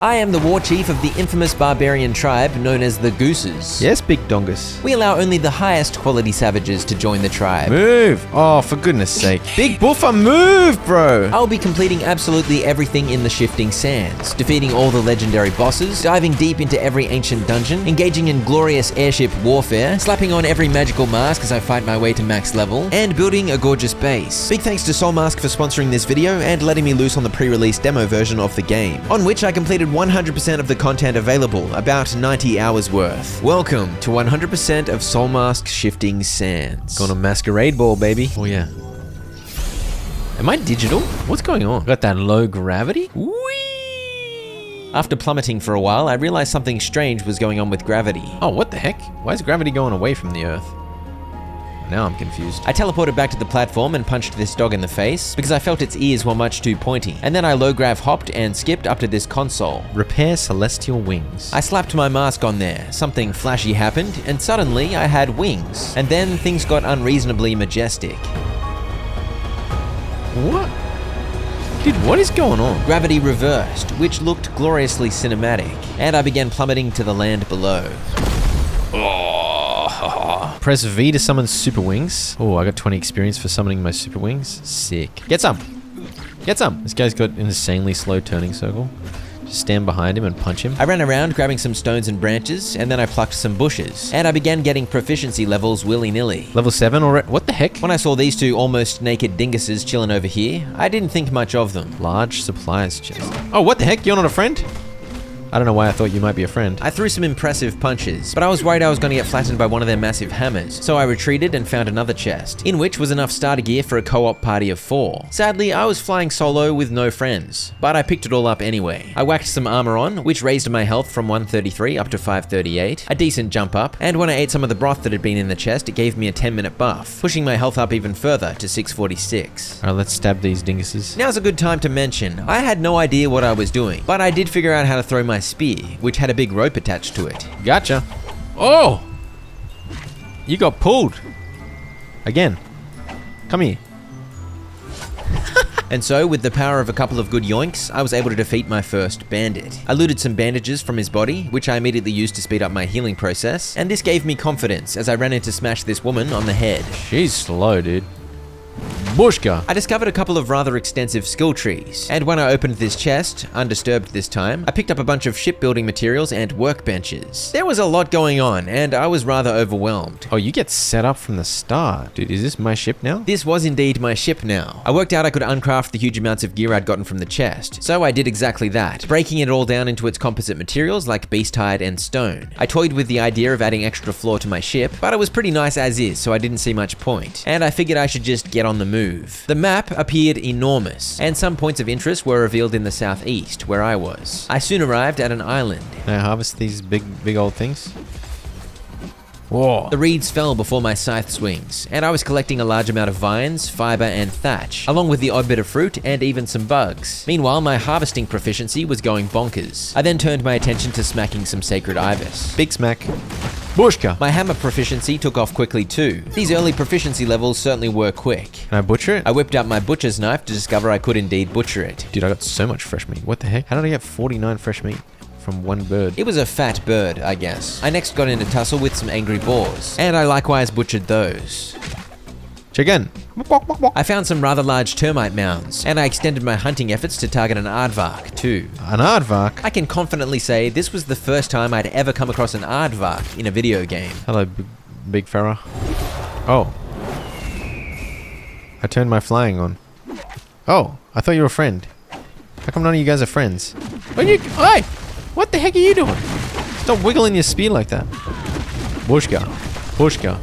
I am the war chief of the infamous barbarian tribe known as the Gooses. Yes, Big Dongus. We allow only the highest quality savages to join the tribe. Move! Oh, for goodness sake. Big Buffer, move, bro! I'll be completing absolutely everything in the Shifting Sands, defeating all the legendary bosses, diving deep into every ancient dungeon, engaging in glorious airship warfare, slapping on every magical mask as I fight my way to max level, and building a gorgeous base. Big thanks to Soulmask for sponsoring this video and letting me loose on the pre-release demo version of the game, on which I completed 100% of the content available, about 90 hours worth. Welcome to 100% of Soulmask Shifting Sands. Going to masquerade ball, baby. Oh yeah. Am I digital? What's going on? Got that low gravity? Whee! After plummeting for a while, I realized something strange was going on with gravity. Oh, what the heck? Why is gravity going away from the Earth? Now I'm confused. I teleported back to the platform and punched this dog in the face because I felt its ears were much too pointy. And then I low grav hopped and skipped up to this console. Repair celestial wings. I slapped my mask on there, something flashy happened, and suddenly I had wings. And then things got unreasonably majestic. What? Dude, what is going on? Gravity reversed, which looked gloriously cinematic, and I began plummeting to the land below. Press V to summon super wings. Oh, I got 20 experience for summoning my super wings. Sick. Get some. Get some. This guy's got an insanely slow turning circle. Just stand behind him and punch him. I ran around grabbing some stones and branches, and then I plucked some bushes, and I began getting proficiency levels willy-nilly. Level 7 already? What the heck? When I saw these two almost naked dinguses chilling over here, I didn't think much of them. Large supplies chest. Oh, what the heck? You're not a friend? I don't know why I thought you might be a friend. I threw some impressive punches, but I was worried I was going to get flattened by one of their massive hammers, so I retreated and found another chest, in which was enough starter gear for a co-op party of 4. Sadly, I was flying solo with no friends, but I picked it all up anyway. I whacked some armor on, which raised my health from 133 up to 538, a decent jump up, and when I ate some of the broth that had been in the chest, it gave me a 10-minute buff, pushing my health up even further to 646. Alright, let's stab these dinguses. Now's a good time to mention, I had no idea what I was doing, but I did figure out how to throw my spear, which had a big rope attached to it. Gotcha. Oh! You got pulled. Again. Come here. And so, with the power of a couple of good yoinks, I was able to defeat my first bandit. I looted some bandages from his body, which I immediately used to speed up my healing process, and this gave me confidence as I ran in to smash this woman on the head. She's slow, dude. Bushka. I discovered a couple of rather extensive skill trees, and when I opened this chest, undisturbed this time, I picked up a bunch of shipbuilding materials and workbenches. There was a lot going on, and I was rather overwhelmed. Oh, you get set up from the start. Dude, is this my ship now? This was indeed my ship now. I worked out I could uncraft the huge amounts of gear I'd gotten from the chest, so I did exactly that, breaking it all down into its composite materials like beast hide and stone. I toyed with the idea of adding extra floor to my ship, but it was pretty nice as is, so I didn't see much point, and I figured I should just get on the move. The map appeared enormous, and some points of interest were revealed in the southeast, where I was. I soon arrived at an island. Can I harvest these big old things? Whoa. The reeds fell before my scythe swings, and I was collecting a large amount of vines, fiber, and thatch, along with the odd bit of fruit and even some bugs. Meanwhile, my harvesting proficiency was going bonkers. I then turned my attention to smacking some sacred ibis. Big smack. Bushka. My hammer proficiency took off quickly too. These early proficiency levels certainly were quick. Can I butcher it? I whipped out my butcher's knife to discover I could indeed butcher it. Dude, I got so much fresh meat. What the heck? How did I get 49 fresh meat from one bird? It was a fat bird, I guess. I next got in a tussle with some angry boars, and I likewise butchered those. Chicken. I found some rather large termite mounds, and I extended my hunting efforts to target an aardvark too. An aardvark? I can confidently say this was the first time I'd ever come across an aardvark in a video game. Hello, big fella. Oh. I turned my flying on. Oh, I thought you were a friend. How come none of you guys are friends? Oh, hey! What the heck are you doing? Stop wiggling your spear like that. Bushka. Bushka.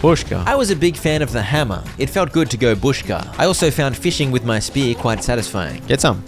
Bushka. I was a big fan of the hammer. It felt good to go bushka. I also found fishing with my spear quite satisfying. Get some.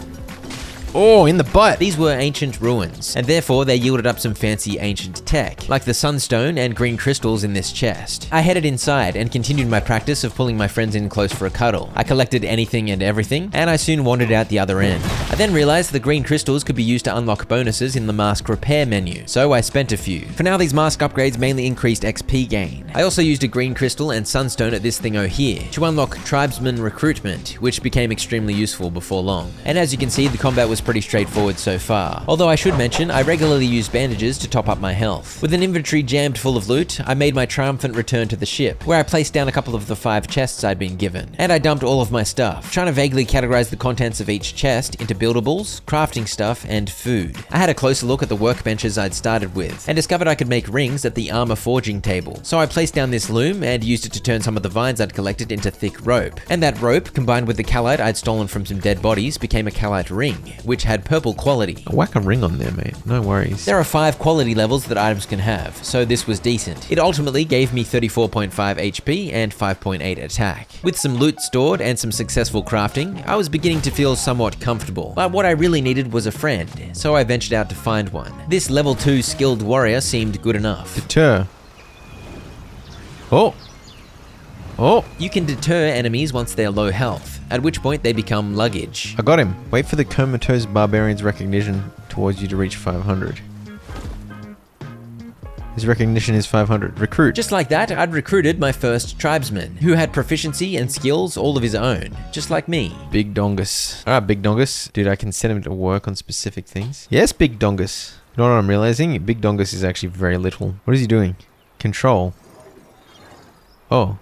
Oh, in the butt. These were ancient ruins, and therefore they yielded up some fancy ancient tech, like the sunstone and green crystals in this chest. I headed inside and continued my practice of pulling my friends in close for a cuddle. I collected anything and everything, and I soon wandered out the other end. I then realized the green crystals could be used to unlock bonuses in the mask repair menu, so I spent a few. For now, these mask upgrades mainly increased XP gain. I also used a green crystal and sunstone at this thingo here to unlock tribesman recruitment, which became extremely useful before long. And as you can see, the combat was pretty straightforward so far. Although I should mention, I regularly use bandages to top up my health. With an inventory jammed full of loot, I made my triumphant return to the ship, where I placed down a couple of the 5 chests I'd been given. And I dumped all of my stuff, trying to vaguely categorize the contents of each chest into buildables, crafting stuff, and food. I had a closer look at the workbenches I'd started with, and discovered I could make rings at the armor forging table. So I placed down this loom and used it to turn some of the vines I'd collected into thick rope. And that rope, combined with the calite I'd stolen from some dead bodies, became a calite ring, which had purple quality. Whack a ring on there, mate. No worries. There are 5 quality levels that items can have, so this was decent. It ultimately gave me 34.5 HP and 5.8 attack. With some loot stored and some successful crafting, I was beginning to feel somewhat comfortable. But what I really needed was a friend, so I ventured out to find one. This level 2 skilled warrior seemed good enough. Deter. Oh. Oh. You can deter enemies once they're low health, at which point they become luggage. I got him. Wait for the comatose barbarian's recognition towards you to reach 500. His recognition is 500. Recruit. Just like that, I'd recruited my first tribesman, who had proficiency and skills all of his own, just like me. Big Dongus. Alright, Big Dongus. Dude, I can set him to work on specific things. Yes, Big Dongus. You know what I'm realizing? Big Dongus is actually very little. What is he doing? Control. Oh.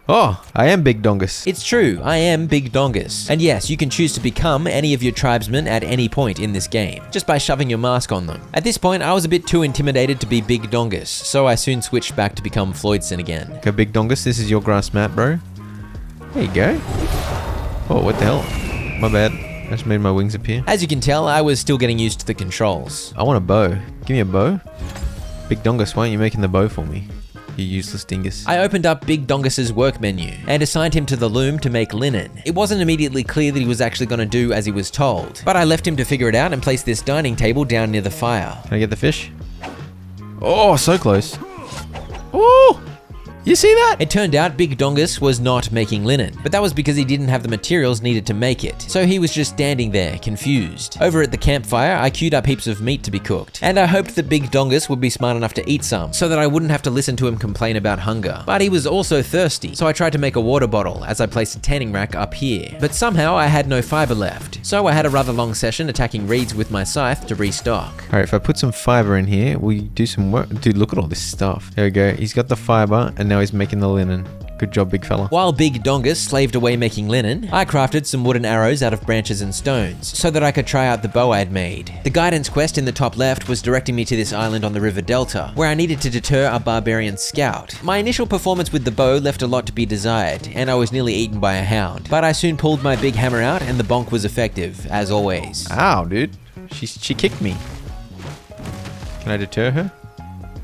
Oh, I am Big Dongus. It's true, I am Big Dongus. And yes, you can choose to become any of your tribesmen at any point in this game, just by shoving your mask on them. At this point, I was a bit too intimidated to be Big Dongus, so I soon switched back to become Floydson again. Okay, Big Dongus, this is your grass mat, bro. There you go. Oh, what the hell? My bad. I just made my wings appear. As you can tell, I was still getting used to the controls. I want a bow. Give me a bow. Big Dongus, why aren't you making the bow for me? You useless dingus. I opened up Big Dongus's work menu and assigned him to the loom to make linen. It wasn't immediately clear that he was actually going to do as he was told, but I left him to figure it out and placed this dining table down near the fire. Can I get the fish? Oh, so close. Oh! You see that? It turned out Big Dongus was not making linen, but that was because he didn't have the materials needed to make it. So he was just standing there, confused. Over at the campfire, I queued up heaps of meat to be cooked, and I hoped that Big Dongus would be smart enough to eat some, so that I wouldn't have to listen to him complain about hunger. But he was also thirsty, so I tried to make a water bottle as I placed a tanning rack up here. But somehow I had no fiber left, so I had a rather long session attacking reeds with my scythe to restock. Alright, if I put some fiber in here, will you do some work? Dude, look at all this stuff. There we go. He's got the fiber, and now he's making the linen. Good job, big fella. While Big Dongus slaved away making linen, I crafted some wooden arrows out of branches and stones, so that I could try out the bow I'd made. The guidance quest in the top left was directing me to this island on the river Delta, where I needed to deter a barbarian scout. My initial performance with the bow left a lot to be desired, and I was nearly eaten by a hound. But I soon pulled my big hammer out, and the bonk was effective, as always. Ow, dude. She kicked me. Can I deter her?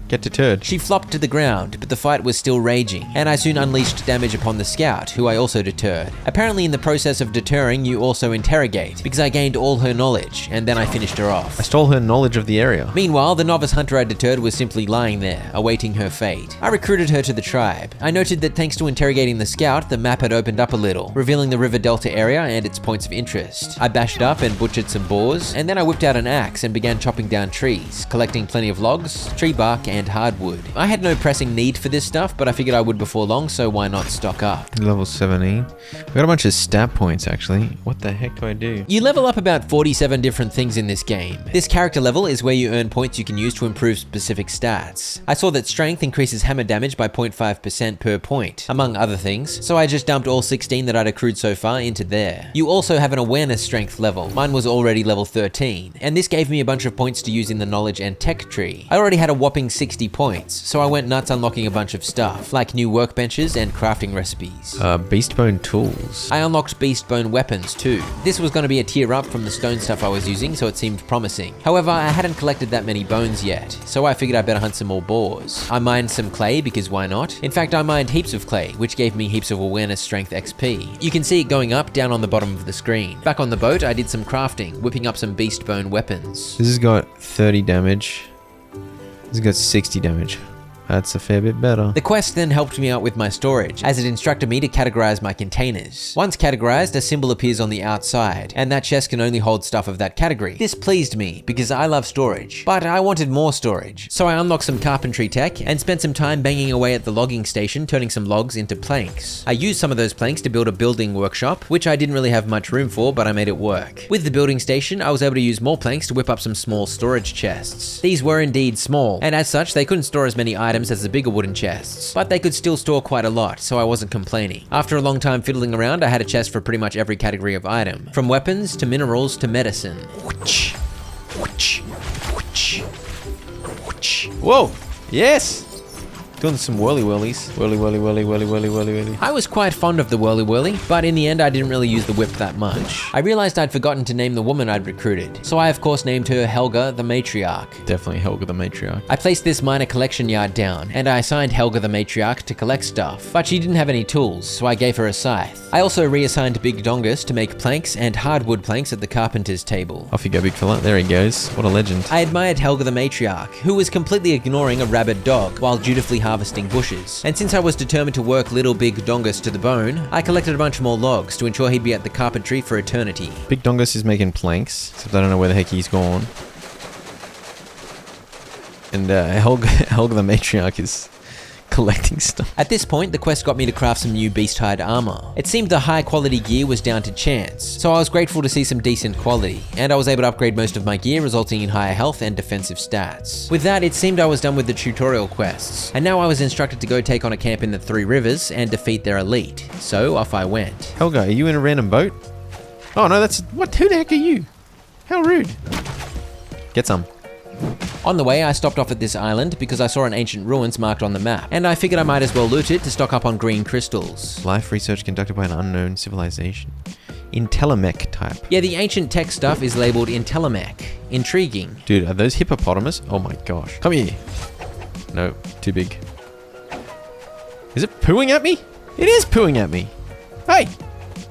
Get deterred. She flopped to the ground, but the fight was still raging, and I soon unleashed damage upon the scout, who I also deterred. Apparently in the process of deterring, you also interrogate, because I gained all her knowledge, and then I finished her off. I stole her knowledge of the area. Meanwhile, the novice hunter I deterred was simply lying there, awaiting her fate. I recruited her to the tribe. I noted that thanks to interrogating the scout, the map had opened up a little, revealing the River Delta area and its points of interest. I bashed up and butchered some boars, and then I whipped out an axe and began chopping down trees, collecting plenty of logs, tree bark, and hardwood. I had no pressing need for this stuff, but I figured I would before long, so why not stock up? Level 17. We got a bunch of stat points, actually. What the heck do I do? You level up about 47 different things in this game. This character level is where you earn points you can use to improve specific stats. I saw that strength increases hammer damage by 0.5% per point, among other things, so I just dumped all 16 that I'd accrued so far into there. You also have an awareness strength level. Mine was already level 13, and this gave me a bunch of points to use in the knowledge and tech tree. I already had a whopping 60 points, so I went nuts unlocking a bunch of stuff, like new workbenches and crafting recipes. Beastbone tools. I unlocked beastbone weapons too. This was going to be a tier up from the stone stuff I was using, so it seemed promising. However, I hadn't collected that many bones yet, so I figured I better hunt some more boars. I mined some clay because why not? In fact, I mined heaps of clay, which gave me heaps of awareness strength XP. You can see it going up down on the bottom of the screen. Back on the boat, I did some crafting, whipping up some beastbone weapons. This has got 30 damage. This has got 60 damage. That's a fair bit better. The quest then helped me out with my storage, as it instructed me to categorize my containers. Once categorized, a symbol appears on the outside, and that chest can only hold stuff of that category. This pleased me, because I love storage, but I wanted more storage. So I unlocked some carpentry tech, and spent some time banging away at the logging station, turning some logs into planks. I used some of those planks to build a building workshop, which I didn't really have much room for, but I made it work. With the building station, I was able to use more planks to whip up some small storage chests. These were indeed small, and as such, they couldn't store as many items as the bigger wooden chests, but they could still store quite a lot, so I wasn't complaining. After a long time fiddling around, I had a chest for pretty much every category of item, from weapons to minerals to medicine. Whoa! Yes! Doing some whirly-whirlies. Whirly. I was quite fond of the whirly, but in the end I didn't really use the whip that much. I realized I'd forgotten to name the woman I'd recruited, so I of course named her Helga the Matriarch. Definitely Helga the Matriarch. I placed this minor collection yard down, and I assigned Helga the Matriarch to collect stuff, but she didn't have any tools, so I gave her a scythe. I also reassigned Big Dongus to make planks and hardwood planks at the carpenter's table. Off you go, big fella. There he goes. What a legend. I admired Helga the Matriarch, who was completely ignoring a rabid dog while dutifully harvesting bushes. And since I was determined to work little Big Dongus to the bone, I collected a bunch more logs to ensure he'd be at the carpentry for eternity. Big Dongus is making planks, except I don't know where the heck he's gone. And Helga the Matriarch is collecting stuff. At this point, the quest got me to craft some new beast hide armor. It seemed the high quality gear was down to chance, so I was grateful to see some decent quality, and I was able to upgrade most of my gear, resulting in higher health and defensive stats. With that, it seemed I was done with the tutorial quests, and now I was instructed to go take on a camp in the Three Rivers and defeat their elite, so off I went. Helga, are you in a random boat? Oh no, that's... What? Who the heck are you? How rude. Get some. On the way, I stopped off at this island because I saw an ancient ruins marked on the map, and I figured I might as well loot it to stock up on green crystals. Life research conducted by an unknown civilization. Intelemech type. Yeah, the ancient tech stuff is labeled Intelemech. Intriguing. Dude, are those hippopotamus? Oh my gosh. Come here. No, too big. Is it pooing at me? It is pooing at me. Hey!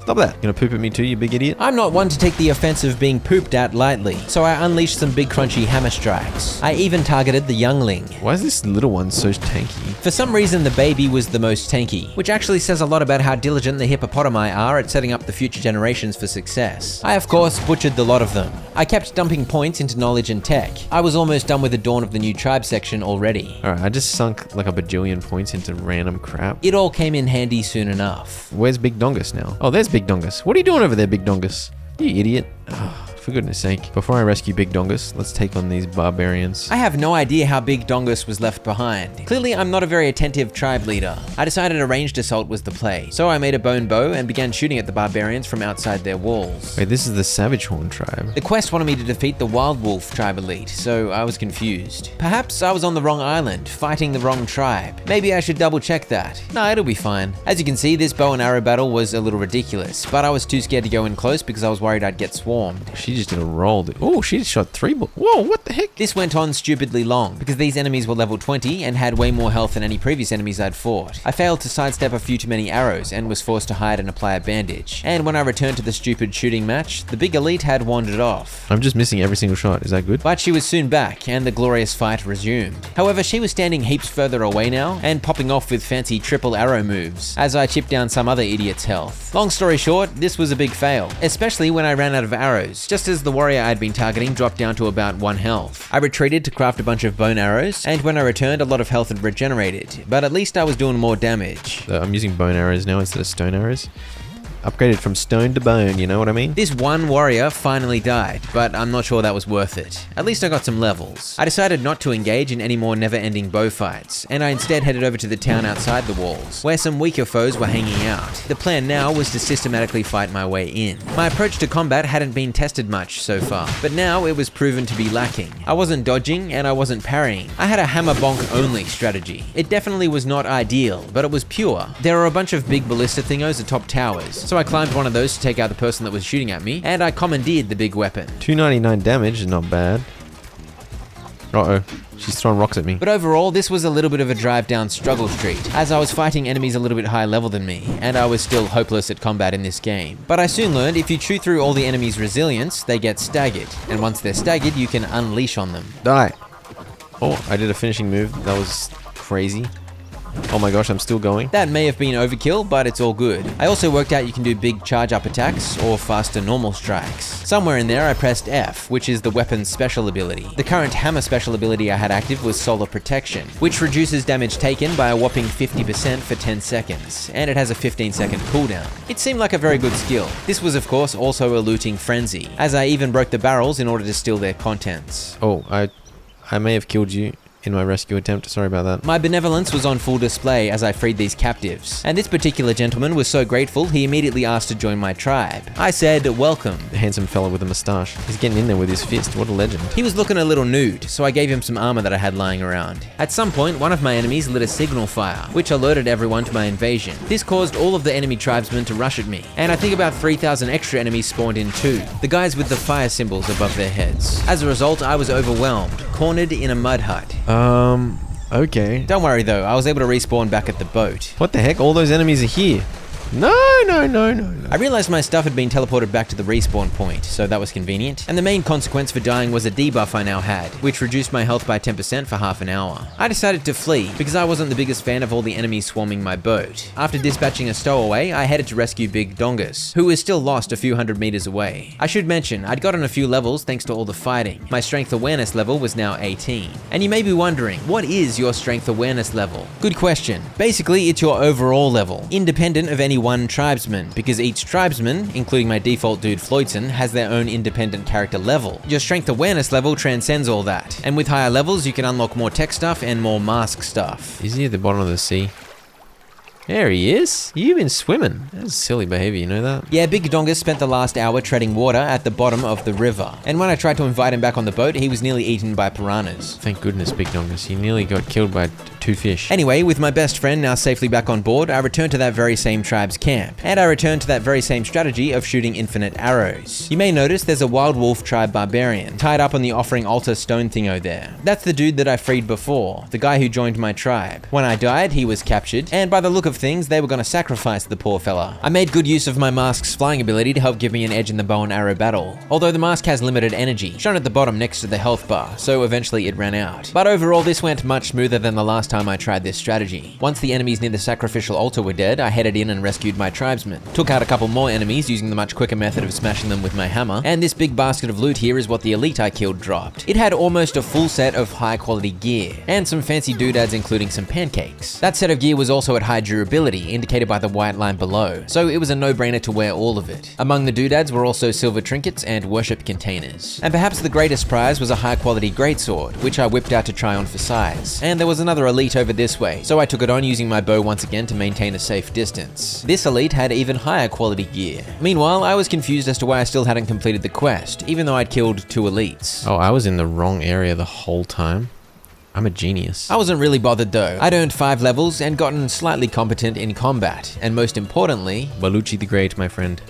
Stop that. You gonna poop at me too, you big idiot? I'm not one to take the offense of being pooped at lightly, so I unleashed some big crunchy hammer strikes. I even targeted the youngling. Why is this little one so tanky? For some reason, the baby was the most tanky, which actually says a lot about how diligent the hippopotami are at setting up the future generations for success. I, of course, butchered the lot of them. I kept dumping points into knowledge and tech. I was almost done with the dawn of the new tribe section already. Alright, I just sunk like a bajillion points into random crap. It all came in handy soon enough. Where's Big Dongus now? Oh, there's Big Dongus. What are you doing over there, Big Dongus? You idiot. Oh, for goodness sake. Before I rescue Big Dongus, let's take on these barbarians. I have no idea how Big Dongus was left behind. Clearly, I'm not a very attentive tribe leader. I decided a ranged assault was the play, so I made a bone bow and began shooting at the barbarians from outside their walls. Wait, this is the Savage Horn tribe. The quest wanted me to defeat the Wild Wolf tribe elite, so I was confused. Perhaps I was on the wrong island, fighting the wrong tribe. Maybe I should double check that. Nah, it'll be fine. As you can see, this bow and arrow battle was a little ridiculous, but I was too scared to go in close because I was worried I'd get swarmed. She just did a roll. Oh, she just shot 3 bullets. Whoa, what the heck? This went on stupidly long because these enemies were level 20 and had way more health than any previous enemies I'd fought. I failed to sidestep a few too many arrows and was forced to hide and apply a bandage. And when I returned to the stupid shooting match, the big elite had wandered off. I'm just missing every single shot. Is that good? But she was soon back and the glorious fight resumed. However, she was standing heaps further away now and popping off with fancy triple arrow moves as I chipped down some other idiot's health. Long story short, this was a big fail, especially when I ran out of arrows, just as the warrior I'd been targeting dropped down to about 1 health. I retreated to craft a bunch of bone arrows, and when I returned, a lot of health had regenerated, but at least I was doing more damage. I'm using bone arrows now instead of stone arrows. Upgraded from stone to bone, you know what I mean? This one warrior finally died, but I'm not sure that was worth it. At least I got some levels. I decided not to engage in any more never-ending bow fights, and I instead headed over to the town outside the walls, where some weaker foes were hanging out. The plan now was to systematically fight my way in. My approach to combat hadn't been tested much so far, but now it was proven to be lacking. I wasn't dodging, and I wasn't parrying. I had a hammer bonk only strategy. It definitely was not ideal, but it was pure. There were a bunch of big ballista thingos atop towers, so I climbed one of those to take out the person that was shooting at me, and I commandeered the big weapon. 299 damage is not bad. Uh-oh, she's throwing rocks at me. But overall, this was a little bit of a drive down struggle street, as I was fighting enemies a little bit higher level than me, and I was still hopeless at combat in this game. But I soon learned if you chew through all the enemies' resilience, they get staggered, and once they're staggered, you can unleash on them. Die. Oh, I did a finishing move. That was crazy. Oh my gosh, I'm still going. That may have been overkill, but it's all good. I also worked out you can do big charge up attacks or faster normal strikes. Somewhere in there I pressed F, which is the weapon's special ability. The current hammer special ability I had active was Solar Protection, which reduces damage taken by a whopping 50% for 10 seconds, and it has a 15-second cooldown. It seemed like a very good skill. This was of course also a looting frenzy, as I even broke the barrels in order to steal their contents. Oh, I may have killed you in my rescue attempt. Sorry about that. My benevolence was on full display as I freed these captives, and this particular gentleman was so grateful he immediately asked to join my tribe. I said, welcome. The handsome fella with a mustache. He's getting in there with his fist. What a legend. He was looking a little nude, so I gave him some armor that I had lying around. At some point, one of my enemies lit a signal fire, which alerted everyone to my invasion. This caused all of the enemy tribesmen to rush at me, and I think about 3,000 extra enemies spawned in too, the guys with the fire symbols above their heads. As a result, I was overwhelmed, cornered in a mud hut. Okay. Don't worry though, I was able to respawn back at the boat. What the heck? All those enemies are here. No. I realized my stuff had been teleported back to the respawn point, so that was convenient. And the main consequence for dying was a debuff I now had, which reduced my health by 10% for half an hour. I decided to flee, because I wasn't the biggest fan of all the enemies swarming my boat. After dispatching a stowaway, I headed to rescue Big Dongus, who was still lost a few hundred meters away. I should mention, I'd gotten a few levels thanks to all the fighting. My strength awareness level was now 18. And you may be wondering, what is your strength awareness level? Good question. Basically, it's your overall level, independent of any one tribesman, because each tribesman, including my default dude Floydson, has their own independent character level. Your strength awareness level transcends all that, and with higher levels you can unlock more tech stuff and more mask stuff. Is he at the bottom of the sea? There he is. You've been swimming. That's silly behavior, you know that? Yeah, Big Dongus spent the last hour treading water at the bottom of the river, and when I tried to invite him back on the boat, he was nearly eaten by piranhas. Thank goodness, Big Dongus. He nearly got killed by 2 fish. Anyway, with my best friend now safely back on board, I returned to that very same tribe's camp, and I returned to that very same strategy of shooting infinite arrows. You may notice there's a wild wolf tribe barbarian tied up on the offering altar stone thingo there. That's the dude that I freed before, the guy who joined my tribe. When I died, he was captured, and by the look of things, they were going to sacrifice the poor fella. I made good use of my mask's flying ability to help give me an edge in the bow and arrow battle, although the mask has limited energy, shown at the bottom next to the health bar, so eventually it ran out. But overall, this went much smoother than the last time I tried this strategy. Once the enemies near the sacrificial altar were dead, I headed in and rescued my tribesmen, took out a couple more enemies using the much quicker method of smashing them with my hammer, and this big basket of loot here is what the elite I killed dropped. It had almost a full set of high quality gear, and some fancy doodads including some pancakes. That set of gear was also at high durability, indicated by the white line below, so it was a no-brainer to wear all of it. Among the doodads were also silver trinkets and worship containers. And perhaps the greatest prize was a high-quality greatsword, which I whipped out to try on for size. And there was another elite over this way, so I took it on using my bow once again to maintain a safe distance. This elite had even higher quality gear. Meanwhile, I was confused as to why I still hadn't completed the quest, even though I'd killed 2 elites. Oh, I was in the wrong area the whole time. I'm a genius. I wasn't really bothered though. I'd earned 5 levels and gotten slightly competent in combat, and most importantly, Baluchi the Great, my friend.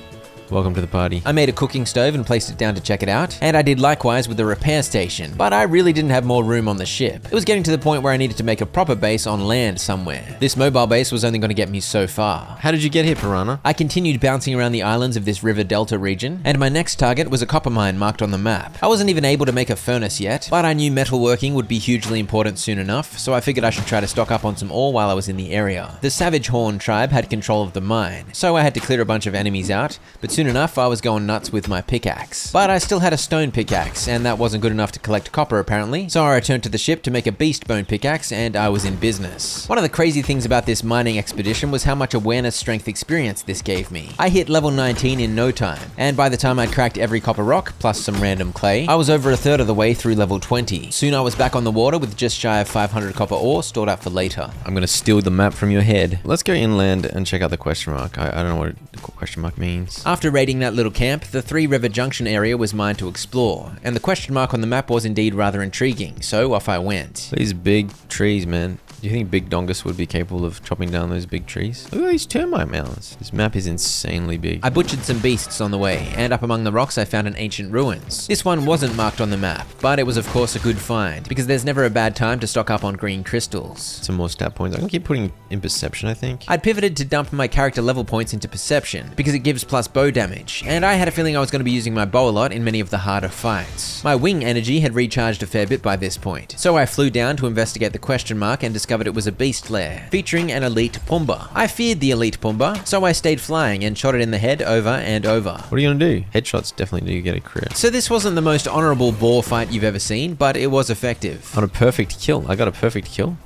Welcome to the party. I made a cooking stove and placed it down to check it out, and I did likewise with the repair station, but I really didn't have more room on the ship. It was getting to the point where I needed to make a proper base on land somewhere. This mobile base was only going to get me so far. How did you get here, Piranha? I continued bouncing around the islands of this river delta region, and my next target was a copper mine marked on the map. I wasn't even able to make a furnace yet, but I knew metalworking would be hugely important soon enough, so I figured I should try to stock up on some ore while I was in the area. The Savage Horn tribe had control of the mine, so I had to clear a bunch of enemies out, but soon enough I was going nuts with my pickaxe. But I still had a stone pickaxe, and that wasn't good enough to collect copper apparently, so I returned to the ship to make a beast bone pickaxe, and I was in business. One of the crazy things about this mining expedition was how much awareness strength experience this gave me. I hit level 19 in no time, and by the time I'd cracked every copper rock, plus some random clay, I was over a third of the way through level 20. Soon I was back on the water with just shy of 500 copper ore stored up for later. I'm gonna steal the map from your head. Let's go inland and check out the question mark. I don't know what the question mark means. After raiding that little camp, the 3 River Junction area was mine to explore, and the question mark on the map was indeed rather intriguing, so off I went. These big trees, man. Do you think Big Dongus would be capable of chopping down those big trees? Look at these termite mounds. This map is insanely big. I butchered some beasts on the way, and up among the rocks I found an ancient ruins. This one wasn't marked on the map, but it was of course a good find, because there's never a bad time to stock up on green crystals. Some more stat points. I'm gonna keep putting in perception, I think. I'd pivoted to dump my character level points into perception, because it gives plus bow damage, and I had a feeling I was going to be using my bow a lot in many of the harder fights. My wing energy had recharged a fair bit by this point, so I flew down to investigate the question mark and discovered it was a beast lair, featuring an elite Pumbaa. I feared the elite Pumbaa, so I stayed flying and shot it in the head over and over. What are you gonna do? Headshots definitely do get a crit. So this wasn't the most honorable boar fight you've ever seen, but it was effective. On a perfect kill. I got a perfect kill?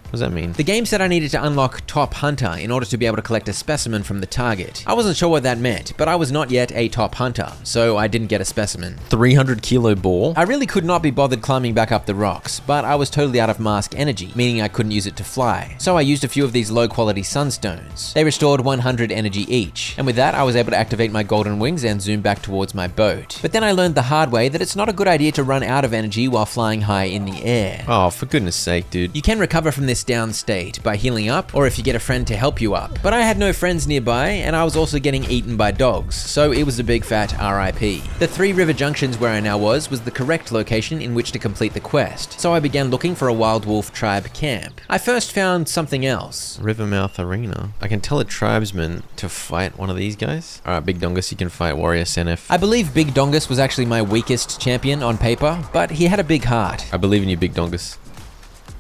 What does that mean? The game said I needed to unlock Top Hunter in order to be able to collect a specimen from the target. I wasn't sure what that meant, but I was not yet a Top Hunter, so I didn't get a specimen. 300 kilo boar? I really could not be bothered climbing back up the rocks, but I was totally out of mask energy, meaning I couldn't use it to fly. So I used a few of these low quality sunstones. They restored 100 energy each, and with that I was able to activate my golden wings and zoom back towards my boat. But then I learned the hard way that it's not a good idea to run out of energy while flying high in the air. Oh, for goodness sake, dude. You can recover from this down state by healing up, or if you get a friend to help you up. But I had no friends nearby, and I was also getting eaten by dogs, so it was a big fat RIP. The 3 river junctions where I now was the correct location in which to complete the quest, so I began looking for a wild wolf tribe camp. I first found something else. Rivermouth Arena. I can tell a tribesman to fight one of these guys. Alright, Big Dongus, you can fight Warrior Senef. I believe Big Dongus was actually my weakest champion on paper, but he had a big heart. I believe in you, Big Dongus.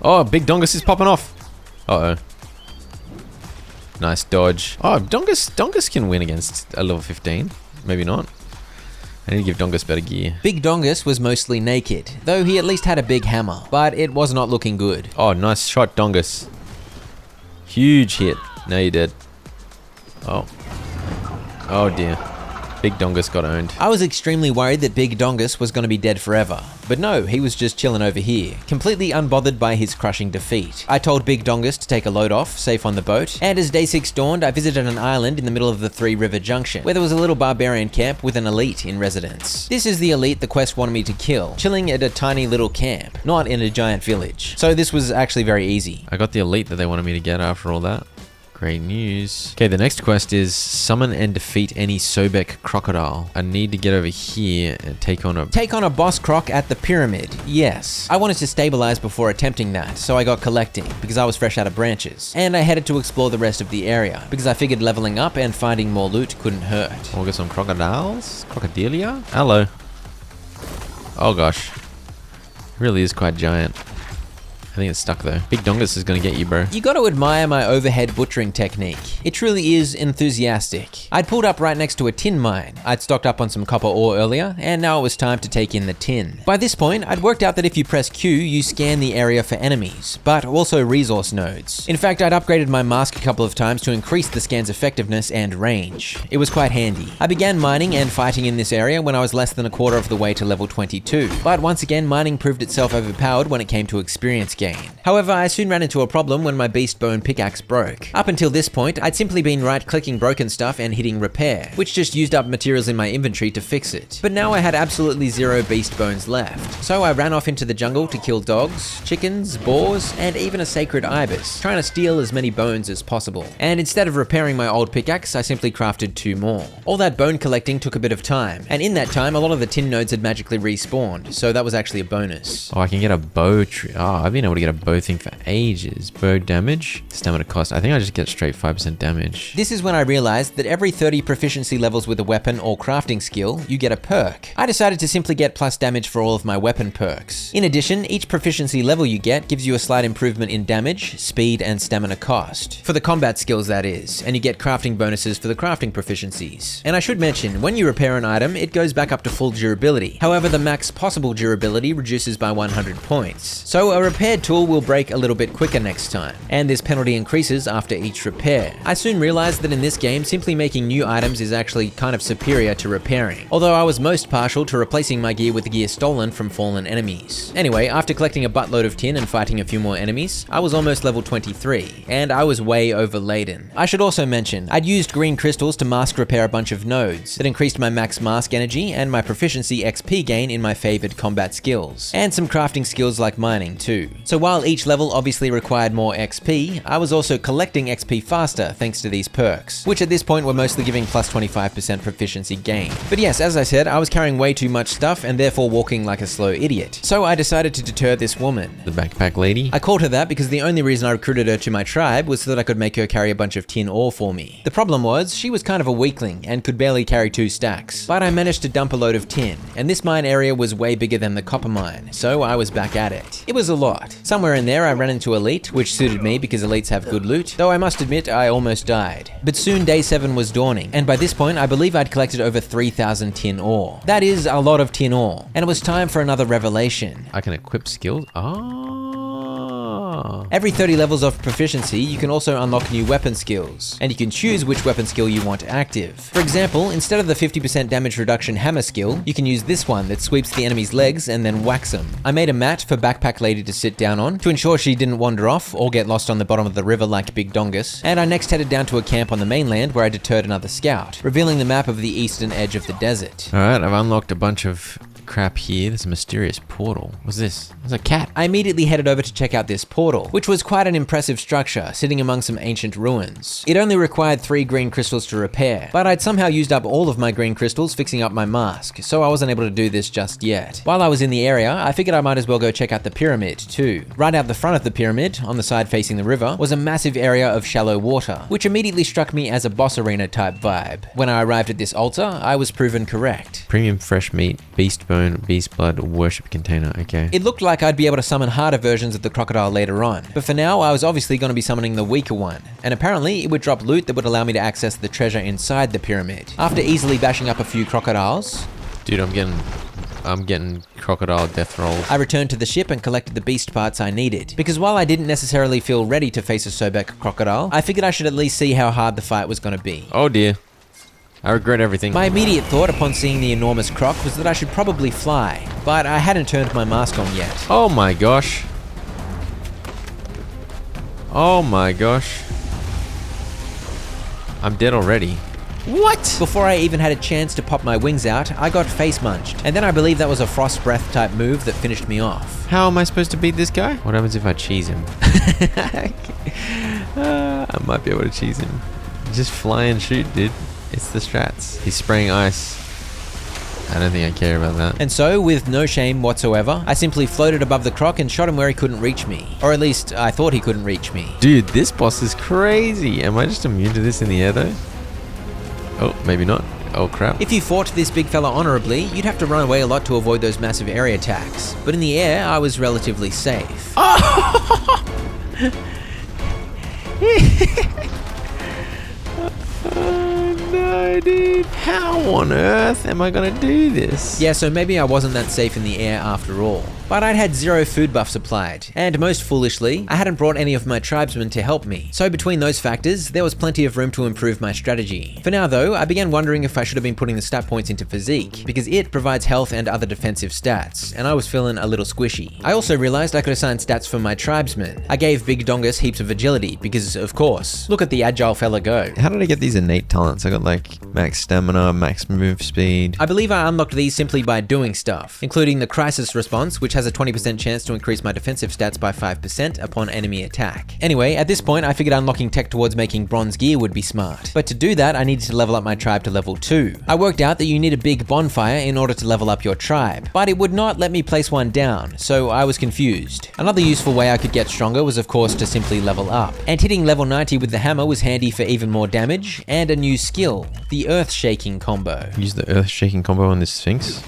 Oh, Big Dongus is popping off. Uh-oh. Nice dodge. Oh, Dongus can win against a level 15. Maybe not. I need to give Dongus better gear. Big Dongus was mostly naked, though he at least had a big hammer, but it was not looking good. Oh, nice shot, Dongus. Huge hit. Now you're dead. Oh. Oh dear. Big Dongus got owned. I was extremely worried that Big Dongus was going to be dead forever. But no, he was just chilling over here, completely unbothered by his crushing defeat. I told Big Dongus to take a load off, safe on the boat, and as day 6 dawned, I visited an island in the middle of the 3 river junction, where there was a little barbarian camp with an elite in residence. This is the elite the quest wanted me to kill, chilling at a tiny little camp, not in a giant village. So this was actually very easy. I got the elite that they wanted me to get after all that. Great news. Okay, the next quest is summon and defeat any Sobek crocodile. I need to get over here and take on a boss croc at the pyramid. Yes. I wanted to stabilize before attempting that, so I got collecting because I was fresh out of branches. And I headed to explore the rest of the area because I figured leveling up and finding more loot couldn't hurt. We'll get some crocodiles? Crocodilia? Hello. Oh gosh. It really is quite giant. I think it's stuck though. Big Dongus is gonna get you, bro. You gotta admire my overhead butchering technique. It truly is enthusiastic. I'd pulled up right next to a tin mine. I'd stocked up on some copper ore earlier, and now it was time to take in the tin. By this point, I'd worked out that if you press Q, you scan the area for enemies, but also resource nodes. In fact, I'd upgraded my mask a couple of times to increase the scan's effectiveness and range. It was quite handy. I began mining and fighting in this area when I was less than a quarter of the way to level 22, but once again, mining proved itself overpowered when it came to experience gain. However, I soon ran into a problem when my beast bone pickaxe broke. Up until this point, I'd simply been right-clicking broken stuff and hitting repair, which just used up materials in my inventory to fix it. But now I had absolutely 0 beast bones left, so I ran off into the jungle to kill dogs, chickens, boars, and even a sacred ibis, trying to steal as many bones as possible. And instead of repairing my old pickaxe, I simply crafted 2 more. All that bone collecting took a bit of time, and in that time, a lot of the tin nodes had magically respawned, so that was actually a bonus. Oh, I can get a bow tree. Oh, I've been able to get a bow thing for ages. Bow damage, stamina cost. I think I just get straight 5% damage. This is when I realized that every 30 proficiency levels with a weapon or crafting skill, you get a perk. I decided to simply get plus damage for all of my weapon perks. In addition, each proficiency level you get gives you a slight improvement in damage, speed, and stamina cost. For the combat skills, that is, and you get crafting bonuses for the crafting proficiencies. And I should mention, when you repair an item, it goes back up to full durability. However, the max possible durability reduces by 100 points. So a repaired tool will break a little bit quicker next time, and this penalty increases after each repair. I soon realized that in this game, simply making new items is actually kind of superior to repairing, although I was most partial to replacing my gear with the gear stolen from fallen enemies. Anyway, after collecting a buttload of tin and fighting a few more enemies, I was almost level 23, and I was way overladen. I should also mention, I'd used green crystals to mask repair a bunch of nodes that increased my max mask energy and my proficiency XP gain in my favored combat skills, and some crafting skills like mining too. So while each level obviously required more XP, I was also collecting XP faster thanks to these perks, which at this point were mostly giving plus 25% proficiency gain. But yes, as I said, I was carrying way too much stuff and therefore walking like a slow idiot. So I decided to deter this woman. The backpack lady? I called her that because the only reason I recruited her to my tribe was so that I could make her carry a bunch of tin ore for me. The problem was, she was kind of a weakling and could barely carry 2 stacks. But I managed to dump a load of tin, and this mine area was way bigger than the copper mine, so I was back at it. It was a lot. Somewhere in there I ran into Elite, which suited me because elites have good loot, though I must admit I almost died. But soon day 7 was dawning, and by this point I believe I'd collected over 3,000 tin ore. That is a lot of tin ore, and it was time for another revelation. I can equip skills? Oh. Every 30 levels of proficiency, you can also unlock new weapon skills, and you can choose which weapon skill you want active. For example, instead of the 50% damage reduction hammer skill, you can use this one that sweeps the enemy's legs and then whacks them. I made a mat for Backpack Lady to sit down on to ensure she didn't wander off or get lost on the bottom of the river like Big Dongus, and I next headed down to a camp on the mainland where I deterred another scout, revealing the map of the eastern edge of the desert. Alright, I've unlocked a bunch of crap here. There's a mysterious portal. What's this? There's a cat. I immediately headed over to check out this portal, which was quite an impressive structure sitting among some ancient ruins. It only required 3 green crystals to repair, but I'd somehow used up all of my green crystals fixing up my mask, so I wasn't able to do this just yet. While I was in the area, I figured I might as well go check out the pyramid too. Right out the front of the pyramid, on the side facing the river, was a massive area of shallow water, which immediately struck me as a boss arena type vibe. When I arrived at this altar, I was proven correct. Premium fresh meat, beast bone, beast blood, worship container, okay. It looked like I'd be able to summon harder versions of the crocodile later on, but for now I was obviously going to be summoning the weaker one, and apparently it would drop loot that would allow me to access the treasure inside the pyramid. After easily bashing up a few crocodiles, dude, I'm getting crocodile death rolls. I returned to the ship and collected the beast parts I needed, because while I didn't necessarily feel ready to face a Sobek crocodile, I figured I should at least see how hard the fight was going to be. Oh dear. I regret everything. My immediate thought upon seeing the enormous croc was that I should probably fly, but I hadn't turned my mask on yet. Oh my gosh. Oh my gosh. I'm dead already. What? Before I even had a chance to pop my wings out, I got face munched, and then I believe that was a frost breath type move that finished me off. How am I supposed to beat this guy? What happens if I cheese him? I might be able to cheese him. Just fly and shoot, dude. It's the strats. He's spraying ice. I don't think I care about that. And so, with no shame whatsoever, I simply floated above the croc and shot him where he couldn't reach me. Or at least, I thought he couldn't reach me. Dude, this boss is crazy. Am I just immune to this in the air though? Oh, maybe not. Oh crap. If you fought this big fella honorably, you'd have to run away a lot to avoid those massive area attacks. But in the air, I was relatively safe. Oh! No, dude. How on earth am I gonna do this? Yeah, so maybe I wasn't that safe in the air after all. But I'd had 0 food buffs applied, and most foolishly, I hadn't brought any of my tribesmen to help me. So between those factors, there was plenty of room to improve my strategy. For now though, I began wondering if I should have been putting the stat points into physique, because it provides health and other defensive stats, and I was feeling a little squishy. I also realized I could assign stats for my tribesmen. I gave Big Dongus heaps of agility, because of course, look at the agile fella go. How did I get these innate talents? I got like max stamina, max move speed. I believe I unlocked these simply by doing stuff, including the crisis response, which has a 20% chance to increase my defensive stats by 5% upon enemy attack. Anyway, at this point I figured unlocking tech towards making bronze gear would be smart. But to do that, I needed to level up my tribe to level 2. I worked out that you need a big bonfire in order to level up your tribe, but it would not let me place one down, so I was confused. Another useful way I could get stronger was of course to simply level up, and hitting level 90 with the hammer was handy for even more damage, and a new skill, the earth shaking combo. Use the earth shaking combo on this Sphinx.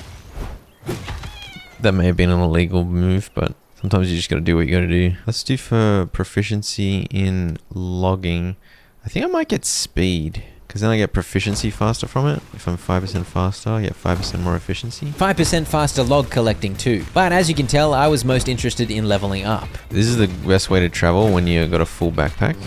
That may have been an illegal move, but sometimes you just gotta do what you gotta do. Let's do for proficiency in logging. I think I might get speed, because then I get proficiency faster from it. If I'm 5% faster, I get 5% more efficiency. 5% faster log collecting too. But as you can tell, I was most interested in leveling up. This is the best way to travel when you got a full backpack.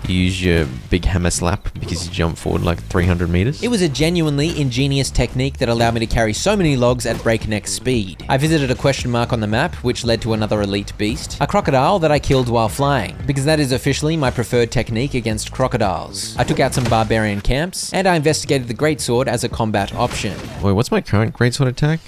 You use your big hammer slap because you jump forward like 300 meters. It was a genuinely ingenious technique that allowed me to carry so many logs at breakneck speed. I visited a question mark on the map, which led to another elite beast, a crocodile that I killed while flying, because that is officially my preferred technique against crocodiles. I took out some barbarian camps, and I investigated the greatsword as a combat option. Wait, what's my current greatsword attack?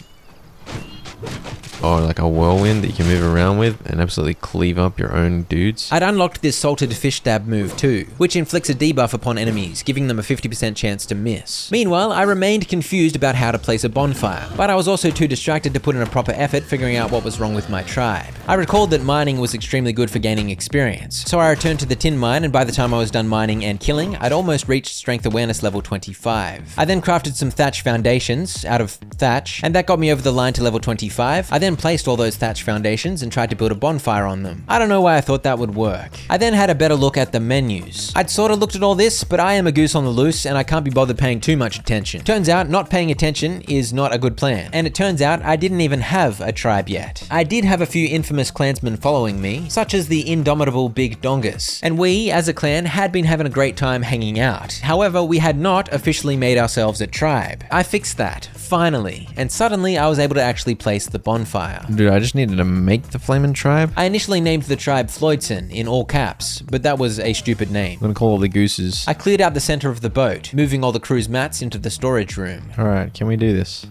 or like a whirlwind that you can move around with and absolutely cleave up your own dudes. I'd unlocked this salted fish stab move too, which inflicts a debuff upon enemies, giving them a 50% chance to miss. Meanwhile, I remained confused about how to place a bonfire, but I was also too distracted to put in a proper effort figuring out what was wrong with my tribe. I recalled that mining was extremely good for gaining experience, so I returned to the tin mine, and by the time I was done mining and killing, I'd almost reached strength awareness level 25. I then crafted some thatch foundations out of thatch, and that got me over the line to level 25. I then placed all those thatch foundations and tried to build a bonfire on them. I don't know why I thought that would work. I then had a better look at the menus. I'd sort of looked at all this, but I am a goose on the loose and I can't be bothered paying too much attention. Turns out not paying attention is not a good plan, and it turns out I didn't even have a tribe yet. I did have a few infamous clansmen following me, such as the indomitable Big Dongus, and we, as a clan, had been having a great time hanging out. However, we had not officially made ourselves a tribe. I fixed that, finally, and suddenly I was able to actually place the bonfire. Dude, I just needed to make the flaming tribe. I initially named the tribe Floydson in all caps, but that was a stupid name. I'm gonna call all the gooses. I cleared out the center of the boat, moving all the crew's mats into the storage room. Alright, can we do this?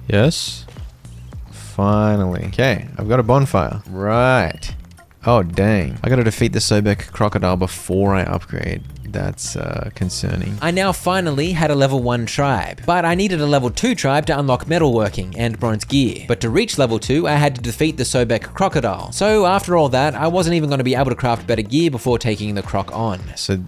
Yes? Finally. Okay, I've got a bonfire. Right. Oh, dang. I gotta defeat the Soulmask crocodile before I upgrade. That's concerning. I now finally had a level 1 tribe, but I needed a level 2 tribe to unlock metalworking and bronze gear. But to reach level 2, I had to defeat the Soulmask crocodile. So after all that, I wasn't even going to be able to craft better gear before taking the croc on. So,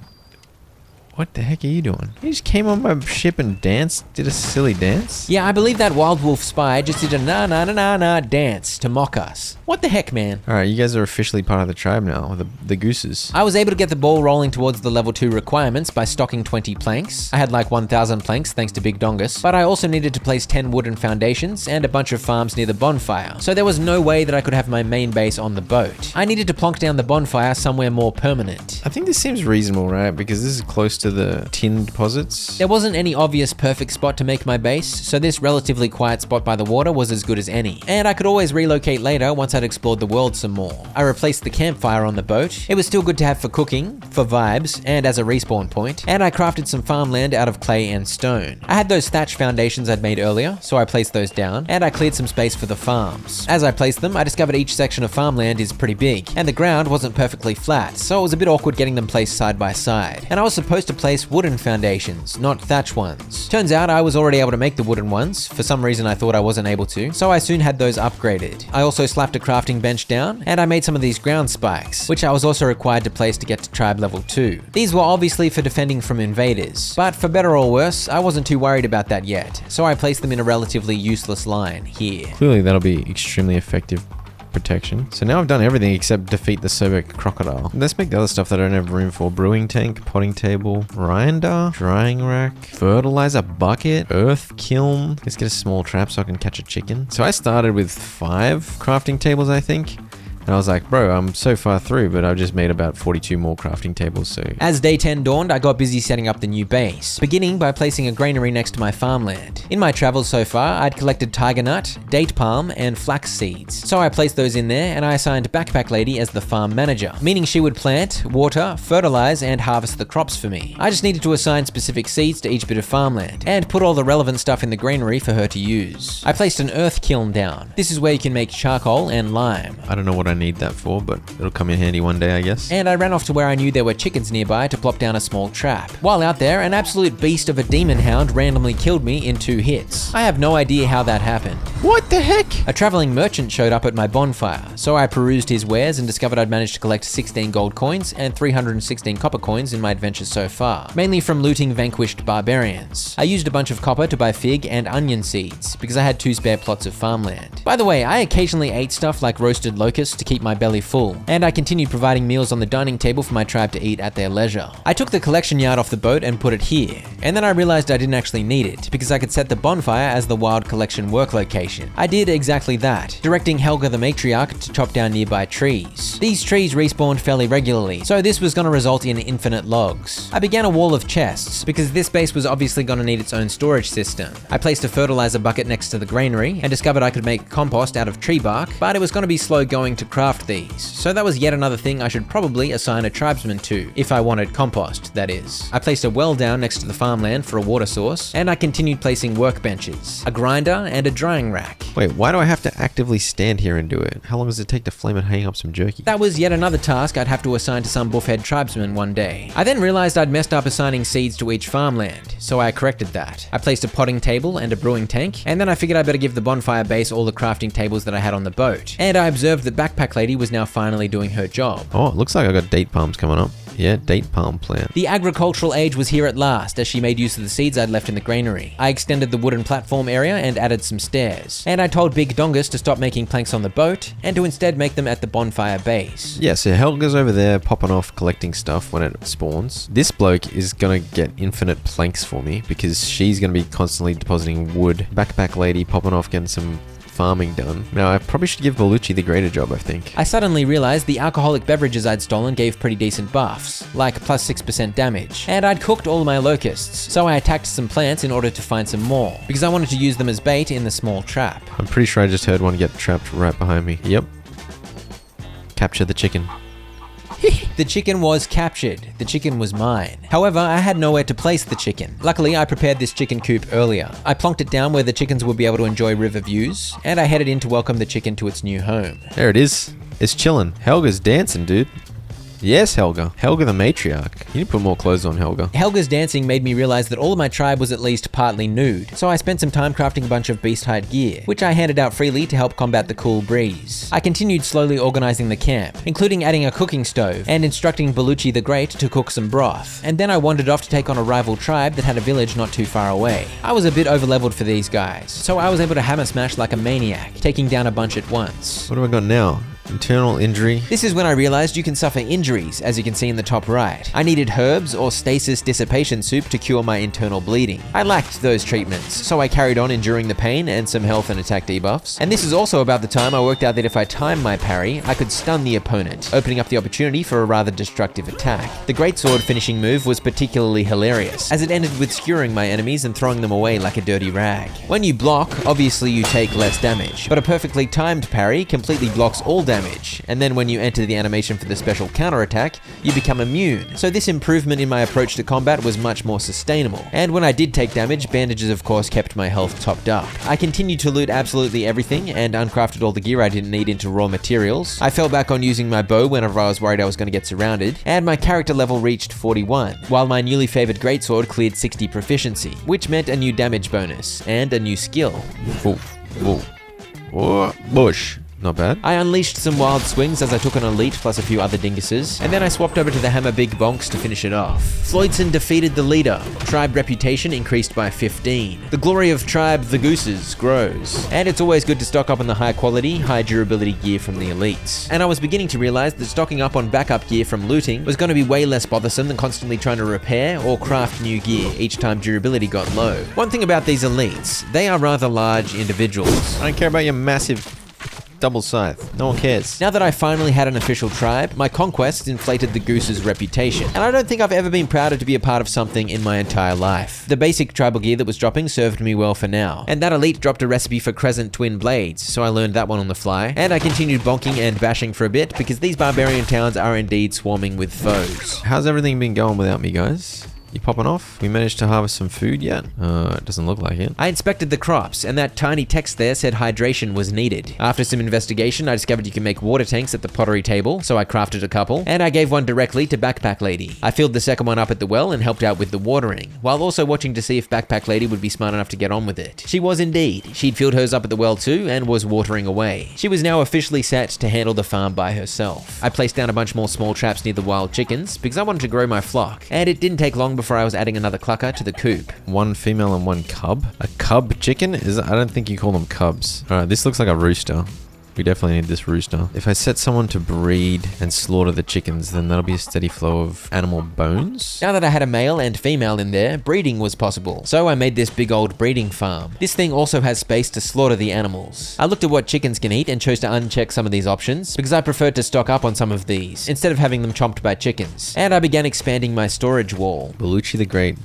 what the heck are you doing? You just came on my ship and danced? Did a silly dance? Yeah, I believe that wild wolf spy just did a na-na-na-na-na dance to mock us. What the heck, man? Alright, you guys are officially part of the tribe now, the gooses. I was able to get the ball rolling towards the level 2 requirements by stocking 20 planks. I had like 1,000 planks thanks to Big Dongus, but I also needed to place 10 wooden foundations and a bunch of farms near the bonfire, so there was no way that I could have my main base on the boat. I needed to plonk down the bonfire somewhere more permanent. I think this seems reasonable, right? Because this is close to the tin deposits. There wasn't any obvious perfect spot to make my base, so this relatively quiet spot by the water was as good as any. And I could always relocate later once I'd explored the world some more. I replaced the campfire on the boat. It was still good to have for cooking, for vibes, and as a respawn point. And I crafted some farmland out of clay and stone. I had those thatch foundations I'd made earlier, so I placed those down, and I cleared some space for the farms. As I placed them, I discovered each section of farmland is pretty big, and the ground wasn't perfectly flat, so it was a bit awkward getting them placed side by side. And I was supposed to place wooden foundations, not thatch ones. Turns out I was already able to make the wooden ones. For some reason I thought I wasn't able to, so I soon had those upgraded. I also slapped a crafting bench down, and I made some of these ground spikes, which I was also required to place to get to tribe level 2. These were obviously for defending from invaders, but for better or worse, I wasn't too worried about that yet, so I placed them in a relatively useless line here. Clearly that'll be extremely effective protection. So now I've done everything except defeat the Soulmask crocodile. Let's make the other stuff that I don't have room for. Brewing tank, potting table, grinder, drying rack, fertilizer bucket, earth kiln. Let's get a small trap so I can catch a chicken. So I started with 5 crafting tables, I think. And I was like, bro, I'm so far through, but I've just made about 42 more crafting tables, so... As day 10 dawned, I got busy setting up the new base, beginning by placing a granary next to my farmland. In my travels so far, I'd collected tiger nut, date palm, and flax seeds. So I placed those in there, and I assigned Backpack Lady as the farm manager, meaning she would plant, water, fertilize, and harvest the crops for me. I just needed to assign specific seeds to each bit of farmland, and put all the relevant stuff in the granary for her to use. I placed an earth kiln down. This is where you can make charcoal and lime. I don't know what I need that for, but it'll come in handy one day, I guess. And I ran off to where I knew there were chickens nearby to plop down a small trap. While out there, an absolute beast of a demon hound randomly killed me in 2 hits. I have no idea how that happened. What the heck? A traveling merchant showed up at my bonfire, so I perused his wares and discovered I'd managed to collect 16 gold coins and 316 copper coins in my adventures so far, mainly from looting vanquished barbarians. I used a bunch of copper to buy fig and onion seeds, because I had 2 spare plots of farmland. By the way, I occasionally ate stuff like roasted locusts to keep my belly full, and I continued providing meals on the dining table for my tribe to eat at their leisure. I took the collection yard off the boat and put it here, and then I realized I didn't actually need it, because I could set the bonfire as the wild collection work location. I did exactly that, directing Helga the matriarch to chop down nearby trees. These trees respawned fairly regularly, so this was going to result in infinite logs. I began a wall of chests, because this base was obviously going to need its own storage system. I placed a fertilizer bucket next to the granary, and discovered I could make compost out of tree bark, but it was going to be slow going to craft these. So that was yet another thing I should probably assign a tribesman to, if I wanted compost, that is. I placed a well down next to the farmland for a water source, and I continued placing workbenches, a grinder, and a drying rack. rack. Wait, why do I have to actively stand here and do it? How long does it take to flame and hang up some jerky? That was yet another task I'd have to assign to some buffhead tribesman one day. I then realized I'd messed up assigning seeds to each farmland, so I corrected that. I placed a potting table and a brewing tank, and then I figured I better give the bonfire base all the crafting tables that I had on the boat. And I observed that Backpack Lady was now finally doing her job. Oh, it looks like I got date palms coming up. Yeah, date palm plant. The agricultural age was here at last, as she made use of the seeds I'd left in the granary. I extended the wooden platform area and added some stairs. And I told Big Dongus to stop making planks on the boat, and to instead make them at the bonfire base. Yeah, so Helga's over there popping off collecting stuff when it spawns. This bloke is gonna get infinite planks for me, because she's gonna be constantly depositing wood. Backpack Lady popping off getting some farming done. Now, I probably should give Bellucci the greater job, I think. I suddenly realized the alcoholic beverages I'd stolen gave pretty decent buffs, like plus 6% damage, and I'd cooked all my locusts, so I attacked some plants in order to find some more, because I wanted to use them as bait in the small trap. I'm pretty sure I just heard one get trapped right behind me. Yep. Capture the chicken. The chicken was captured. The chicken was mine. However, I had nowhere to place the chicken. Luckily, I prepared this chicken coop earlier. I plonked it down where the chickens would be able to enjoy river views, and I headed in to welcome the chicken to its new home. There it is. It's chilling. Helga's dancing, dude. Yes, Helga. Helga the matriarch. You need to put more clothes on, Helga. Helga's dancing made me realize that all of my tribe was at least partly nude, so I spent some time crafting a bunch of beast hide gear, which I handed out freely to help combat the cool breeze. I continued slowly organizing the camp, including adding a cooking stove and instructing Bellucci the Great to cook some broth, and then I wandered off to take on a rival tribe that had a village not too far away. I was a bit overleveled for these guys, so I was able to hammer smash like a maniac, taking down a bunch at once. What have I got now? Internal injury. This is when I realized you can suffer injuries, as you can see in the top right. I needed herbs or stasis dissipation soup to cure my internal bleeding. I lacked those treatments, so I carried on enduring the pain and some health and attack debuffs. And this is also about the time I worked out that if I timed my parry, I could stun the opponent, opening up the opportunity for a rather destructive attack. The greatsword finishing move was particularly hilarious, as it ended with skewering my enemies and throwing them away like a dirty rag. When you block, obviously you take less damage, but a perfectly timed parry completely blocks all damage, and then when you enter the animation for the special counterattack, you become immune. So this improvement in my approach to combat was much more sustainable. And when I did take damage, bandages of course kept my health topped up. I continued to loot absolutely everything and uncrafted all the gear I didn't need into raw materials. I fell back on using my bow whenever I was worried I was going to get surrounded, and my character level reached 41, while my newly favored greatsword cleared 60 proficiency, which meant a new damage bonus and a new skill. Whoa. Whoa. Whoa. Bush. Not bad. I unleashed some wild swings as I took an elite plus a few other dinguses, and then I swapped over to the hammer big bonks to finish it off. Floydson defeated the leader. Tribe reputation increased by 15. The glory of tribe the Gooses grows. And it's always good to stock up on the high quality, high durability gear from the elites. And I was beginning to realize that stocking up on backup gear from looting was going to be way less bothersome than constantly trying to repair or craft new gear each time durability got low. One thing about these elites, they are rather large individuals. I don't care about your massive double scythe. No one cares. Now that I finally had an official tribe, my conquests inflated the Goose's reputation, and I don't think I've ever been prouder to be a part of something in my entire life. The basic tribal gear that was dropping served me well for now, and that elite dropped a recipe for crescent twin blades, so I learned that one on the fly, and I continued bonking and bashing for a bit because these barbarian towns are indeed swarming with foes. How's everything been going without me, guys? You popping off? We managed to harvest some food yet? It doesn't look like it. I inspected the crops, and that tiny text there said hydration was needed. After some investigation, I discovered you can make water tanks at the pottery table, so I crafted a couple, and I gave one directly to Backpack Lady. I filled the second one up at the well and helped out with the watering, while also watching to see if Backpack Lady would be smart enough to get on with it. She was indeed. She'd filled hers up at the well too, and was watering away. She was now officially set to handle the farm by herself. I placed down a bunch more small traps near the wild chickens, because I wanted to grow my flock, and it didn't take long before I was adding another clucker to the coop. One female and one cub? A cub chicken? I don't think you call them cubs. Alright, this looks like a rooster. We definitely need this rooster. If I set someone to breed and slaughter the chickens, then that'll be a steady flow of animal bones. Now that I had a male and female in there, breeding was possible. So I made this big old breeding farm. This thing also has space to slaughter the animals. I looked at what chickens can eat and chose to uncheck some of these options because I preferred to stock up on some of these instead of having them chomped by chickens. And I began expanding my storage wall. Bellucci the Great,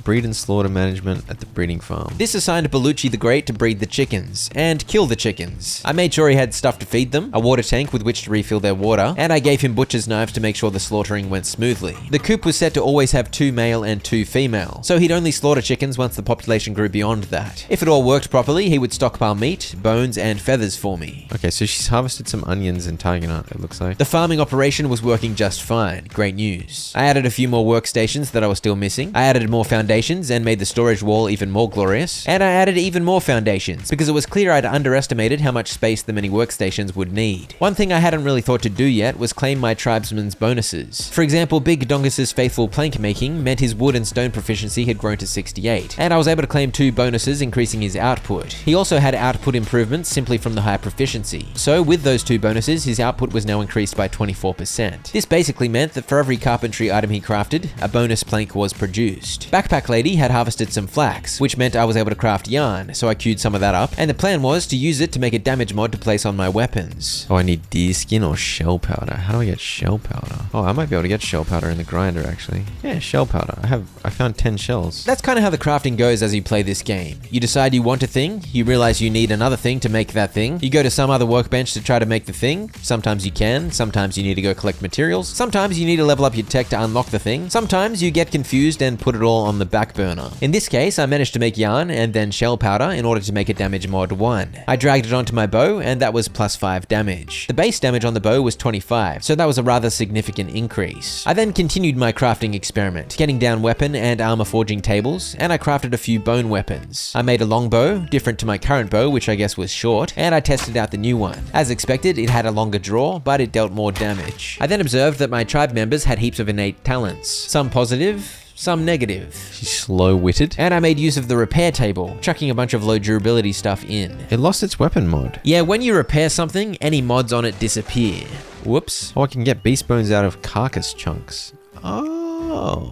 breed and slaughter management at the breeding farm. This assigned Bellucci the Great to breed the chickens and kill the chickens. I made sure he had stuff to feed them, a water tank with which to refill their water, and I gave him butcher's knives to make sure the slaughtering went smoothly. The coop was set to always have 2 male and 2 female, so he'd only slaughter chickens once the population grew beyond that. If it all worked properly, he would stockpile meat, bones, and feathers for me. Okay, so she's harvested some onions and tiger nut, it looks like. The farming operation was working just fine. Great news. I added a few more workstations that I was still missing. I added more foundations and made the storage wall even more glorious. And I added even more foundations because it was clear I'd underestimated how much space the many workstations would need. One thing I hadn't really thought to do yet was claim my tribesman's bonuses. For example, Big Dongus's faithful plank making meant his wood and stone proficiency had grown to 68, and I was able to claim 2 bonuses increasing his output. He also had output improvements simply from the high proficiency. So with those 2 bonuses, his output was now increased by 24%. This basically meant that for every carpentry item he crafted, a bonus plank was produced. Backpack Lady had harvested some flax, which meant I was able to craft yarn, so I queued some of that up, and the plan was to use it to make a damage mod to place on my weapons. Oh, I need deer skin or shell powder. How do I get shell powder? Oh, I might be able to get shell powder in the grinder, actually. Yeah, shell powder. I found 10 shells. That's kind of how the crafting goes as you play this game. You decide you want a thing, you realize you need another thing to make that thing, you go to some other workbench to try to make the thing. Sometimes you can, sometimes you need to go collect materials, sometimes you need to level up your tech to unlock the thing, sometimes you get confused and put it all on the back burner. In this case, I managed to make yarn and then shell powder in order to make a damage mod 1. I dragged it onto my bow and that was plus 5 damage. The base damage on the bow was 25, so that was a rather significant increase. I then continued my crafting experiment, getting down weapon and armor forging tables, and I crafted a few bone weapons. I made a longbow, different to my current bow, which I guess was short, and I tested out the new one. As expected, it had a longer draw, but it dealt more damage. I then observed that my tribe members had heaps of innate talents, some positive, some negative. She's slow-witted. And I made use of the repair table, chucking a bunch of low durability stuff in. It lost its weapon mod. Yeah, when you repair something, any mods on it disappear. Whoops. Oh, I can get beast bones out of carcass chunks. Oh.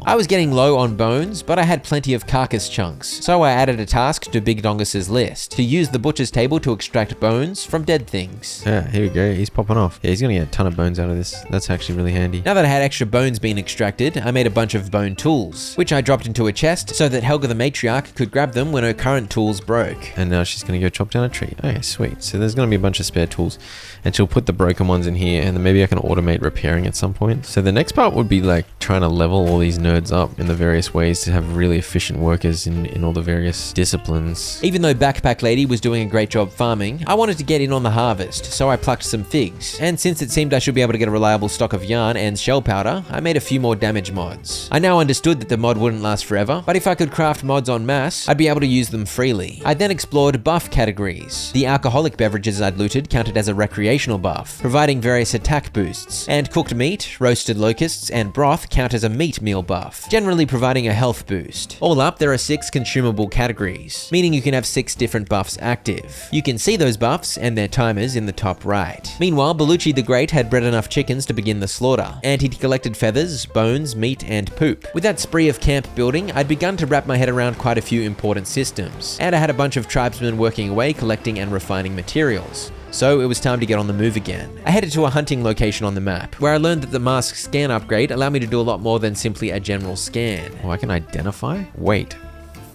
I was getting low on bones, but I had plenty of carcass chunks, so I added a task to Big Dongus's list, to use the butcher's table to extract bones from dead things. Yeah, here we go, he's popping off. Yeah, he's gonna get a ton of bones out of this. That's actually really handy. Now that I had extra bones being extracted, I made a bunch of bone tools, which I dropped into a chest so that Helga the Matriarch could grab them when her current tools broke. And now she's gonna go chop down a tree. Okay, sweet. So there's gonna be a bunch of spare tools, and she'll put the broken ones in here, and then maybe I can automate repairing at some point. So the next part would be like trying to level all these nerds up in the various ways to have really efficient workers in all the various disciplines. Even though Backpack Lady was doing a great job farming, I wanted to get in on the harvest, so I plucked some figs. And since it seemed I should be able to get a reliable stock of yarn and shell powder, I made a few more damage mods. I now understood that the mod wouldn't last forever, but if I could craft mods en masse, I'd be able to use them freely. I then explored buff categories. The alcoholic beverages I'd looted counted as a recreational buff, providing various attack boosts, and cooked meat, roasted locusts, and broth count as a meat meal buff, generally providing a health boost. All up, there are 6 consumable categories, meaning you can have 6 different buffs active. You can see those buffs and their timers in the top right. Meanwhile, Bellucci the Great had bred enough chickens to begin the slaughter, and he'd collected feathers, bones, meat, and poop. With that spree of camp building, I'd begun to wrap my head around quite a few important systems, and I had a bunch of tribesmen working away collecting and refining materials. So it was time to get on the move again. I headed to a hunting location on the map, where I learned that the mask scan upgrade allowed me to do a lot more than simply a general scan. Oh, I can identify? Wait,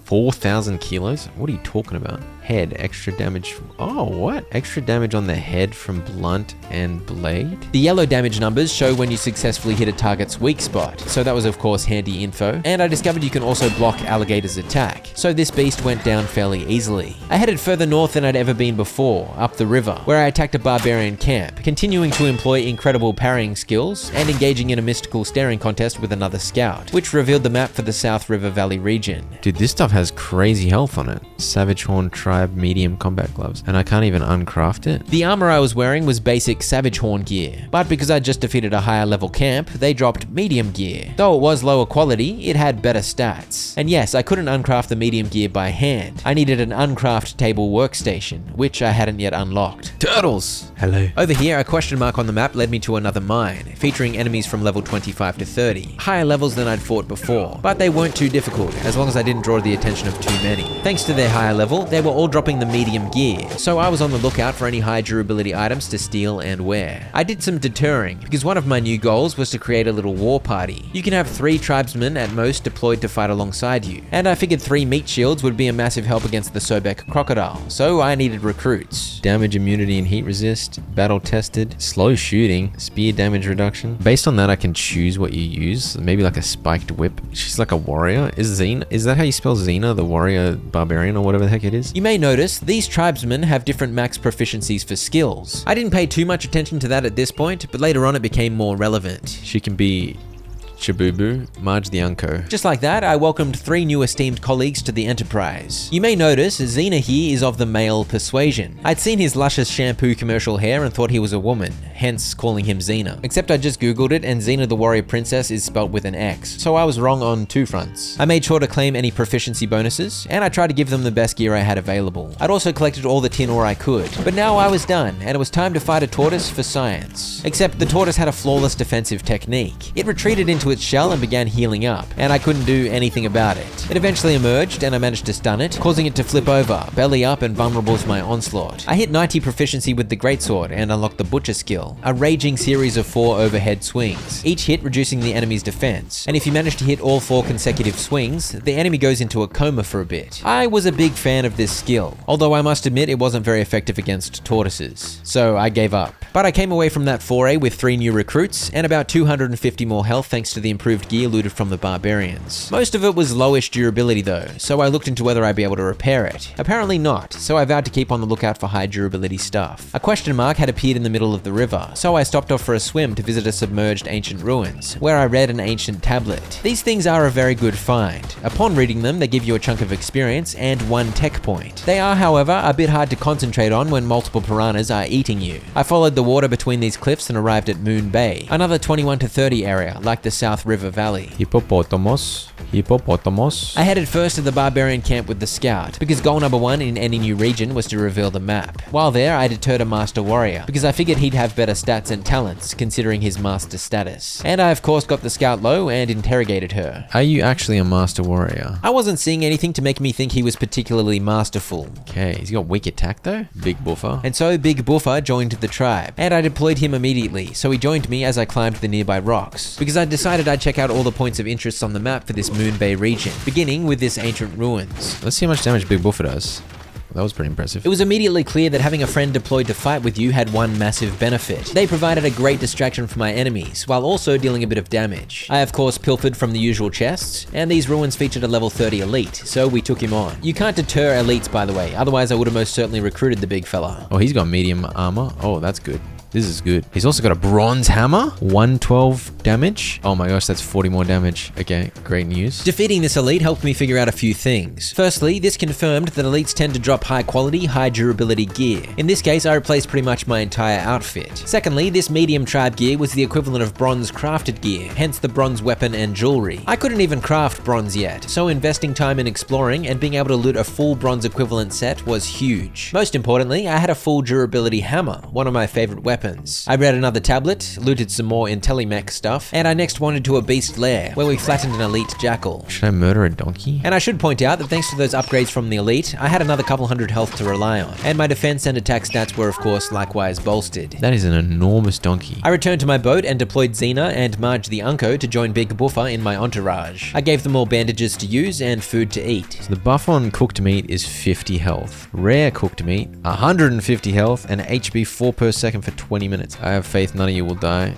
4,000 kilos? What are you talking about? Head, extra damage from... Oh, what? Extra damage on the head from blunt and blade? The yellow damage numbers show when you successfully hit a target's weak spot, so that was of course handy info, and I discovered you can also block Alligator's attack, so this beast went down fairly easily. I headed further north than I'd ever been before, up the river, where I attacked a barbarian camp, continuing to employ incredible parrying skills, and engaging in a mystical staring contest with another scout, which revealed the map for the South River Valley region. Dude, this stuff has crazy health on it. Savage Horn Tribe medium combat gloves, and I can't even uncraft it. The armor I was wearing was basic Savage Horn gear, but because I just defeated a higher level camp, they dropped medium gear. Though it was lower quality, it had better stats. And yes, I couldn't uncraft the medium gear by hand. I needed an uncraft table workstation, which I hadn't yet unlocked. Turtles! Hello. Over here, a question mark on the map led me to another mine, featuring enemies from level 25 to 30, higher levels than I'd fought before, but they weren't too difficult, as long as I didn't draw the attention of too many. Thanks to their higher level, they were all all dropping the medium gear, so I was on the lookout for any high durability items to steal and wear. I did some deterring, because one of my new goals was to create a little war party. You can have 3 tribesmen at most deployed to fight alongside you, and I figured 3 meat shields would be a massive help against the Sobek crocodile, so I needed recruits. Damage, immunity, and heat resist. Battle tested. Slow shooting. Spear damage reduction. Based on that, I can choose what you use. Maybe like a spiked whip. She's like a warrior. Is that how you spell Xena, the warrior barbarian, or whatever the heck it is? You may notice these tribesmen have different max proficiencies for skills. I didn't pay too much attention to that at this point, but later on it became more relevant. She can be Shabubu, Marge the Unco. Just like that, I welcomed 3 new esteemed colleagues to the Enterprise. You may notice Xena here is of the male persuasion. I'd seen his luscious shampoo commercial hair and thought he was a woman, hence calling him Xena. Except I just googled it and Xena the Warrior Princess is spelt with an X, so I was wrong on 2 fronts. I made sure to claim any proficiency bonuses, and I tried to give them the best gear I had available. I'd also collected all the tin ore I could, but now I was done, and it was time to fight a tortoise for science. Except the tortoise had a flawless defensive technique. It retreated into its shell and began healing up, and I couldn't do anything about it. It eventually emerged, and I managed to stun it, causing it to flip over, belly up and vulnerable to my onslaught. I hit 90 proficiency with the greatsword and unlocked the butcher skill, a raging series of 4 overhead swings, each hit reducing the enemy's defense, and if you manage to hit all 4 consecutive swings, the enemy goes into a coma for a bit. I was a big fan of this skill, although I must admit it wasn't very effective against tortoises, so I gave up. But I came away from that foray with 3 new recruits, and about 250 more health thanks to the improved gear looted from the barbarians. Most of it was lowish durability though, so I looked into whether I'd be able to repair it. Apparently not, so I vowed to keep on the lookout for high durability stuff. A question mark had appeared in the middle of the river, so I stopped off for a swim to visit a submerged ancient ruins, where I read an ancient tablet. These things are a very good find. Upon reading them, they give you a chunk of experience and 1 tech point. They are, however, a bit hard to concentrate on when multiple piranhas are eating you. I followed the water between these cliffs and arrived at Moon Bay, another 21 to 30 area, like the South River Valley. Hippopotamus. I headed first to the barbarian camp with the scout, because goal number 1 in any new region was to reveal the map. While there, I deterred a master warrior, because I figured he'd have better stats and talents, considering his master status. And I of course got the scout low and interrogated her. Are you actually a master warrior? I wasn't seeing anything to make me think he was particularly masterful. Okay, he's got weak attack though? Big buffer. And so Big Buffer joined the tribe, and I deployed him immediately, so he joined me as I climbed the nearby rocks, because I decided I'd check out all the points of interest on the map for this Moon Bay region, beginning with this ancient ruins. Let's see how much damage Big Buffer does. That was pretty impressive. It was immediately clear that having a friend deployed to fight with you had one massive benefit. They provided a great distraction for my enemies, while also dealing a bit of damage. I of course pilfered from the usual chests, and these ruins featured a level 30 elite, so we took him on. You can't deter elites, by the way, otherwise I would have most certainly recruited the big fella. Oh, he's got medium armor. Oh, that's good. This is good. He's also got a bronze hammer. 112 damage. Oh my gosh, that's 40 more damage. Okay, great news. Defeating this elite helped me figure out a few things. Firstly, this confirmed that elites tend to drop high quality, high durability gear. In this case, I replaced pretty much my entire outfit. Secondly, this medium tribe gear was the equivalent of bronze crafted gear, hence the bronze weapon and jewelry. I couldn't even craft bronze yet, so investing time in exploring and being able to loot a full bronze equivalent set was huge. Most importantly, I had a full durability hammer, one of my favorite weapons. I read another tablet, looted some more IntelliMech stuff, and I next wandered to a beast lair, where we flattened an elite jackal. Should I murder a donkey? And I should point out that thanks to those upgrades from the elite, I had another couple hundred health to rely on, and my defense and attack stats were of course likewise bolstered. That is an enormous donkey. I returned to my boat and deployed Xena and Marge the Unco to join Big Buffer in my entourage. I gave them all bandages to use and food to eat. So the buff on cooked meat is 50 health. Rare cooked meat, 150 health, and HP 4 per second for 20 minutes. I have faith none of you will die.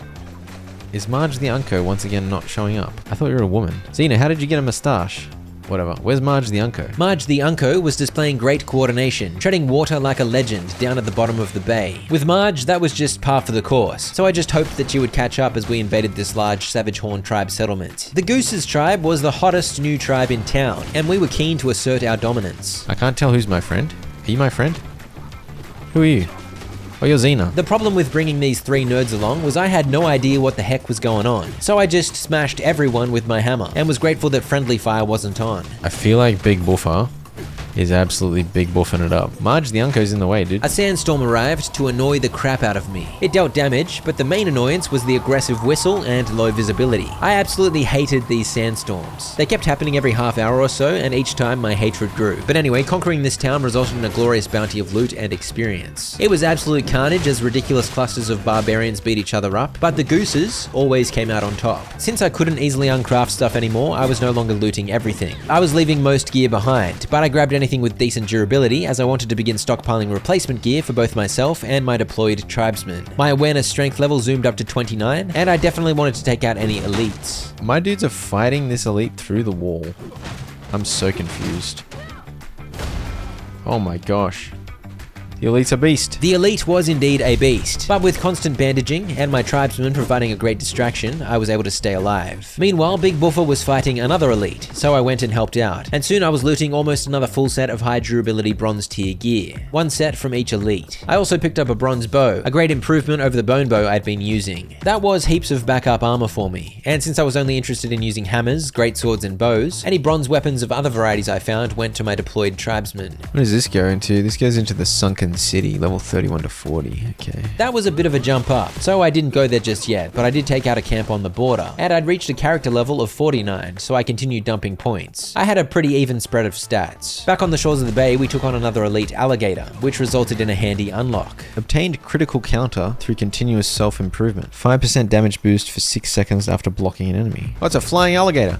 Is Marge the Unco once again not showing up? I thought you were a woman. Xena, how did you get a mustache? Whatever. Where's Marge the Unco? Marge the Unco was displaying great coordination, treading water like a legend down at the bottom of the bay. With Marge, that was just par for the course, so I just hoped that she would catch up as we invaded this large Savage Horn tribe settlement. The Gooses tribe was the hottest new tribe in town, and we were keen to assert our dominance. I can't tell who's my friend. Are you my friend? Who are you? Oh, you're Xena. The problem with bringing these 3 nerds along was I had no idea what the heck was going on, so I just smashed everyone with my hammer, and was grateful that friendly fire wasn't on. I feel like Big Buffer is absolutely big buffing it up. Marge, the Unco's in the way, dude. A sandstorm arrived to annoy the crap out of me. It dealt damage, but the main annoyance was the aggressive whistle and low visibility. I absolutely hated these sandstorms. They kept happening every half hour or so, and each time my hatred grew. But anyway, conquering this town resulted in a glorious bounty of loot and experience. It was absolute carnage as ridiculous clusters of barbarians beat each other up, but the gooses always came out on top. Since I couldn't easily uncraft stuff anymore, I was no longer looting everything. I was leaving most gear behind, but I grabbed anything with decent durability as I wanted to begin stockpiling replacement gear for both myself and my deployed tribesmen. My awareness strength level zoomed up to 29, and I definitely wanted to take out any elites. My dudes are fighting this elite through the wall. I'm so confused. Oh my gosh. The elite's a beast. The elite was indeed a beast, but with constant bandaging and my tribesmen providing a great distraction, I was able to stay alive. Meanwhile, Big Buffer was fighting another elite, so I went and helped out, and soon I was looting almost another full set of high durability bronze tier gear, one set from each elite. I also picked up a bronze bow, a great improvement over the bone bow I'd been using. That was heaps of backup armor for me, and since I was only interested in using hammers, great swords and bows, any bronze weapons of other varieties I found went to my deployed tribesmen. What does this go into? This goes into the Sunken City, level 31 to 40, okay. That was a bit of a jump up, so I didn't go there just yet, but I did take out a camp on the border, and I'd reached a character level of 49, so I continued dumping points. I had a pretty even spread of stats. Back on the shores of the bay, we took on another elite alligator, which resulted in a handy unlock. Obtained critical counter through continuous self-improvement. 5% damage boost for 6 seconds after blocking an enemy. Oh, it's a flying alligator.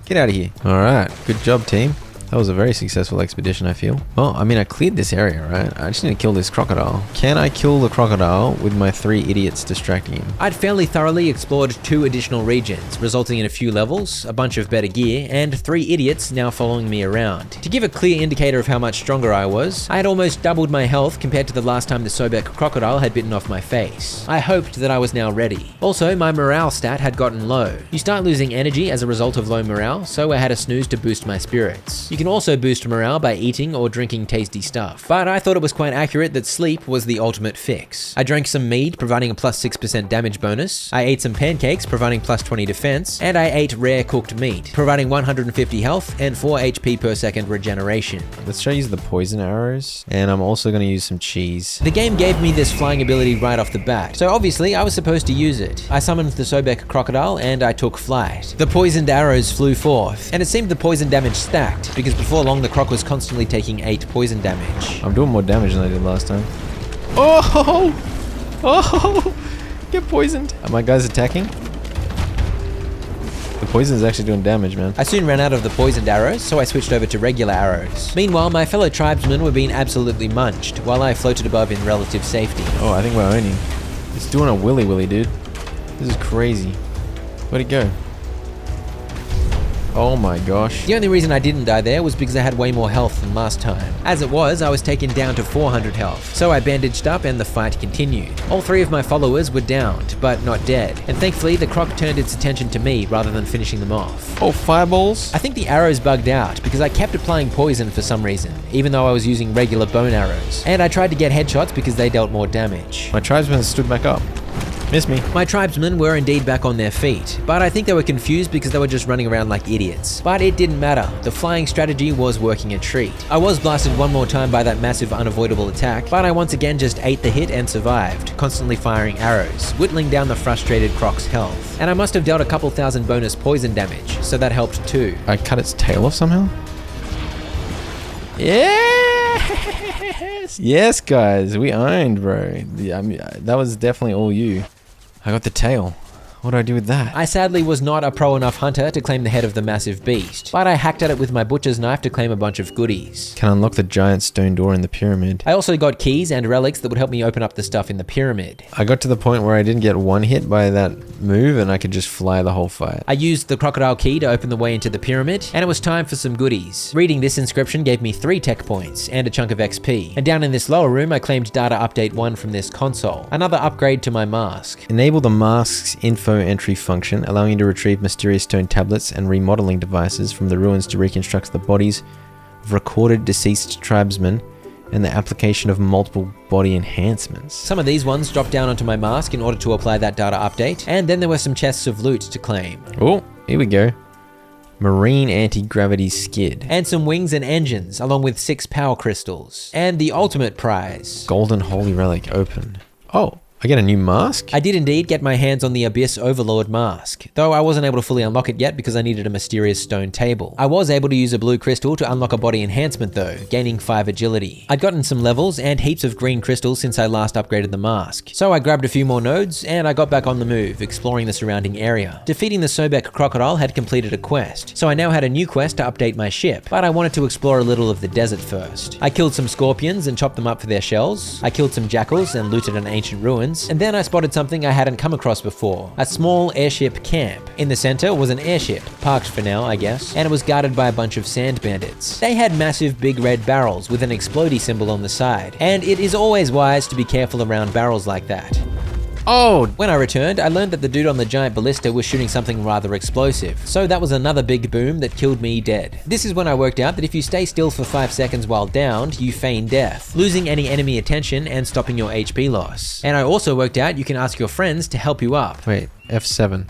Get out of here. Alright, good job, team. That was a very successful expedition, I feel. Well, I mean, I cleared this area, right? I just need to kill this crocodile. Can I kill the crocodile with my 3 idiots distracting him? I'd fairly thoroughly explored 2 additional regions, resulting in a few levels, a bunch of better gear, and 3 idiots now following me around. To give a clear indicator of how much stronger I was, I had almost doubled my health compared to the last time the Sobek crocodile had bitten off my face. I hoped that I was now ready. Also, my morale stat had gotten low. You start losing energy as a result of low morale, so I had a snooze to boost my spirits. You can also boost morale by eating or drinking tasty stuff, but I thought it was quite accurate that sleep was the ultimate fix. I drank some mead, providing a plus 6% damage bonus, I ate some pancakes, providing plus 20 defense, and I ate rare cooked meat, providing 150 health and 4 HP per second regeneration. Let's try use the poison arrows, and I'm also going to use some cheese. The game gave me this flying ability right off the bat, so obviously I was supposed to use it. I summoned the Sobek crocodile and I took flight. The poisoned arrows flew forth, and it seemed the poison damage stacked, because before long the croc was constantly taking 8 poison damage. I'm doing more damage than I did last time. Oh! Oh! Get poisoned. Are my guys attacking? The poison is actually doing damage, man. I soon ran out of the poisoned arrows, so I switched over to regular arrows. Meanwhile, my fellow tribesmen were being absolutely munched, while I floated above in relative safety. Oh, I think we're owning. It's doing a willy-willy, dude. This is crazy. Where'd it go? Oh my gosh. The only reason I didn't die there was because I had way more health than last time. As it was, I was taken down to 400 health, so I bandaged up and the fight continued. All 3 of my followers were downed, but not dead, and thankfully the croc turned its attention to me rather than finishing them off. Oh, fireballs? I think the arrows bugged out because I kept applying poison for some reason, even though I was using regular bone arrows, and I tried to get headshots because they dealt more damage. My tribesmen stood back up. Missed me. My tribesmen were indeed back on their feet, but I think they were confused because they were just running around like idiots. But it didn't matter, the flying strategy was working a treat. I was blasted one more time by that massive unavoidable attack, but I once again just ate the hit and survived, constantly firing arrows, whittling down the frustrated croc's health. And I must have dealt a couple thousand bonus poison damage, so that helped too. I cut its tail off somehow? Yes! Yes, guys, we owned, bro. Yeah, I mean, that was definitely all you. I got the tail. What do I do with that? I sadly was not a pro enough hunter to claim the head of the massive beast, but I hacked at it with my butcher's knife to claim a bunch of goodies. Can unlock the giant stone door in the pyramid. I also got keys and relics that would help me open up the stuff in the pyramid. I got to the point where I didn't get one hit by that move and I could just fly the whole fight. I used the crocodile key to open the way into the pyramid, and it was time for some goodies. Reading this inscription gave me 3 tech points and a chunk of XP. And down in this lower room, I claimed data update 1 from this console, another upgrade to my mask. Enable the mask's info entry function, allowing you to retrieve mysterious stone tablets and remodeling devices from the ruins to reconstruct the bodies of recorded deceased tribesmen and the application of multiple body enhancements. Some of these ones dropped down onto my mask in order to apply that data update, and then there were some chests of loot to claim. Oh, here we go. Marine anti-gravity skid. and some wings and engines, along with 6 power crystals. And the ultimate prize. Golden holy relic open. Oh, I get a new mask? I did indeed get my hands on the Abyss Overlord mask, though I wasn't able to fully unlock it yet because I needed a mysterious stone table. I was able to use a blue crystal to unlock a body enhancement though, gaining 5 agility. I'd gotten some levels and heaps of green crystals since I last upgraded the mask, so I grabbed a few more nodes and I got back on the move, exploring the surrounding area. Defeating the Sobek crocodile had completed a quest, so I now had a new quest to update my ship, but I wanted to explore a little of the desert first. I killed some scorpions and chopped them up for their shells. I killed some jackals and looted an ancient ruins. And then I spotted something I hadn't come across before, a small airship camp. In the center was an airship, parked for now I guess, and it was guarded by a bunch of sand bandits. They had massive big red barrels with an explodey symbol on the side, and it is always wise to be careful around barrels like that. Oh, When I returned, I learned that the dude on the giant ballista was shooting something rather explosive, so that was another big boom that killed me dead. This is when I worked out that if you stay still for 5 seconds while downed, you feign death, losing any enemy attention and stopping your HP loss. And I also worked out you can ask your friends to help you up. wait, F7.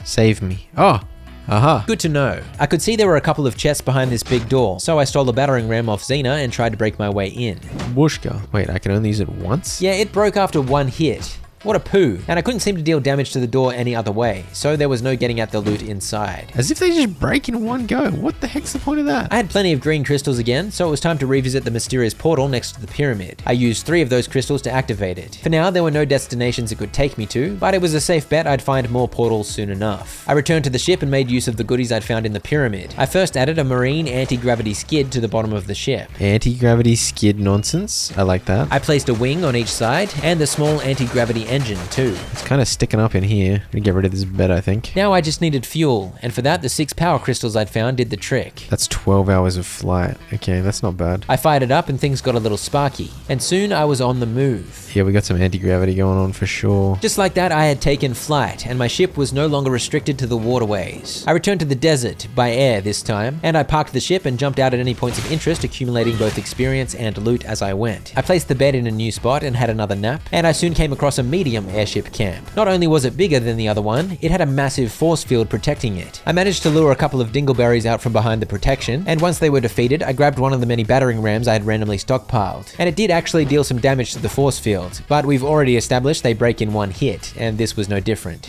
Save me. Oh, aha. Good to know. I could see there were a couple of chests behind this big door, so I stole a battering ram off Xena and tried to break my way in. Bushka. Wait, I can only use it once? Yeah, it broke after 1 hit. What a poo. And I couldn't seem to deal damage to the door any other way, so there was no getting at the loot inside. As if they just break in one go. What the heck's the point of that? I had plenty of green crystals again, so it was time to revisit the mysterious portal next to the pyramid. I used 3 of those crystals to activate it. For now, there were no destinations it could take me to, but it was a safe bet I'd find more portals soon enough. I returned to the ship and made use of the goodies I'd found in the pyramid. I first added a marine anti-gravity skid to the bottom of the ship. Anti-gravity skid nonsense. I like that. I placed a wing on each side, and the small anti-gravity engine too. It's kind of sticking up in here. I'm gonna get rid of this bed, I think. Now I just needed fuel, and for that the 6 power crystals I'd found did the trick. That's 12 hours of flight. Okay, that's not bad. I fired it up and things got a little sparky, and soon I was on the move. Yeah, we got some anti-gravity going on for sure. Just like that, I had taken flight, and my ship was no longer restricted to the waterways. I returned to the desert, by air this time, and I parked the ship and jumped out at any points of interest, accumulating both experience and loot as I went. I placed the bed in a new spot and had another nap, and I soon came across a medium airship camp. Not only was it bigger than the other one, it had a massive force field protecting it. I managed to lure a couple of dingleberries out from behind the protection, and once they were defeated, I grabbed one of the many battering rams I had randomly stockpiled. And it did actually deal some damage to the force field, but we've already established they break in 1 hit, and this was no different.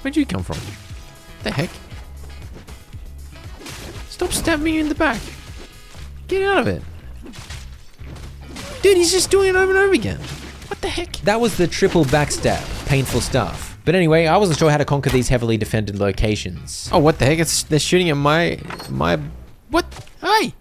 Where'd you come from? The heck? Stop stabbing me in the back. Get out of it. Dude, he's just doing it over and over again. What the heck? That was the triple backstab. Painful stuff. But anyway, I wasn't sure how to conquer these heavily defended locations. Oh, what the heck? They're shooting at my... What? Hey!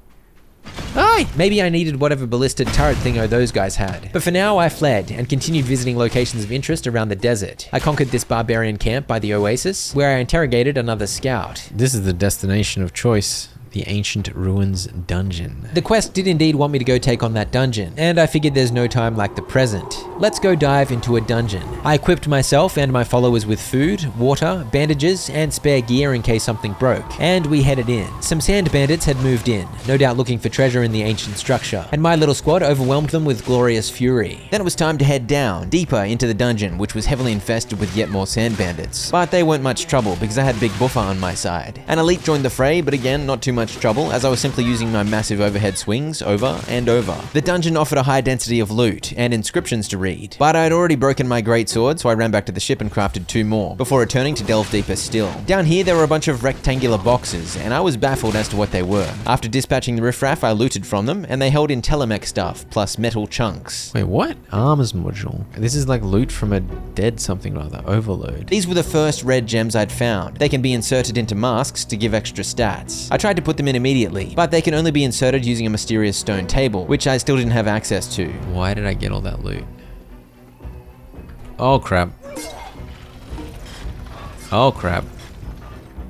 Hey! Maybe I needed whatever ballistic turret thingo those guys had. But for now, I fled and continued visiting locations of interest around the desert. I conquered this barbarian camp by the oasis, where I interrogated another scout. This is the destination of choice. The Ancient Ruins Dungeon. The quest did indeed want me to go take on that dungeon, and I figured there's no time like the present. Let's go dive into a dungeon. I equipped myself and my followers with food, water, bandages, and spare gear in case something broke, and we headed in. Some sand bandits had moved in, no doubt looking for treasure in the ancient structure, and my little squad overwhelmed them with glorious fury. Then it was time to head down, deeper into the dungeon, which was heavily infested with yet more sand bandits. But they weren't much trouble because I had Big Buffer on my side. An elite joined the fray, but again, not too much trouble, as I was simply using my massive overhead swings over and over. The dungeon offered a high density of loot and inscriptions to read, but I had already broken my great sword, so I ran back to the ship and crafted 2 more, before returning to delve deeper still. Down here there were a bunch of rectangular boxes, and I was baffled as to what they were. After dispatching the riffraff, I looted from them, and they held Intellimech stuff, plus metal chunks. Wait, what? Armors module. This is like loot from a dead something or other, overload. These were the first red gems I'd found. They can be inserted into masks to give extra stats. I tried to put them in immediately, but they can only be inserted using a mysterious stone table, which I still didn't have access to. Why did I get all that loot? Oh crap. Oh crap.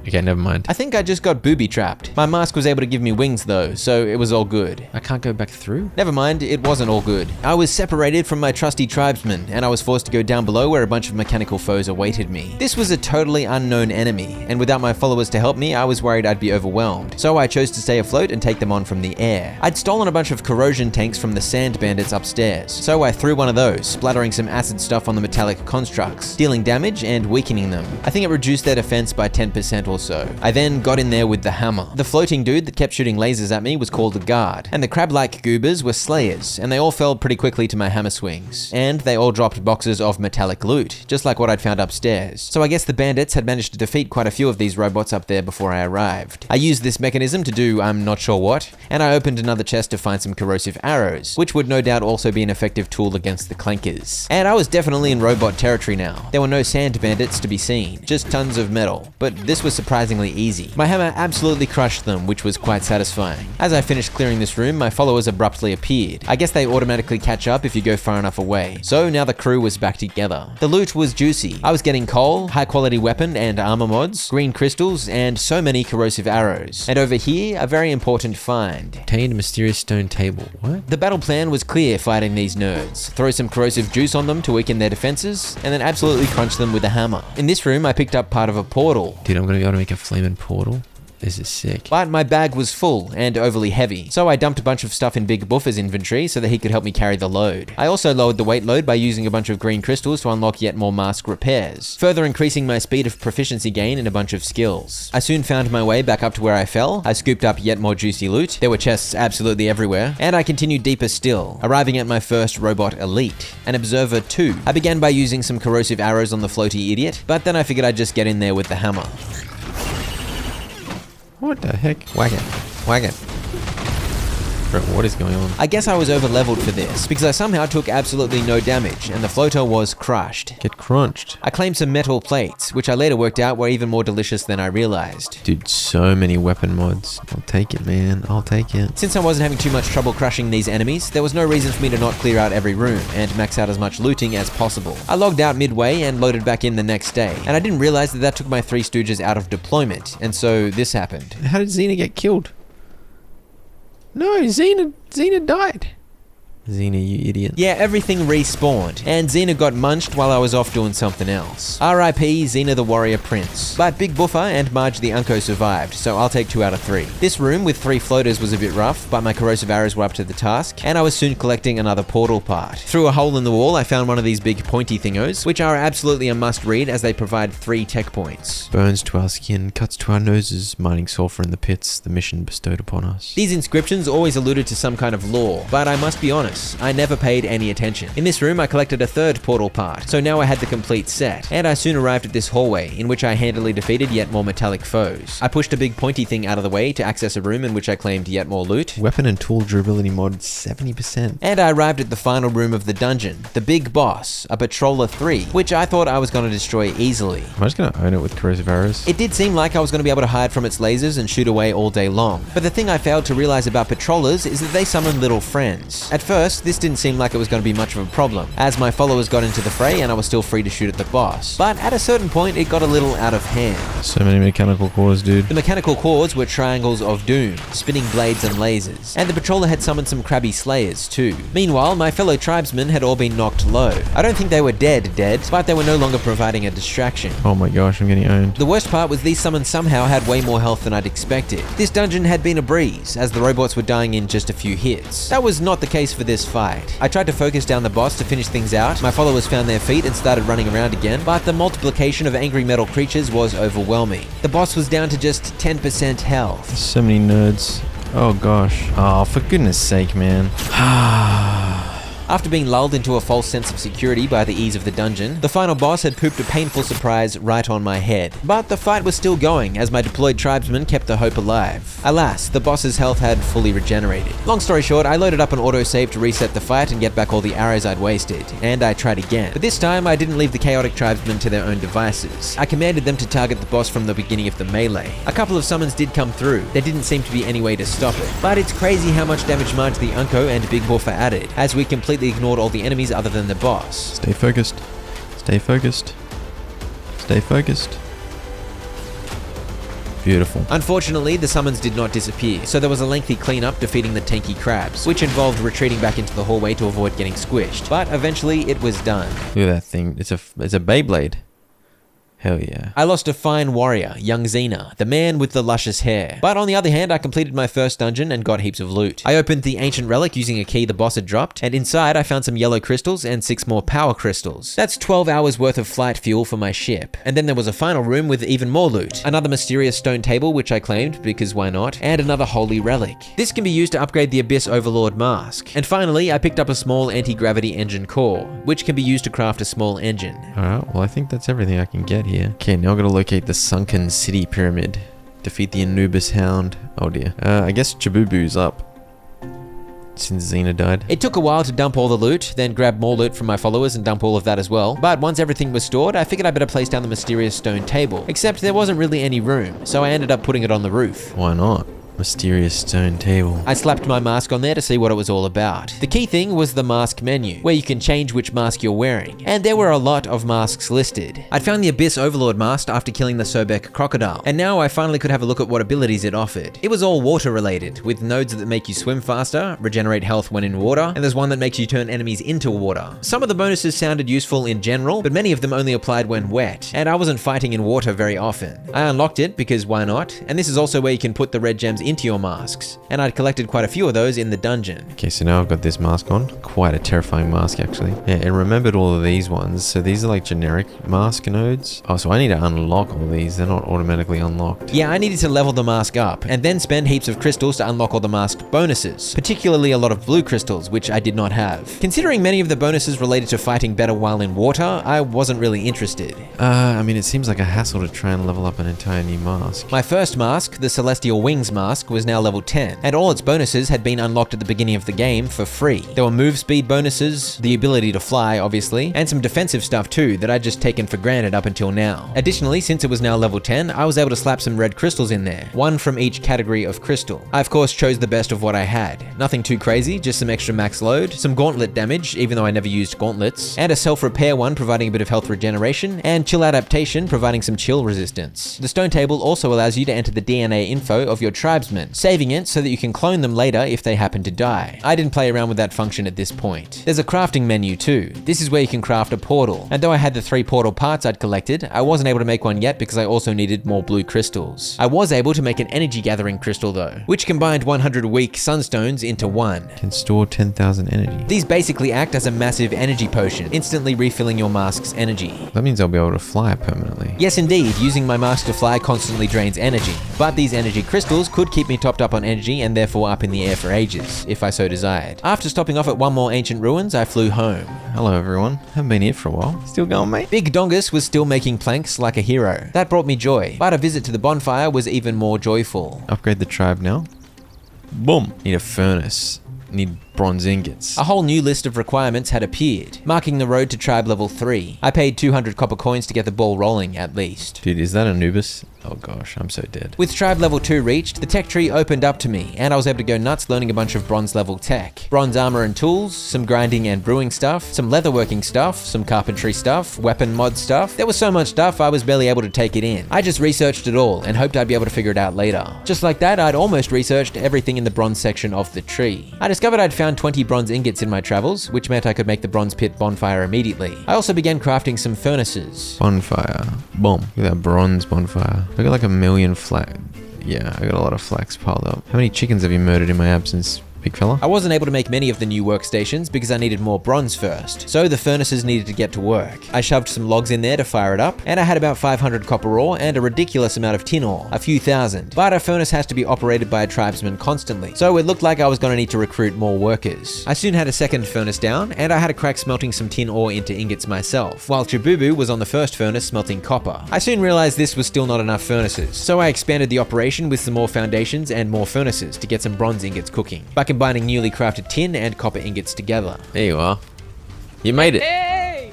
Okay, never mind. I think I just got booby-trapped. My mask was able to give me wings though, so it was all good. I can't go back through? Never mind, it wasn't all good. I was separated from my trusty tribesmen, and I was forced to go down below where a bunch of mechanical foes awaited me. This was a totally unknown enemy, and without my followers to help me, I was worried I'd be overwhelmed. So I chose to stay afloat and take them on from the air. I'd stolen a bunch of corrosion tanks from the sand bandits upstairs, so I threw one of those, splattering some acid stuff on the metallic constructs, dealing damage and weakening them. I think it reduced their defense by 10% or or so. I then got in there with the hammer. The floating dude that kept shooting lasers at me was called a guard, and the crab-like goobers were slayers, and they all fell pretty quickly to my hammer swings. And they all dropped boxes of metallic loot, just like what I'd found upstairs. So I guess the bandits had managed to defeat quite a few of these robots up there before I arrived. I used this mechanism to do I'm not sure what, and I opened another chest to find some corrosive arrows, which would no doubt also be an effective tool against the clankers. And I was definitely in robot territory now. There were no sand bandits to be seen, just tons of metal, but this was surprisingly easy. My hammer absolutely crushed them, which was quite satisfying. As I finished clearing this room, my followers abruptly appeared. I guess they automatically catch up if you go far enough away. So now the crew was back together. The loot was juicy. I was getting coal, high quality weapon and armor mods, green crystals, and so many corrosive arrows. And over here, a very important find. Obtained a mysterious stone table. What? The battle plan was clear fighting these nerds. Throw some corrosive juice on them to weaken their defenses, and then absolutely crunch them with a hammer. In this room, I picked up part of a portal. Dude, I'm gonna be able to make a flaming portal. This is sick. But my bag was full and overly heavy, so I dumped a bunch of stuff in Big Buffer's inventory so that he could help me carry the load. I also lowered the weight load by using a bunch of green crystals to unlock yet more mask repairs, further increasing my speed of proficiency gain in a bunch of skills. I soon found my way back up to where I fell. I scooped up yet more juicy loot. There were chests absolutely everywhere, and I continued deeper still, arriving at my first robot elite, an Observer 2. I began by using some corrosive arrows on the floaty idiot, but then I figured I'd just get in there with the hammer. What the heck? Whack it. Whack it. Bro, what is going on? I guess I was over leveled for this, because I somehow took absolutely no damage, and the floater was crushed. Get crunched. I claimed some metal plates, which I later worked out were even more delicious than I realized. Dude, so many weapon mods. I'll take it, man. I'll take it. Since I wasn't having too much trouble crushing these enemies, there was no reason for me to not clear out every room and max out as much looting as possible. I logged out midway and loaded back in the next day, and I didn't realize that took my Three Stooges out of deployment, and so this happened. How did Xena get killed? No, Xena died. Xena, you idiot. Yeah, everything respawned, and Xena got munched while I was off doing something else. R.I.P. Xena the Warrior Prince. But Big Buffer and Marge the Unco survived, so I'll take 2 out of 3. This room with 3 floaters was a bit rough, but my corrosive arrows were up to the task, and I was soon collecting another portal part. Through a hole in the wall, I found one of these big pointy thingos, which are absolutely a must-read as they provide 3 tech points. Burns to our skin, cuts to our noses, mining sulfur in the pits, the mission bestowed upon us. These inscriptions always alluded to some kind of lore, but I must be honest, I never paid any attention. In this room, I collected a 3rd portal part, so now I had the complete set, and I soon arrived at this hallway, in which I handily defeated yet more metallic foes. I pushed a big pointy thing out of the way to access a room in which I claimed yet more loot. Weapon and tool durability mod 70%. And I arrived at the final room of the dungeon, the big boss, a Patroller 3, which I thought I was going to destroy easily. I'm just gonna own it with corrosive arrows. It did seem like I was going to be able to hide from its lasers and shoot away all day long, but the thing I failed to realize about Patrollers is that they summon little friends. At first, this didn't seem like it was going to be much of a problem, as my followers got into the fray and I was still free to shoot at the boss. But at a certain point, it got a little out of hand. So many mechanical cores, dude. The mechanical cores were triangles of doom, spinning blades and lasers, and the Patroller had summoned some crabby slayers too. Meanwhile, my fellow tribesmen had all been knocked low. I don't think they were dead, but they were no longer providing a distraction. Oh my gosh, I'm getting owned. The worst part was these summons somehow had way more health than I'd expected. This dungeon had been a breeze, as the robots were dying in just a few hits. That was not the case for this fight. I tried to focus down the boss to finish things out. My followers found their feet and started running around again, but the multiplication of angry metal creatures was overwhelming. The boss was down to just 10% health. So many nerds. Oh gosh. Oh, for goodness sake, man. After being lulled into a false sense of security by the ease of the dungeon, the final boss had pooped a painful surprise right on my head. But the fight was still going, as my deployed tribesmen kept the hope alive. Alas, the boss's health had fully regenerated. Long story short, I loaded up an autosave to reset the fight and get back all the arrows I'd wasted, and I tried again. But this time, I didn't leave the chaotic tribesmen to their own devices. I commanded them to target the boss from the beginning of the melee. A couple of summons did come through. There didn't seem to be any way to stop it. But it's crazy how much damage Marge the Unco and Big Buffer added, as we completely ignored all the enemies other than the boss. Stay focused. Stay focused. Stay focused. Beautiful. Unfortunately, the summons did not disappear, so there was a lengthy cleanup defeating the tanky crabs, which involved retreating back into the hallway to avoid getting squished. But eventually, it was done. Look at that thing. It's a Beyblade. Hell yeah. I lost a fine warrior, young Xena, the man with the luscious hair. But on the other hand, I completed my first dungeon and got heaps of loot. I opened the ancient relic using a key the boss had dropped, and inside I found some yellow crystals and 6 more power crystals. That's 12 hours worth of flight fuel for my ship. And then there was a final room with even more loot. Another mysterious stone table, which I claimed, because why not, and another holy relic. This can be used to upgrade the Abyss Overlord mask. And finally, I picked up a small anti-gravity engine core, which can be used to craft a small engine. Alright, well I think that's everything I can get here. Okay, now I've got to locate the sunken city pyramid. Defeat the Anubis Hound. Oh dear. I guess Chibubu's up. Since Xena died. It took a while to dump all the loot, then grab more loot from my followers and dump all of that as well. But once everything was stored, I figured I better place down the mysterious stone table. Except there wasn't really any room, so I ended up putting it on the roof. Why not? Mysterious stone table. I slapped my mask on there to see what it was all about. The key thing was the mask menu, where you can change which mask you're wearing, and there were a lot of masks listed. I'd found the Abyss Overlord mask after killing the Sobek crocodile, and now I finally could have a look at what abilities it offered. It was all water related, with nodes that make you swim faster, regenerate health when in water, and there's one that makes you turn enemies into water. Some of the bonuses sounded useful in general, but many of them only applied when wet, and I wasn't fighting in water very often. I unlocked it because why not? And this is also where you can put the red gems into your masks, and I'd collected quite a few of those in the dungeon. Okay, so now I've got this mask on. Quite a terrifying mask, actually. Yeah, and remembered all of these ones. So these are like generic mask nodes. Oh, so I need to unlock all these. They're not automatically unlocked. Yeah, I needed to level the mask up, and then spend heaps of crystals to unlock all the masked bonuses, particularly a lot of blue crystals, which I did not have. Considering many of the bonuses related to fighting better while in water, I wasn't really interested. I mean, it seems like a hassle to try and level up an entire new mask. My first mask, the Celestial Wings mask, was now level 10, and all its bonuses had been unlocked at the beginning of the game for free. There were move speed bonuses, the ability to fly, obviously, and some defensive stuff too that I'd just taken for granted up until now. Additionally, since it was now level 10, I was able to slap some red crystals in there, one from each category of crystal. I of course chose the best of what I had. Nothing too crazy, just some extra max load, some gauntlet damage, even though I never used gauntlets, and a self-repair one providing a bit of health regeneration, and chill adaptation providing some chill resistance. The stone table also allows you to enter the DNA info of your tribesmen, saving it so that you can clone them later if they happen to die. I didn't play around with that function at this point. There's a crafting menu too. This is where you can craft a portal, and though I had the 3 portal parts I'd collected, I wasn't able to make one yet because I also needed more blue crystals. I was able to make an energy gathering crystal though, which combined 100 weak sunstones into one. Can store 10,000 energy. These basically act as a massive energy potion, instantly refilling your mask's energy. That means I'll be able to fly permanently. Yes indeed, using my mask to fly constantly drains energy, but these energy crystals could keep me topped up on energy and therefore up in the air for ages, if I so desired. After stopping off at one more ancient ruins, I flew home. Hello everyone, haven't been here for a while. Still going, mate? Big Dongus was still making planks like a hero. That brought me joy, but a visit to the bonfire was even more joyful. Upgrade the tribe now. Boom. Need a furnace. Need bronze ingots. A whole new list of requirements had appeared, marking the road to tribe level 3. I paid 200 copper coins to get the ball rolling, at least. Dude, is that Anubis? Oh gosh, I'm so dead. With tribe level 2 reached, the tech tree opened up to me, and I was able to go nuts learning a bunch of bronze level tech. Bronze armor and tools, some grinding and brewing stuff, some leatherworking stuff, some carpentry stuff, weapon mod stuff. There was so much stuff I was barely able to take it in. I just researched it all and hoped I'd be able to figure it out later. Just like that, I'd almost researched everything in the bronze section of the tree. I discovered I'd found 20 bronze ingots in my travels, which meant I could make the bronze pit bonfire immediately. I also began crafting some furnaces. Bonfire. Boom. Look at that bronze bonfire. I got like a million flax. Yeah, I got a lot of flax piled up. How many chickens have you murdered in my absence, big fella? I wasn't able to make many of the new workstations because I needed more bronze first, so the furnaces needed to get to work. I shoved some logs in there to fire it up, and I had about 500 copper ore and a ridiculous amount of tin ore, a few thousand. But a furnace has to be operated by a tribesman constantly, so it looked like I was going to need to recruit more workers. I soon had a second furnace down, and I had a crack smelting some tin ore into ingots myself, while Chibubu was on the first furnace smelting copper. I soon realized this was still not enough furnaces, so I expanded the operation with some more foundations and more furnaces to get some bronze ingots cooking, by combining newly crafted tin and copper ingots together. There you are. You made it. Hey!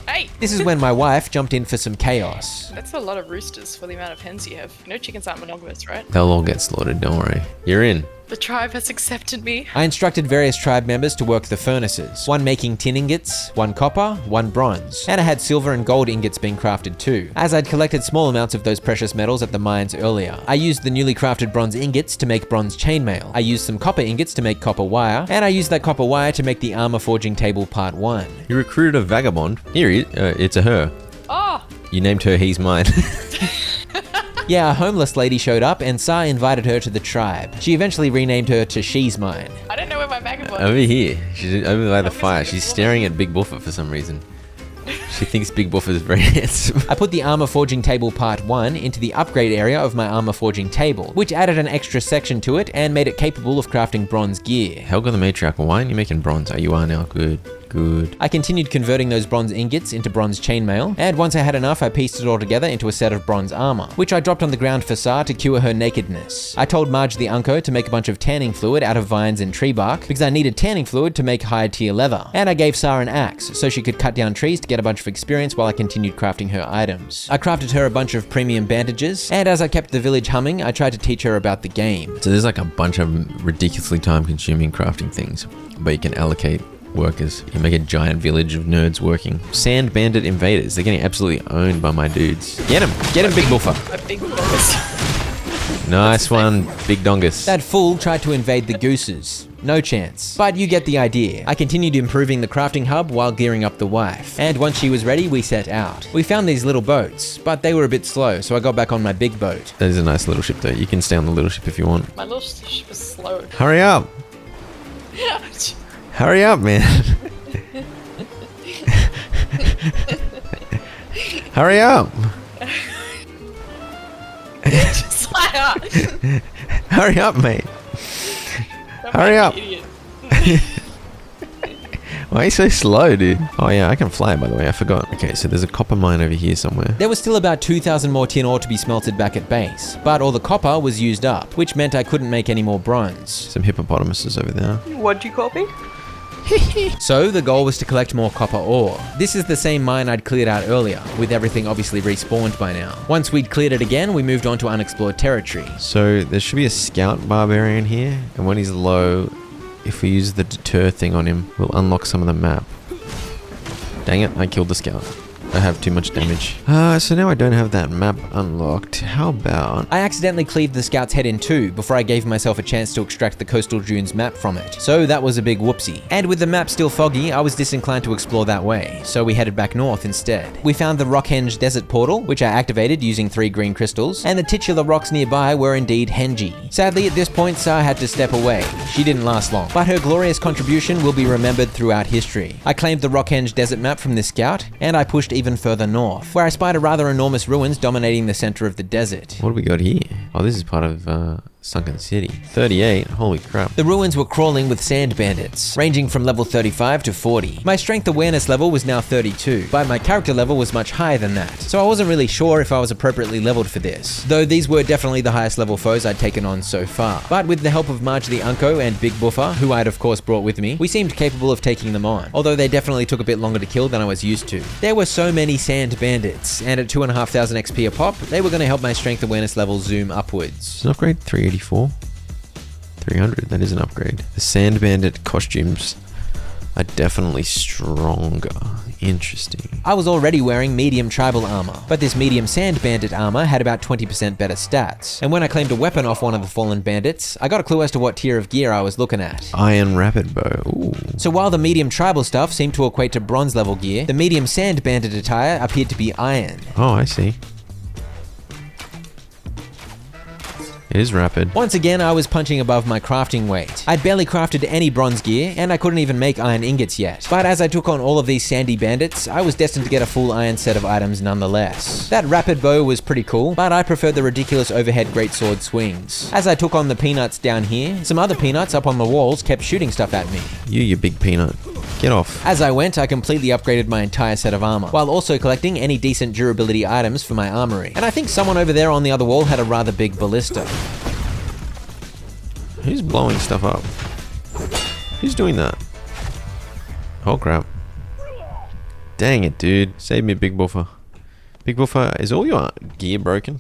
Hey! This is when my wife jumped in for some chaos. That's a lot of roosters for the amount of hens you have. You know chickens aren't monogamous, right? They'll all get slaughtered, don't worry. You're in. The tribe has accepted me. I instructed various tribe members to work the furnaces, one making tin ingots, one copper, one bronze, and I had silver and gold ingots being crafted too, as I'd collected small amounts of those precious metals at the mines earlier. I used the newly crafted bronze ingots to make bronze chainmail, I used some copper ingots to make copper wire, and I used that copper wire to make the armor forging table part 1. You recruited a vagabond. Here he is. It's a her. Oh! You named her He's Mine. Yeah, a homeless lady showed up and Sa invited her to the tribe. She eventually renamed her to She's Mine. I don't know where my bag was. Over here. She's over by the fire. Obviously, She's this staring at Big Buffer for some reason. She thinks Big Buffer is very handsome. I put the armor forging table part 1 into the upgrade area of my armor forging table, which added an extra section to it and made it capable of crafting bronze gear. Helga the Matriarch, why aren't you making bronze? Oh, you are now. Good. Good. I continued converting those bronze ingots into bronze chainmail, and once I had enough, I pieced it all together into a set of bronze armor, which I dropped on the ground for Sa to cure her nakedness. I told Marge the Unco to make a bunch of tanning fluid out of vines and tree bark, because I needed tanning fluid to make higher tier leather. And I gave Sa an axe, so she could cut down trees to get a bunch of experience while I continued crafting her items. I crafted her a bunch of premium bandages, and as I kept the village humming, I tried to teach her about the game. So there's like a bunch of ridiculously time-consuming crafting things, but you can allocate workers. You make a giant village of nerds working. Sand bandit invaders. They're getting absolutely owned by my dudes. Get him! Get him, Big Buffer! A big bonus. Nice one, Big Dongus. That fool tried to invade the gooses. No chance. But you get the idea. I continued improving the crafting hub while gearing up the wife. And once she was ready, we set out. We found these little boats, but they were a bit slow, so I got back on my big boat. That is a nice little ship though. You can stay on the little ship if you want. My little ship was slow. Hurry up! Hurry up, man. Hurry up. Just like, Hurry up, mate. don't Hurry make up. me idiot. Why are you so slow, dude? Oh yeah, I can fly, by the way. I forgot. Okay, so there's a copper mine over here somewhere. There was still about 2,000 more tin ore to be smelted back at base, but all the copper was used up, which meant I couldn't make any more bronze. Some hippopotamuses over there. What'd you copy? So the goal was to collect more copper ore. This is the same mine I'd cleared out earlier, with everything obviously respawned by now. Once we'd cleared it again, we moved on to unexplored territory. So there should be a scout barbarian here, and when he's low, if we use the deter thing on him, we'll unlock some of the map. Dang it, I killed the scout. I have too much damage. So now I don't have that map unlocked. How about... I accidentally cleaved the scout's head in two before I gave myself a chance to extract the Coastal Dunes map from it. So that was a big whoopsie. And with the map still foggy, I was disinclined to explore that way, so we headed back north instead. We found the Rockhenge Desert Portal, which I activated using 3 green crystals, and the titular rocks nearby were indeed Hengi. Sadly, at this point, Sa had to step away. She didn't last long, but her glorious contribution will be remembered throughout history. I claimed the Rockhenge Desert map from this scout, and I pushed even further north, where I spied a rather enormous ruins dominating the center of the desert. What do we got here? Oh, this is part of Sunken City. 38, holy crap. The ruins were crawling with sand bandits, ranging from level 35 to 40. My strength awareness level was now 32, but my character level was much higher than that, so I wasn't really sure if I was appropriately leveled for this, though these were definitely the highest level foes I'd taken on so far. But with the help of Marge the Unco and Big Buffer, who I'd of course brought with me, we seemed capable of taking them on, although they definitely took a bit longer to kill than I was used to. There were so many sand bandits, and at 2,500 XP a pop, they were going to help my strength awareness level zoom upwards. It's an upgrade, 384. 300, that is an upgrade. The Sand Bandit costumes are definitely stronger. Interesting. I was already wearing medium tribal armor, but this medium sand bandit armor had about 20% better stats. And when I claimed a weapon off one of the fallen bandits, I got a clue as to what tier of gear I was looking at. Iron Rapid Bow. Ooh. So while the medium tribal stuff seemed to equate to bronze level gear, the medium sand bandit attire appeared to be iron. Oh, I see. It is rapid. Once again, I was punching above my crafting weight. I'd barely crafted any bronze gear, and I couldn't even make iron ingots yet. But as I took on all of these sandy bandits, I was destined to get a full iron set of items nonetheless. That rapid bow was pretty cool, but I preferred the ridiculous overhead greatsword swings. As I took on the peanuts down here, some other peanuts up on the walls kept shooting stuff at me. You big peanut. Get off. As I went, I completely upgraded my entire set of armor, while also collecting any decent durability items for my armory. And I think someone over there on the other wall had a rather big ballista. Who's blowing stuff up? Who's doing that? Oh crap. Dang it, dude. Save me, Big Buffer. Big Buffer, is all your gear broken?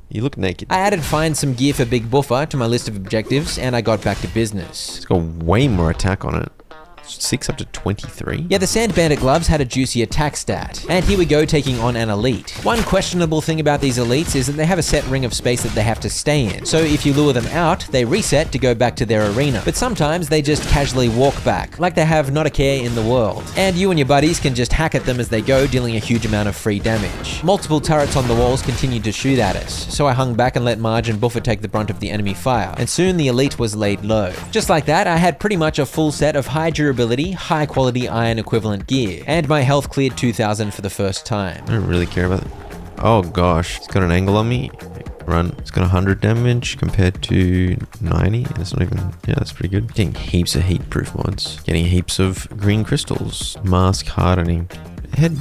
You look naked. I added find some gear for Big Buffer to my list of objectives, and I got back to business. It's got way more attack on it. 6 up to 23? Yeah, the Sand Bandit gloves had a juicy attack stat. And here we go taking on an elite. One questionable thing about these elites is that they have a set ring of space that they have to stay in. So if you lure them out, they reset to go back to their arena. But sometimes they just casually walk back, like they have not a care in the world. And you and your buddies can just hack at them as they go, dealing a huge amount of free damage. Multiple turrets on the walls continued to shoot at us, so I hung back and let Marge and Buffer take the brunt of the enemy fire, and soon the elite was laid low. Just like that, I had pretty much a full set of high durability, high quality iron equivalent gear, and my health cleared 2,000 for the first time. I don't really care about it. Oh gosh, it's got an angle on me. Run. It's got 100 damage compared to 90. That's not even, yeah, that's pretty good. Getting heaps of heat proof mods. Getting heaps of green crystals. Mask hardening. Head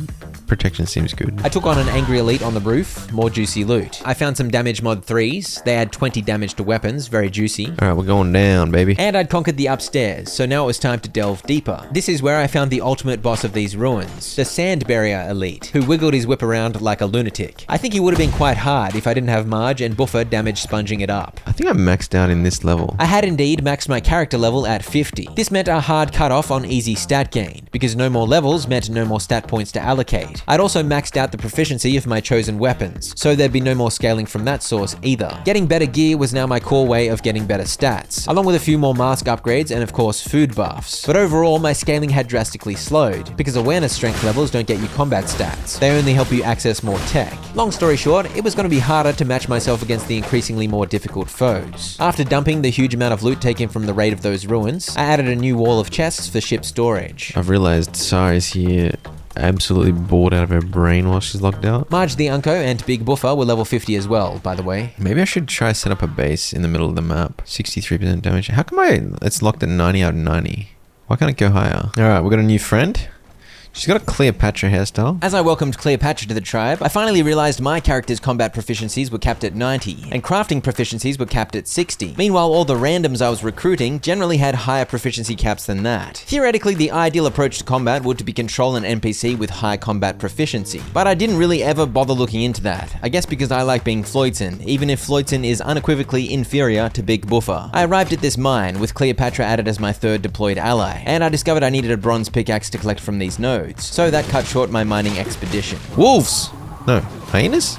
protection seems good. I took on an angry elite on the roof, more juicy loot. I found some damage mod 3s. They add 20 damage to weapons, very juicy. Alright, we're going down, baby. And I'd conquered the upstairs, so now it was time to delve deeper. This is where I found the ultimate boss of these ruins, the Sand Barrier elite, who wiggled his whip around like a lunatic. I think he would have been quite hard if I didn't have Marge and Buffer damage sponging it up. I think I maxed out in this level. I had indeed maxed my character level at 50. This meant a hard cutoff on easy stat gain, because no more levels meant no more stat points to allocate. I'd also maxed out the proficiency of my chosen weapons, so there'd be no more scaling from that source either. Getting better gear was now my core way of getting better stats, along with a few more mask upgrades and of course food buffs. But overall, my scaling had drastically slowed, because awareness strength levels don't get you combat stats. They only help you access more tech. Long story short, it was going to be harder to match myself against the increasingly more difficult foes. After dumping the huge amount of loot taken from the raid of those ruins, I added a new wall of chests for ship storage. I've realized Sari's here absolutely bored out of her brain while she's locked out. Marge the Unco and Big Buffer were level 50 as well, by the way. Maybe I should try set up a base in the middle of the map. 63% damage. How come it's locked at 90 out of 90? Why can't it go higher? Alright, we got a new friend. She's got a Cleopatra hairstyle. As I welcomed Cleopatra to the tribe, I finally realized my character's combat proficiencies were capped at 90, and crafting proficiencies were capped at 60. Meanwhile, all the randoms I was recruiting generally had higher proficiency caps than that. Theoretically, the ideal approach to combat would be control an NPC with high combat proficiency, but I didn't really ever bother looking into that. I guess because I like being Floydson, even if Floydson is unequivocally inferior to Big Buffer. I arrived at this mine, with Cleopatra added as my third deployed ally, and I discovered I needed a bronze pickaxe to collect from these nodes. So that cut short my mining expedition. Wolves! No, hyenas?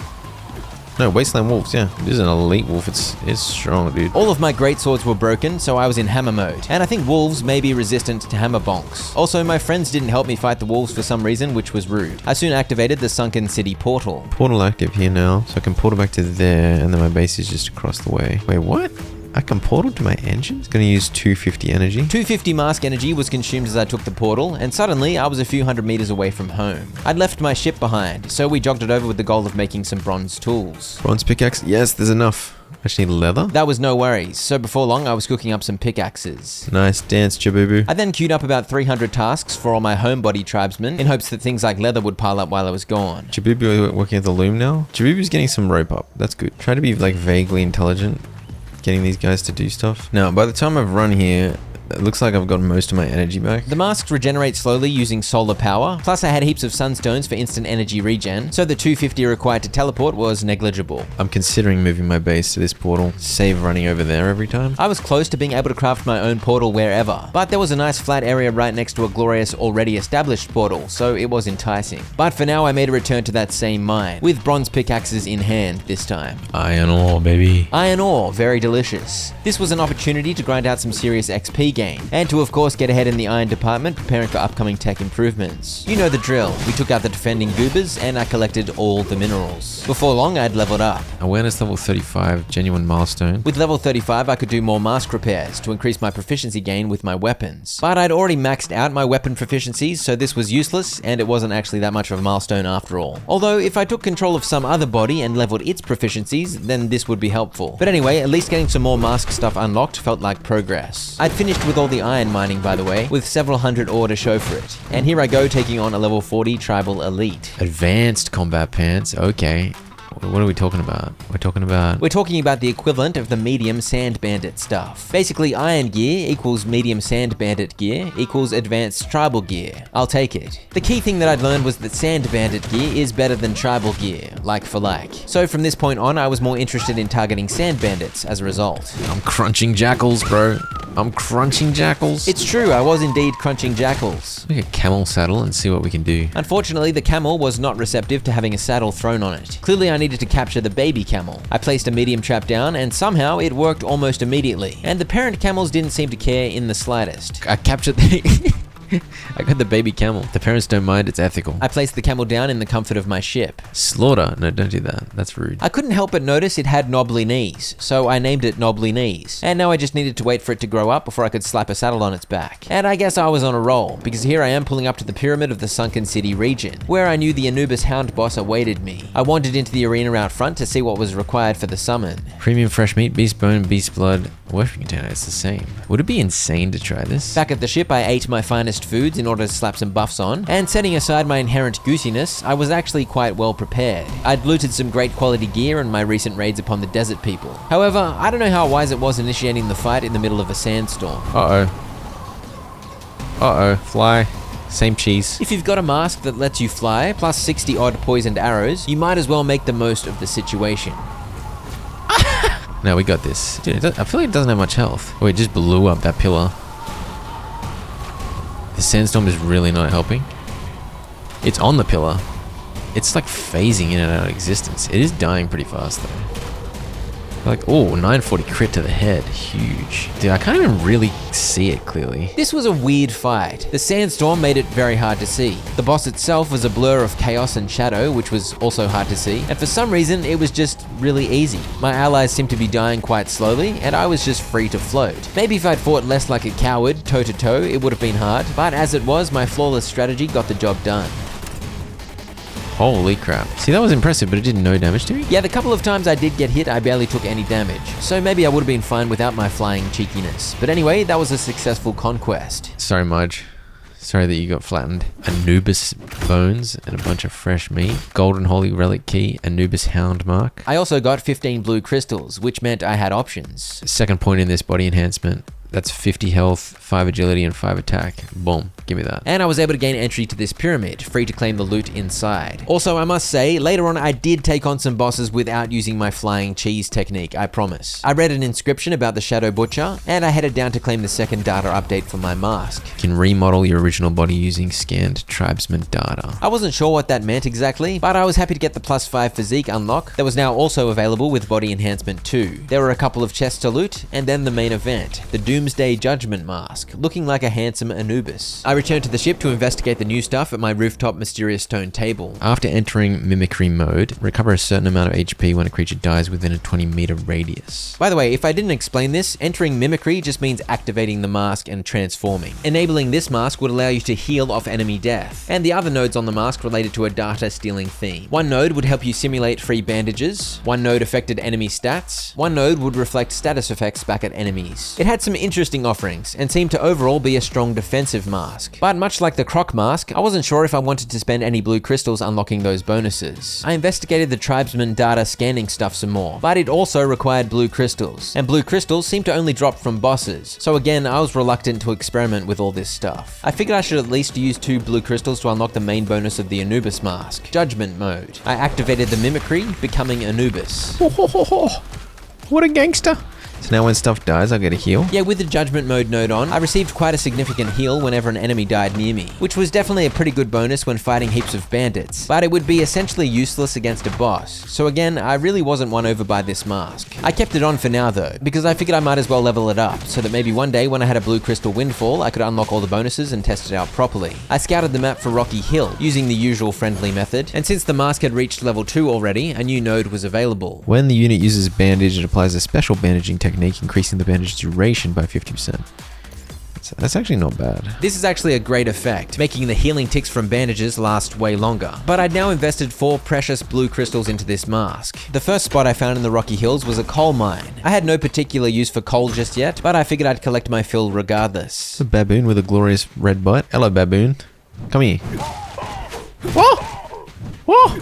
No, wasteland wolves, yeah. This is an elite wolf, it's strong, dude. All of my greatswords were broken, so I was in hammer mode. And I think wolves may be resistant to hammer bonks. Also, my friends didn't help me fight the wolves for some reason, which was rude. I soon activated the sunken city portal. Portal active here now, so I can portal back to there, and then my base is just across the way. Wait, what? I can portal to my engine? It's gonna use 250 energy. 250 mask energy was consumed as I took the portal, and suddenly I was a few hundred meters away from home. I'd left my ship behind, so we jogged it over with the goal of making some bronze tools. Bronze pickaxe? Yes, there's enough. I just need leather. That was no worries, so before long I was cooking up some pickaxes. Nice dance, Jabubu. I then queued up about 300 tasks for all my homebody tribesmen, in hopes that things like leather would pile up while I was gone. Jabubu working at the loom now? Jabubu's getting some rope up. That's good. Try to be like vaguely intelligent, getting these guys to do stuff. Now, by the time I've run here, it looks like I've got most of my energy back. The masks regenerate slowly using solar power, plus I had heaps of sunstones for instant energy regen, so the 250 required to teleport was negligible. I'm considering moving my base to this portal, save running over there every time. I was close to being able to craft my own portal wherever, but there was a nice flat area right next to a glorious already established portal, so it was enticing. But for now I made a return to that same mine, with bronze pickaxes in hand this time. Iron ore, baby. Iron ore, very delicious. This was an opportunity to grind out some serious XP gain, and to of course get ahead in the iron department, preparing for upcoming tech improvements. You know the drill. We took out the defending goobers, and I collected all the minerals. Before long, I'd leveled up. Awareness level 35, genuine milestone. With level 35, I could do more mask repairs to increase my proficiency gain with my weapons. But I'd already maxed out my weapon proficiencies, so this was useless, and it wasn't actually that much of a milestone after all. Although, if I took control of some other body and leveled its proficiencies, then this would be helpful. But anyway, at least getting some more mask stuff unlocked felt like progress. I'd finished with all the iron mining, by the way, with several hundred ore to show for it. And here I go taking on a level 40 tribal elite. Advanced combat pants, okay. What are we talking about? We're talking about the equivalent of the medium sand bandit stuff. Basically, iron gear equals medium sand bandit gear equals advanced tribal gear. I'll take it. The key thing that I'd learned was that sand bandit gear is better than tribal gear, like for like. So from this point on, I was more interested in targeting sand bandits as a result. I'm crunching jackals, bro. I'm crunching jackals. It's true, I was indeed crunching jackals. Make a camel saddle and see what we can do. Unfortunately, the camel was not receptive to having a saddle thrown on it. Clearly, I needed to capture the baby camel. I placed a medium trap down, and somehow it worked almost immediately. And the parent camels didn't seem to care in the slightest. I captured the... I got the baby camel. The parents don't mind, it's ethical. I placed the camel down in the comfort of my ship. Slaughter. No, don't do that. That's rude. I couldn't help but notice it had knobbly knees, so I named it Knobbly Knees. And now I just needed to wait for it to grow up before I could slap a saddle on its back. And I guess I was on a roll, because here I am pulling up to the pyramid of the Sunken City region, where I knew the Anubis Hound boss awaited me. I wandered into the arena out front to see what was required for the summon. Premium fresh meat, beast bone, beast blood. Worshipping container, it's the same. Would it be insane to try this? Back at the ship, I ate my finest foods in order to slap some buffs on, and setting aside my inherent goosiness, I was actually quite well prepared. I'd looted some great quality gear in my recent raids upon the desert people. However, I don't know how wise it was initiating the fight in the middle of a sandstorm. Fly. Same cheese. If you've got a mask that lets you fly, plus 60 odd poisoned arrows, you might as well make the most of the situation. No, we got this. Dude, I feel like it doesn't have much health. Oh, it just blew up that pillar. The sandstorm is really not helping. It's on the pillar. It's like phasing in and out of existence. It is dying pretty fast though. Like, oh, 940 crit to the head. Huge. Dude, I can't even really see it clearly. This was a weird fight. The sandstorm made it very hard to see. The boss itself was a blur of chaos and shadow, which was also hard to see. And for some reason, it was just really easy. My allies seemed to be dying quite slowly, and I was just free to float. Maybe if I'd fought less like a coward, toe to toe, it would have been hard. But as it was, my flawless strategy got the job done. Holy crap. See, that was impressive, but it did no damage to me? Yeah, the couple of times I did get hit, I barely took any damage. So maybe I would have been fine without my flying cheekiness. But anyway, that was a successful conquest. Sorry, Marge. Sorry that you got flattened. Anubis bones and a bunch of fresh meat. Golden holy relic key. Anubis hound mark. I also got 15 blue crystals, which meant I had options. Second point in this body enhancement. That's 50 health, 5 agility, and 5 attack. Boom. Give me that. And I was able to gain entry to this pyramid, free to claim the loot inside. Also, I must say, later on I did take on some bosses without using my flying cheese technique, I promise. I read an inscription about the Shadow Butcher, and I headed down to claim the second data update for my mask. You can remodel your original body using scanned tribesman data. I wasn't sure what that meant exactly, but I was happy to get the +5 physique unlock that was now also available with body enhancement 2. There were a couple of chests to loot, and then the main event, the Doomsday Judgment Mask, looking like a handsome Anubis. I returned to the ship to investigate the new stuff at my rooftop mysterious stone table. After entering mimicry mode, recover a certain amount of HP when a creature dies within a 20-meter radius. By the way, if I didn't explain this, entering mimicry just means activating the mask and transforming. Enabling this mask would allow you to heal off enemy death, and the other nodes on the mask related to a data stealing theme. One node would help you simulate free bandages, one node affected enemy stats, one node would reflect status effects back at enemies. It had some interesting offerings, and seemed to overall be a strong defensive mask. But much like the Croc mask, I wasn't sure if I wanted to spend any blue crystals unlocking those bonuses. I investigated the tribesman data scanning stuff some more, but it also required blue crystals, and blue crystals seem to only drop from bosses, so again I was reluctant to experiment with all this stuff. I figured I should at least use 2 blue crystals to unlock the main bonus of the Anubis mask, Judgment mode. I activated the mimicry, becoming Anubis. What a gangster. So now when stuff dies, I get a heal? Yeah, with the Judgment mode node on, I received quite a significant heal whenever an enemy died near me, which was definitely a pretty good bonus when fighting heaps of bandits, but it would be essentially useless against a boss, so again, I really wasn't won over by this mask. I kept it on for now though, because I figured I might as well level it up, so that maybe one day when I had a blue crystal windfall, I could unlock all the bonuses and test it out properly. I scouted the map for Rocky Hill, using the usual friendly method, and since the mask had reached level 2 already, a new node was available. When the unit uses bandage, it applies a special bandaging technique, increasing the bandage duration by 50%. That's actually not bad. This is actually a great effect, making the healing ticks from bandages last way longer. But I'd now invested 4 precious blue crystals into this mask. The first spot I found in the Rocky Hills was a coal mine. I had no particular use for coal just yet, but I figured I'd collect my fill regardless. A baboon with a glorious red butt. Hello, baboon. Come here. Whoa! Whoa!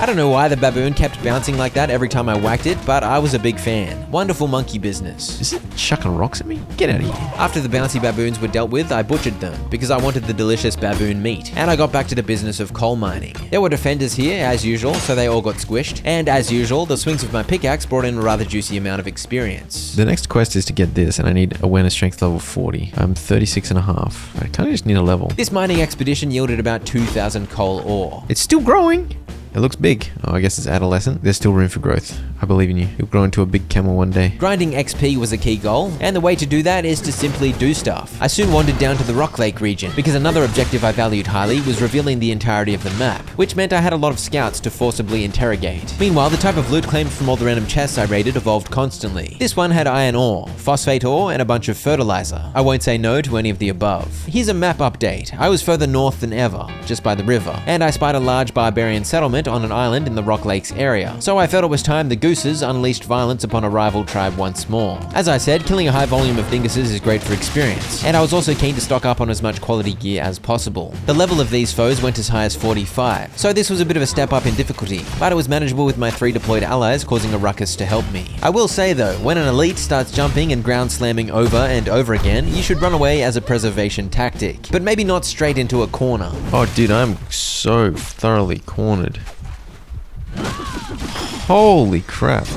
I don't know why the baboon kept bouncing like that every time I whacked it, but I was a big fan. Wonderful monkey business. Is it chucking rocks at me? Get out of here. After the bouncy baboons were dealt with, I butchered them because I wanted the delicious baboon meat, and I got back to the business of coal mining. There were defenders here, as usual, so they all got squished, and as usual, the swings of my pickaxe brought in a rather juicy amount of experience. The next quest is to get this, and I need awareness strength level 40. I'm 36 and a half. I kind of just need a level. This mining expedition yielded about 2,000 coal ore. It's still growing. It looks big. Oh, I guess it's adolescent. There's still room for growth. I believe in you. You'll grow into a big camel one day. Grinding XP was a key goal, and the way to do that is to simply do stuff. I soon wandered down to the Rock Lake region, because another objective I valued highly was revealing the entirety of the map, which meant I had a lot of scouts to forcibly interrogate. Meanwhile, the type of loot claimed from all the random chests I raided evolved constantly. This one had iron ore, phosphate ore, and a bunch of fertilizer. I won't say no to any of the above. Here's a map update. I was further north than ever, just by the river, and I spied a large barbarian settlement on an island in the Rock Lakes area. So I felt it was time the Gooses unleashed violence upon a rival tribe once more. As I said, killing a high volume of dinguses is great for experience, and I was also keen to stock up on as much quality gear as possible. The level of these foes went as high as 45, so this was a bit of a step up in difficulty, but it was manageable with my 3 deployed allies causing a ruckus to help me. I will say though, when an elite starts jumping and ground slamming over and over again, you should run away as a preservation tactic, but maybe not straight into a corner. Oh dude, I'm so thoroughly cornered. Holy crap.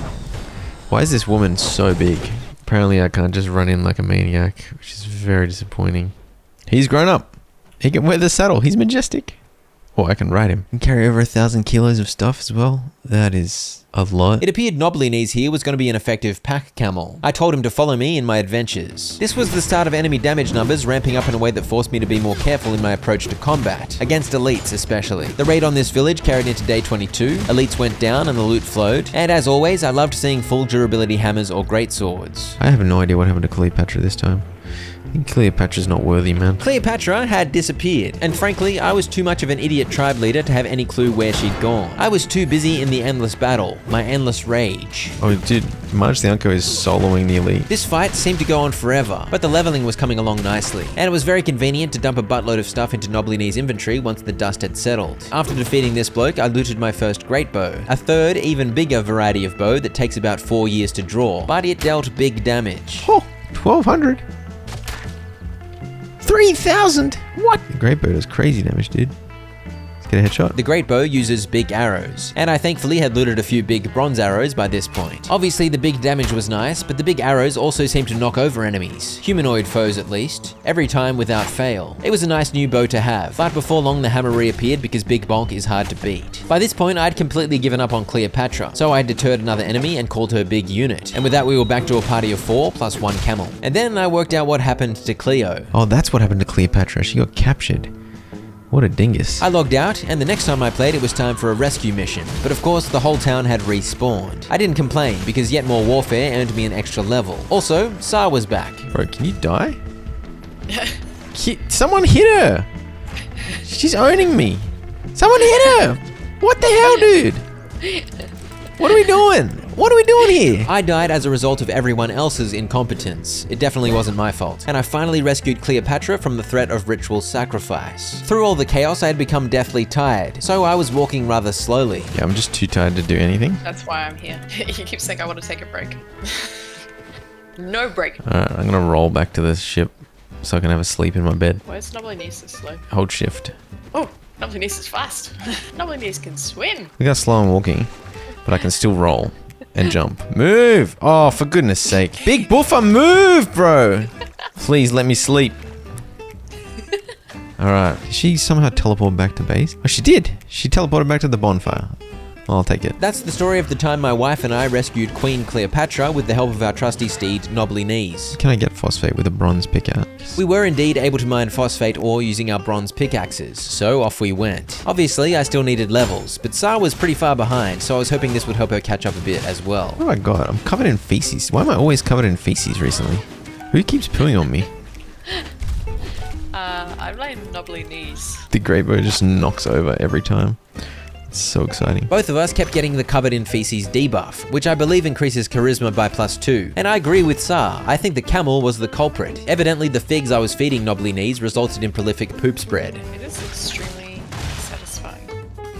Why is this woman so big? Apparently I can't just run in like a maniac, which is very disappointing. He's grown up. He can wear the saddle. He's majestic. Oh, I can ride him. He can carry over 1,000 kilos of stuff as well. That is a lot. It appeared Knobbly Knees here was going to be an effective pack camel. I told him to follow me in my adventures. This was the start of enemy damage numbers ramping up in a way that forced me to be more careful in my approach to combat, against elites especially. The raid on this village carried into day 22, elites went down and the loot flowed, and as always I loved seeing full durability hammers or greatswords. I have no idea what happened to Cleopatra this time. I think Cleopatra's not worthy, man. Cleopatra had disappeared, and frankly, I was too much of an idiot tribe leader to have any clue where she'd gone. I was too busy in the endless battle, my endless rage. Oh dude, Marge the Unco is soloing the elite. This fight seemed to go on forever, but the leveling was coming along nicely, and it was very convenient to dump a buttload of stuff into Knobbly Knees' inventory once the dust had settled. After defeating this bloke, I looted my first great bow, a third, even bigger variety of bow that takes about 4 years to draw, but it dealt big damage. Oh, 1,200. 3,000! What? The great bow does crazy damage, dude. Let's get a headshot. The great bow uses big arrows, and I thankfully had looted a few big bronze arrows by this point. Obviously the big damage was nice, but the big arrows also seemed to knock over enemies, humanoid foes at least, every time without fail. It was a nice new bow to have, but before long the hammer reappeared because Big Bonk is hard to beat. By this point I'd completely given up on Cleopatra, so I deterred another enemy and called her Big Unit, and with that we were back to a party of 4 plus 1 camel. And then I worked out what happened to Cleo. Oh, that's what happened to Cleopatra. She got captured. What a dingus. I logged out, and the next time I played it was time for a rescue mission, but of course the whole town had respawned. I didn't complain, because yet more warfare earned me an extra level. Also, Sar was back. Bro, can you die? Someone hit her! She's owning me! Someone hit her! What the hell, dude? What are we doing? What are we doing here? I died as a result of everyone else's incompetence. It definitely wasn't my fault. And I finally rescued Cleopatra from the threat of ritual sacrifice. Through all the chaos, I had become deathly tired, so I was walking rather slowly. Yeah, I'm just too tired to do anything. That's why I'm here. You keep saying I want to take a break. No break. Alright, I'm gonna roll back to this ship so I can have a sleep in my bed. Why is Knobbly Knees so slow? Hold shift. Oh, Knobbly Knees is fast. Knobbly Knees can swim. Look how slow I'm walking, but I can still roll and jump. Move! Oh, for goodness sake. Big buffer, move, bro! Please let me sleep. Alright, did she somehow teleport back to base? Oh, she did! She teleported back to the bonfire. I'll take it. That's the story of the time my wife and I rescued Queen Cleopatra with the help of our trusty steed, Knobbly Knees. Can I get phosphate with a bronze pickaxe? We were indeed able to mine phosphate ore using our bronze pickaxes, so off we went. Obviously, I still needed levels, but Sar was pretty far behind, so I was hoping this would help her catch up a bit as well. Oh my god, I'm covered in feces. Why am I always covered in feces recently? Who keeps pooing on me? I'm like Knobbly Knees. The great bow just knocks over every time. It's so exciting. Both of us kept getting the covered in feces debuff, which I believe increases charisma by +2. And I agree with Sar, I think the camel was the culprit. Evidently the figs I was feeding Knobbly Knees resulted in prolific poop spread. It is extremely satisfying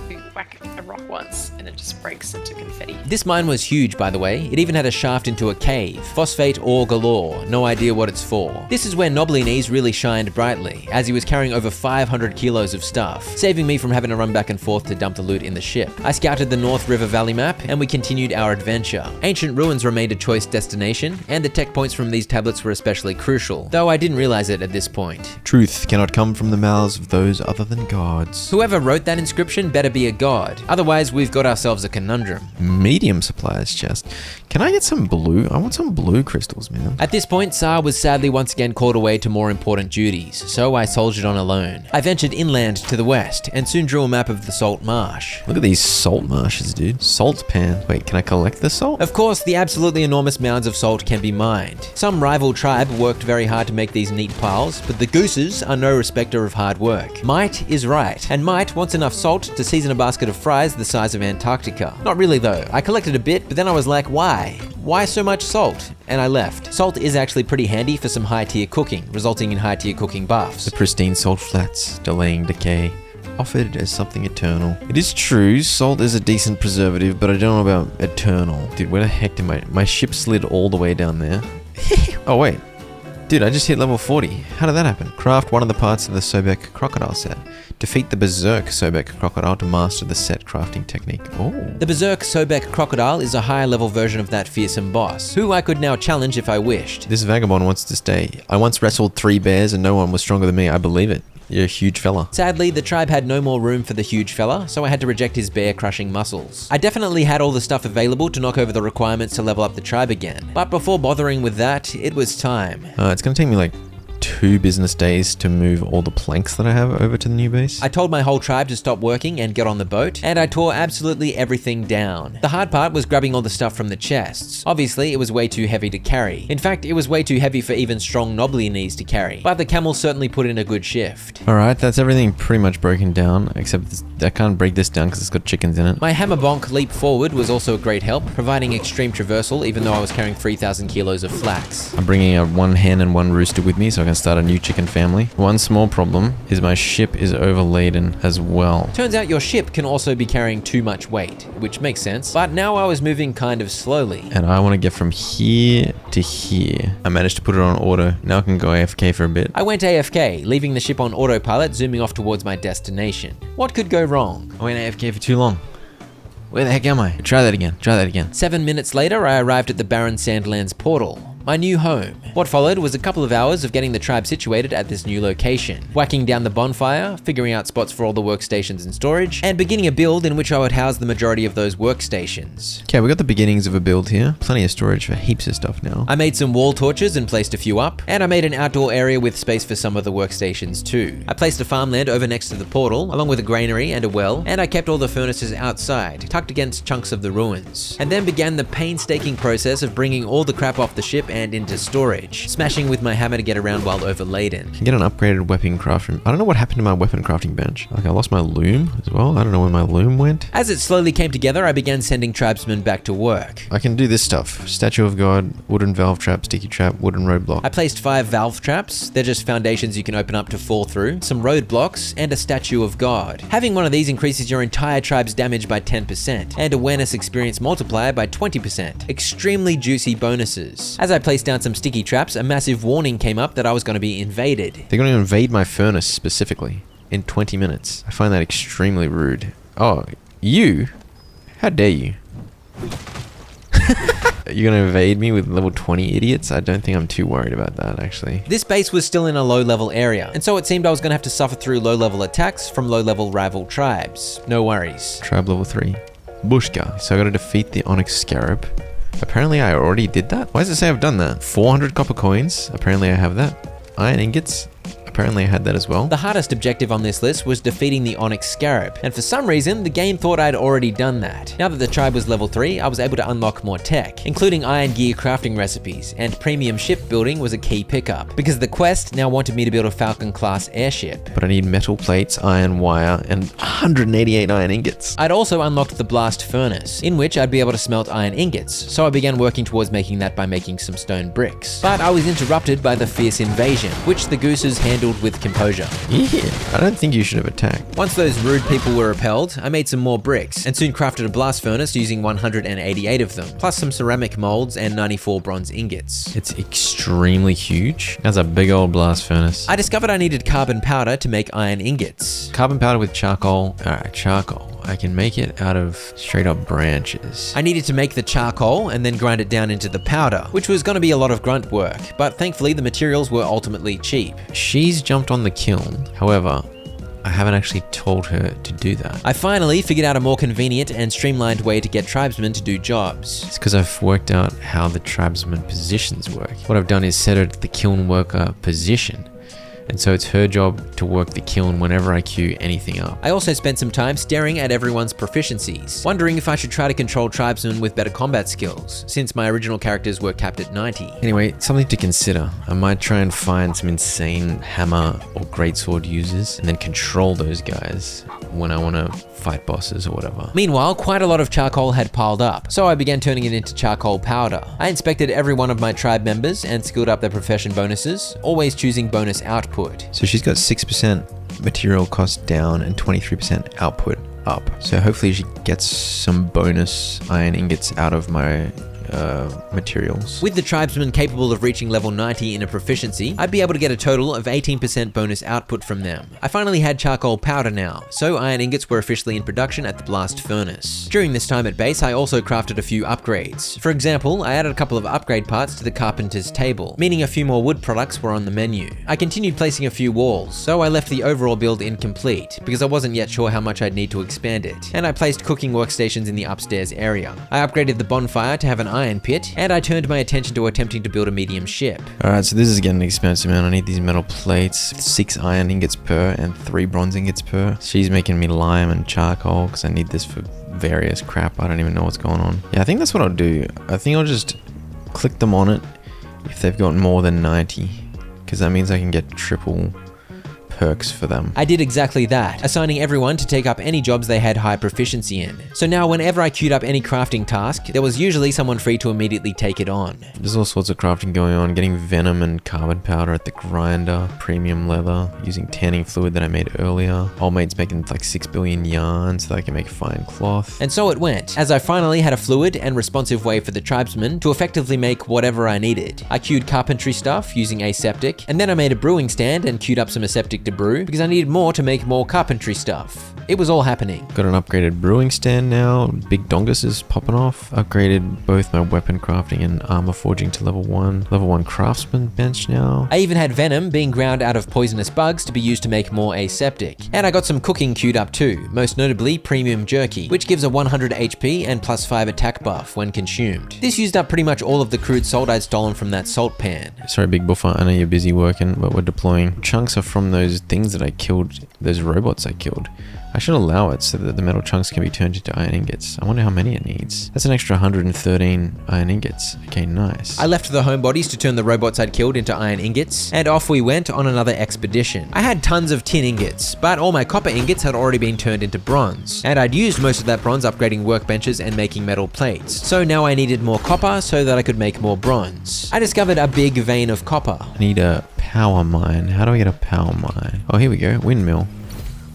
to whack a rock once and it just breaks into confetti. This mine was huge, by the way. It even had a shaft into a cave. Phosphate ore galore. No idea what it's for. This is where Knobbly Knees really shined brightly, as he was carrying over 500 kilos of stuff, saving me from having to run back and forth to dump the loot in the ship. I scouted the North River Valley map, and we continued our adventure. Ancient ruins remained a choice destination, and the tech points from these tablets were especially crucial, though I didn't realize it at this point. Truth cannot come from the mouths of those other than gods. Whoever wrote that inscription better be a god. Otherwise, we've got ourselves a conundrum. Medium supplies chest. Can I get some blue? I want some blue crystals, man. At this point, Saar was sadly once again called away to more important duties, so I soldiered on alone. I ventured inland to the west, and soon drew a map of the salt marsh. Look at these salt marshes, dude. Salt pan. Wait, can I collect the salt? Of course, the absolutely enormous mounds of salt can be mined. Some rival tribe worked very hard to make these neat piles, but the Gooses are no respecter of hard work. Might is right, and Might wants enough salt to season a basket of fries the size of Antarctica. Not really though. I collected a bit, but then I was like, why? Why so much salt? And I left. Salt is actually pretty handy for some high-tier cooking, resulting in high-tier cooking buffs. The pristine salt flats, delaying decay, offered as something eternal. It is true, salt is a decent preservative, but I don't know about eternal. Dude, where the heck did my ship slid all the way down there? Oh wait. Dude, I just hit level 40. How did that happen? Craft one of the parts of the Sobek crocodile set. Defeat the Berserk Sobek crocodile to master the set crafting technique. Oh. The Berserk Sobek crocodile is a higher level version of that fearsome boss, who I could now challenge if I wished. This vagabond wants to stay. I once wrestled 3 bears and no one was stronger than me. I believe it. You're a huge fella. Sadly, the tribe had no more room for the huge fella, so I had to reject his bear-crushing muscles. I definitely had all the stuff available to knock over the requirements to level up the tribe again, but before bothering with that, it was time. It's gonna take me like 2 business days to move all the planks that I have over to the new base. I told my whole tribe to stop working and get on the boat, and I tore absolutely everything down. The hard part was grabbing all the stuff from the chests. Obviously, it was way too heavy to carry. In fact, it was way too heavy for even strong Knobbly Knees to carry, but the camel certainly put in a good shift. Alright, that's everything pretty much broken down, except I can't break this down because it's got chickens in it. My hammer bonk leap forward was also a great help, providing extreme traversal even though I was carrying 3,000 kilos of flax. I'm bringing a 1 hen and 1 rooster with me so I can start a new chicken family. One small problem is my ship is overladen as well. Turns out your ship can also be carrying too much weight, which makes sense, but now I was moving kind of slowly. And I want to get from here to here. I managed to put it on auto. Now I can go AFK for a bit. I went AFK, leaving the ship on autopilot, zooming off towards my destination. What could go wrong? I went AFK for too long. Where the heck am I? Try that again. Try that again. 7 minutes later, I arrived at the Barren Sandlands portal. My new home. What followed was a couple of hours of getting the tribe situated at this new location, whacking down the bonfire, figuring out spots for all the workstations and storage, and beginning a build in which I would house the majority of those workstations. Okay, we got the beginnings of a build here. Plenty of storage for heaps of stuff now. I made some wall torches and placed a few up, and I made an outdoor area with space for some of the workstations too. I placed a farmland over next to the portal, along with a granary and a well, and I kept all the furnaces outside, tucked against chunks of the ruins. And then began the painstaking process of bringing all the crap off the ship and into storage, smashing with my hammer to get around while overladen. Can get an upgraded weapon crafting. I don't know what happened to my weapon crafting bench. Like I lost my loom as well. I don't know where my loom went. As it slowly came together, I began sending tribesmen back to work. I can do this stuff. Statue of God, wooden valve trap, sticky trap, wooden roadblock. I placed 5 valve traps. They're just foundations you can open up to fall through, some roadblocks, and a statue of God. Having one of these increases your entire tribe's damage by 10% and awareness experience multiplier by 20%. Extremely juicy bonuses. As I placed down some sticky traps, a massive warning came up that I was going to be invaded. They're going to invade my furnace specifically in 20 minutes. I find that extremely rude. Oh, you? How dare you? You're going to invade me with level 20 idiots? I don't think I'm too worried about that, actually. This base was still in a low-level area, and so it seemed I was going to have to suffer through low-level attacks from low-level rival tribes. No worries. Tribe level 3. Bushka. So I got to defeat the Onyx Scarab. Apparently I already did that. Why does it say I've done that? 400 copper coins. Apparently I have that. Iron ingots. Apparently I had that as well. The hardest objective on this list was defeating the Onyx Scarab, and for some reason, the game thought I'd already done that. Now that the tribe was level 3, I was able to unlock more tech, including iron gear crafting recipes, and premium ship building was a key pickup, because the quest now wanted me to build a Falcon-class airship. But I need metal plates, iron wire, and 188 iron ingots. I'd also unlocked the blast furnace, in which I'd be able to smelt iron ingots, so I began working towards making that by making some stone bricks. But I was interrupted by the fierce invasion, which the Gooses handled handled with composure. Yeah, I don't think you should have attacked. Once those rude people were repelled, I made some more bricks and soon crafted a blast furnace using 188 of them, plus some ceramic molds and 94 bronze ingots. It's extremely huge. That's a big old blast furnace. I discovered I needed carbon powder to make iron ingots. Carbon powder with charcoal. Alright, charcoal. I can make it out of straight up branches. I needed to make the charcoal and then grind it down into the powder, which was going to be a lot of grunt work, but thankfully the materials were ultimately cheap. She's jumped on the kiln. However, I haven't actually told her to do that. I finally figured out a more convenient and streamlined way to get tribesmen to do jobs. It's because I've worked out how the tribesman positions work. What I've done is set her to the kiln worker position. And so it's her job to work the kiln whenever I queue anything up. I also spent some time staring at everyone's proficiencies, wondering if I should try to control tribesmen with better combat skills, since my original characters were capped at 90. Anyway, something to consider. I might try and find some insane hammer or greatsword users and then control those guys when I want to fight bosses or whatever. Meanwhile, quite a lot of charcoal had piled up, so I began turning it into charcoal powder. I inspected every one of my tribe members and skilled up their profession bonuses, always choosing bonus output. So she's got 6% material cost down and 23% output up. So hopefully she gets some bonus iron ingots out of my materials. With the tribesmen capable of reaching level 90 in a proficiency, I'd be able to get a total of 18% bonus output from them. I finally had charcoal powder now, so iron ingots were officially in production at the blast furnace. During this time at base, I also crafted a few upgrades. For example, I added a couple of upgrade parts to the carpenter's table, meaning a few more wood products were on the menu. I continued placing a few walls, so I left the overall build incomplete, because I wasn't yet sure how much I'd need to expand it, and I placed cooking workstations in the upstairs area. I upgraded the bonfire to have an iron pit, and I turned my attention to attempting to build a medium ship. Alright, so this is getting expensive, man. I need these metal plates, 6 iron ingots per and 3 bronze ingots per. She's making me lime and charcoal because I need this for various crap. I don't even know what's going on. Yeah, I think that's what I'll do. I think I'll just click them on it if they've got more than 90, because that means I can get triple perks for them. I did exactly that, assigning everyone to take up any jobs they had high proficiency in. So now whenever I queued up any crafting task, there was usually someone free to immediately take it on. There's all sorts of crafting going on, getting venom and carbon powder at the grinder, premium leather, using tanning fluid that I made earlier. Old mate's making like 6 billion yarn so that I can make fine cloth. And so it went, as I finally had a fluid and responsive way for the tribesmen to effectively make whatever I needed. I queued carpentry stuff using aseptic, and then I made a brewing stand and queued up some aseptic to brew because I needed more to make more carpentry stuff. It was all happening. Got an upgraded brewing stand now. Big dongus is popping off. Upgraded both my weapon crafting and armor forging to level 1. Level 1 craftsman bench now. I even had venom being ground out of poisonous bugs to be used to make more aseptic. And I got some cooking queued up too, most notably premium jerky, which gives a 100 HP and plus 5 attack buff when consumed. This used up pretty much all of the crude salt I'd stolen from that salt pan. Sorry, Big Buffer, I know you're busy working, but we're deploying. Chunks are from those things that I killed, those robots I killed. I should allow it so that the metal chunks can be turned into iron ingots. I wonder how many it needs. That's an extra 113 iron ingots. Okay, nice. I left the homebodies to turn the robots I'd killed into iron ingots, and off we went on another expedition. I had tons of tin ingots, but all my copper ingots had already been turned into bronze, and I'd used most of that bronze upgrading workbenches and making metal plates. So now I needed more copper so that I could make more bronze. I discovered a big vein of copper. I need a power mine. How do I get a power mine? Oh, here we go. Windmill.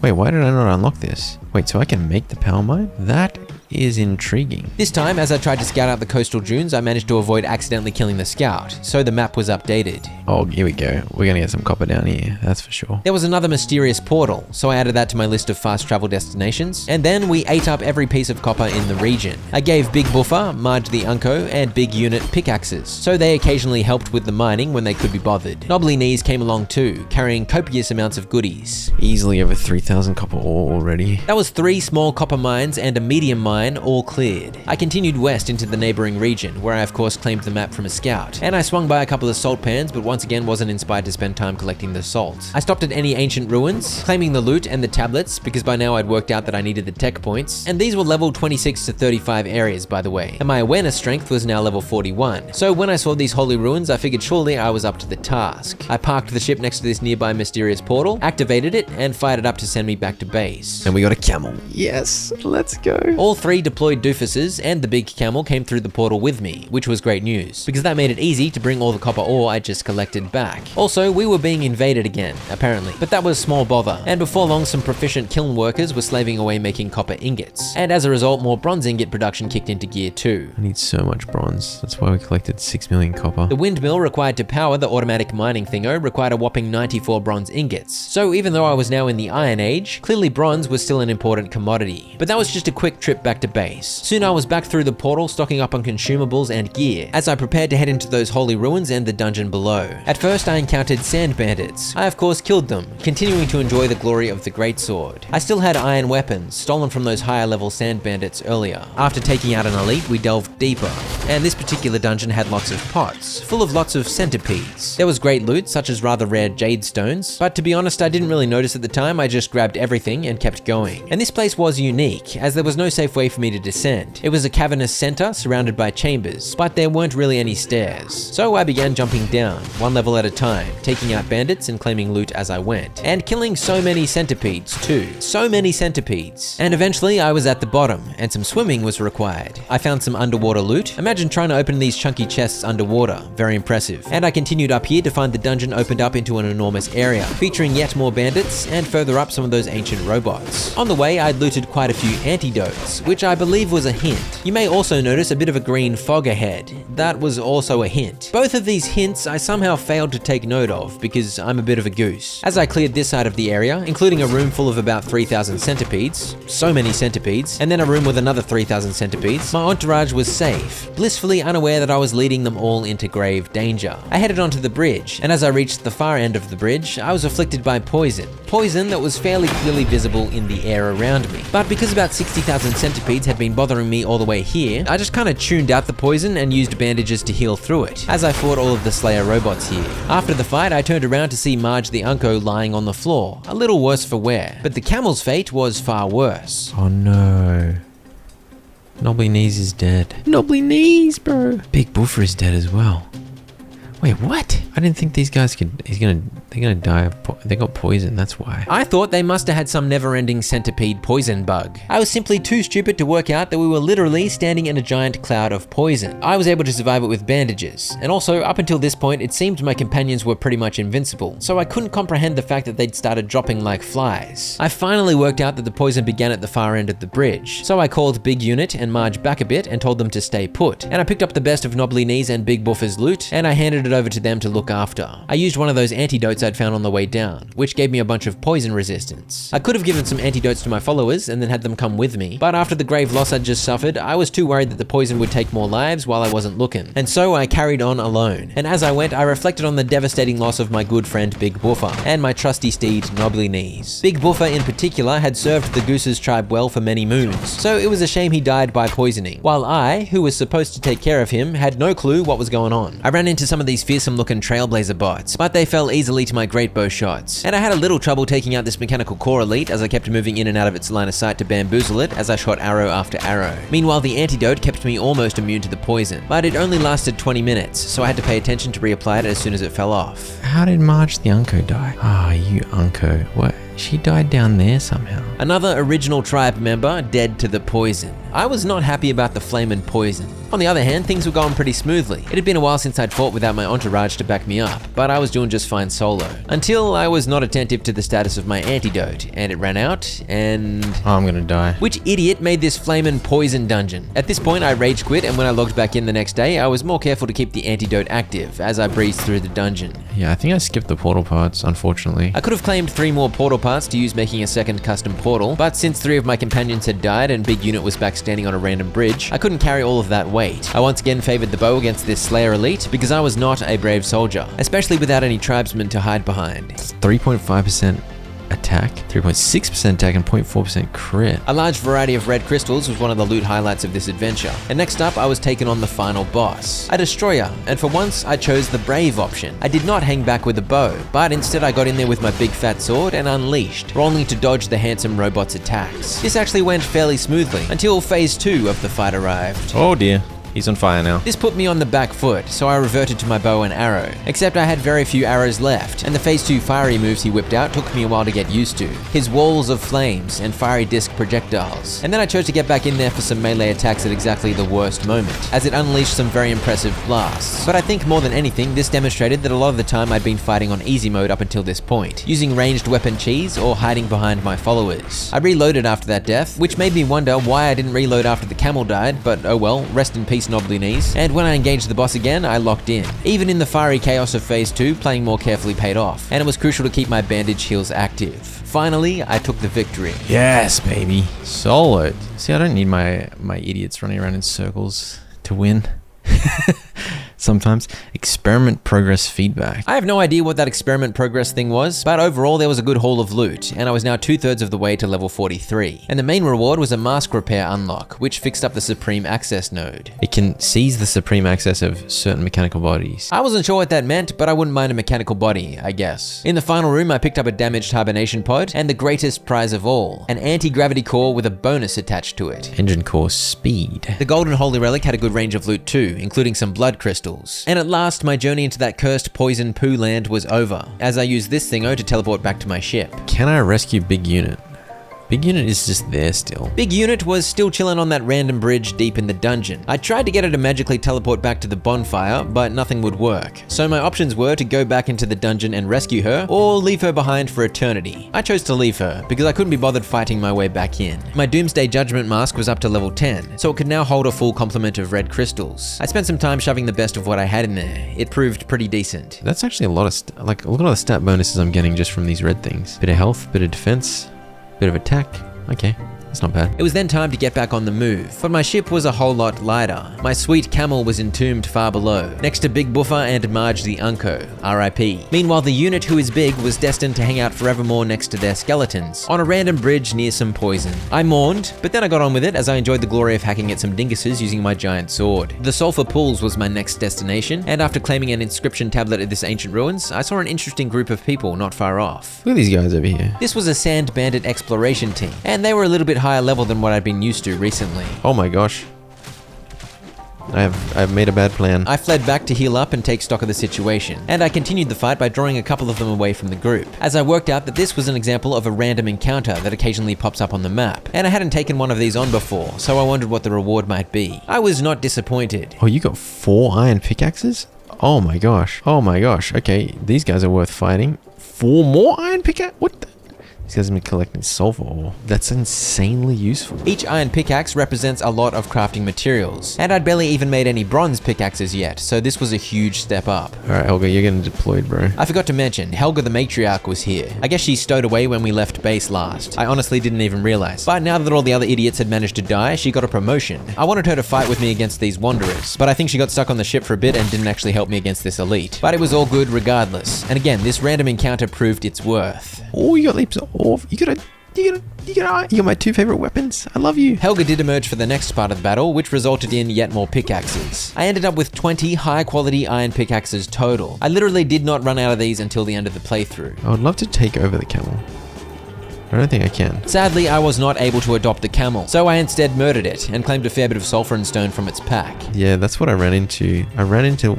Wait, why did I not unlock this? Wait, so I can make the power mine? That is intriguing. This time, as I tried to scout out the coastal dunes, I managed to avoid accidentally killing the scout, so the map was updated. Oh, here we go. We're gonna get some copper down here, that's for sure. There was another mysterious portal, so I added that to my list of fast travel destinations, and then we ate up every piece of copper in the region. I gave Big Buffer, Marge the Unco, and Big Unit pickaxes, so they occasionally helped with the mining when they could be bothered. Knobbly Knees came along too, carrying copious amounts of goodies. Easily over 3,000 copper ore already. That was 3 small copper mines and a medium mine all cleared. I continued west into the neighboring region, where I of course claimed the map from a scout, and I swung by a couple of salt pans, but once again wasn't inspired to spend time collecting the salt. I stopped at any ancient ruins, claiming the loot and the tablets, because by now I'd worked out that I needed the tech points, and these were level 26 to 35 areas, by the way, and my awareness strength was now level 41. So when I saw these holy ruins, I figured surely I was up to the task. I parked the ship next to this nearby mysterious portal, activated it, and fired it up to send me back to base. And we got a camel. Yes, let's go. All 3 deployed doofuses and the big camel came through the portal with me, which was great news, because that made it easy to bring all the copper ore I just collected. reflected back. Also, we were being invaded again, apparently, but that was small bother, and before long some proficient kiln workers were slaving away making copper ingots, and as a result more bronze ingot production kicked into gear too. I need so much bronze. That's why we collected 6 million copper. The windmill required to power the automatic mining thingo required a whopping 94 bronze ingots, so even though I was now in the Iron Age, clearly bronze was still an important commodity. But that was just a quick trip back to base. Soon I was back through the portal stocking up on consumables and gear, as I prepared to head into those holy ruins and the dungeon below. At first I encountered sand bandits. I of course killed them, continuing to enjoy the glory of the greatsword. I still had iron weapons, stolen from those higher level sand bandits earlier. After taking out an elite, we delved deeper, and this particular dungeon had lots of pots, full of lots of centipedes. There was great loot, such as rather rare jade stones, but to be honest I didn't really notice at the time. I just grabbed everything and kept going. And this place was unique, as there was no safe way for me to descend. It was a cavernous center surrounded by chambers, but there weren't really any stairs. So I began jumping down, one level at a time, taking out bandits and claiming loot as I went, and killing so many centipedes too. So many centipedes. And eventually I was at the bottom, and some swimming was required. I found some underwater loot. Imagine trying to open these chunky chests underwater. Very impressive. And I continued up here to find the dungeon opened up into an enormous area, featuring yet more bandits, and further up some of those ancient robots. On the way, I'd looted quite a few antidotes, which I believe was a hint. You may also notice a bit of a green fog ahead. That was also a hint. Both of these hints I somehow failed to take note of because I'm a bit of a goose. As I cleared this side of the area, including a room full of about 3,000 centipedes, so many centipedes, and then a room with another 3,000 centipedes, my entourage was safe, blissfully unaware that I was leading them all into grave danger. I headed onto the bridge, and as I reached the far end of the bridge, I was afflicted by poison. Poison that was fairly clearly visible in the air around me. But because about 60,000 centipedes had been bothering me all the way here, I just kinda tuned out the poison and used bandages to heal through it, as I fought all of the Slayer robots here. After the fight, I turned around to see Marge the Unco lying on the floor, a little worse for wear. But the camel's fate was far worse. Oh no. Knobbly Knees is dead. Knobbly Knees, bro. Big Buffer is dead as well. Wait, what? I didn't think these guys could... They're gonna die of... They got poison, that's why. I thought they must have had some never-ending centipede poison bug. I was simply too stupid to work out that we were literally standing in a giant cloud of poison. I was able to survive it with bandages, and also up until this point it seemed my companions were pretty much invincible, so I couldn't comprehend the fact that they'd started dropping like flies. I finally worked out that the poison began at the far end of the bridge, so I called Big Unit and Marge back a bit and told them to stay put, and I picked up the best of Knobbly Knees and Big Buffer's loot, and I handed it over to them to look after. I used one of those antidotes I'd found on the way down, which gave me a bunch of poison resistance. I could have given some antidotes to my followers and then had them come with me, but after the grave loss I'd just suffered, I was too worried that the poison would take more lives while I wasn't looking, and so I carried on alone. And as I went, I reflected on the devastating loss of my good friend Big Buffer and my trusty steed Knobbly Knees. Big Buffer in particular had served the Gooses tribe well for many moons, so it was a shame he died by poisoning, while I, who was supposed to take care of him, had no clue what was going on. I ran into some of these fearsome looking trailblazer bots, but they fell easily to my great bow shots, and I had a little trouble taking out this mechanical core elite as I kept moving in and out of its line of sight to bamboozle it as I shot arrow after arrow. Meanwhile, the antidote kept me almost immune to the poison, but it only lasted 20 minutes, so I had to pay attention to reapply it as soon as it fell off. How did Marge the Unco die? Ah, you Unco. What? She died down there somehow. Another original tribe member dead to the poison. I was not happy about the flame and poison. On the other hand, things were going pretty smoothly. It had been a while since I'd fought without my entourage to back me up, but I was doing just fine solo. Until I was not attentive to the status of my antidote, and it ran out, and... Oh, I'm gonna die. Which idiot made this flame and poison dungeon? At this point, I rage quit, and when I logged back in the next day, I was more careful to keep the antidote active as I breezed through the dungeon. Yeah, I think I skipped the portal parts, unfortunately. I could have claimed 3 more portal parts to use making a second custom portal, but since 3 of my companions had died and Big Unit was back standing on a random bridge, I couldn't carry all of that weight. I once again favored the bow against this Slayer elite because I was not a brave soldier, especially without any tribesmen to hide behind. 3.5% attack, 3.6% attack, and 0.4% crit. A large variety of red crystals was one of the loot highlights of this adventure. And next up, I was taken on the final boss, a destroyer, and for once, I chose the brave option. I did not hang back with a bow, but instead I got in there with my big fat sword and unleashed, only to dodge the handsome robot's attacks. This actually went fairly smoothly, until phase 2 of the fight arrived. Oh dear. He's on fire now. This put me on the back foot, so I reverted to my bow and arrow. Except I had very few arrows left, and the phase 2 fiery moves he whipped out took me a while to get used to. His walls of flames and fiery disc projectiles. And then I chose to get back in there for some melee attacks at exactly the worst moment, as it unleashed some very impressive blasts. But I think more than anything, this demonstrated that a lot of the time I'd been fighting on easy mode up until this point, using ranged weapon cheese or hiding behind my followers. I reloaded after that death, which made me wonder why I didn't reload after the camel died, but oh well, rest in peace knobbly knees. And when I engaged the boss again, I locked in. Even in the fiery chaos of phase 2, playing more carefully paid off, and it was crucial to keep my bandage heals active. Finally, I took the victory. Yes, baby. Solid. See, I don't need my idiots running around in circles to win. Sometimes. Experiment progress feedback. I have no idea what that experiment progress thing was, but overall there was a good haul of loot, and I was now 2/3 of the way to level 43. And the main reward was a mask repair unlock, which fixed up the Supreme Access node. It can seize the supreme access of certain mechanical bodies. I wasn't sure what that meant, but I wouldn't mind a mechanical body, I guess. In the final room, I picked up a damaged hibernation pod, and the greatest prize of all, an anti-gravity core with a bonus attached to it. Engine core speed. The golden holy relic had a good range of loot too, including some blood crystals. And at last, my journey into that cursed poison poo land was over, as I used this thingo to teleport back to my ship. Can I rescue Big Unit? Big Unit is just there still. Big Unit was still chilling on that random bridge deep in the dungeon. I tried to get her to magically teleport back to the bonfire, but nothing would work. So my options were to go back into the dungeon and rescue her, or leave her behind for eternity. I chose to leave her, because I couldn't be bothered fighting my way back in. My Doomsday Judgment mask was up to level 10, so it could now hold a full complement of red crystals. I spent some time shoving the best of what I had in there. It proved pretty decent. That's actually a lot of look at all the stat bonuses I'm getting just from these red things. Bit of health, bit of defense, bit of attack. Okay, that's not bad. It was then time to get back on the move, but my ship was a whole lot lighter. My sweet camel was entombed far below, next to Big Buffer and Marge the Unco, RIP. Meanwhile, the unit who is big was destined to hang out forevermore next to their skeletons, on a random bridge near some poison. I mourned, but then I got on with it as I enjoyed the glory of hacking at some dinguses using my giant sword. The Sulphur Pools was my next destination, and after claiming an inscription tablet at this ancient ruins, I saw an interesting group of people not far off. Look at these guys over here. This was a Sand Bandit exploration team, and they were a little bit higher level than what I'd been used to recently. Oh my gosh. I've made a bad plan. I fled back to heal up and take stock of the situation, and I continued the fight by drawing a couple of them away from the group, as I worked out that this was an example of a random encounter that occasionally pops up on the map, and I hadn't taken one of these on before, so I wondered what the reward might be. I was not disappointed. Oh, you got 4 iron pickaxes? Oh my gosh. Oh my gosh. Okay, these guys are worth fighting. 4 more iron pickaxes? What the? These guys have been collecting sulfur ore. That's insanely useful. Each iron pickaxe represents a lot of crafting materials, and I'd barely even made any bronze pickaxes yet, so this was a huge step up. Alright, Helga, you're getting deployed, bro. I forgot to mention, Helga the matriarch was here. I guess she stowed away when we left base last. I honestly didn't even realize. But now that all the other idiots had managed to die, she got a promotion. I wanted her to fight with me against these wanderers, but I think she got stuck on the ship for a bit and didn't actually help me against this elite. But it was all good regardless. And again, this random encounter proved its worth. Oh, you got leaps of ore. You got my 2 favorite weapons. I love you. Helga did emerge for the next part of the battle, which resulted in yet more pickaxes. I ended up with 20 high quality iron pickaxes total. I literally did not run out of these until the end of the playthrough. I would love to take over the camel. I don't think I can. Sadly, I was not able to adopt the camel, so I instead murdered it and claimed a fair bit of sulfur and stone from its pack. Yeah, that's what I ran into. I ran into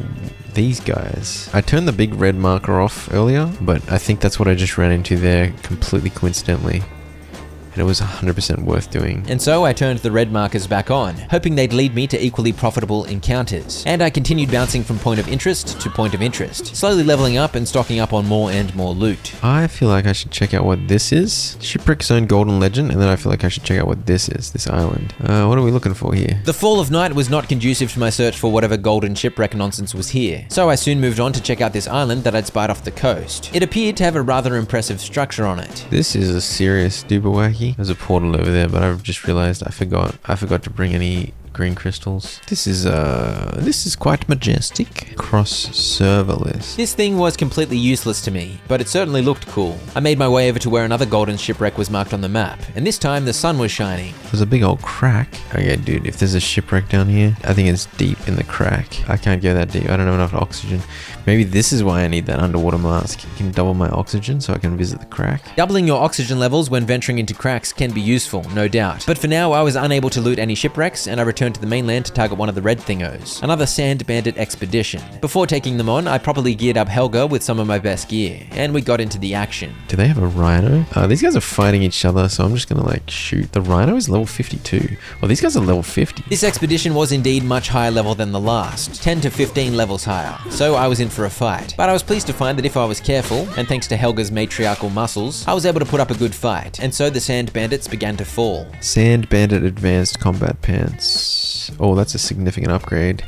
these guys. I turned the big red marker off earlier, but I think that's what I just ran into there completely coincidentally. And it was 100% worth doing. And so I turned the red markers back on, hoping they'd lead me to equally profitable encounters. And I continued bouncing from point of interest to point of interest, slowly leveling up and stocking up on more and more loot. I feel like I should check out what this is. Shipwreck's own golden legend, and then I feel like I should check out what this is, this island. What are we looking for here? The fall of night was not conducive to my search for whatever golden shipwreck nonsense was here, so I soon moved on to check out this island that I'd spied off the coast. It appeared to have a rather impressive structure on it. This is a serious duper wacky. There's a portal over there, but I've just realized I forgot to bring any green crystals. This is quite majestic. Cross server list. This thing was completely useless to me, but it certainly looked cool. I made my way over to where another golden shipwreck was marked on the map, and this time the sun was shining. There's a big old crack. Okay, dude, if there's a shipwreck down here, I think it's deep in the crack. I can't go that deep. I don't have enough oxygen. Maybe this is why I need that underwater mask. It can double my oxygen so I can visit the crack. Doubling your oxygen levels when venturing into cracks can be useful, no doubt. But for now, I was unable to loot any shipwrecks, and I returned returned to the mainland to target one of the red thingos, another sand bandit expedition. Before taking them on, I properly geared up Helga with some of my best gear, and we got into the action. Do they have a rhino? These guys are fighting each other, so I'm just gonna like shoot. The rhino is level 52. Well, these guys are level 50. This expedition was indeed much higher level than the last, 10 to 15 levels higher, so I was in for a fight. But I was pleased to find that if I was careful, and thanks to Helga's matriarchal muscles, I was able to put up a good fight, and so the sand bandits began to fall. Sand bandit advanced combat pants. Oh, that's a significant upgrade.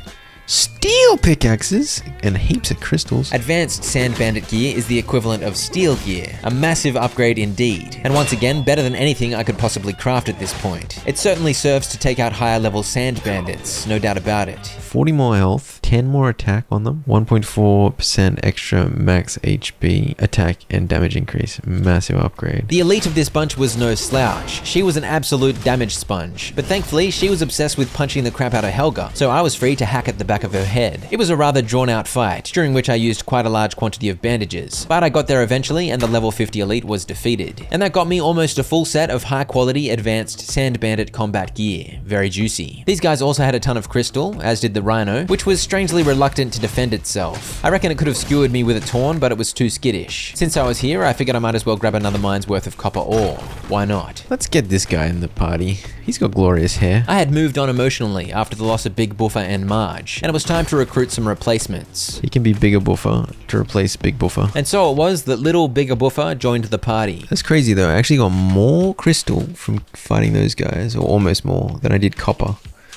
Steel pickaxes and heaps of crystals. Advanced Sand Bandit gear is the equivalent of steel gear, a massive upgrade indeed, and once again better than anything I could possibly craft at this point. It certainly serves to take out higher level Sand Bandits, no doubt about it. 40 more health, 10 more attack on them, 1.4% extra max HP, attack and damage increase. Massive upgrade. The elite of this bunch was no slouch. She was an absolute damage sponge, but thankfully she was obsessed with punching the crap out of Helga, so I was free to hack at the back of her head. It was a rather drawn out fight, during which I used quite a large quantity of bandages, but I got there eventually and the level 50 elite was defeated. And that got me almost a full set of high quality advanced Sand Bandit combat gear. Very juicy. These guys also had a ton of crystal, as did the rhino, which was strangely reluctant to defend itself. I reckon it could have skewered me with a taunt, but it was too skittish. Since I was here, I figured I might as well grab another mine's worth of copper ore. Why not? Let's get this guy in the party. He's got glorious hair. I had moved on emotionally after the loss of Big Buffer and Marge, and it was time to recruit some replacements. He can be Bigger Buffer to replace Big Buffer. And so it was that little Bigger Buffer joined the party. That's crazy though. I actually got more crystal from fighting those guys, or almost more, than I did copper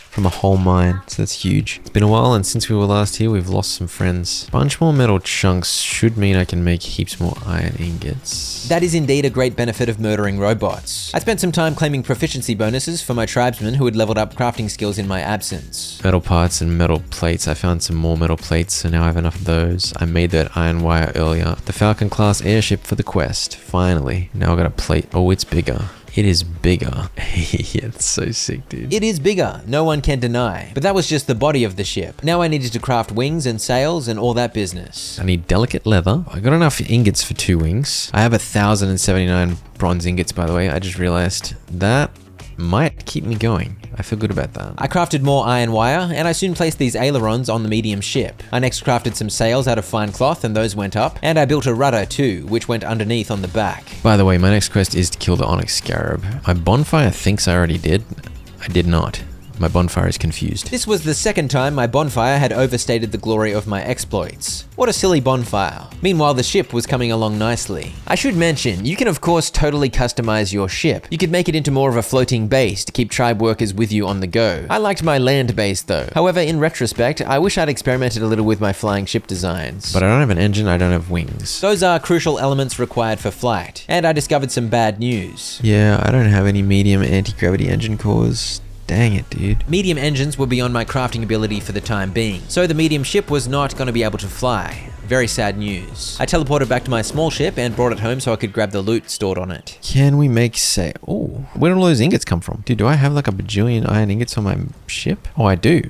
from a whole mine, so that's huge. It's been a while, and since we were last here, we've lost some friends. Bunch more metal chunks should mean I can make heaps more iron ingots. That is indeed a great benefit of murdering robots. I spent some time claiming proficiency bonuses for my tribesmen who had leveled up crafting skills in my absence. Metal parts and metal plates. I found some more metal plates, so now I have enough of those. I made that iron wire earlier. The Falcon class airship for the quest. Finally. Now I got a plate. Oh, it's bigger. It is bigger. Yeah, it's so sick, dude. It is bigger, no one can deny. But that was just the body of the ship. Now I needed to craft wings and sails and all that business. I need delicate leather. I got enough ingots for 2 wings. I have 1,079 bronze ingots, by the way. I just realized that might keep me going. I feel good about that. I crafted more iron wire, and I soon placed these ailerons on the medium ship. I next crafted some sails out of fine cloth, and those went up, and I built a rudder too, which went underneath on the back. By the way, my next quest is to kill the Onyx Scarab. My bonfire thinks I already did. I did not. My bonfire is confused. This was the second time my bonfire had overstated the glory of my exploits. What a silly bonfire. Meanwhile, the ship was coming along nicely. I should mention, you can of course totally customize your ship. You could make it into more of a floating base to keep tribe workers with you on the go. I liked my land base though. However, in retrospect, I wish I'd experimented a little with my flying ship designs. But I don't have an engine, I don't have wings. Those are crucial elements required for flight. And I discovered some bad news. Yeah, I don't have any medium anti-gravity engine cores. Dang it, dude. Medium engines were beyond my crafting ability for the time being, so the medium ship was not going to be able to fly. Very sad news. I teleported back to my small ship and brought it home so I could grab the loot stored on it. Can we make oh, where did all those ingots come from? Dude, do I have like a bajillion iron ingots on my ship? Oh, I do.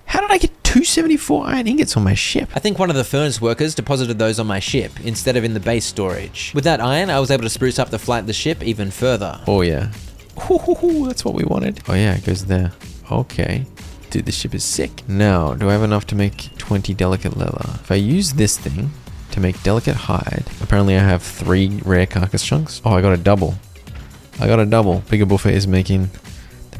How did I get 274 iron ingots on my ship? I think one of the furnace workers deposited those on my ship instead of in the base storage. With that iron, I was able to spruce up the flight of the ship even further. Oh yeah. That's what we wanted. Oh yeah, it goes there. Okay. Dude, this ship is sick. Now, do I have enough to make 20 delicate leather? If I use this thing to make delicate hide, apparently I have 3 rare carcass chunks. Oh, I got a double. Bigger Buffer is making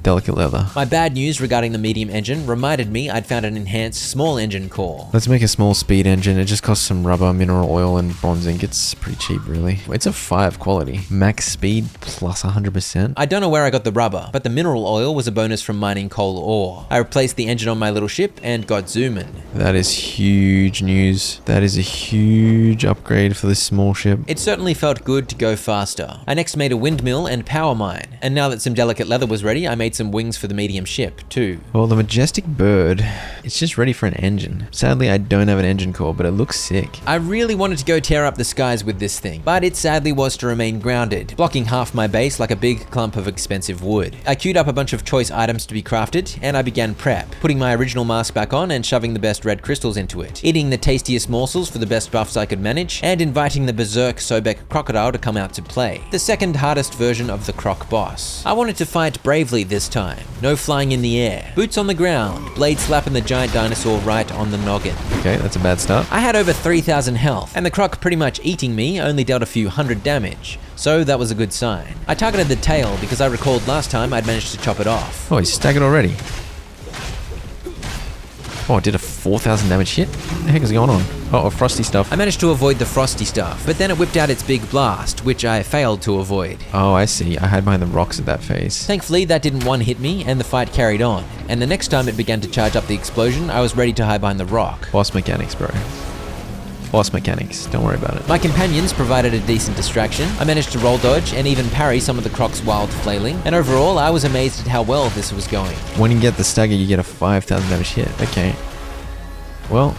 delicate leather. My bad news regarding the medium engine reminded me I'd found an enhanced small engine core. Let's make a small speed engine. It just costs some rubber, mineral oil, and bronze ingots. Pretty cheap, really. It's a 5 quality. Max speed plus 100%. I don't know where I got the rubber, but the mineral oil was a bonus from mining coal ore. I replaced the engine on my little ship and got zooming. That is huge news. That is a huge upgrade for this small ship. It certainly felt good to go faster. I next made a windmill and power mine, and now that some delicate leather was ready, I made some wings for the medium ship too. Well, the majestic bird, it's just ready for an engine. Sadly, I don't have an engine core, but it looks sick. I really wanted to go tear up the skies with this thing, but it sadly was to remain grounded, blocking half my base like a big clump of expensive wood. I queued up a bunch of choice items to be crafted, and I began prep, putting my original mask back on and shoving the best red crystals into it, eating the tastiest morsels for the best buffs I could manage, and inviting the berserk Sobek crocodile to come out to play, the second hardest version of the croc boss. I wanted to fight bravely this this time. No flying in the air. Boots on the ground, blade slapping the giant dinosaur right on the noggin. Okay, that's a bad start. I had over 3,000 health, and the croc pretty much eating me only dealt a few hundred damage. So that was a good sign. I targeted the tail because I recalled last time I'd managed to chop it off. Oh, he's staggered already. Oh, it did a 4,000 damage hit? What the heck is going on? Oh, frosty stuff. I managed to avoid the frosty stuff, but then it whipped out its big blast, which I failed to avoid. Oh, I see. I hide behind the rocks at that phase. Thankfully, that didn't one-hit me, and the fight carried on. And the next time it began to charge up the explosion, I was ready to hide behind the rock. Boss mechanics, bro. Boss mechanics. Don't worry about it. My companions provided a decent distraction. I managed to roll dodge and even parry some of the croc's wild flailing. And overall, I was amazed at how well this was going. When you get the stagger, you get a 5,000 damage hit. Okay. Well,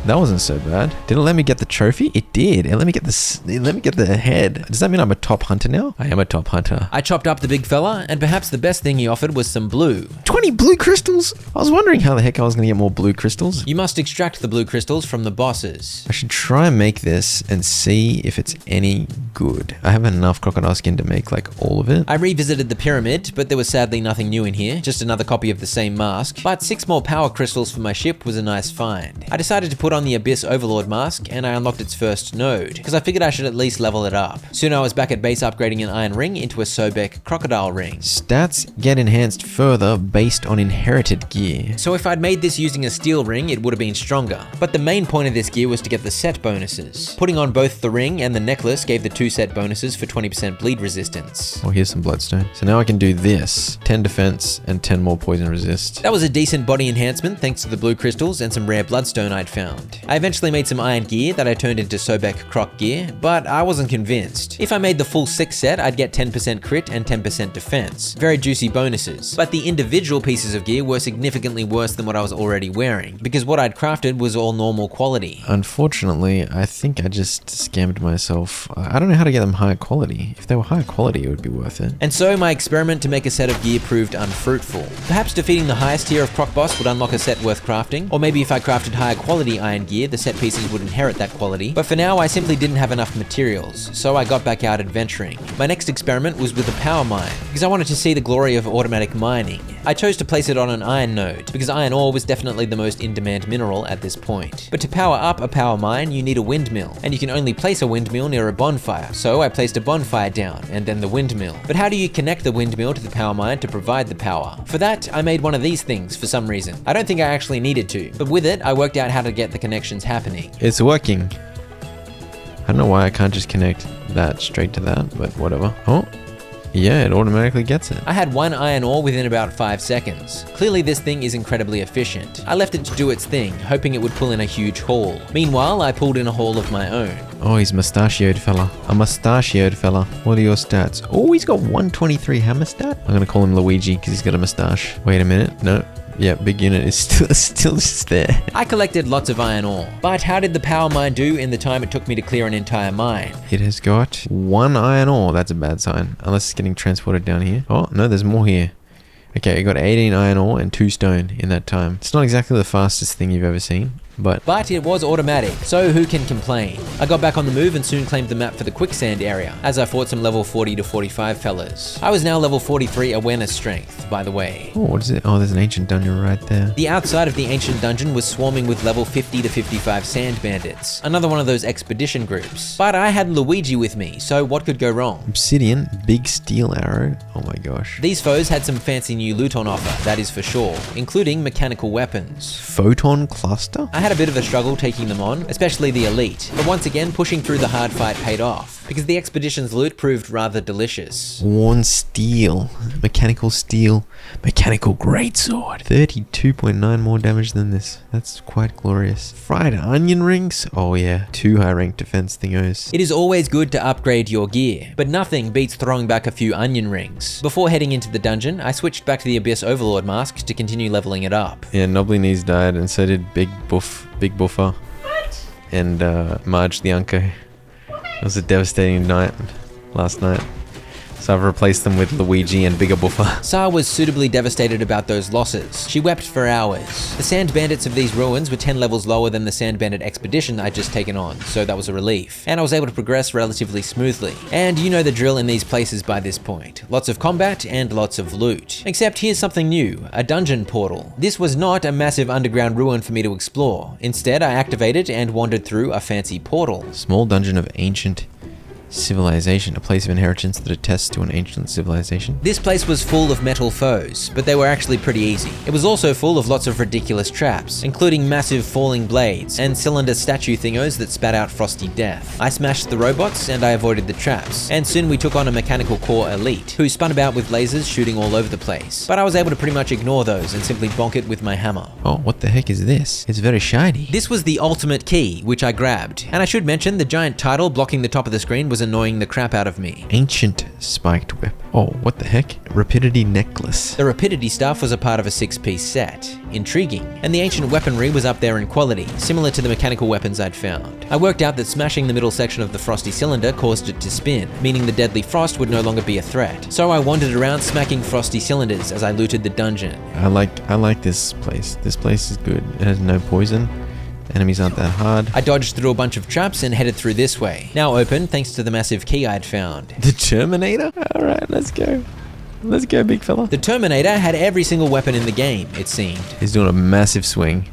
that wasn't so bad. Did it let me get the trophy? It did. It let me get the head. Does that mean I'm a top hunter now? I am a top hunter. I chopped up the big fella, and perhaps the best thing he offered was some blue. 20 blue crystals? I was wondering how the heck I was gonna get more blue crystals. You must extract the blue crystals from the bosses. I should try and make this and see if it's any good. I have enough crocodile skin to make like all of it. I revisited the pyramid, but there was sadly nothing new in here, just another copy of the same mask. But 6 more power crystals for my ship was a nice find. I decided to put on the Abyss Overlord mask, and I unlocked its first node, because I figured I should at least level it up. Soon I was back at base upgrading an iron ring into a Sobek crocodile ring. Stats get enhanced further based on inherited gear. So if I'd made this using a steel ring, it would have been stronger. But the main point of this gear was to get the set bonuses. Putting on both the ring and the necklace gave the 2 set bonuses for 20% bleed resistance. Oh, here's some bloodstone. So now I can do this. 10 defense and 10 more poison resist. That was a decent body enhancement thanks to the blue crystals and some rare bloodstone I'd found. I eventually made some iron gear that I turned into Sobek croc gear, but I wasn't convinced. If I made the full 6 set, I'd get 10% crit and 10% defense. Very juicy bonuses. But the individual pieces of gear were significantly worse than what I was already wearing, because what I'd crafted was all normal quality. Unfortunately, I think I just scammed myself. I don't know how to get them higher quality. If they were higher quality, it would be worth it. And so my experiment to make a set of gear proved unfruitful. Perhaps defeating the highest tier of croc boss would unlock a set worth crafting, or maybe if I crafted higher quality iron gear, the set pieces would inherit that quality. But for now, I simply didn't have enough materials, so I got back out adventuring. My next experiment was with a power mine, because I wanted to see the glory of automatic mining. I chose to place it on an iron node, because iron ore was definitely the most in-demand mineral at this point. But to power up a power mine, you need a windmill, and you can only place a windmill near a bonfire, so I placed a bonfire down, and then the windmill. But how do you connect the windmill to the power mine to provide the power? For that, I made one of these things for some reason. I don't think I actually needed to, but with it, I worked out how to get the connections happening. It's working. I don't know why I can't just connect that straight to that, but whatever. Oh, yeah, it automatically gets it. I had 1 iron ore within about 5 seconds. Clearly this thing is incredibly efficient. I left it to do its thing, hoping it would pull in a huge haul. Meanwhile, I pulled in a haul of my own. Oh, he's mustachioed fella. A mustachioed fella. What are your stats? Oh, he's got 123 hammer stat. I'm gonna call him Luigi because he's got a mustache. Wait a minute. No. Yeah, big unit is still just there. I collected lots of iron ore, but how did the power mine do in the time it took me to clear an entire mine? It has got 1 iron ore. That's a bad sign. Unless it's getting transported down here. Oh, no, there's more here. Okay, it got 18 iron ore and 2 stone in that time. It's not exactly the fastest thing you've ever seen. But it was automatic, so who can complain? I got back on the move and soon claimed the map for the quicksand area, as I fought some level 40 to 45 fellas. I was now level 43 awareness strength, by the way. Oh, what is it? Oh, there's an ancient dungeon right there. The outside of the ancient dungeon was swarming with level 50 to 55 sand bandits, another one of those expedition groups. But I had Luigi with me, so what could go wrong? Obsidian, big steel arrow. Oh my gosh. These foes had some fancy new loot on offer, that is for sure, including mechanical weapons. Photon cluster? I had a bit of a struggle taking them on, especially the elite, but once again pushing through the hard fight paid off, because the expedition's loot proved rather delicious. Worn steel, mechanical greatsword. 32.9 more damage than this. That's quite glorious. Fried onion rings? Oh yeah, 2 high rank defense thingos. It is always good to upgrade your gear, but nothing beats throwing back a few onion rings. Before heading into the dungeon, I switched back to the Abyss Overlord mask to continue leveling it up. Yeah, Knobbly Knees died and so did Big Buffer. What? And Marge the Unco. It was a devastating night last night. So I've replaced them with Luigi and Bigger Buffer. Sa was suitably devastated about those losses. She wept for hours. The sand bandits of these ruins were 10 levels lower than the sand bandit expedition I'd just taken on, so that was a relief. And I was able to progress relatively smoothly. And you know the drill in these places by this point. Lots of combat and lots of loot. Except here's something new, a dungeon portal. This was not a massive underground ruin for me to explore. Instead, I activated and wandered through a fancy portal. Small dungeon of ancient civilization, a place of inheritance that attests to an ancient civilization. This place was full of metal foes, but they were actually pretty easy. It was also full of lots of ridiculous traps, including massive falling blades and cylinder statue thingos that spat out frosty death. I smashed the robots and I avoided the traps, and soon we took on a mechanical core elite, who spun about with lasers shooting all over the place. But I was able to pretty much ignore those and simply bonk it with my hammer. Oh, what the heck is this? It's very shiny. This was the ultimate key, which I grabbed. And I should mention, the giant title blocking the top of the screen was annoying the crap out of me. Ancient spiked whip. Oh, what the heck? Rapidity necklace. The rapidity stuff was a part of a 6-piece set. Intriguing. And the ancient weaponry was up there in quality, similar to the mechanical weapons I'd found. I worked out that smashing the middle section of the frosty cylinder caused it to spin, meaning the deadly frost would no longer be a threat. So I wandered around smacking frosty cylinders as I looted the dungeon. I like this place. This place is good. It has no poison. Enemies aren't that hard. I dodged through a bunch of traps and headed through this way. Now open thanks to the massive key I'd found. The Terminator? Alright, let's go. Let's go, big fella. The Terminator had every single weapon in the game, it seemed. He's doing a massive swing.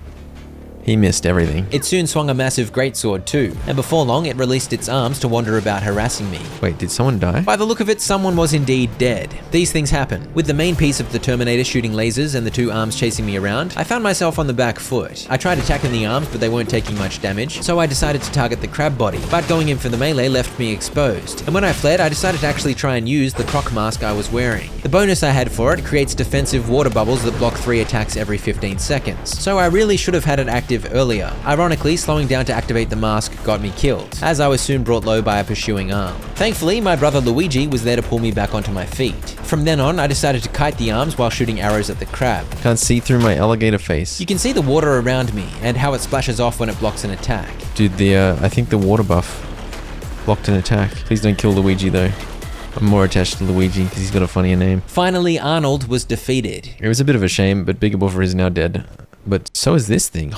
He missed everything. It soon swung a massive greatsword too, and before long it released its arms to wander about harassing me. Wait, did someone die? By the look of it, someone was indeed dead. These things happen. With the main piece of the Terminator shooting lasers and the two arms chasing me around, I found myself on the back foot. I tried attacking the arms, but they weren't taking much damage, so I decided to target the crab body, but going in for the melee left me exposed. And when I fled, I decided to actually try and use the croc mask I was wearing. The bonus I had for it creates defensive water bubbles that block 3 attacks every 15 seconds, so I really should have had it active earlier. Ironically, slowing down to activate the mask got me killed, as I was soon brought low by a pursuing arm. Thankfully, my brother Luigi was there to pull me back onto my feet. From then on, I decided to kite the arms while shooting arrows at the crab. Can't see through my alligator face. You can see the water around me, and how it splashes off when it blocks an attack. Dude, I think the water buff blocked an attack. Please don't kill Luigi though. I'm more attached to Luigi because he's got a funnier name. Finally, Arnold was defeated. It was a bit of a shame, but Bigger Buffer is now dead. But so is this thing.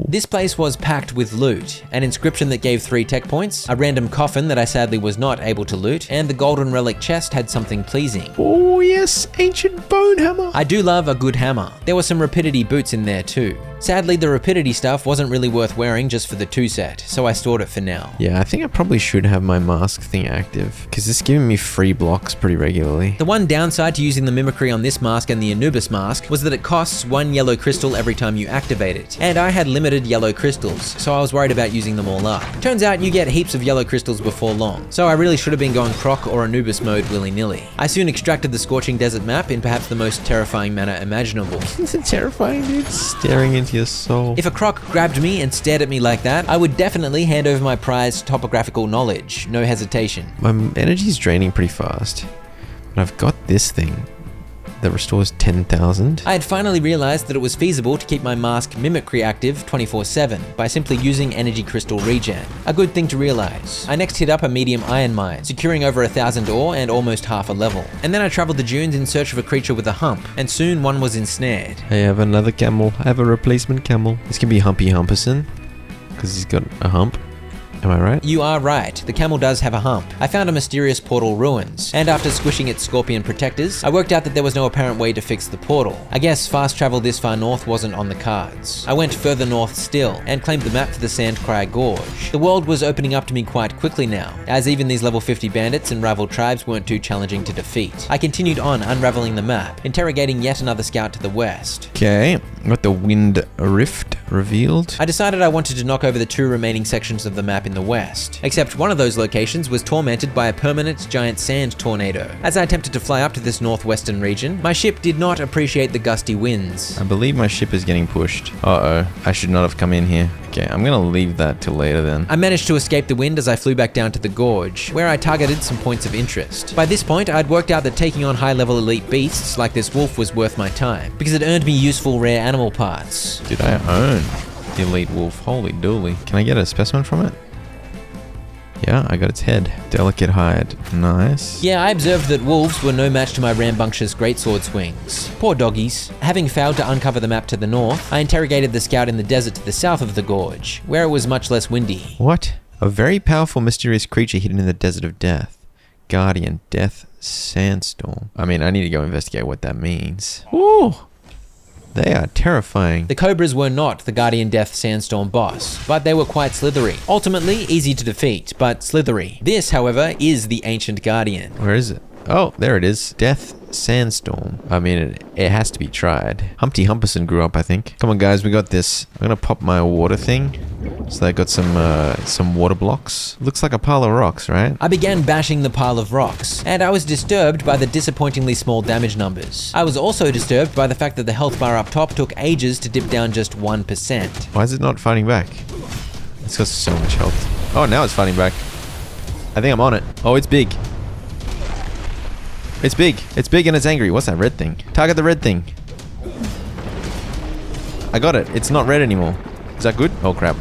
This place was packed with loot, an inscription that gave 3 tech points, a random coffin that I sadly was not able to loot, and the golden relic chest had something pleasing. Oh yes, ancient bone hammer. I do love a good hammer. There were some rapidity boots in there too. Sadly, the rapidity stuff wasn't really worth wearing just for the 2 set, so I stored it for now. Yeah, I think I probably should have my mask thing active, because it's giving me free blocks pretty regularly. The one downside to using the mimicry on this mask and the Anubis mask was that it costs 1 yellow crystal every time you activate it, and I had limited yellow crystals, so I was worried about using them all up. Turns out you get heaps of yellow crystals before long, so I really should have been going Croc or Anubis mode willy-nilly. I soon extracted the scorching desert map in perhaps the most terrifying manner imaginable. Is it terrifying, dude? Staring into your soul. If a croc grabbed me and stared at me like that, I would definitely hand over my prized topographical knowledge, no hesitation. My energy's draining pretty fast, but I've got this thing that restores 10,000. I had finally realized that it was feasible to keep my mask mimicry active 24/7 by simply using energy crystal regen. A good thing to realize. I next hit up a medium iron mine, securing over 1,000 ore and almost half a level. And then I traveled the dunes in search of a creature with a hump, and soon one was ensnared. I have another camel. I have a replacement camel. This can be Humpy Humperson, because he's got a hump. Am I right? You are right, the camel does have a hump. I found a mysterious portal ruins, and after squishing its scorpion protectors, I worked out that there was no apparent way to fix the portal. I guess fast travel this far north wasn't on the cards. I went further north still, and claimed the map for the Sandcry Gorge. The world was opening up to me quite quickly now, as even these level 50 bandits and rival tribes weren't too challenging to defeat. I continued on unraveling the map, interrogating yet another scout to the west. Okay, got the Wind Rift revealed. I decided I wanted to knock over the 2 remaining sections of the map in the west, except one of those locations was tormented by a permanent giant sand tornado. As I attempted to fly up to this northwestern region, my ship did not appreciate the gusty winds. I believe my ship is getting pushed. Uh-oh, I should not have come in here. Okay, I'm gonna leave that till later then. I managed to escape the wind as I flew back down to the gorge, where I targeted some points of interest. By this point, I'd worked out that taking on high-level elite beasts like this wolf was worth my time, because it earned me useful rare animal parts. Dude, I own the elite wolf. Holy dooly. Can I get a specimen from it? Yeah, I got its head. Delicate hide. Nice. Yeah, I observed that wolves were no match to my rambunctious greatsword swings. Poor doggies. Having failed to uncover the map to the north, I interrogated the scout in the desert to the south of the gorge, where it was much less windy. What? A very powerful, mysterious creature hidden in the desert of death. Guardian Death Sandstorm. I mean, I need to go investigate what that means. Ooh! They are terrifying. The cobras were not the Guardian Death Sandstorm boss, but they were quite slithery. Ultimately, easy to defeat, but slithery. This, however, is the Ancient Guardian. Where is it? Oh, there it is. Death Sandstorm. I mean, it has to be tried. Humpty Humperson grew up, I think. Come on, guys, we got this. I'm gonna pop my water thing. So I got some water blocks. Looks like a pile of rocks, right? I began bashing the pile of rocks, and I was disturbed by the disappointingly small damage numbers. I was also disturbed by the fact that the health bar up top took ages to dip down just 1%. Why is it not fighting back? It's got so much health. Oh, now it's fighting back. I think I'm on it. Oh, it's big. It's big. It's big and it's angry. What's that red thing? Target the red thing. I got it. It's not red anymore. Is that good? Oh, crap.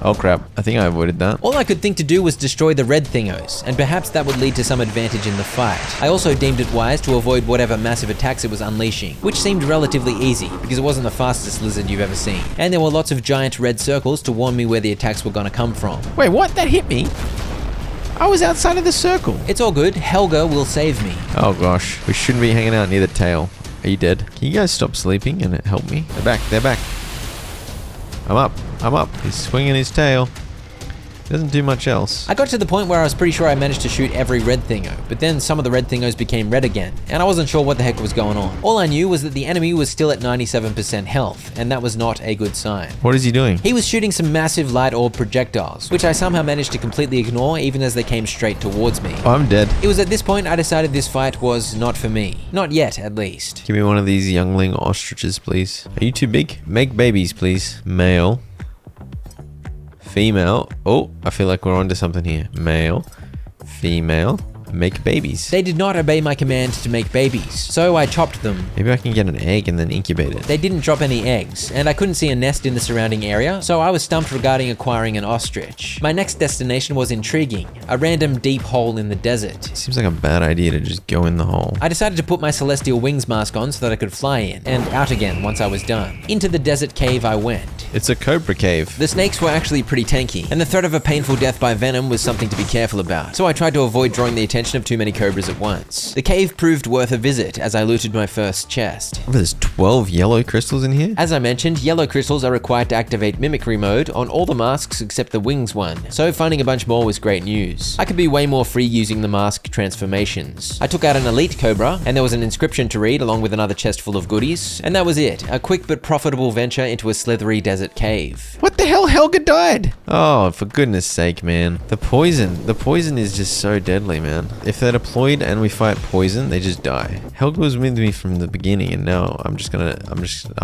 Oh, crap. I think I avoided that. All I could think to do was destroy the red thingos, and perhaps that would lead to some advantage in the fight. I also deemed it wise to avoid whatever massive attacks it was unleashing, which seemed relatively easy, because it wasn't the fastest lizard you've ever seen. And there were lots of giant red circles to warn me where the attacks were gonna come from. Wait, what? That hit me? I was outside of the circle. It's all good. Helga will save me. Oh, gosh. We shouldn't be hanging out near the tail. Are you dead? Can you guys stop sleeping and help me? They're back. They're back. I'm up. I'm up. He's swinging his tail. Doesn't do much else. I got to the point where I was pretty sure I managed to shoot every red thingo, but then some of the red thingos became red again, and I wasn't sure what the heck was going on. All I knew was that the enemy was still at 97% health, and that was not a good sign. What is he doing? He was shooting some massive light orb projectiles, which I somehow managed to completely ignore even as they came straight towards me. Oh, I'm dead. It was at this point I decided this fight was not for me. Not yet, at least. Give me one of these youngling ostriches, please. Are you too big? Make babies, please. Male. Female. Oh, I feel like we're onto something here. Male. Female. Make babies. They did not obey my command to make babies, so I chopped them. Maybe I can get an egg and then incubate it. They didn't drop any eggs, and I couldn't see a nest in the surrounding area, so I was stumped regarding acquiring an ostrich. My next destination was intriguing, a random deep hole in the desert. Seems like a bad idea to just go in the hole. I decided to put my celestial wings mask on so that I could fly in, and out again once I was done. Into the desert cave I went. It's a cobra cave. The snakes were actually pretty tanky, and the threat of a painful death by venom was something to be careful about, so I tried to avoid drawing the attention of too many cobras at once. The cave proved worth a visit as I looted my first chest. Oh, there's 12 yellow crystals in here? As I mentioned, yellow crystals are required to activate mimicry mode on all the masks except the wings one, so finding a bunch more was great news. I could be way more free using the mask transformations. I took out an elite cobra, and there was an inscription to read along with another chest full of goodies, and that was it, a quick but profitable venture into a slithery desert cave. What the hell? Helga died! Oh, for goodness sake, man. The poison is just so deadly, man. If they're deployed and we fight poison, they just die. Helga was with me from the beginning, and now I'm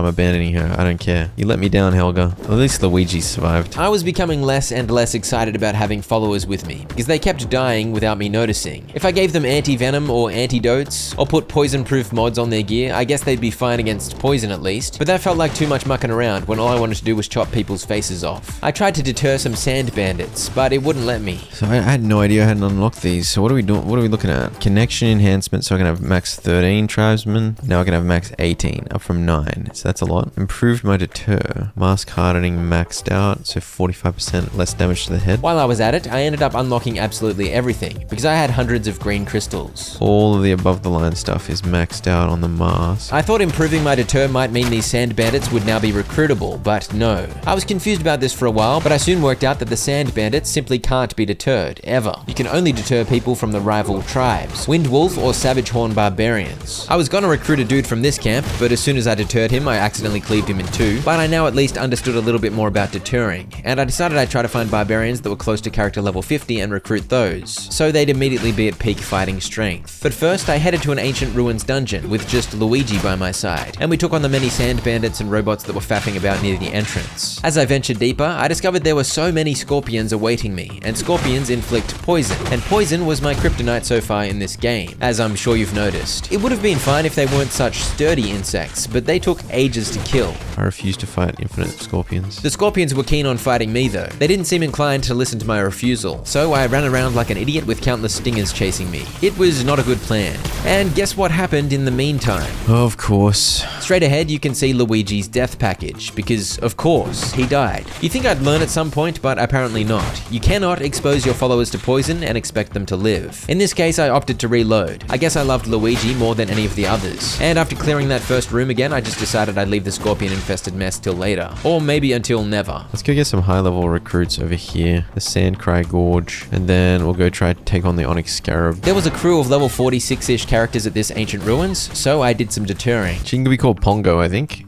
abandoning her. I don't care. You let me down, Helga. At least Luigi survived. I was becoming less and less excited about having followers with me, because they kept dying without me noticing. If I gave them anti-venom or antidotes, or put poison-proof mods on their gear, I guess they'd be fine against poison at least, but that felt like too much mucking around when all I wanted to do was chop people's faces off. I tried to deter some sand bandits, but it wouldn't let me. So I had no idea I hadn't unlocked these. So what are we doing? What are we looking at? Connection enhancement, so I can have max 13 tribesmen. Now I can have max 18, up from 9. So that's a lot. Improved my deter. Mask hardening maxed out, so 45% less damage to the head. While I was at it, I ended up unlocking absolutely everything, because I had hundreds of green crystals. All of the above the line stuff is maxed out on the mask. I thought improving my deter might mean these sand bandits would now be recruitable, but no. I was confused about this for a while, but I soon worked out that the sand bandits simply can't be deterred, ever. You can only deter people from the rival tribes, Windwolf or Savage Horn barbarians. I was gonna recruit a dude from this camp, but as soon as I deterred him, I accidentally cleaved him in two, but I now at least understood a little bit more about deterring, and I decided I'd try to find barbarians that were close to character level 50 and recruit those, so they'd immediately be at peak fighting strength. But first, I headed to an ancient ruins dungeon with just Luigi by my side, and we took on the many sand bandits and robots that were faffing about near the entrance. entrance. As I ventured deeper, I discovered there were so many scorpions awaiting me, and scorpions inflict poison, and poison was my kryptonite so far in this game, as I'm sure you've noticed. It would have been fine if they weren't such sturdy insects, but they took ages to kill. I refuse to fight infinite scorpions. The scorpions were keen on fighting me though. They didn't seem inclined to listen to my refusal, so I ran around like an idiot with countless stingers chasing me. It was not a good plan. And guess what happened in the meantime? Of course. Straight ahead you can see Luigi's death package, because of course, he died. You think I'd learn at some point, but apparently not. You cannot expose your followers to poison and expect them to live. In this case, I opted to reload. I guess I loved Luigi more than any of the others. And after clearing that first room again, I just decided I'd leave the scorpion-infested mess till later. Or maybe until never. Let's go get some high-level recruits over here. The Sandcry Gorge. And then we'll go try to take on the Onyx Scarab. There was a crew of level 46-ish characters at this ancient ruins, so I did some deterring. She can be called Pongo, I think.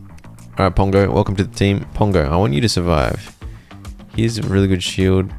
Alright, Pongo, welcome to the team. Pongo, I want you to survive. Here's a really good shield.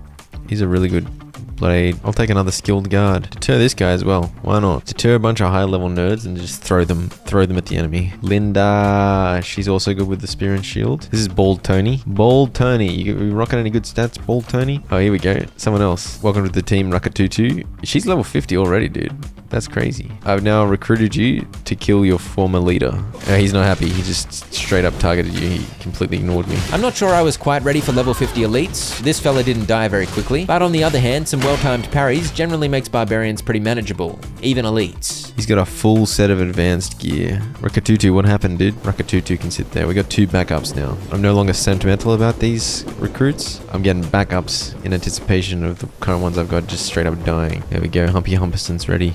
He's a really good blade. I'll take another skilled guard. Deter this guy as well. Why not? Deter a bunch of high-level nerds and just throw them at the enemy. Linda, she's also good with the spear and shield. This is Bald Tony. Bald Tony, you rocking any good stats, Bald Tony? Oh, here we go. Someone else. Welcome to the team, Rakatutu. She's level 50 already, dude. That's crazy. I've now recruited you to kill your former leader. He's not happy. He just straight up targeted you. He completely ignored me. I'm not sure I was quite ready for level 50 elites. This fella didn't die very quickly. But on the other hand, some well-timed parries generally makes barbarians pretty manageable. Even elites. He's got a full set of advanced gear. Rakatutu, what happened, dude? Rakatutu can sit there. We got 2 backups now. I'm no longer sentimental about these recruits. I'm getting backups in anticipation of the current ones I've got just straight up dying. There we go. Humpy Humperson's ready.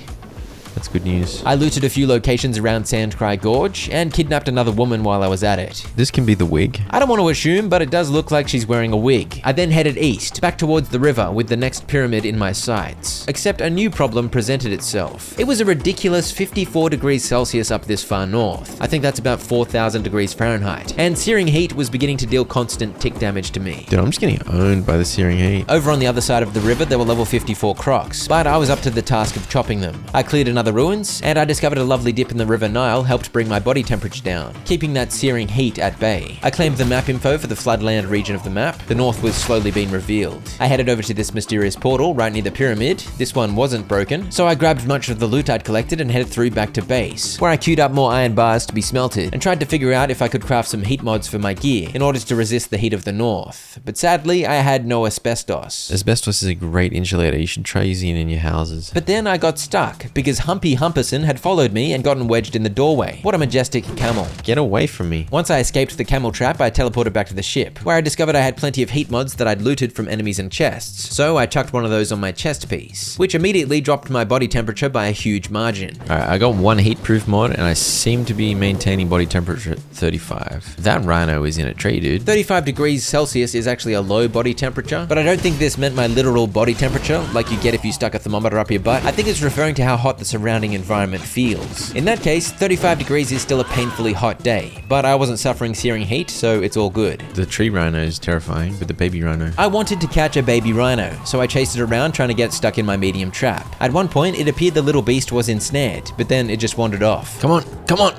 That's good news. I looted a few locations around Sandcry Gorge and kidnapped another woman while I was at it. This can be the wig. I don't want to assume, but it does look like she's wearing a wig. I then headed east, back towards the river with the next pyramid in my sights. Except a new problem presented itself. It was a ridiculous 54 degrees Celsius up this far north. I think that's about 4,000 degrees Fahrenheit. And searing heat was beginning to deal constant tick damage to me. Dude, I'm just getting owned by the searing heat. Over on the other side of the river, there were level 54 crocs, but I was up to the task of chopping them. I cleared another ruins, and I discovered a lovely dip in the River Nile helped bring my body temperature down, keeping that searing heat at bay. I claimed the map info for the floodland region of the map. The north was slowly being revealed. I headed over to this mysterious portal right near the pyramid. This one wasn't broken, so I grabbed much of the loot I'd collected and headed through back to base, where I queued up more iron bars to be smelted and tried to figure out if I could craft some heat mods for my gear in order to resist the heat of the north. But sadly, I had no asbestos. Asbestos is a great insulator. You should try using it in your houses. But then I got stuck because Humpy Humperson had followed me and gotten wedged in the doorway. What a majestic camel. Get away from me. Once I escaped the camel trap, I teleported back to the ship, where I discovered I had plenty of heat mods that I'd looted from enemies and chests. So I chucked one of those on my chest piece, which immediately dropped my body temperature by a huge margin. Alright, I got 1 heat-proof mod and I seem to be maintaining body temperature at 35. That rhino is in a tree, dude. 35 degrees Celsius is actually a low body temperature, but I don't think this meant my literal body temperature, like you get if you stuck a thermometer up your butt. I think it's referring to how hot the surrounding environment feels. In that case, 35 degrees is still a painfully hot day, but I wasn't suffering searing heat, so it's all good. The tree rhino is terrifying, but the baby rhino. I wanted to catch a baby rhino, so I chased it around trying to get stuck in my medium trap. At one point, it appeared the little beast was ensnared, but then it just wandered off. Come on, come on!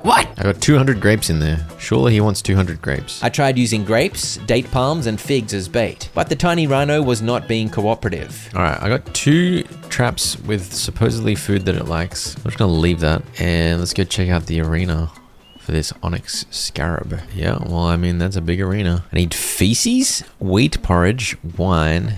What? I got 200 grapes in there. Surely he wants 200 grapes. I tried using grapes, date palms, and figs as bait, but the tiny rhino was not being cooperative. Alright, I got 2 traps with supposedly food that it likes. I'm just gonna leave that, and let's go check out the arena for this Onyx Scarab. Yeah, well, I mean, that's a big arena. I need feces, wheat porridge, wine,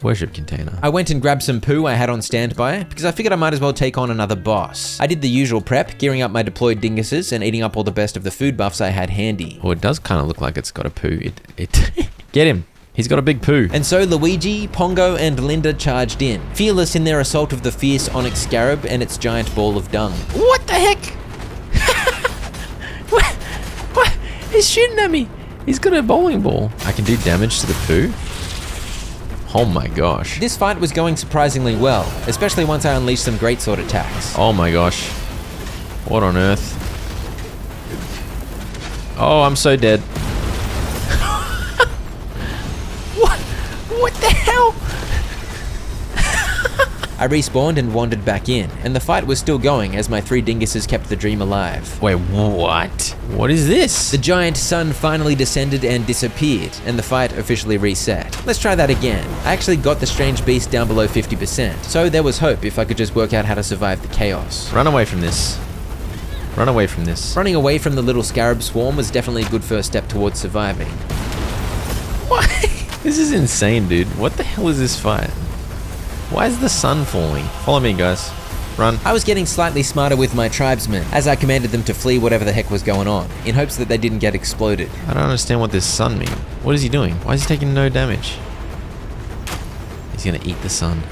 worship container. I went and grabbed some poo I had on standby because I figured I might as well take on another boss. I did the usual prep, gearing up my deployed dinguses and eating up all the best of the food buffs I had handy. Oh, it does kind of look like it's got a poo. Get him. He's got a big poo. And so Luigi, Pongo, and Linda charged in, fearless in their assault of the fierce Onyx Scarab and its giant ball of dung. What the heck? What? He's shooting at me. He's got a bowling ball. I can do damage to the poo? Oh my gosh. This fight was going surprisingly well, especially once I unleashed some greatsword attacks. Oh my gosh. What on earth? Oh, I'm so dead. What the hell? I respawned and wandered back in, and the fight was still going as my 3 dinguses kept the dream alive. Wait, what? What is this? The giant sun finally descended and disappeared, and the fight officially reset. Let's try that again. I actually got the strange beast down below 50%, so there was hope if I could just work out how to survive the chaos. Run away from this. Run away from this. Running away from the little scarab swarm was definitely a good first step towards surviving. What? This is insane, dude. What the hell is this fight? Why is the sun falling? Follow me, guys. Run. I was getting slightly smarter with my tribesmen, as I commanded them to flee whatever the heck was going on, in hopes that they didn't get exploded. I don't understand what this sun means. What is he doing? Why is he taking no damage? He's gonna eat the sun.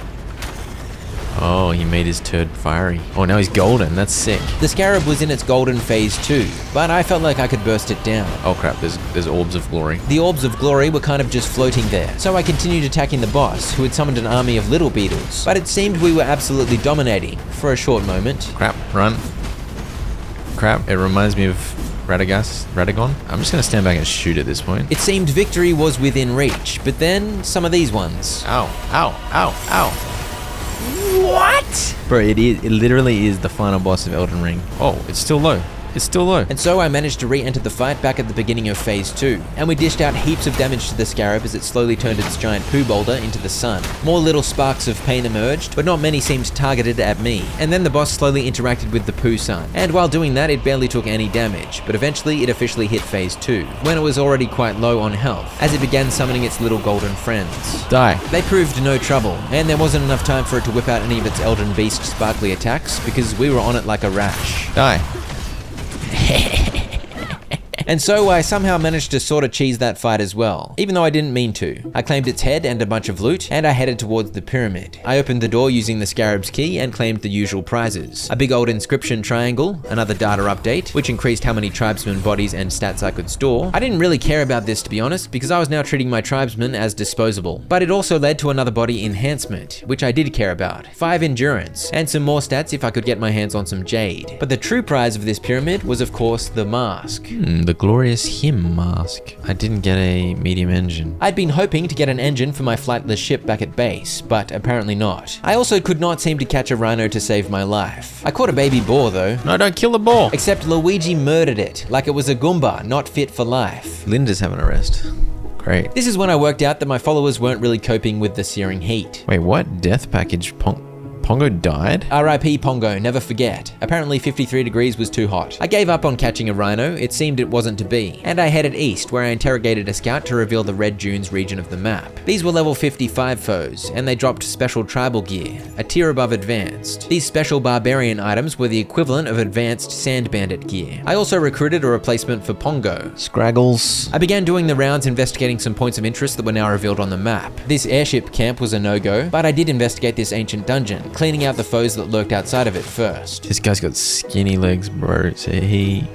Oh, he made his turd fiery. Oh, now he's golden. That's sick. The scarab was in its golden phase too, but I felt like I could burst it down. Oh crap, there's orbs of glory. The orbs of glory were kind of just floating there, so I continued attacking the boss, who had summoned an army of little beetles. But it seemed we were absolutely dominating, for a short moment. Crap, run. Crap, it reminds me of Radagon. I'm just gonna stand back and shoot at this point. It seemed victory was within reach, but then some of these ones. Ow, ow, ow, ow. What? Bro, it literally is the final boss of Elden Ring. Oh, it's still low. It's still low. And so I managed to re-enter the fight back at the beginning of phase 2, and we dished out heaps of damage to the scarab as it slowly turned its giant poo boulder into the sun. More little sparks of pain emerged, but not many seemed targeted at me. And then the boss slowly interacted with the poo sun, and while doing that it barely took any damage, but eventually it officially hit phase 2, when it was already quite low on health, as it began summoning its little golden friends. Die. They proved no trouble, and there wasn't enough time for it to whip out any of its Elden Beast sparkly attacks, because we were on it like a rash. Die. And so I somehow managed to sort of cheese that fight as well, even though I didn't mean to. I claimed its head and a bunch of loot, and I headed towards the pyramid. I opened the door using the scarab's key and claimed the usual prizes. A big old inscription triangle, another data update, which increased how many tribesmen bodies and stats I could store. I didn't really care about this, to be honest, because I was now treating my tribesmen as disposable. But it also led to another body enhancement, which I did care about. 5 endurance, and some more stats if I could get my hands on some jade. But the true prize of this pyramid was of course the mask. The glorious him mask. I didn't get a medium engine. I'd been hoping to get an engine for my flightless ship back at base, but apparently not. I also could not seem to catch a rhino to save my life. I caught a baby boar though. No, don't kill the boar. Except Luigi murdered it, like it was a Goomba, not fit for life. Linda's having a rest. Great. This is when I worked out that my followers weren't really coping with the searing heat. Wait, what? Death package Pongo died? RIP Pongo, never forget. Apparently 53 degrees was too hot. I gave up on catching a rhino, it seemed it wasn't to be, and I headed east where I interrogated a scout to reveal the Red Dunes region of the map. These were level 55 foes, and they dropped special tribal gear, a tier above advanced. These special barbarian items were the equivalent of advanced sand bandit gear. I also recruited a replacement for Pongo. Scraggles. I began doing the rounds investigating some points of interest that were now revealed on the map. This airship camp was a no-go, but I did investigate this ancient dungeon, cleaning out the foes that lurked outside of it first. This guy's got skinny legs, bro. Say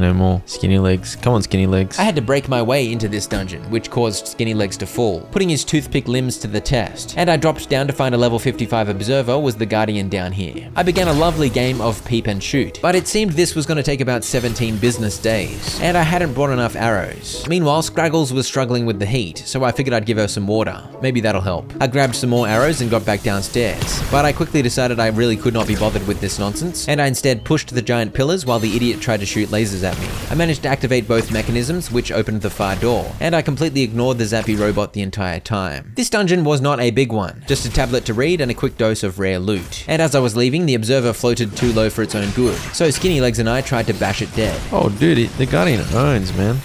no more. Skinny legs. Come on, skinny legs. I had to break my way into this dungeon, which caused Skinny Legs to fall, putting his toothpick limbs to the test, and I dropped down to find a level 55 observer was the Guardian down here. I began a lovely game of peep and shoot, but it seemed this was going to take about 17 business days, and I hadn't brought enough arrows. Meanwhile, Scraggles was struggling with the heat, so I figured I'd give her some water. Maybe that'll help. I grabbed some more arrows and got back downstairs, but I quickly decided I really could not be bothered with this nonsense, and I instead pushed the giant pillars while the idiot tried to shoot lasers at me. I managed to activate both mechanisms, which opened the far door, and I completely ignored the zappy robot the entire time. This dungeon was not a big one, just a tablet to read and a quick dose of rare loot. And as I was leaving, the observer floated too low for its own good, so Skinny Legs and I tried to bash it dead. Oh dude, the Guardian owns, man.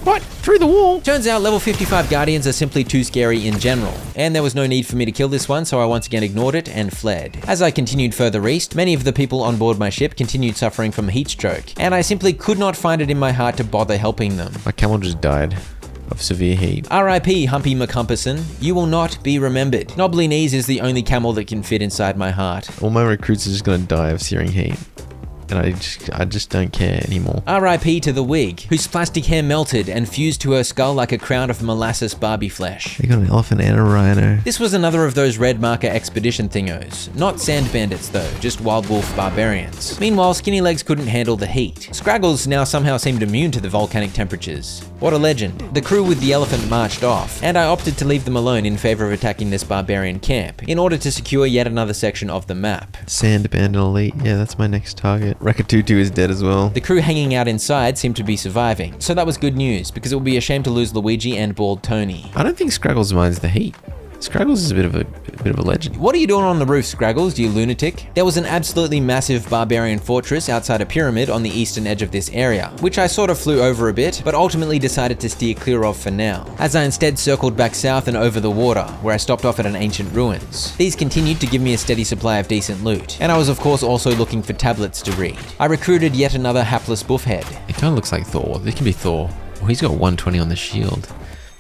What? Through the wall? Turns out level 55 Guardians are simply too scary in general, and there was no need for me to kill this one, so I once again ignored it and fled. As I continued further east, many of the people on board my ship continued suffering from heat stroke, and I simply could not find it in my heart to bother helping them. My camel just died of severe heat. RIP Humpy McHumperson, you will not be remembered. Knobbly Knees is the only camel that can fit inside my heart. All my recruits are just gonna die of searing heat. And I just don't care anymore. RIP to the wig, whose plastic hair melted and fused to her skull like a crown of molasses Barbie flesh. They got an elephant and a rhino. This was another of those red marker expedition thingos. Not sand bandits though, just wild wolf barbarians. Meanwhile, Skinny Legs couldn't handle the heat. Scraggles now somehow seemed immune to the volcanic temperatures. What a legend. The crew with the elephant marched off, and I opted to leave them alone in favor of attacking this barbarian camp, in order to secure yet another section of the map. Sand bandit elite, yeah, that's my next target. Rekatutu is dead as well. The crew hanging out inside seemed to be surviving, so that was good news, because it would be a shame to lose Luigi and Bald Tony. I don't think Scraggles minds the heat. Scraggles is a bit of a legend. What are you doing on the roof, Scraggles, you lunatic? There was an absolutely massive barbarian fortress outside a pyramid on the eastern edge of this area, which I sort of flew over a bit, but ultimately decided to steer clear of for now, as I instead circled back south and over the water, where I stopped off at an ancient ruins. These continued to give me a steady supply of decent loot, and I was of course also looking for tablets to read. I recruited yet another hapless buffhead. It kind of looks like Thor. This can be Thor. Oh, he's got 120 on the shield.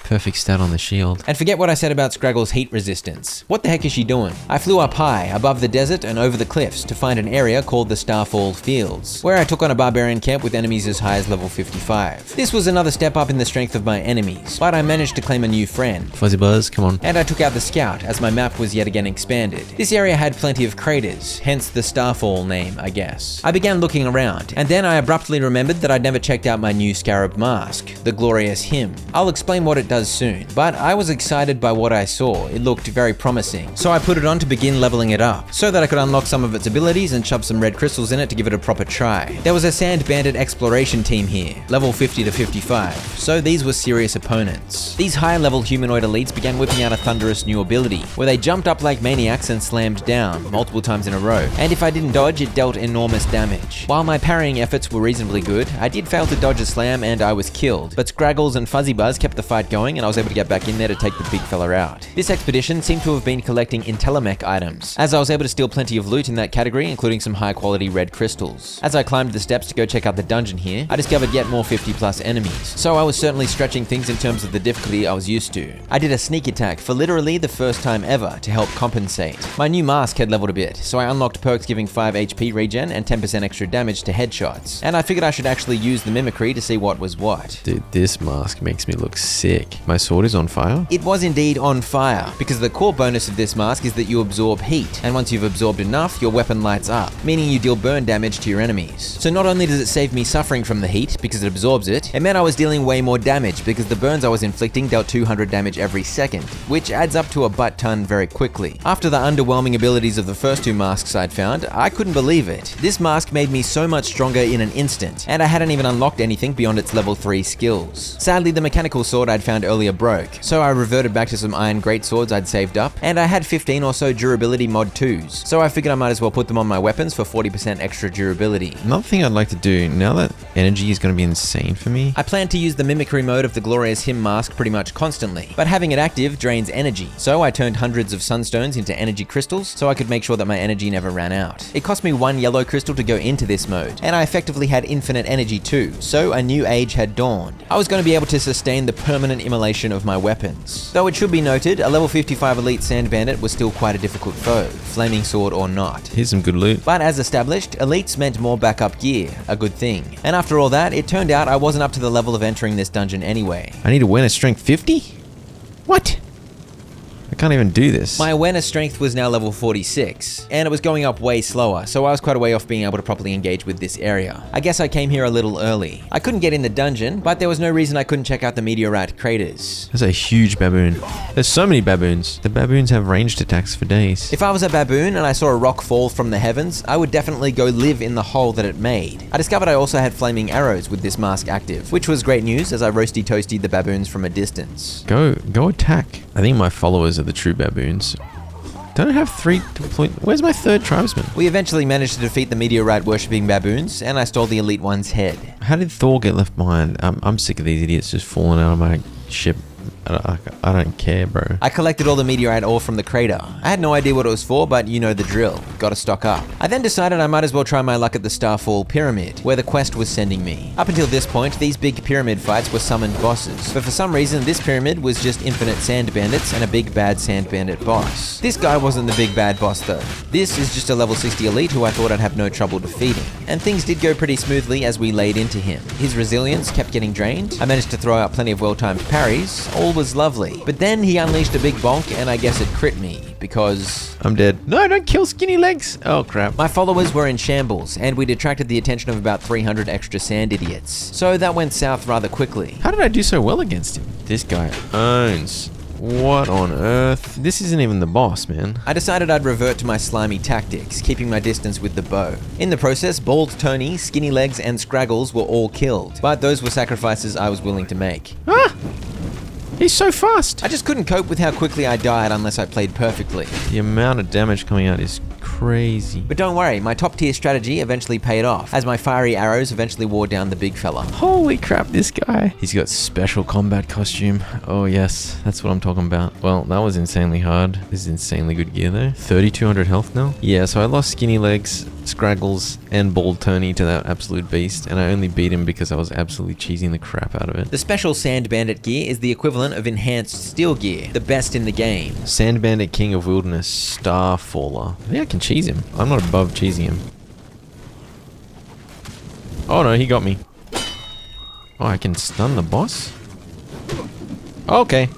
Perfect stat on the shield. And forget what I said about Scraggle's heat resistance. What the heck is she doing? I flew up high, above the desert and over the cliffs to find an area called the Starfall Fields, where I took on a barbarian camp with enemies as high as level 55. This was another step up in the strength of my enemies, but I managed to claim a new friend. Fuzzy Buzz, come on. And I took out the scout, as my map was yet again expanded. This area had plenty of craters, hence the Starfall name, I guess. I began looking around, and then I abruptly remembered that I'd never checked out my new scarab mask, the Glorious Hymn. I'll explain what it does soon, but I was excited by what I saw. It looked very promising, so I put it on to begin leveling it up, so that I could unlock some of its abilities and shove some red crystals in it to give it a proper try. There was a Sand Bandit exploration team here, level 50 to 55, so these were serious opponents. These higher level humanoid elites began whipping out a thunderous new ability, where they jumped up like maniacs and slammed down, multiple times in a row, and if I didn't dodge, it dealt enormous damage. While my parrying efforts were reasonably good, I did fail to dodge a slam and I was killed, but Scraggles and Fuzzy Buzz kept the fight going and I was able to get back in there to take the big fella out. This expedition seemed to have been collecting Intellimech items, as I was able to steal plenty of loot in that category, including some high quality red crystals. As I climbed the steps to go check out the dungeon here, I discovered yet more 50 plus enemies, so I was certainly stretching things in terms of the difficulty I was used to. I did a sneak attack for literally the first time ever to help compensate. My new mask had leveled a bit, so I unlocked perks giving 5 HP regen and 10% extra damage to headshots, and I figured I should actually use the mimicry to see what was what. Dude, this mask makes me look sick. My sword is on fire? It was indeed on fire, because the core bonus of this mask is that you absorb heat, and once you've absorbed enough, your weapon lights up, meaning you deal burn damage to your enemies. So not only does it save me suffering from the heat, because it absorbs it, it meant I was dealing way more damage, because the burns I was inflicting dealt 200 damage every second, which adds up to a butt ton very quickly. After the underwhelming abilities of the first two masks I'd found, I couldn't believe it. This mask made me so much stronger in an instant, and I hadn't even unlocked anything beyond its level 3 skills. Sadly, the mechanical sword I'd found earlier broke, so I reverted back to some iron greatswords I'd saved up, and I had 15 or so durability mod 2s, so I figured I might as well put them on my weapons for 40% extra durability. Another thing I'd like to do, now that energy is going to be insane for me. I plan to use the mimicry mode of the Glorious Hymn mask pretty much constantly, but having it active drains energy, so I turned hundreds of sunstones into energy crystals so I could make sure that my energy never ran out. It cost me 1 yellow crystal to go into this mode, and I effectively had infinite energy too, so a new age had dawned. I was going to be able to sustain the permanent immolation of my weapons. Though it should be noted, a level 55 elite Sand Bandit was still quite a difficult foe, flaming sword or not. Here's some good loot. But as established, elites meant more backup gear, a good thing. And after all that, it turned out I wasn't up to the level of entering this dungeon anyway. I need awareness strength 50? What? I can't even do this. My awareness strength was now level 46, and it was going up way slower, so I was quite a way off being able to properly engage with this area. I guess I came here a little early. I couldn't get in the dungeon, but there was no reason I couldn't check out the meteorite craters. There's a huge baboon. There's so many baboons. The baboons have ranged attacks for days. If I was a baboon and I saw a rock fall from the heavens, I would definitely go live in the hole that it made. I discovered I also had flaming arrows with this mask active, which was great news as I roasty toasted the baboons from a distance. Go attack. I think my followers are the true baboons. Don't I have 3 deployed? Where's my 3rd tribesman? We eventually managed to defeat the meteorite worshipping baboons, and I stole the elite one's head. How did Thor get left behind? I'm sick of these idiots just falling out of my ship. I don't care, bro. I collected all the meteorite ore from the crater. I had no idea what it was for, but you know the drill. Gotta stock up. I then decided I might as well try my luck at the Starfall Pyramid, where the quest was sending me. Up until this point, these big pyramid fights were summoned bosses, but for some reason this pyramid was just infinite sand bandits and a big bad sand bandit boss. This guy wasn't the big bad boss though. This is just a level 60 elite who I thought I'd have no trouble defeating. And things did go pretty smoothly as we laid into him. His resilience kept getting drained. I managed to throw out plenty of well-timed parries. All was lovely. But then he unleashed a big bonk and I guess it crit me, because... I'm dead. No, don't kill skinny legs! Oh crap. My followers were in shambles, and we'd attracted the attention of about 300 extra sand idiots. So that went south rather quickly. How did I do so well against him? This guy owns. What on earth? This isn't even the boss, man. I decided I'd revert to my slimy tactics, keeping my distance with the bow. In the process, Bald Tony, Skinny Legs, and Scraggles were all killed, but those were sacrifices I was willing to make. Ah! He's so fast! I just couldn't cope with how quickly I died unless I played perfectly. The amount of damage coming out is crazy. But don't worry, my top tier strategy eventually paid off, as my fiery arrows eventually wore down the big fella. Holy crap, this guy. He's got special combat costume. Oh yes, that's what I'm talking about. Well, that was insanely hard. This is insanely good gear though. 3,200 health now? Yeah, so I lost Skinny Legs, Scraggles, and Bald Tony to that absolute beast, and I only beat him because I was absolutely cheesing the crap out of it. The special Sand Bandit gear is the equivalent of enhanced steel gear, the best in the game. Sand Bandit King of Wilderness, Starfaller. I think I can cheese him. I'm not above cheesing him. Oh no, he got me. Oh, I can stun the boss? Okay.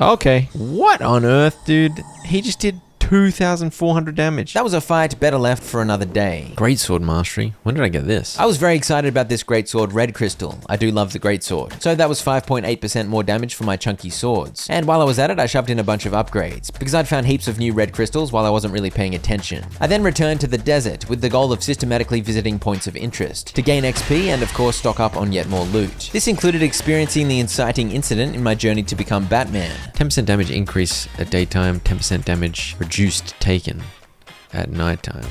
Okay. What on earth, dude? He just did 2,400 damage. That was a fight better left for another day. Greatsword Mastery. When did I get this? I was very excited about this Greatsword Red Crystal. I do love the Greatsword. So that was 5.8% more damage for my chunky swords. And while I was at it, I shoved in a bunch of upgrades, because I'd found heaps of new red crystals while I wasn't really paying attention. I then returned to the desert with the goal of systematically visiting points of interest, to gain XP and of course stock up on yet more loot. This included experiencing the inciting incident in my journey to become Batman. 10% damage increase at daytime, 10% damage reduced taken at nighttime.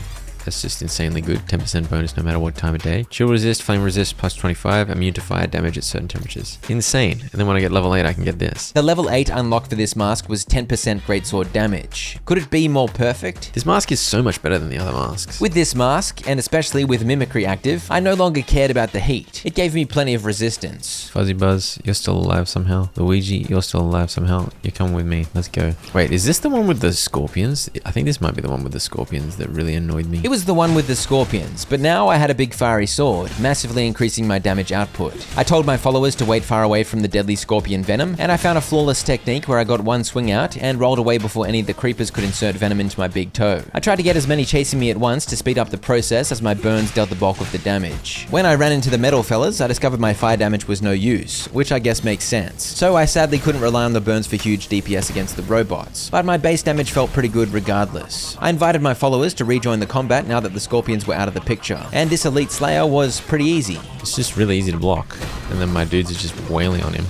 That's just insanely good. 10% bonus no matter what time of day. Chill resist, flame resist, plus 25, immune to fire damage at certain temperatures. Insane. And then when I get level 8, I can get this. The level 8 unlock for this mask was 10% greatsword damage. Could it be more perfect? This mask is so much better than the other masks. With this mask, and especially with Mimicry active, I no longer cared about the heat. It gave me plenty of resistance. Fuzzy Buzz, you're still alive somehow. Luigi, you're still alive somehow. You come with me. Let's go. Wait, is this the one with the scorpions? I think this might be the one with the scorpions that really annoyed me. It was the one with the scorpions, but now I had a big fiery sword, massively increasing my damage output. I told my followers to wait far away from the deadly scorpion venom, and I found a flawless technique where I got one swing out and rolled away before any of the creepers could insert venom into my big toe. I tried to get as many chasing me at once to speed up the process as my burns dealt the bulk of the damage. When I ran into the metal fellas, I discovered my fire damage was no use, which I guess makes sense. So I sadly couldn't rely on the burns for huge DPS against the robots, but my base damage felt pretty good regardless. I invited my followers to rejoin the combat now that the scorpions were out of the picture, and this elite slayer was pretty easy. It's just really easy to block, and then my dudes are just wailing on him.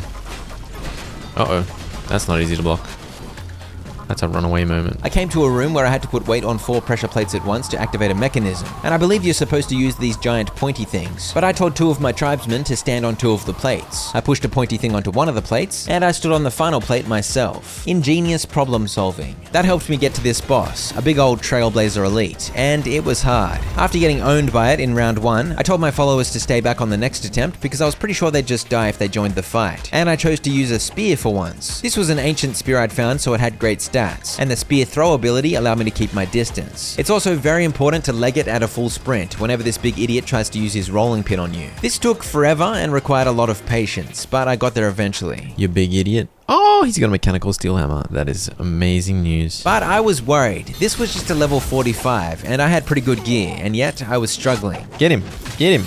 Uh-oh, that's not easy to block. That's a runaway moment. I came to a room where I had to put weight on 4 pressure plates at once to activate a mechanism, and I believe you're supposed to use these giant pointy things, but I told 2 of my tribesmen to stand on 2 of the plates. I pushed a pointy thing onto one of the plates, and I stood on the final plate myself. Ingenious problem solving. That helped me get to this boss, a big old Trailblazer elite, and it was hard. After getting owned by it in round 1, I told my followers to stay back on the next attempt because I was pretty sure they'd just die if they joined the fight, and I chose to use a spear for once. This was an ancient spear I'd found, so it had great stats, and the spear throw ability allowed me to keep my distance. It's also very important to leg it at a full sprint whenever this big idiot tries to use his rolling pin on you. This took forever and required a lot of patience, but I got there eventually. You big idiot. Oh, he's got a mechanical steel hammer. That is amazing news. But I was worried. This was just a level 45, and I had pretty good gear, and yet I was struggling. Get him. Get him.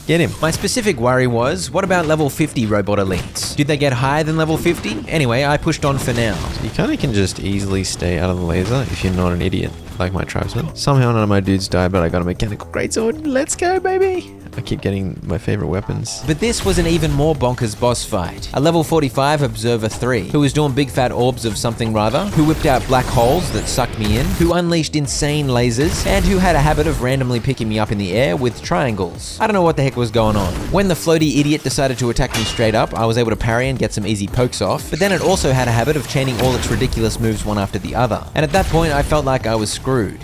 Get him. My specific worry was, what about level 50 robot elites? Did they get higher than level 50? Anyway, I pushed on for now. You kind of can just easily stay out of the laser if you're not an idiot, like my tribesmen. Somehow none of my dudes died, but I got a mechanical greatsword. Let's go, baby! I keep getting my favorite weapons. But this was an even more bonkers boss fight. A level 45 Observer 3, who was doing big fat orbs of something rather, who whipped out black holes that sucked me in, who unleashed insane lasers, and who had a habit of randomly picking me up in the air with triangles. I don't know what the heck was going on. When the floaty idiot decided to attack me straight up, I was able to parry and get some easy pokes off, but then it also had a habit of chaining all its ridiculous moves one after the other. And at that point, I felt like I was screwed.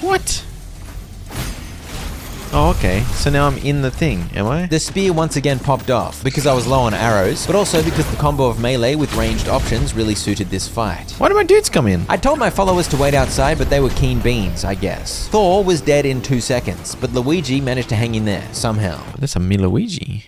What? Oh, okay. So now I'm in the thing, am I? The spear once again popped off, because I was low on arrows, but also because the combo of melee with ranged options really suited this fight. Why did my dudes come in? I told my followers to wait outside, but they were keen beans, I guess. Thor was dead in 2 seconds, but Luigi managed to hang in there, somehow. That's a me Luigi.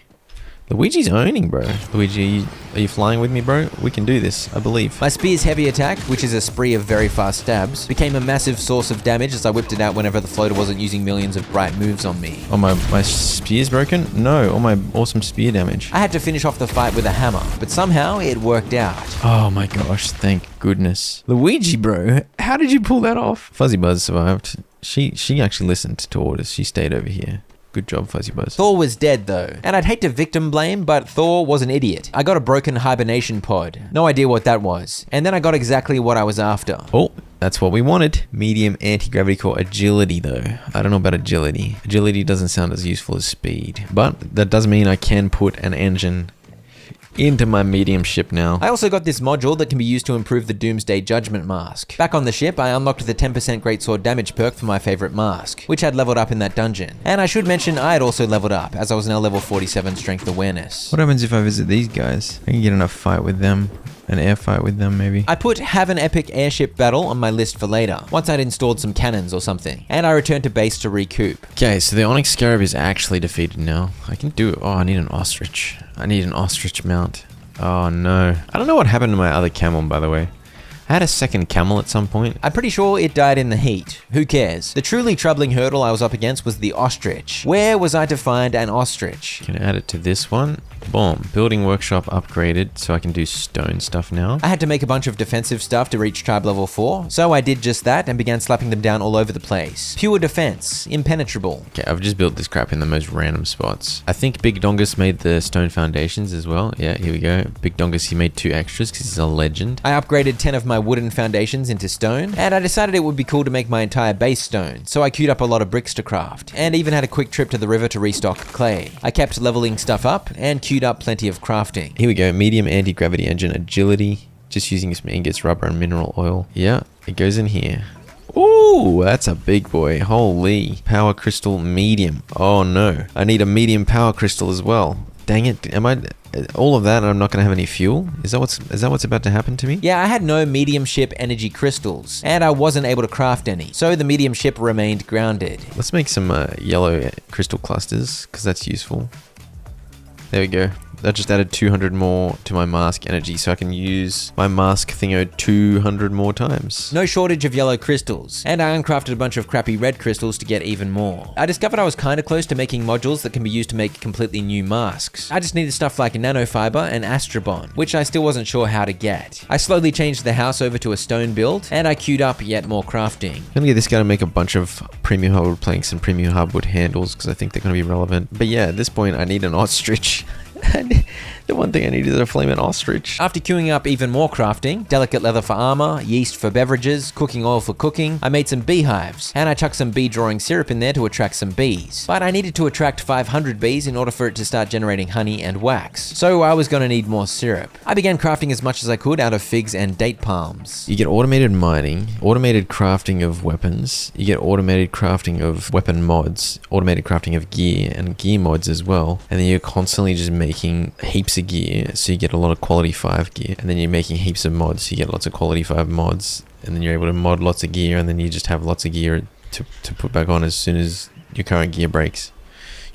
Luigi's owning, bro. Luigi, are you flying with me, bro? We can do this, I believe. My spear's heavy attack, which is a spree of very fast stabs, became a massive source of damage as I whipped it out whenever the floater wasn't using millions of bright moves on me. Oh, my spear's broken? No, all my awesome spear damage. I had to finish off the fight with a hammer, but somehow it worked out. Oh my gosh, thank goodness. Luigi, bro, how did you pull that off? Fuzzy Buzz survived. She actually listened to orders. She stayed over here. Good job, Fuzzy Buzz. Thor was dead though, and I'd hate to victim blame, but Thor was an idiot. I got a broken hibernation pod. No idea what that was. And then I got exactly what I was after. Oh, that's what we wanted. Medium anti-gravity core agility though. I don't know about agility. Agility doesn't sound as useful as speed, but that does mean I can put an engine into my medium ship now. I also got this module that can be used to improve the Doomsday Judgment mask. Back on the ship, I unlocked the 10% greatsword damage perk for my favorite mask, which had leveled up in that dungeon. And I should mention I had also leveled up, as I was now level 47 strength awareness. What happens if I visit these guys? I can get enough fight with them. An air fight with them, maybe. I put have an epic airship battle on my list for later, once I'd installed some cannons or something, and I returned to base to recoup. Okay, so the Onyx Scarab is actually defeated now. I can do it. Oh, I need an ostrich. I need an ostrich mount. Oh no. I don't know what happened to my other camel, by the way. I had a second camel at some point. I'm pretty sure it died in the heat. Who cares? The truly troubling hurdle I was up against was the ostrich. Where was I to find an ostrich? Can I add it to this one? Boom. Building workshop upgraded, so I can do stone stuff now. I had to make a bunch of defensive stuff to reach tribe level 4, so I did just that and began slapping them down all over the place. Pure defense. Impenetrable. Okay, I've just built this crap in the most random spots. I think Big Dongus made the stone foundations as well. Yeah, here we go. Big Dongus, he made 2 extras because he's a legend. I upgraded 10 of my wooden foundations into stone, and I decided it would be cool to make my entire base stone, so I queued up a lot of bricks to craft, and even had a quick trip to the river to restock clay. I kept leveling stuff up, and queued up plenty of crafting. Here we go, medium anti-gravity engine agility, just using some ingots, rubber, and mineral oil. Yeah, it goes in here. Ooh, that's a big boy. Holy. Power crystal medium. Oh no, I need a medium power crystal as well. Dang it, am I all of that and I'm not going to have any fuel? Is that what's about to happen to me? Yeah, I had no medium ship energy crystals, and I wasn't able to craft any, so the medium ship remained grounded. Let's make some yellow crystal clusters, because that's useful. There we go. That just added 200 more to my mask energy, so I can use my mask thingo 200 more times. No shortage of yellow crystals, and I uncrafted a bunch of crappy red crystals to get even more. I discovered I was kinda close to making modules that can be used to make completely new masks. I just needed stuff like nanofiber and astrobon, which I still wasn't sure how to get. I slowly changed the house over to a stone build, and I queued up yet more crafting. I'm gonna get this guy to make a bunch of premium hardwood planks and premium hardwood handles, because I think they're gonna be relevant. But yeah, at this point I need an ostrich. The one thing I need is a flaming ostrich. After queuing up even more crafting, delicate leather for armor, yeast for beverages, cooking oil for cooking, I made some beehives, and I chucked some bee drawing syrup in there to attract some bees. But I needed to attract 500 bees in order for it to start generating honey and wax, so I was gonna need more syrup. I began crafting as much as I could out of figs and date palms. You get automated mining, automated crafting of weapons, you get automated crafting of weapon mods, automated crafting of gear and gear mods as well, and then you're constantly just making heaps of gear, so you get a lot of quality 5 gear, and then you're making heaps of mods, so you get lots of quality 5 mods, and then you're able to mod lots of gear, and then you just have lots of gear to put back on as soon as your current gear breaks.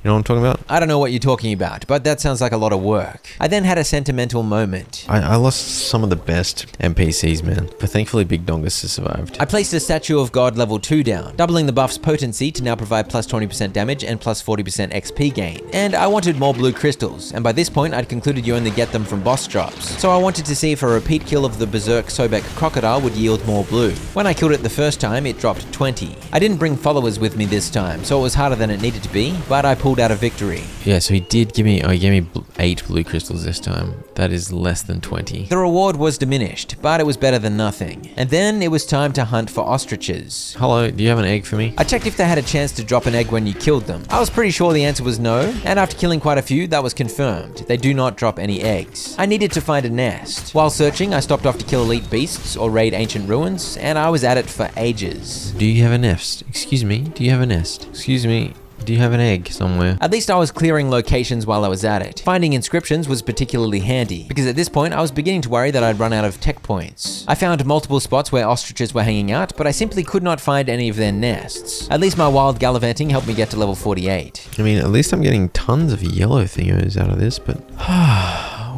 You know what I'm talking about? I don't know what you're talking about, but that sounds like a lot of work. I then had a sentimental moment. I lost some of the best NPCs, man, but thankfully Big Dongus has survived. I placed a Statue of God level 2 down, doubling the buff's potency to now provide plus 20% damage and plus 40% XP gain. And I wanted more blue crystals, and by this point I'd concluded you only get them from boss drops. So I wanted to see if a repeat kill of the Berserk Sobek crocodile would yield more blue. When I killed it the first time, it dropped 20. I didn't bring followers with me this time, so it was harder than it needed to be, but I pulled out a victory. Yeah, so he gave me 8 blue crystals this time. That is less than 20. The reward was diminished, but it was better than nothing. And then it was time to hunt for ostriches. Hello, do you have an egg for me? I checked if they had a chance to drop an egg when you killed them. I was pretty sure the answer was no, and after killing quite a few, that was confirmed. They do not drop any eggs. I needed to find a nest. While searching, I stopped off to kill elite beasts or raid ancient ruins, and I was at it for ages. Do you have a nest? Excuse me, do you have a nest? Excuse me. Do you have an egg somewhere? At least I was clearing locations while I was at it. Finding inscriptions was particularly handy, because at this point I was beginning to worry that I'd run out of tech points. I found multiple spots where ostriches were hanging out, but I simply could not find any of their nests. At least my wild gallivanting helped me get to level 48. I mean, at least I'm getting tons of yellow thingos out of this, but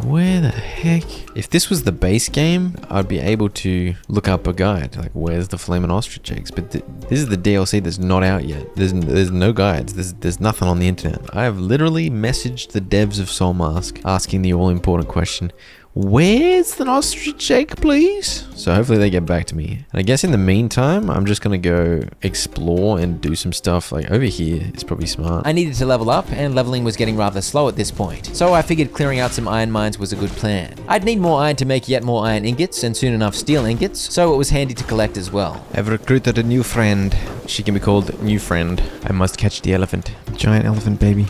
where the heck? If this was the base game, I'd be able to look up a guide, like where's the flaming ostrich eggs, but this is the DLC that's not out yet. There's no guides, there's nothing on the internet. I have literally messaged the devs of Soulmask asking the all-important question, where's the ostrich egg, please? So hopefully they get back to me. And I guess in the meantime, I'm just gonna go explore and do some stuff like over here. It's probably smart. I needed to level up, and leveling was getting rather slow at this point, so I figured clearing out some iron mines was a good plan. I'd need more iron to make yet more iron ingots, and soon enough steel ingots, so it was handy to collect as well. I've recruited a new friend. She can be called New Friend. I must catch the elephant. Giant elephant, baby.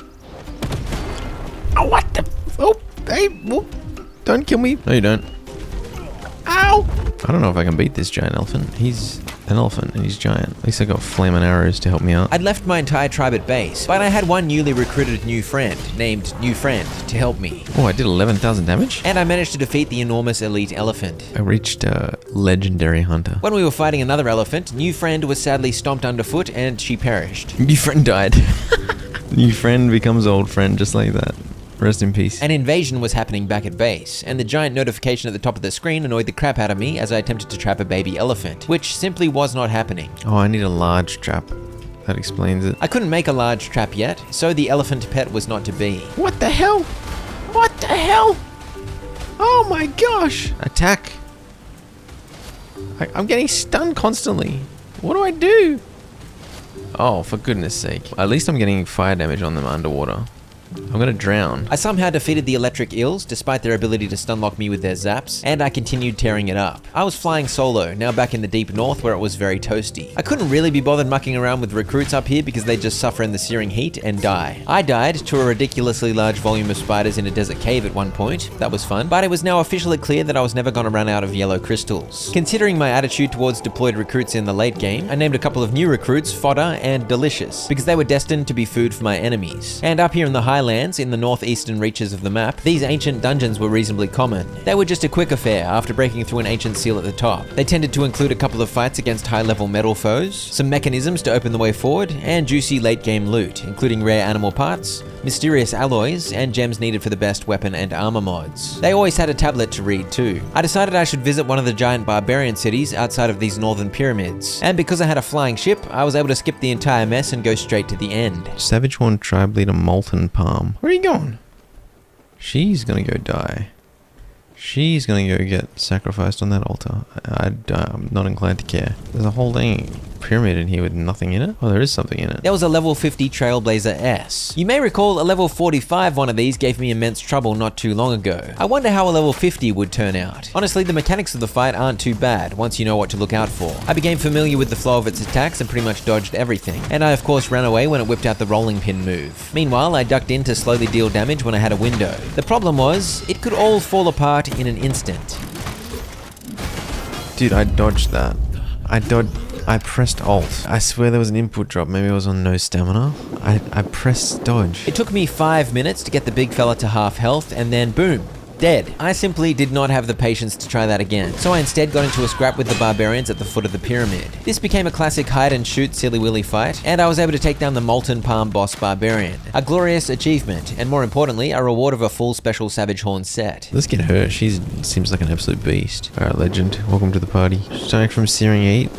Oh, what the? Oh, hey, whoop. Don't kill me. No, you don't. Ow! I don't know if I can beat this giant elephant. He's an elephant and he's giant. At least I got flaming arrows to help me out. I'd left my entire tribe at base, but I had one newly recruited new friend, named New Friend, to help me. Oh, I did 11,000 damage? And I managed to defeat the enormous elite elephant. I reached legendary hunter. When we were fighting another elephant, New Friend was sadly stomped underfoot and she perished. New Friend died. New Friend becomes old friend just like that. Rest in peace. An invasion was happening back at base, and the giant notification at the top of the screen annoyed the crap out of me as I attempted to trap a baby elephant, which simply was not happening. Oh, I need a large trap. That explains it. I couldn't make a large trap yet, so the elephant pet was not to be. What the hell? What the hell? Oh my gosh! Attack! I'm getting stunned constantly. What do I do? Oh, for goodness sake. At least I'm getting fire damage on them underwater. I'm gonna drown. I somehow defeated the electric eels, despite their ability to stunlock me with their zaps, and I continued tearing it up. I was flying solo, now back in the deep north where it was very toasty. I couldn't really be bothered mucking around with recruits up here because they just suffer in the searing heat and die. I died to a ridiculously large volume of spiders in a desert cave at one point. That was fun, but it was now officially clear that I was never gonna run out of yellow crystals. Considering my attitude towards deployed recruits in the late game, I named a couple of new recruits Fodder and Delicious, because they were destined to be food for my enemies. And up here in the highlands, in the northeastern reaches of the map, these ancient dungeons were reasonably common. They were just a quick affair after breaking through an ancient seal at the top. They tended to include a couple of fights against high-level metal foes, some mechanisms to open the way forward, and juicy late-game loot, including rare animal parts, mysterious alloys, and gems needed for the best weapon and armor mods. They always had a tablet to read too. I decided I should visit one of the giant barbarian cities outside of these northern pyramids, and because I had a flying ship, I was able to skip the entire mess and go straight to the end. Savage Horn Tribe Leader Molten Palm. Where are you going? She's gonna go die. She's gonna go get sacrificed on that altar. I'm not inclined to care. There's a whole dang pyramid in here with nothing in it. Oh, there is something in it. There was a level 50 Trailblazer S. You may recall a level 45 one of these gave me immense trouble not too long ago. I wonder how a level 50 would turn out. Honestly, the mechanics of the fight aren't too bad once you know what to look out for. I became familiar with the flow of its attacks and pretty much dodged everything. And I of course ran away when it whipped out the rolling pin move. Meanwhile, I ducked in to slowly deal damage when I had a window. The problem was, it could all fall apart in an instant. Dude, I dodged that. I pressed Alt. I swear there was an input drop. Maybe I was on no stamina. I pressed dodge. It took me 5 minutes to get the big fella to half health, and then boom, dead. I simply did not have the patience to try that again, so I instead got into a scrap with the barbarians at the foot of the pyramid. This became a classic hide and shoot silly willy fight, and I was able to take down the Molten Palm boss barbarian. A glorious achievement, and more importantly, a reward of a full special Savage Horn set. Let's get her. She seems like an absolute beast. Alright, legend. Welcome to the party. Starting from Searing Heat.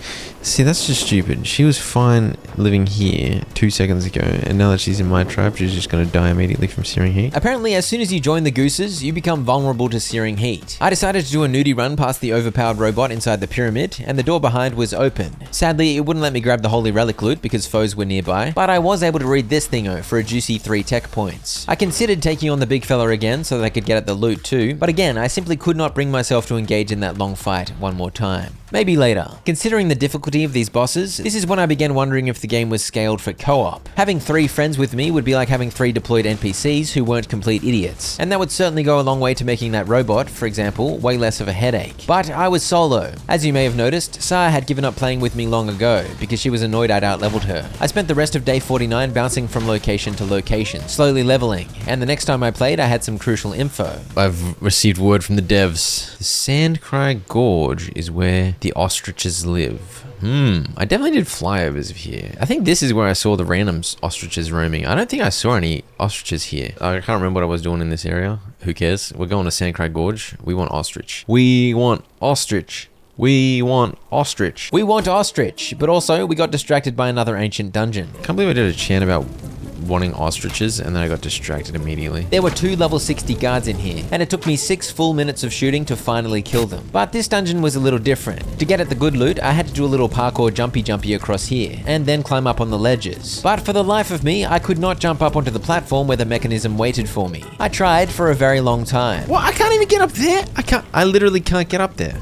See, that's just stupid. She was fine living here 2 seconds ago, and now that she's in my tribe, she's just gonna die immediately from Searing Heat. Apparently, as soon as you join the Gooses, you become vulnerable to Searing Heat. I decided to do a nudie run past the overpowered robot inside the pyramid, and the door behind was open. Sadly, it wouldn't let me grab the Holy Relic loot because foes were nearby, but I was able to read this thingo for a juicy 3 tech points. I considered taking on the big fella again so that I could get at the loot too, but again, I simply could not bring myself to engage in that long fight one more time. Maybe later. Considering the difficulty of these bosses, this is when I began wondering if the game was scaled for co-op. Having 3 friends with me would be like having 3 deployed NPCs who weren't complete idiots. And that would certainly go a long way to making that robot, for example, way less of a headache. But I was solo. As you may have noticed, Saya had given up playing with me long ago because she was annoyed I'd out-leveled her. I spent the rest of day 49 bouncing from location to location, slowly leveling, and the next time I played I had some crucial info. I've received word from the devs. The Sandcry Gorge is where the ostriches live. I definitely did flyovers of here. I think this is where I saw the random ostriches roaming. I don't think I saw any ostriches here. I can't remember what I was doing in this area. Who cares? We're going to Sandcry Gorge. We want ostrich. We want ostrich. We want ostrich. We want ostrich, but also we got distracted by another ancient dungeon. Can't believe I did a chant about wanting ostriches and then I got distracted immediately. There were 2 level 60 guards in here, and it took me 6 full minutes of shooting to finally kill them. But this dungeon was a little different. To get at the good loot, I had to do a little parkour jumpy across here, and then climb up on the ledges. But for the life of me, I could not jump up onto the platform where the mechanism waited for me. I tried for a very long time. What? I can't even get up there? I literally can't get up there.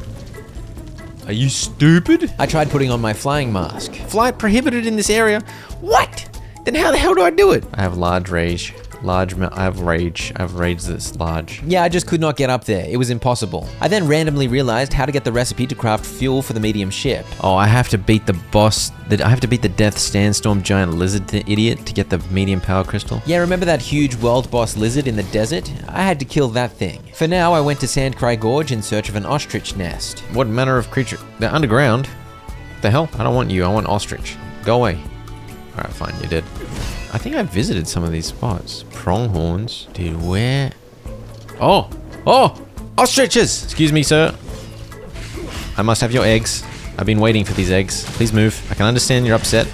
Are you stupid? I tried putting on my flying mask. Flight prohibited in this area. What? Then how the hell do I do it? I have large rage. I have rage that's large. Yeah, I just could not get up there. It was impossible. I then randomly realized how to get the recipe to craft fuel for the medium ship. Oh, I have to beat the boss. I have to beat the Death Sandstorm giant lizard idiot to get the medium power crystal. Yeah, remember that huge world boss lizard in the desert? I had to kill that thing. For now, I went to Sandcry Gorge in search of an ostrich nest. What manner of creature? They're underground. The hell? I don't want you. I want ostrich. Go away. Alright, fine. You're dead. I think I visited some of these spots. Pronghorns. Dude, where? Oh! Ostriches! Excuse me, sir. I must have your eggs. I've been waiting for these eggs. Please move. I can understand you're upset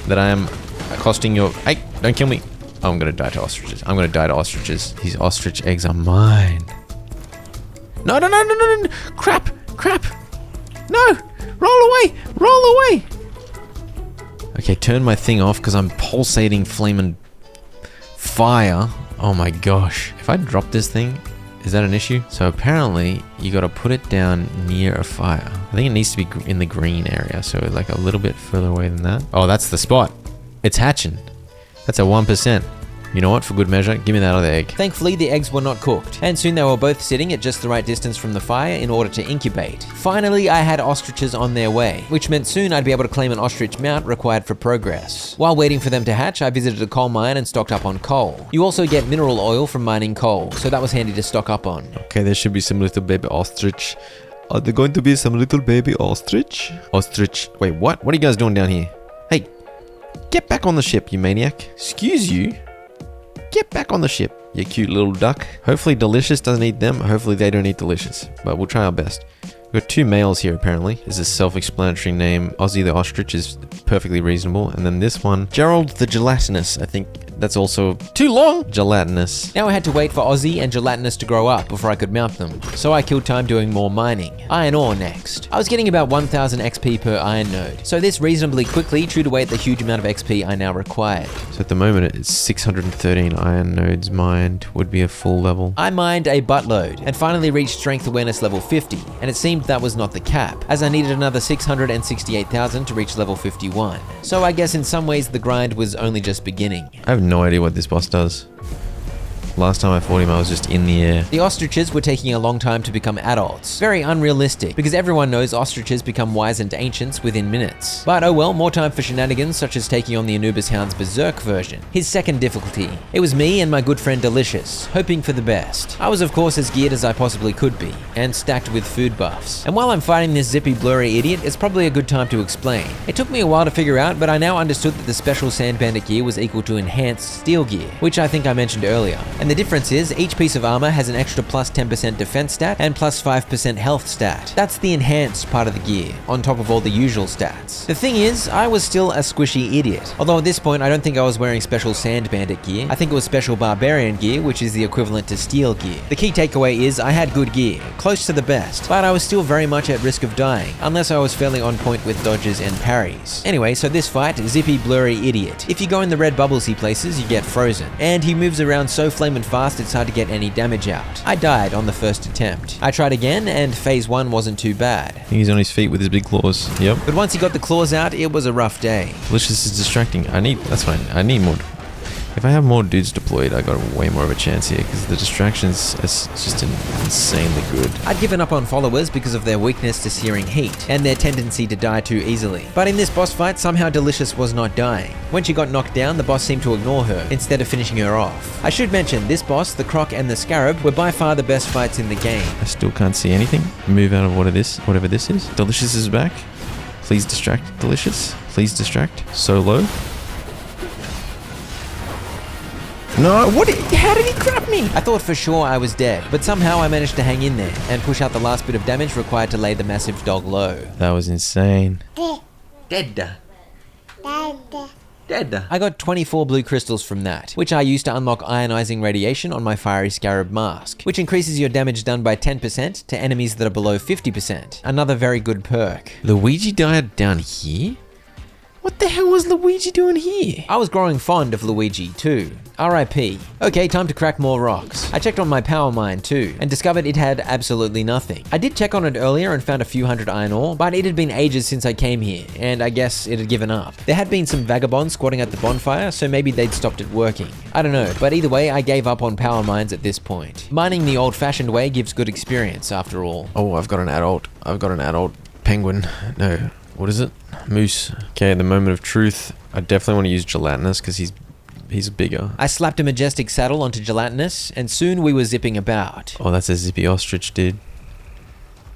that I am accosting your... Hey, don't kill me. Oh, I'm gonna die to ostriches. I'm gonna die to ostriches. These ostrich eggs are mine. No. Crap. No! Roll away! Okay, turn my thing off because I'm pulsating flaming fire. Oh my gosh. If I drop this thing, is that an issue? So apparently you got to put it down near a fire. I think it needs to be in the green area. So like a little bit further away than that. Oh, that's the spot. It's hatching. That's a 1%. You know what? For good measure, give me that other egg. Thankfully, the eggs were not cooked, and soon they were both sitting at just the right distance from the fire in order to incubate. Finally, I had ostriches on their way, which meant soon I'd be able to claim an ostrich mount required for progress. While waiting for them to hatch, I visited a coal mine and stocked up on coal. You also get mineral oil from mining coal, so that was handy to stock up on. Okay, there should be some little baby ostrich. Are there going to be some little baby ostrich? Ostrich. Wait, what? What are you guys doing down here? Hey, get back on the ship, you maniac. Excuse you? Get back on the ship, you cute little duck. Hopefully Delicious doesn't eat them. Hopefully they don't eat Delicious. But we'll try our best. We've got 2 males here apparently. This is a self-explanatory name. Ozzy the Ostrich is perfectly reasonable. And then this one, Gerald the Gelatinous. I think that's also too long. Gelatinous. Now I had to wait for Ozzy and Gelatinous to grow up before I could mount them. So I killed time doing more mining. Iron ore next. I was getting about 1000 XP per iron node. So this reasonably quickly chewed away at the huge amount of XP I now required. So at the moment it's 613 iron nodes mined. Would be a full level. I mined a buttload and finally reached strength awareness level 50. And it seemed that was not the cap, as I needed another 668,000 to reach level 51. So I guess in some ways the grind was only just beginning. I have no idea what this boss does. Last time I fought him, I was just in the air. The ostriches were taking a long time to become adults. Very unrealistic, because everyone knows ostriches become wizened ancients within minutes. But oh well, more time for shenanigans such as taking on the Anubis Hound's Berserk version. His second difficulty. It was me and my good friend Delicious, hoping for the best. I was of course as geared as I possibly could be, and stacked with food buffs. And while I'm fighting this zippy blurry idiot, it's probably a good time to explain. It took me a while to figure out, but I now understood that the special Sand Bandit gear was equal to enhanced steel gear, which I think I mentioned earlier. And the difference is, each piece of armor has an extra plus 10% defense stat and plus 5% health stat. That's the enhanced part of the gear, on top of all the usual stats. The thing is, I was still a squishy idiot. Although at this point, I don't think I was wearing special Sand Bandit gear. I think it was special Barbarian gear, which is the equivalent to steel gear. The key takeaway is, I had good gear, close to the best, but I was still very much at risk of dying, unless I was fairly on point with dodges and parries. Anyway, so this fight, zippy blurry idiot. If you go in the red bubblesy places, you get frozen. And he moves around so flammable flaming fast it's hard to get any damage out. I died on the first attempt. I tried again and phase 1 wasn't too bad. He's on his feet with his big claws. Yep. But once he got the claws out, it was a rough day. Delicious is distracting. That's fine. I need more. If I have more dudes deployed, I got way more of a chance here because the distractions is just insanely good. I'd given up on followers because of their weakness to searing heat and their tendency to die too easily. But in this boss fight, somehow Delicious was not dying. When she got knocked down, the boss seemed to ignore her instead of finishing her off. I should mention, this boss, the Croc and the Scarab, were by far the best fights in the game. I still can't see anything. Move out of whatever this is. Delicious is back. Please distract Delicious. Please distract. So low. No, how did he grab me? I thought for sure I was dead, but somehow I managed to hang in there and push out the last bit of damage required to lay the massive dog low. That was insane. Dead. I got 24 blue crystals from that, which I used to unlock ionizing radiation on my fiery scarab mask, which increases your damage done by 10% to enemies that are below 50%. Another very good perk. Luigi died down here? What the hell was Luigi doing here? I was growing fond of Luigi too. RIP. Okay, time to crack more rocks. I checked on my power mine too, and discovered it had absolutely nothing. I did check on it earlier and found a few hundred iron ore, but it had been ages since I came here, and I guess it had given up. There had been some vagabonds squatting at the bonfire, so maybe they'd stopped it working. I don't know, but either way, I gave up on power mines at this point. Mining the old-fashioned way gives good experience after all. Oh, I've got an adult penguin. No, what is it? Moose. Okay, the moment of truth. I definitely want to use gelatinous because he's bigger. I slapped a majestic saddle onto gelatinous, and soon we were zipping about. Oh, that's a zippy ostrich, dude.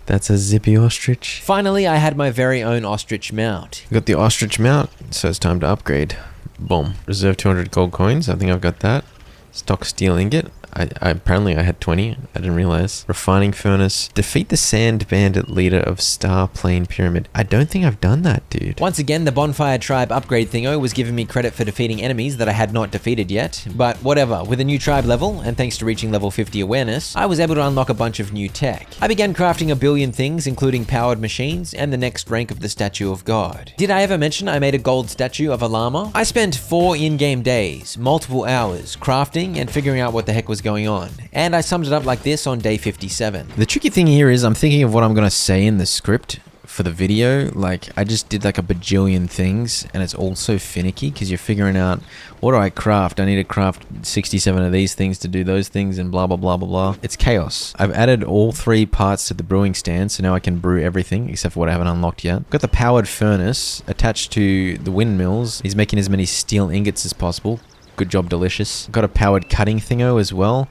That's a zippy ostrich. Finally, I had my very own ostrich mount. Got the ostrich mount, so it's time to upgrade. Boom. Reserve 200 gold coins. I think I've got that. Stock steel ingot. Apparently I had 20. I didn't realize. Refining furnace. Defeat the sand bandit leader of Star Plain Pyramid. I don't think I've done that, dude. Once again, the bonfire tribe upgrade thingo was giving me credit for defeating enemies that I had not defeated yet. But whatever, with a new tribe level, and thanks to reaching level 50 awareness, I was able to unlock a bunch of new tech. I began crafting a billion things, including powered machines and the next rank of the Statue of God. Did I ever mention I made a gold statue of a llama? I spent 4 in-game days, multiple hours, crafting and figuring out what the heck was going on. And I summed it up like this on day 57. The tricky thing here is I'm thinking of what I'm going to say in the script for the video. Like, I just did like a bajillion things and it's all so finicky because you're figuring out, what do I craft? I need to craft 67 of these things to do those things and blah, blah, blah, blah, blah. It's chaos. I've added all 3 parts to the brewing stand, so now I can brew everything except for what I haven't unlocked yet. Got the powered furnace attached to the windmills. He's making as many steel ingots as possible. Good job, Delicious. Got a powered cutting thingo as well.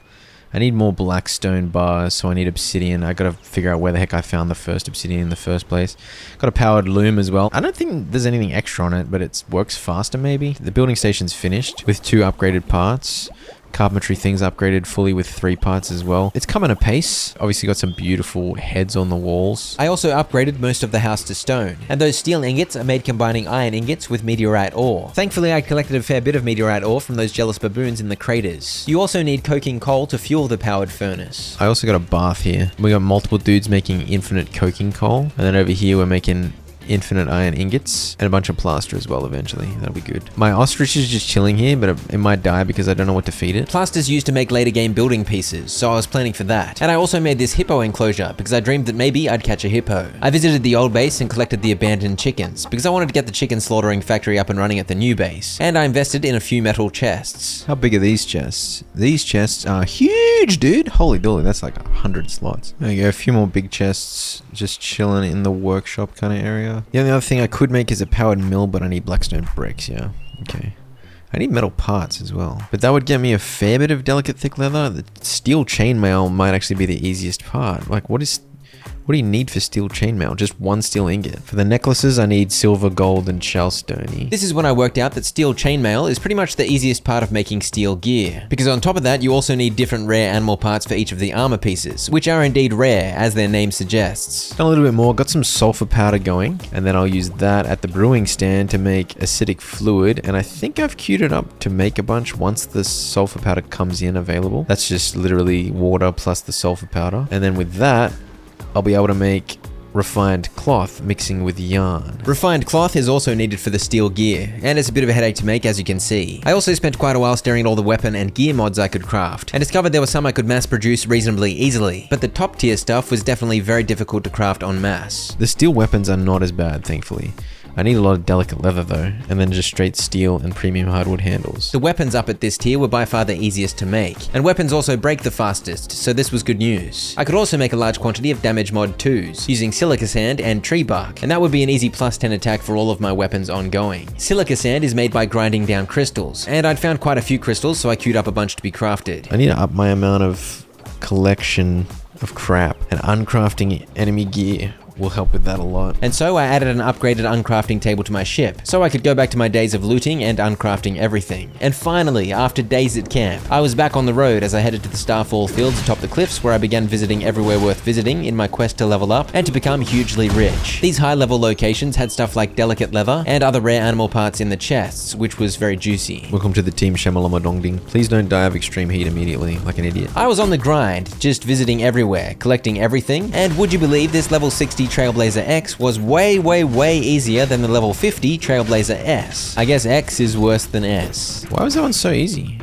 I need more black stone bars, so I need obsidian. I gotta figure out where the heck I found the first obsidian in the first place. Got a powered loom as well. I don't think there's anything extra on it, but it works faster maybe. The building station's finished with 2 upgraded parts. Carpentry things upgraded fully with 3 parts as well. It's coming apace. Obviously got some beautiful heads on the walls. I also upgraded most of the house to stone, and those steel ingots are made combining iron ingots with meteorite ore. Thankfully, I collected a fair bit of meteorite ore from those jealous baboons in the craters. You also need coking coal to fuel the powered furnace. I also got a bath here. We got multiple dudes making infinite coking coal, and then over here we're making infinite iron ingots and a bunch of plaster as well eventually. That'll be good. My ostrich is just chilling here, but it might die because I don't know what to feed it. Plaster's used to make later game building pieces, so I was planning for that. And I also made this hippo enclosure because I dreamed that maybe I'd catch a hippo. I visited the old base and collected the abandoned chickens because I wanted to get the chicken slaughtering factory up and running at the new base. And I invested in a few metal chests. How big are these chests? These chests are huge, dude. Holy dolly, that's like 100 slots. There you go, a few more big chests just chilling in the workshop kind of area. The only other thing I could make is a powered mill, but I need blackstone bricks, yeah. Okay. I need metal parts as well. But that would get me a fair bit of delicate thick leather. The steel chainmail might actually be the easiest part. Like, what do you need for steel chainmail? Just 1 steel ingot. For the necklaces, I need silver, gold, and shellstony. This is when I worked out that steel chainmail is pretty much the easiest part of making steel gear. Because on top of that, you also need different rare animal parts for each of the armor pieces, which are indeed rare, as their name suggests. Done a little bit more, got some sulfur powder going, and then I'll use that at the brewing stand to make acidic fluid, and I think I've queued it up to make a bunch once the sulfur powder comes in available. That's just literally water plus the sulfur powder. And then with that, I'll be able to make refined cloth mixing with yarn. Refined cloth is also needed for the steel gear, and it's a bit of a headache to make, as you can see. I also spent quite a while staring at all the weapon and gear mods I could craft, and discovered there were some I could mass produce reasonably easily, but the top tier stuff was definitely very difficult to craft en masse. The steel weapons are not as bad, thankfully. I need a lot of delicate leather though, and then just straight steel and premium hardwood handles. The weapons up at this tier were by far the easiest to make, and weapons also break the fastest, so this was good news. I could also make a large quantity of damage mod 2s, using silica sand and tree bark, and that would be an easy plus 10 attack for all of my weapons ongoing. Silica sand is made by grinding down crystals, and I'd found quite a few crystals, so I queued up a bunch to be crafted. I need to up my amount of collection of crap, and uncrafting enemy gear will help with that a lot. And so I added an upgraded uncrafting table to my ship, so I could go back to my days of looting and uncrafting everything. And finally, after days at camp, I was back on the road as I headed to the Starfall fields atop the cliffs, where I began visiting everywhere worth visiting in my quest to level up and to become hugely rich. These high-level locations had stuff like delicate leather and other rare animal parts in the chests, which was very juicy. Welcome to the team Shamalama Dongding. Please don't die of extreme heat immediately, like an idiot. I was on the grind, just visiting everywhere, collecting everything, and would you believe this level 60 Trailblazer X was way easier than the level 50 Trailblazer S. I guess X is worse than S. Why was that one so easy?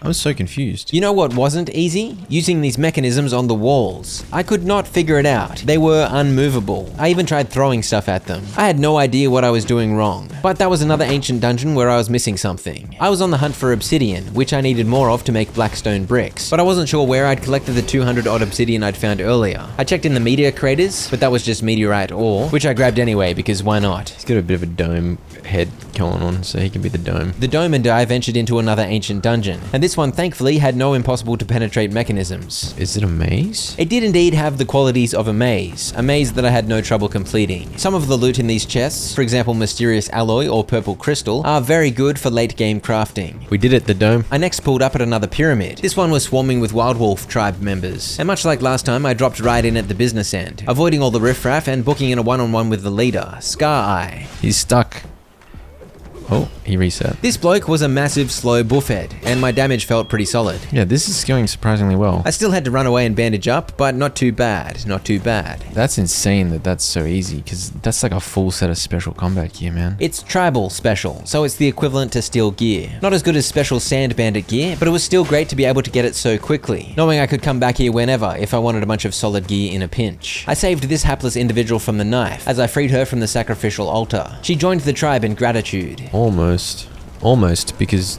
I was so confused. You know what wasn't easy? Using these mechanisms on the walls. I could not figure it out. They were unmovable. I even tried throwing stuff at them. I had no idea what I was doing wrong. But that was another ancient dungeon where I was missing something. I was on the hunt for obsidian, which I needed more of to make blackstone bricks, but I wasn't sure where I'd collected the 200 odd obsidian I'd found earlier. I checked in the meteor craters, but that was just meteorite ore, which I grabbed anyway because why not? He's got a bit of a dome head going on, so he can be the dome. The dome and I ventured into another ancient dungeon, and this one thankfully had no impossible to penetrate mechanisms. Is it a maze? It did indeed have the qualities of a maze that I had no trouble completing. Some of the loot in these chests, for example mysterious alloy or purple crystal, are very good for late game crafting. We did it, the dome. I next pulled up at another pyramid. This one was swarming with Wild Wolf tribe members, and much like last time I dropped right in at the business end, avoiding all the riffraff and booking in a one-on-one with the leader, Scar Eye. He's stuck. Oh, he reset. This bloke was a massive slow buffhead, and my damage felt pretty solid. Yeah, this is going surprisingly well. I still had to run away and bandage up, but not too bad, not too bad. That's insane that that's so easy, because that's like a full set of special combat gear, man. It's tribal special, so it's the equivalent to steel gear. Not as good as special sand bandit gear, but it was still great to be able to get it so quickly, knowing I could come back here whenever if I wanted a bunch of solid gear in a pinch. I saved this hapless individual from the knife, as I freed her from the sacrificial altar. She joined the tribe in gratitude. Almost, because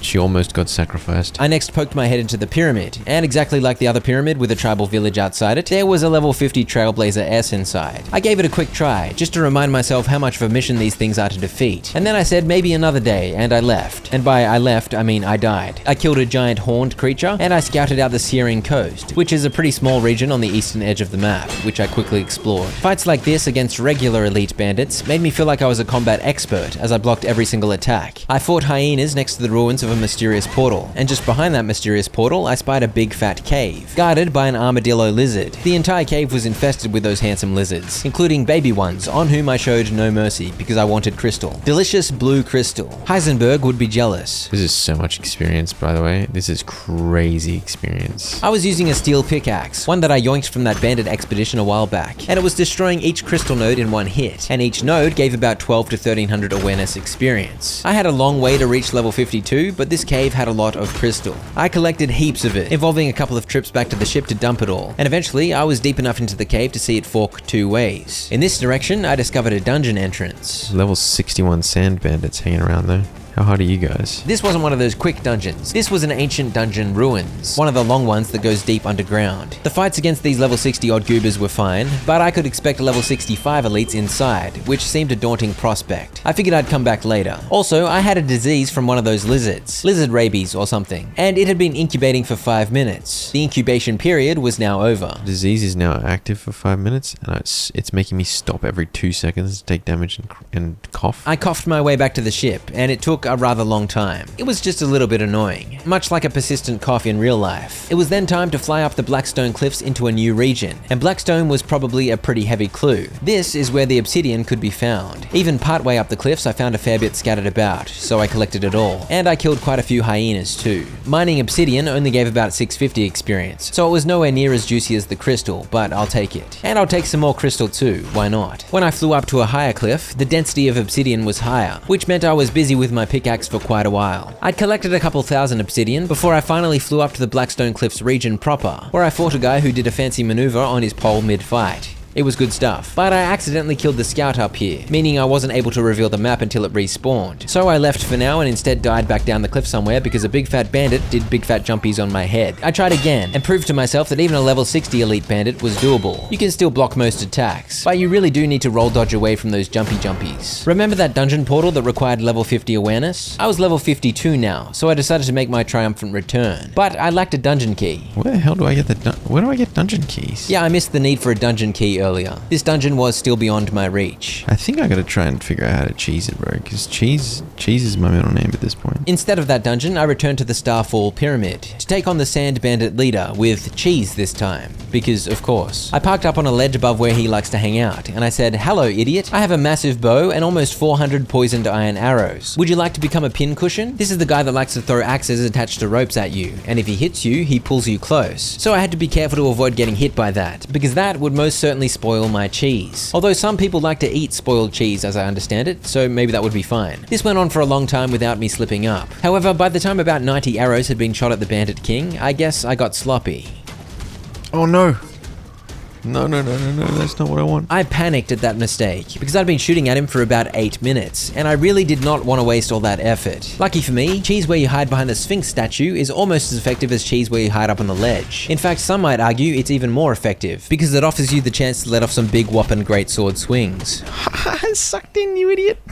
she almost got sacrificed. I next poked my head into the pyramid, and exactly like the other pyramid with a tribal village outside it, there was a level 50 Trailblazer S inside. I gave it a quick try, just to remind myself how much of a mission these things are to defeat, and then I said maybe another day, and I left. And by I left, I mean I died. I killed a giant horned creature, and I scouted out the Searing Coast, which is a pretty small region on the eastern edge of the map, which I quickly explored. Fights like this against regular elite bandits made me feel like I was a combat expert, as I blocked every single attack. I fought hyenas next to the ruins of a mysterious portal, and just behind that mysterious portal I spied a big fat cave, guarded by an armadillo lizard. The entire cave was infested with those handsome lizards, including baby ones, on whom I showed no mercy because I wanted crystal. Delicious blue crystal. Heisenberg would be jealous. This is so much experience, by the way. This is crazy experience. I was using a steel pickaxe, one that I yoinked from that bandit expedition a while back, and it was destroying each crystal node in one hit, and each node gave about 12 to 1300 awareness experience. I had a long way to reach level 52, but this cave had a lot of crystal. I collected heaps of it, involving a couple of trips back to the ship to dump it all, and eventually I was deep enough into the cave to see it fork two ways. In this direction, I discovered a dungeon entrance. Level 61 sand bandits hanging around though. How hard are you guys? This wasn't one of those quick dungeons. This was an ancient dungeon ruins, one of the long ones that goes deep underground. The fights against these level 60 odd goobers were fine, but I could expect level 65 elites inside, which seemed a daunting prospect. I figured I'd come back later. Also, I had a disease from one of those lizards, lizard rabies or something, and it had been incubating for 5 minutes. The incubation period was now over. Disease is now active for 5 minutes, and it's making me stop every 2 seconds to take damage and cough. I coughed my way back to the ship, and it took a rather long time. It was just a little bit annoying, much like a persistent cough in real life. It was then time to fly up the Blackstone cliffs into a new region, and Blackstone was probably a pretty heavy clue. This is where the obsidian could be found. Even partway up the cliffs, I found a fair bit scattered about, so I collected it all. And I killed quite a few hyenas too. Mining obsidian only gave about 650 experience, so it was nowhere near as juicy as the crystal, but I'll take it. And I'll take some more crystal too, why not? When I flew up to a higher cliff, the density of obsidian was higher, which meant I was busy with my pickaxe for quite a while. I'd collected a couple thousand obsidian before I finally flew up to the Blackstone Cliffs region proper, where I fought a guy who did a fancy maneuver on his pole mid-fight. It was good stuff, but I accidentally killed the scout up here, meaning I wasn't able to reveal the map until it respawned. So I left for now and instead died back down the cliff somewhere because a big fat bandit did big fat jumpies on my head. I tried again and proved to myself that even a level 60 elite bandit was doable. You can still block most attacks, but you really do need to roll dodge away from those jumpy jumpies. Remember that dungeon portal that required level 50 awareness? I was level 52 now, so I decided to make my triumphant return. But I lacked a dungeon key. Where the hell do I get where do I get dungeon keys? Yeah, I missed the need for a dungeon key earlier. This dungeon was still beyond my reach. I think I gotta try and figure out how to cheese it, bro, because cheese is my middle name at this point. Instead of that dungeon, I returned to the Starfall Pyramid to take on the Sand Bandit leader with Cheese this time, because of course. I parked up on a ledge above where he likes to hang out, and I said, "Hello, idiot. I have a massive bow and almost 400 poisoned iron arrows. Would you like to become a pincushion?" This is the guy that likes to throw axes attached to ropes at you, and if he hits you, he pulls you close. So I had to be careful to avoid getting hit by that, because that would most certainly spoil my cheese. Although some people like to eat spoiled cheese as I understand it, so maybe that would be fine. This went on for a long time without me slipping up. However, by the time about 90 arrows had been shot at the Bandit King, I guess I got sloppy. Oh no. No, that's not what I want. I panicked at that mistake, because I'd been shooting at him for about 8 minutes, and I really did not want to waste all that effort. Lucky for me, cheese where you hide behind the Sphinx statue is almost as effective as cheese where you hide up on the ledge. In fact, some might argue it's even more effective, because it offers you the chance to let off some big whopping greatsword swings. Sucked in, you idiot.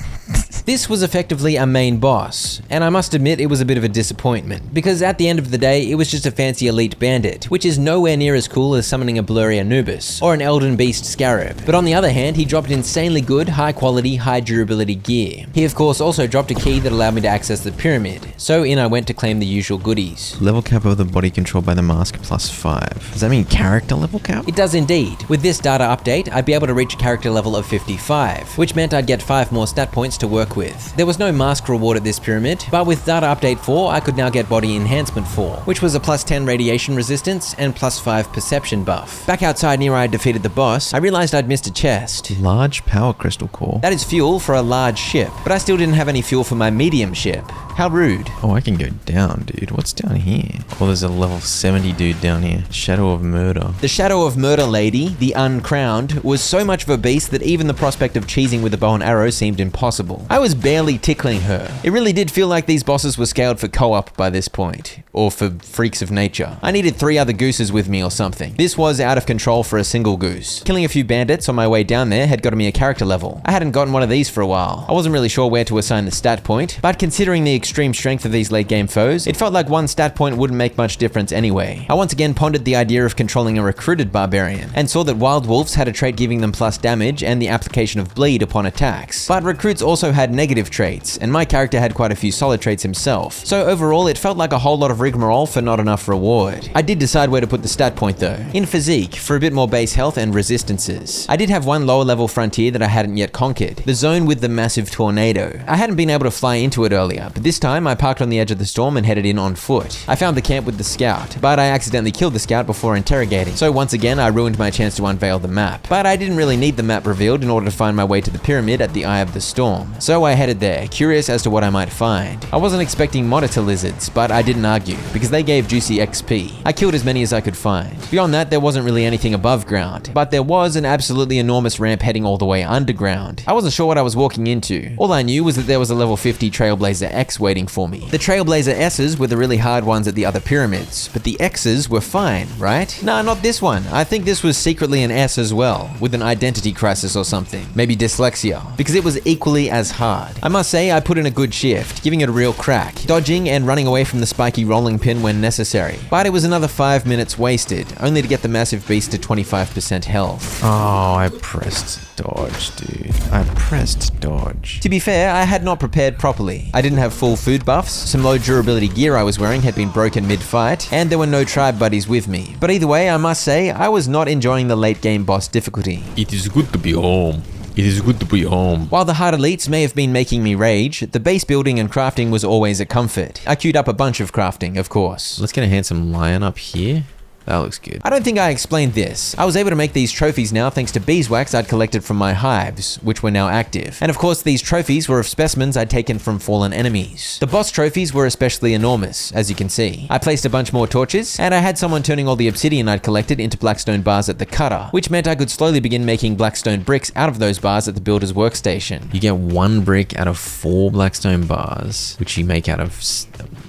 This was effectively a main boss, and I must admit it was a bit of a disappointment, because at the end of the day, it was just a fancy elite bandit, which is nowhere near as cool as summoning a blurry Anubis, or an Elden Beast Scarab. But on the other hand, he dropped insanely good, high quality, high durability gear. He of course also dropped a key that allowed me to access the pyramid, so in I went to claim the usual goodies. Level cap of the body controlled by the mask +5. Does that mean character level cap? It does indeed. With this data update, I'd be able to reach a character level of 55, which meant I'd get 5 more stat points to work with. There was no mask reward at this pyramid, but with data update 4, I could now get body enhancement 4, which was a +10 radiation resistance and +5 perception buff. Back outside near where I defeated the boss, I realized I'd missed a chest. Large power crystal core. That is fuel for a large ship, but I still didn't have any fuel for my medium ship. How rude. Oh, I can go down, dude. What's down here? Oh, there's a level 70 dude down here. Shadow of Murder. The Shadow of Murder lady, the uncrowned, was so much of a beast that even the prospect of cheesing with a bow and arrow seemed impossible. I was barely tickling her. It really did feel like these bosses were scaled for co-op by this point, or for freaks of nature. I needed 3 other gooses with me or something. This was out of control for a single goose. Killing a few bandits on my way down there had gotten me a character level. I hadn't gotten one of these for a while. I wasn't really sure where to assign the stat point, but considering the extreme strength of these late game foes, it felt like one stat point wouldn't make much difference anyway. I once again pondered the idea of controlling a recruited barbarian, and saw that wild wolves had a trait giving them plus damage and the application of bleed upon attacks. But recruits also had negative traits, and my character had quite a few solid traits himself, so overall it felt like a whole lot of rigmarole for not enough reward. I did decide where to put the stat point though, in physique, for a bit more base health and resistances. I did have one lower level frontier that I hadn't yet conquered, the zone with the massive tornado. I hadn't been able to fly into it earlier, but this time I parked on the edge of the storm and headed in on foot. I found the camp with the scout, but I accidentally killed the scout before interrogating, so once again I ruined my chance to unveil the map. But I didn't really need the map revealed in order to find my way to the pyramid at the Eye of the Storm, so I headed there, curious as to what I might find. I wasn't expecting monitor lizards, but I didn't argue, because they gave juicy XP. I killed as many as I could find. Beyond that, there wasn't really anything above ground, but there was an absolutely enormous ramp heading all the way underground. I wasn't sure what I was walking into. All I knew was that there was a level 50 Trailblazer X waiting for me. The Trailblazer S's were the really hard ones at the other pyramids, but the X's were fine, right? Nah, not this one. I think this was secretly an S as well, with an identity crisis or something. Maybe dyslexia, because it was equally as hard. I must say, I put in a good shift, giving it a real crack, dodging and running away from the spiky roll rolling pin when necessary. But it was another 5 minutes wasted, only to get the massive beast to 25% health. Oh, I pressed dodge, dude. I pressed dodge. To be fair, I had not prepared properly. I didn't have full food buffs, some low durability gear I was wearing had been broken mid-fight, and there were no tribe buddies with me. But either way, I must say, I was not enjoying the late game boss difficulty. It is good to be home. It is good to be home. While the hard elites may have been making me rage, the base building and crafting was always a comfort. I queued up a bunch of crafting, of course. Let's get a handsome lion up here. That looks good. I don't think I explained this. I was able to make these trophies now thanks to beeswax I'd collected from my hives, which were now active. And of course, these trophies were of specimens I'd taken from fallen enemies. The boss trophies were especially enormous, as you can see. I placed a bunch more torches, and I had someone turning all the obsidian I'd collected into blackstone bars at the cutter, which meant I could slowly begin making blackstone bricks out of those bars at the builder's workstation. You get 1 brick out of 4 blackstone bars, which you make out of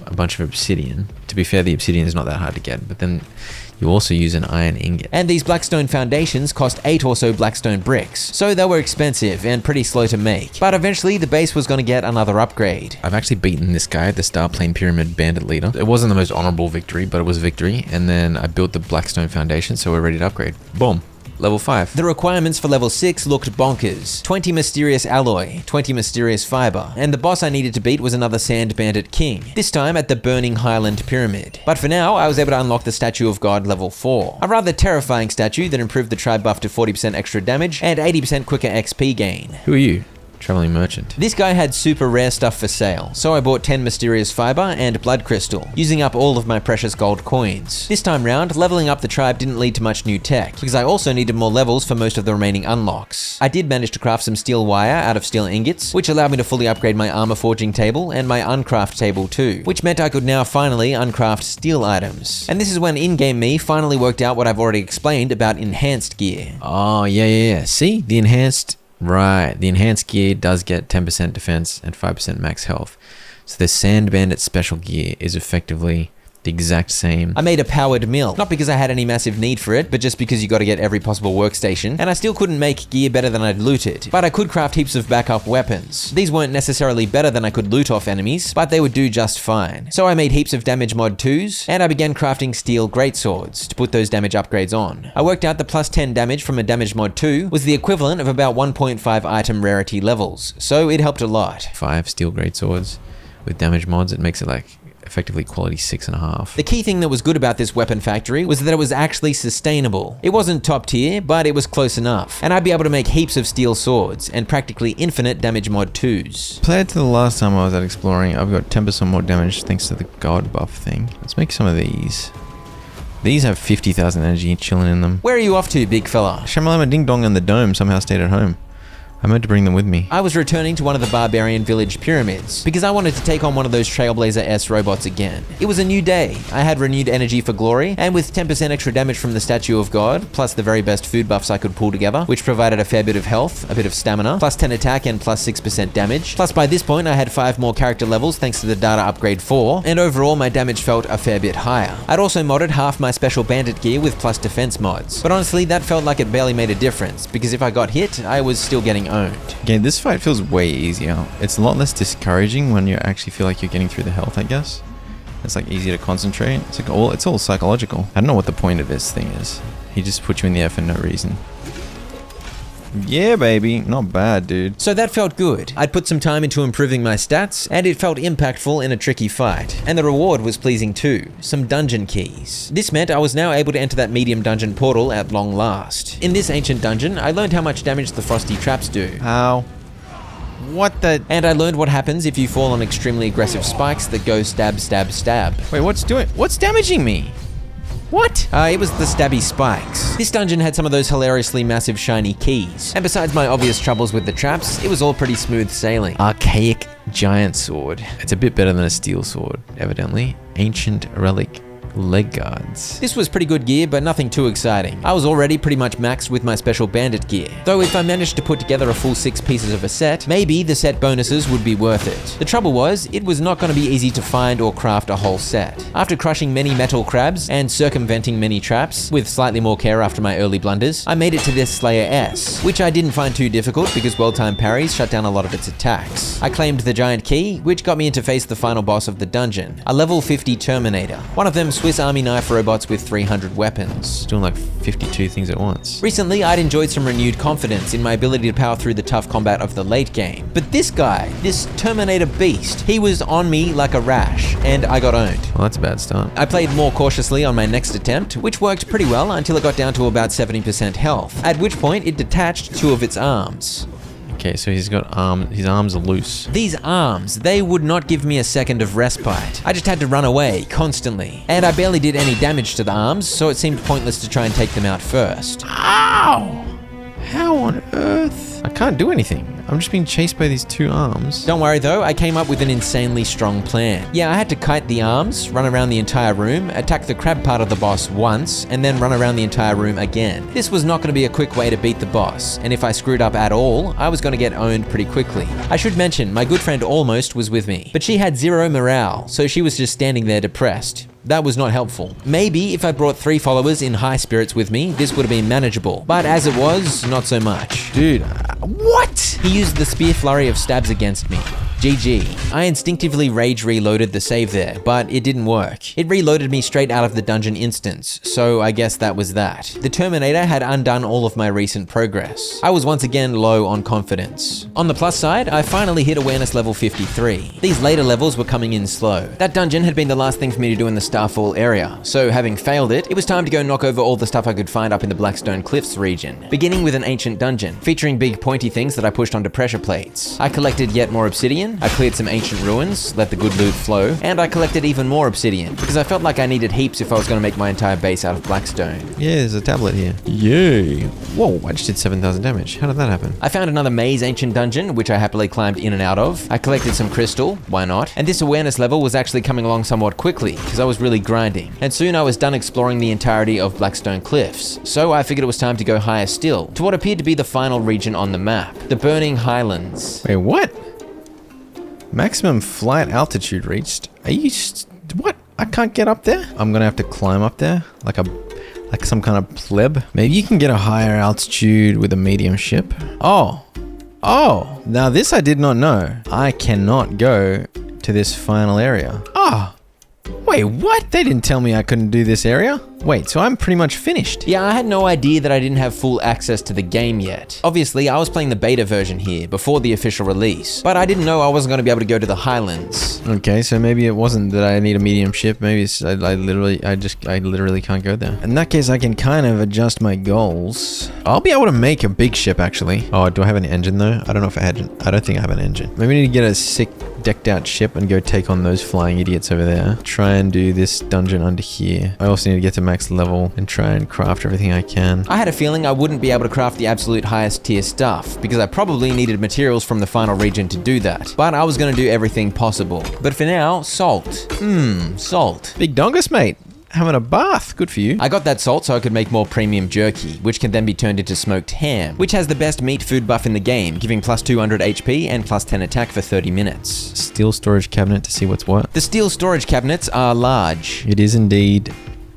a bunch of obsidian. To be fair, the obsidian is not that hard to get, but then you also use an iron ingot. And these blackstone foundations cost 8 or so blackstone bricks, so they were expensive and pretty slow to make. But eventually the base was going to get another upgrade. I've actually beaten this guy, the Star Plane Pyramid Bandit Leader. It wasn't the most honorable victory, but it was a victory. And then I built the blackstone foundation, so we're ready to upgrade. Boom. Level 5. The requirements for level 6 looked bonkers. 20 mysterious alloy, 20 mysterious fiber, and the boss I needed to beat was another Sand Bandit King, this time at the Burning Highland Pyramid. But for now, I was able to unlock the Statue of God level 4, a rather terrifying statue that improved the tribe buff to 40% extra damage and 80% quicker XP gain. Who are you? Traveling merchant. This guy had super rare stuff for sale, so I bought 10 mysterious fiber and blood crystal, using up all of my precious gold coins. This time round, leveling up the tribe didn't lead to much new tech, because I also needed more levels for most of the remaining unlocks. I did manage to craft some steel wire out of steel ingots, which allowed me to fully upgrade my armor forging table and my uncraft table too, which meant I could now finally uncraft steel items. And this is when in-game me finally worked out what I've already explained about enhanced gear. Oh, yeah. See? The enhanced... Right, the enhanced gear does get 10% defense and 5% max health. So the Sand Bandit special gear is effectively the exact same. I made a powered mill, not because I had any massive need for it, but just because you gotta get every possible workstation, and I still couldn't make gear better than I'd looted. But I could craft heaps of backup weapons. These weren't necessarily better than I could loot off enemies, but they would do just fine. So I made heaps of damage mod 2s, and I began crafting steel greatswords to put those damage upgrades on. I worked out the plus 10 damage from a damage mod 2 was the equivalent of about 1.5 item rarity levels, so it helped a lot. 5 steel greatswords with damage mods, it makes it like effectively quality 6.5. The key thing that was good about this weapon factory was that it was actually sustainable. It wasn't top tier, but it was close enough, and I'd be able to make heaps of steel swords and practically infinite damage mod 2s. Compared to the last time I was out exploring, I've got 10% more damage thanks to the god buff thing. Let's make some of these. These have 50,000 energy chilling in them. Where are you off to, big fella? Shamalama Ding Dong and the Dome somehow stayed at home. I meant to bring them with me. I was returning to one of the barbarian village pyramids because I wanted to take on one of those Trailblazer-S robots again. It was a new day. I had renewed energy for glory, and with 10% extra damage from the Statue of God, plus the very best food buffs I could pull together, which provided a fair bit of health, a bit of stamina, plus 10 attack and plus 6% damage. Plus by this point I had 5 more character levels thanks to the data upgrade 4, and overall my damage felt a fair bit higher. I'd also modded half my special bandit gear with plus defense mods, but honestly that felt like it barely made a difference, because if I got hit, I was still getting owned. Okay, this fight feels way easier. It's a lot less discouraging when you actually feel like you're getting through the health, I guess. It's like easier to concentrate. It's all psychological. I don't know what the point of this thing is. He just put you in the air for no reason. Yeah, baby. Not bad, dude. So that felt good. I'd put some time into improving my stats, and it felt impactful in a tricky fight. And the reward was pleasing too. Some dungeon keys. This meant I was now able to enter that medium dungeon portal at long last. In this ancient dungeon, I learned how much damage the frosty traps do. How? What the? And I learned what happens if you fall on extremely aggressive spikes that go stab, stab, stab. Wait, what's damaging me? What? It was the stabby spikes. This dungeon had some of those hilariously massive shiny keys. And besides my obvious troubles with the traps, it was all pretty smooth sailing. Archaic giant sword. It's a bit better than a steel sword, evidently. Ancient relic Leg guards. This was pretty good gear, but nothing too exciting. I was already pretty much maxed with my special bandit gear. Though if I managed to put together a full 6 pieces of a set, maybe the set bonuses would be worth it. The trouble was, it was not going to be easy to find or craft a whole set. After crushing many metal crabs and circumventing many traps, with slightly more care after my early blunders, I made it to this Slayer S, which I didn't find too difficult because well-timed parries shut down a lot of its attacks. I claimed the giant key, which got me to face the final boss of the dungeon, a level 50 Terminator. One of them Swiss Army knife robots with 300 weapons. Doing like 52 things at once. Recently, I'd enjoyed some renewed confidence in my ability to power through the tough combat of the late game. But this guy, this Terminator beast, he was on me like a rash, and I got owned. Well, that's a bad start. I played more cautiously on my next attempt, which worked pretty well until it got down to about 70% health, at which point it detached 2 of its arms. Okay, so he's got his arms are loose. These arms, they would not give me a second of respite. I just had to run away constantly. And I barely did any damage to the arms, so it seemed pointless to try and take them out first. Ow! How on earth? I can't do anything. I'm just being chased by these 2 arms. Don't worry though, I came up with an insanely strong plan. Yeah, I had to kite the arms, run around the entire room, attack the crab part of the boss once, and then run around the entire room again. This was not going to be a quick way to beat the boss, and if I screwed up at all, I was going to get owned pretty quickly. I should mention, my good friend Almost was with me, but she had 0 morale, so she was just standing there depressed. That was not helpful. Maybe if I brought 3 followers in high spirits with me, this would have been manageable, but as it was, not so much. Dude, what? He used the spear flurry of stabs against me. GG. I instinctively rage reloaded the save there, but it didn't work. It reloaded me straight out of the dungeon instance, so I guess that was that. The Terminator had undone all of my recent progress. I was once again low on confidence. On the plus side, I finally hit awareness level 53. These later levels were coming in slow. That dungeon had been the last thing for me to do in the Starfall area, so having failed it, it was time to go knock over all the stuff I could find up in the Blackstone Cliffs region, beginning with an ancient dungeon, featuring big pointy things that I pushed onto pressure plates. I collected yet more obsidian, I cleared some ancient ruins, let the good loot flow, and I collected even more obsidian, because I felt like I needed heaps if I was going to make my entire base out of Blackstone. Yeah, there's a tablet here. Yay. Whoa, I just did 7,000 damage. How did that happen? I found another maze ancient dungeon, which I happily climbed in and out of. I collected some crystal, why not? And this awareness level was actually coming along somewhat quickly, because I was really grinding. And soon I was done exploring the entirety of Blackstone Cliffs, so I figured it was time to go higher still, to what appeared to be the final region on the map, the Burning Highlands. Wait, what? Maximum flight altitude reached. Are you what? I can't get up there? I'm gonna have to climb up there like some kind of pleb. Maybe you can get a higher altitude with a medium ship. Oh, now this I did not know. I cannot go to this final area. Oh, wait, what? They didn't tell me I couldn't do this area. Wait, so I'm pretty much finished. Yeah, I had no idea that I didn't have full access to the game yet. Obviously, I was playing the beta version here before the official release, but I didn't know I wasn't going to be able to go to the Highlands. Okay, so maybe it wasn't that I need a medium ship. Maybe it's I literally can't go there. In that case, I can kind of adjust my goals. I'll be able to make a big ship actually. Oh, do I have an engine though? I don't know if I don't think I have an engine. Maybe I need to get a sick decked out ship and go take on those flying idiots over there. Try and do this dungeon under here. I also need to get to max level and try and craft everything I can. I had a feeling I wouldn't be able to craft the absolute highest tier stuff because I probably needed materials from the final region to do that, but I was going to do everything possible. But for now, salt. Salt. Big dongus, mate. Having a bath. Good for you. I got that salt so I could make more premium jerky, which can then be turned into smoked ham, which has the best meat food buff in the game, giving plus 200 HP and plus 10 attack for 30 minutes. Steel storage cabinet to see what's what. The steel storage cabinets are large. It is indeed.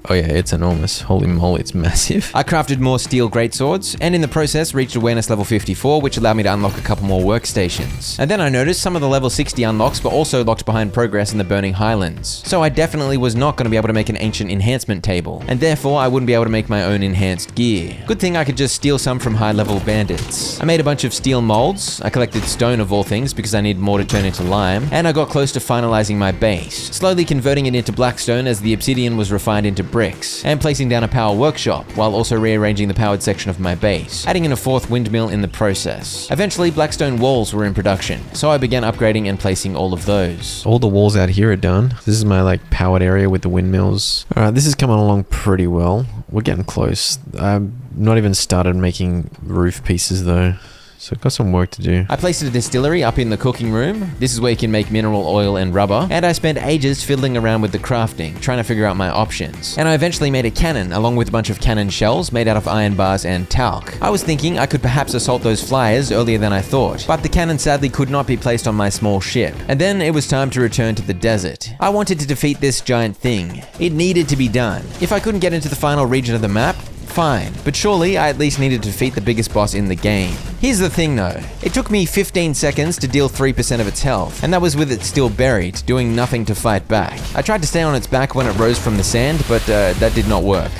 Oh yeah, it's enormous. Holy moly, it's massive. I crafted more steel greatswords, and in the process reached awareness level 54, which allowed me to unlock a couple more workstations. And then I noticed some of the level 60 unlocks were also locked behind progress in the Burning Highlands. So I definitely was not going to be able to make an ancient enhancement table, and therefore I wouldn't be able to make my own enhanced gear. Good thing I could just steal some from high-level bandits. I made a bunch of steel molds, I collected stone of all things because I needed more to turn into lime, and I got close to finalizing my base, slowly converting it into blackstone as the obsidian was refined into bricks, and placing down a power workshop, while also rearranging the powered section of my base, adding in a fourth windmill in the process. Eventually, blackstone walls were in production, so I began upgrading and placing all of those. All the walls out here are done. This is my powered area with the windmills. Alright, this is coming along pretty well. We're getting close. I've not even started making roof pieces though. So got some work to do. I placed a distillery up in the cooking room. This is where you can make mineral oil and rubber. And I spent ages fiddling around with the crafting, trying to figure out my options. And I eventually made a cannon, along with a bunch of cannon shells made out of iron bars and talc. I was thinking I could perhaps assault those flyers earlier than I thought, but the cannon sadly could not be placed on my small ship. And then it was time to return to the desert. I wanted to defeat this giant thing. It needed to be done. If I couldn't get into the final region of the map, fine, but surely I at least needed to defeat the biggest boss in the game. Here's the thing though, it took me 15 seconds to deal 3% of its health, and that was with it still buried, doing nothing to fight back. I tried to stay on its back when it rose from the sand, but that did not work.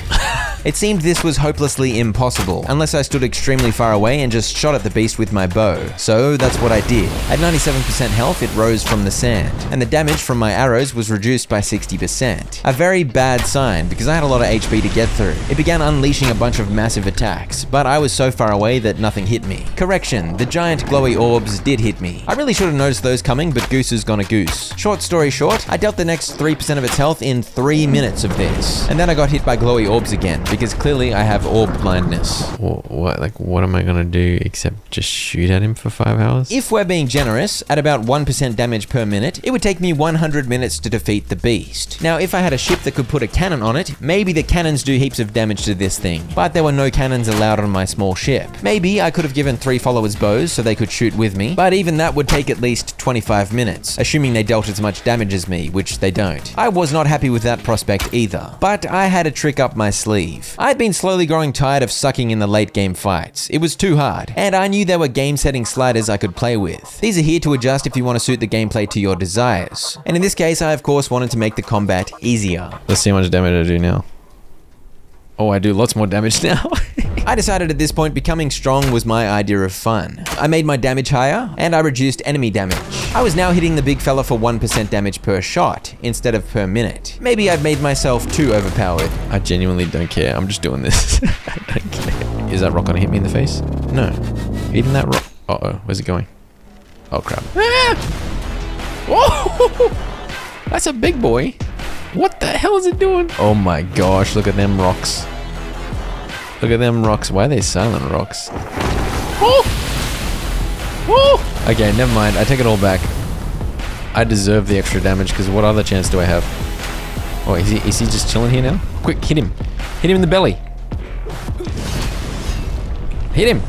It seemed this was hopelessly impossible, unless I stood extremely far away and just shot at the beast with my bow. So that's what I did. At 97% health, it rose from the sand, and the damage from my arrows was reduced by 60%. A very bad sign, because I had a lot of HP to get through. It began unleashing a bunch of massive attacks, but I was so far away that nothing hit me. Correction, the giant glowy orbs did hit me. I really should have noticed those coming, but goose is gonna goose. Short story short, I dealt the next 3% of its health in 3 minutes of this, and then I got hit by glowy orbs again, because clearly I have orb blindness. What am I gonna do except just shoot at him for 5 hours? If we're being generous, at about 1% damage per minute, it would take me 100 minutes to defeat the beast. Now, if I had a ship that could put a cannon on it, maybe the cannons do heaps of damage to this thing, but there were no cannons allowed on my small ship. Maybe I could have given 3 followers bows so they could shoot with me, but even that would take at least 25 minutes, assuming they dealt as much damage as me, which they don't. I was not happy with that prospect either, but I had a trick up my sleeve. I'd been slowly growing tired of sucking in the late game fights. It was too hard, and I knew there were game setting sliders I could play with. These are here to adjust if you want to suit the gameplay to your desires. And in this case, I of course wanted to make the combat easier. Let's see how much damage I do now. Oh, I do lots more damage now. I decided at this point becoming strong was my idea of fun. I made my damage higher, and I reduced enemy damage. I was now hitting the big fella for 1% damage per shot, instead of per minute. Maybe I'd made myself too overpowered. I genuinely don't care. I'm just doing this. I don't care. Is that rock gonna hit me in the face? No. Hitting that rock. Uh-oh, where's it going? Oh, crap. Ah! Whoa! That's a big boy. What the hell is it doing? Oh my gosh, look at them rocks. Look at them rocks. Why are they silent rocks? Oh! Oh! Okay, never mind. I take it all back. I deserve the extra damage because what other chance do I have? Oh, is he just chilling here now? Quick, hit him. Hit him in the belly. Hit him.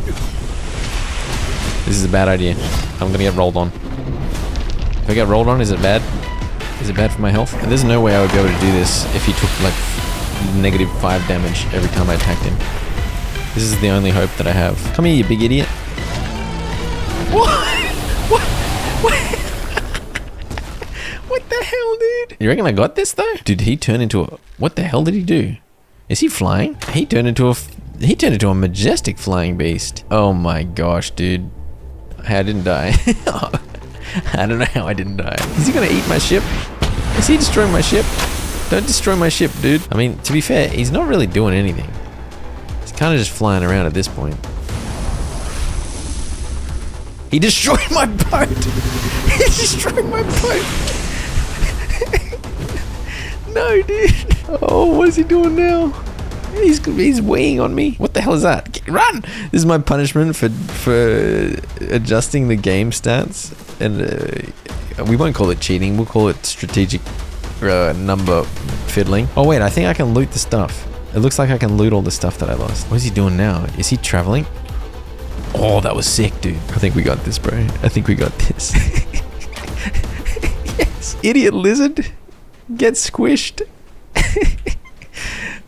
This is a bad idea. I'm gonna get rolled on. If I get rolled on, is it bad? Is it bad for my health? And there's no way I would be able to do this if he took like -5 damage every time I attacked him. This is the only hope that I have. Come here, you big idiot. What? What the hell, dude? You reckon I got this though? Did he turn into a... What the hell did he do? Is he flying? He turned into a majestic flying beast. Oh my gosh, dude. Hey, I didn't die. I don't know how I didn't die. Is he gonna eat my ship? Is he destroying my ship? Don't destroy my ship, dude. I mean, to be fair, he's not really doing anything. He's kind of just flying around at this point. He destroyed my boat! He destroyed my boat! No, dude. Oh, what is he doing now? He's weighing on me. What the hell is that? Run! This is my punishment for adjusting the game stats. And we won't call it cheating. We'll call it strategic number fiddling. Oh wait, I think I can loot the stuff. It looks like I can loot all the stuff that I lost. What is he doing now? Is he traveling? Oh, that was sick, dude. I think we got this, bro. I think we got this. Yes. Idiot lizard. Get squished.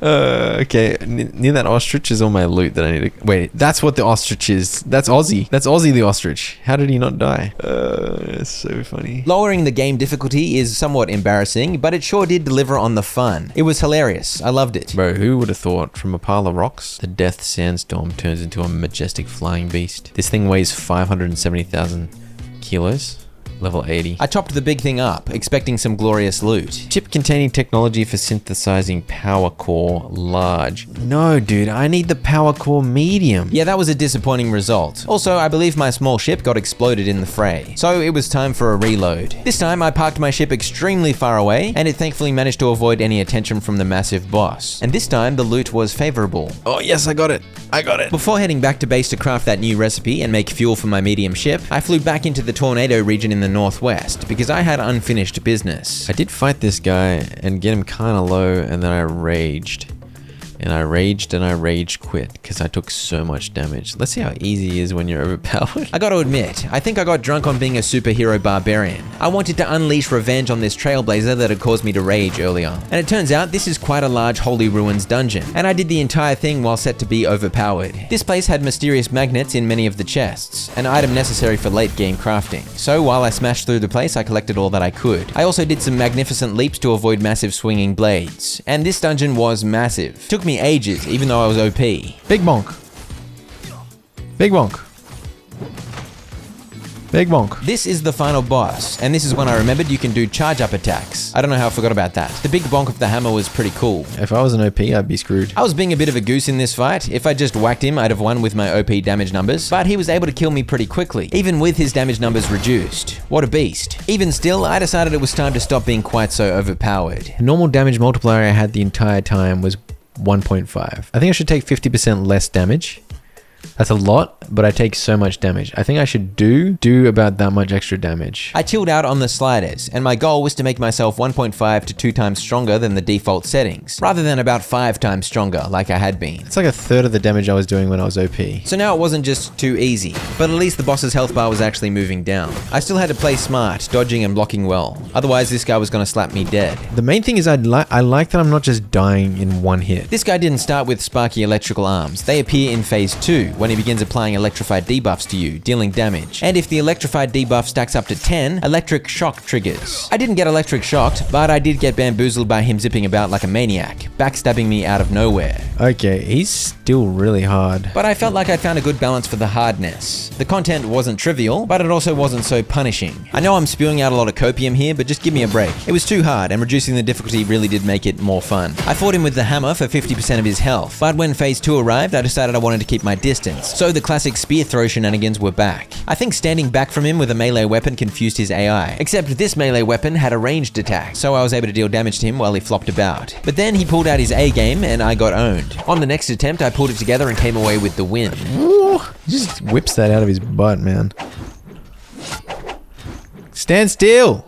Okay, near that ostrich is all my loot that I need to... Wait, that's what the ostrich is. That's Aussie. That's Aussie the ostrich. How did he not die? It's so funny. Lowering the game difficulty is somewhat embarrassing, but it sure did deliver on the fun. It was hilarious. I loved it. Bro, who would have thought from a pile of rocks, the death sandstorm turns into a majestic flying beast? This thing weighs 570,000 kilos. Level 80. I chopped the big thing up, expecting some glorious loot. Chip containing technology for synthesizing power core large. No, dude, I need the power core medium. Yeah, that was a disappointing result. Also, I believe my small ship got exploded in the fray, so it was time for a reload. This time, I parked my ship extremely far away, and it thankfully managed to avoid any attention from the massive boss. And this time, the loot was favorable. Oh, yes, I got it. I got it. Before heading back to base to craft that new recipe and make fuel for my medium ship, I flew back into the tornado region in the northwest because I had unfinished business. I did fight this guy and get him kind of low, and then I raged. And I rage quit because I took so much damage. Let's see how easy he is when you're overpowered. I gotta admit, I think I got drunk on being a superhero barbarian. I wanted to unleash revenge on this trailblazer that had caused me to rage earlier. And it turns out this is quite a large Holy Ruins dungeon, and I did the entire thing while set to be overpowered. This place had mysterious magnets in many of the chests, an item necessary for late game crafting. So while I smashed through the place, I collected all that I could. I also did some magnificent leaps to avoid massive swinging blades. And this dungeon was massive. Took me ages, even though I was OP. Big bonk. Big bonk. Big bonk. This is the final boss, and this is when I remembered you can do charge up attacks. I don't know how I forgot about that. The big bonk of the hammer was pretty cool. If I was an OP, I'd be screwed. I was being a bit of a goose in this fight. If I just whacked him, I'd have won with my OP damage numbers, but he was able to kill me pretty quickly, even with his damage numbers reduced. What a beast. Even still, I decided it was time to stop being quite so overpowered. The normal damage multiplier I had the entire time was 1.5. I think I should take 50% less damage. That's a lot, but I take so much damage. I think I should do about that much extra damage. I chilled out on the sliders, and my goal was to make myself 1.5 to 2 times stronger than the default settings, rather than about 5 times stronger like I had been. It's like a third of the damage I was doing when I was OP. So now it wasn't just too easy, but at least the boss's health bar was actually moving down. I still had to play smart, dodging and blocking well. Otherwise, this guy was gonna slap me dead. The main thing is I like that I'm not just dying in one hit. This guy didn't start with sparky electrical arms. They appear in phase 2, when he begins applying electrified debuffs to you, dealing damage. And if the electrified debuff stacks up to 10, electric shock triggers. I didn't get electric shocked, but I did get bamboozled by him zipping about like a maniac, backstabbing me out of nowhere. Okay, he's still really hard. But I felt like I'd found a good balance for the hardness. The content wasn't trivial, but it also wasn't so punishing. I know I'm spewing out a lot of copium here, but just give me a break. It was too hard, and reducing the difficulty really did make it more fun. I fought him with the hammer for 50% of his health, but when phase 2 arrived, I decided I wanted to keep my distance, so the classic spear throw shenanigans were back. I think standing back from him with a melee weapon confused his AI, except this melee weapon had a ranged attack, so I was able to deal damage to him while he flopped about. But then he pulled out his A game and I got owned. On the next attempt, I pulled it together and came away with the win. Ooh, he just whips that out of his butt, man. Stand still!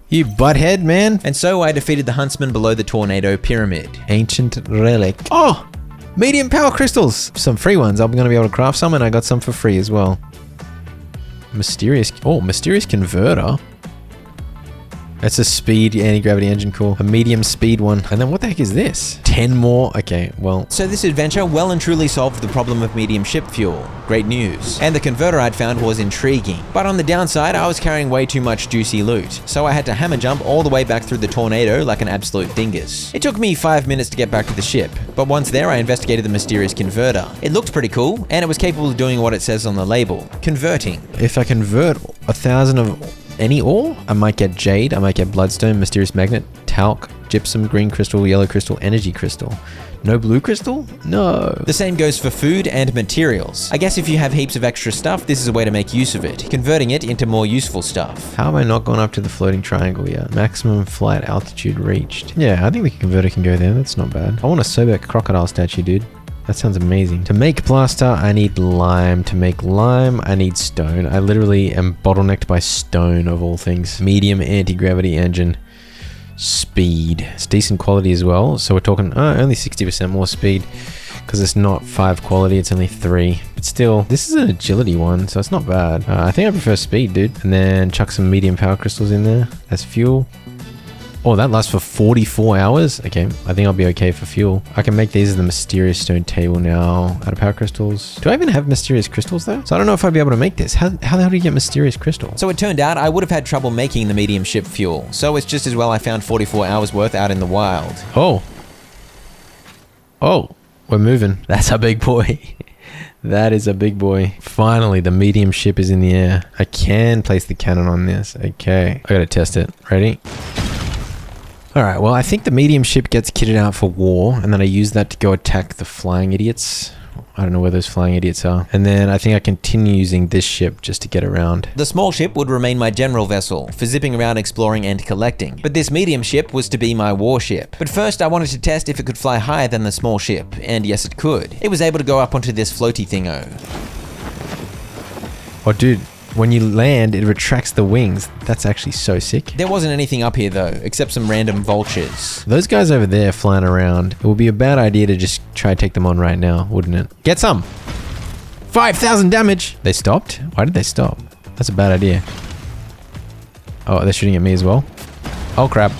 You butthead, man. And so I defeated the huntsman below the tornado pyramid. Ancient relic. Oh! Medium power crystals! Some free ones. I'm gonna be able to craft some, and I got some for free as well. Mysterious converter. That's a speed anti-gravity engine, cool. A medium speed one. And then what the heck is this? 10 more? Okay, well. So this adventure well and truly solved the problem of medium ship fuel. Great news. And the converter I'd found was intriguing. But on the downside, I was carrying way too much juicy loot. So I had to hammer jump all the way back through the tornado like an absolute dingus. It took me 5 minutes to get back to the ship. But once there, I investigated the mysterious converter. It looked pretty cool, and it was capable of doing what it says on the label. Converting. If I convert 1,000 of any ore, I might get jade, I might get bloodstone, mysterious magnet, talc, gypsum, green crystal, yellow crystal, energy crystal. No blue crystal? No. The same goes for food and materials. I guess if you have heaps of extra stuff, this is a way to make use of it, converting it into more useful stuff. How have I not gone up to the floating triangle yet? Maximum flight altitude reached. Yeah, I think the converter can go there. That's not bad. I want a Sobek crocodile statue, dude. That sounds amazing. To make plaster, I need lime. To make lime, I need stone. I literally am bottlenecked by stone of all things. Medium anti-gravity engine. Speed. It's decent quality as well. So we're talking only 60% more speed because it's not 5 quality, it's only 3. But still, this is an agility one, so it's not bad. I think I prefer speed, dude. And then chuck some medium power crystals in there as fuel. Oh, that lasts for 44 hours? Okay, I think I'll be okay for fuel. I can make these as the mysterious stone table now out of power crystals. Do I even have mysterious crystals though? So I don't know if I'd be able to make this. How the hell do you get mysterious crystal? So it turned out I would have had trouble making the medium ship fuel. So it's just as well I found 44 hours worth out in the wild. Oh. Oh, we're moving. That's a big boy. That is a big boy. Finally, the medium ship is in the air. I can place the cannon on this. Okay. I gotta test it. Ready? Alright, well, I think the medium ship gets kitted out for war, and then I use that to go attack the flying idiots. I don't know where those flying idiots are. And then I think I continue using this ship just to get around. The small ship would remain my general vessel, for zipping around exploring and collecting. But this medium ship was to be my warship. But first I wanted to test if it could fly higher than the small ship, and yes it could. It was able to go up onto this floaty thingo. Oh dude, when you land, it retracts the wings. That's actually so sick. There wasn't anything up here though, except some random vultures. Those guys over there flying around, it would be a bad idea to just try to take them on right now, wouldn't it? Get some! 5,000 damage! They stopped? Why did they stop? That's a bad idea. Oh, they're shooting at me as well? Oh crap.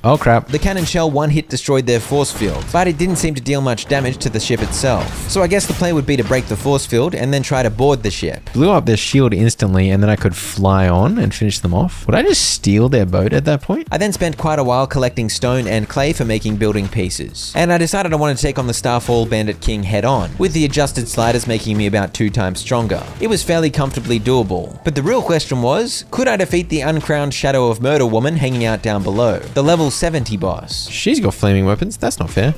Oh crap. The cannon shell one hit destroyed their force field, but it didn't seem to deal much damage to the ship itself. So I guess the play would be to break the force field and then try to board the ship. Blew up their shield instantly and then I could fly on and finish them off. Would I just steal their boat at that point? I then spent quite a while collecting stone and clay for making building pieces. And I decided I wanted to take on the Starfall Bandit King head on, with the adjusted sliders making me about 2 times stronger. It was fairly comfortably doable. But the real question was, could I defeat the uncrowned Shadow of Murder woman hanging out down below? The level 70 boss. She's got flaming weapons. That's not fair.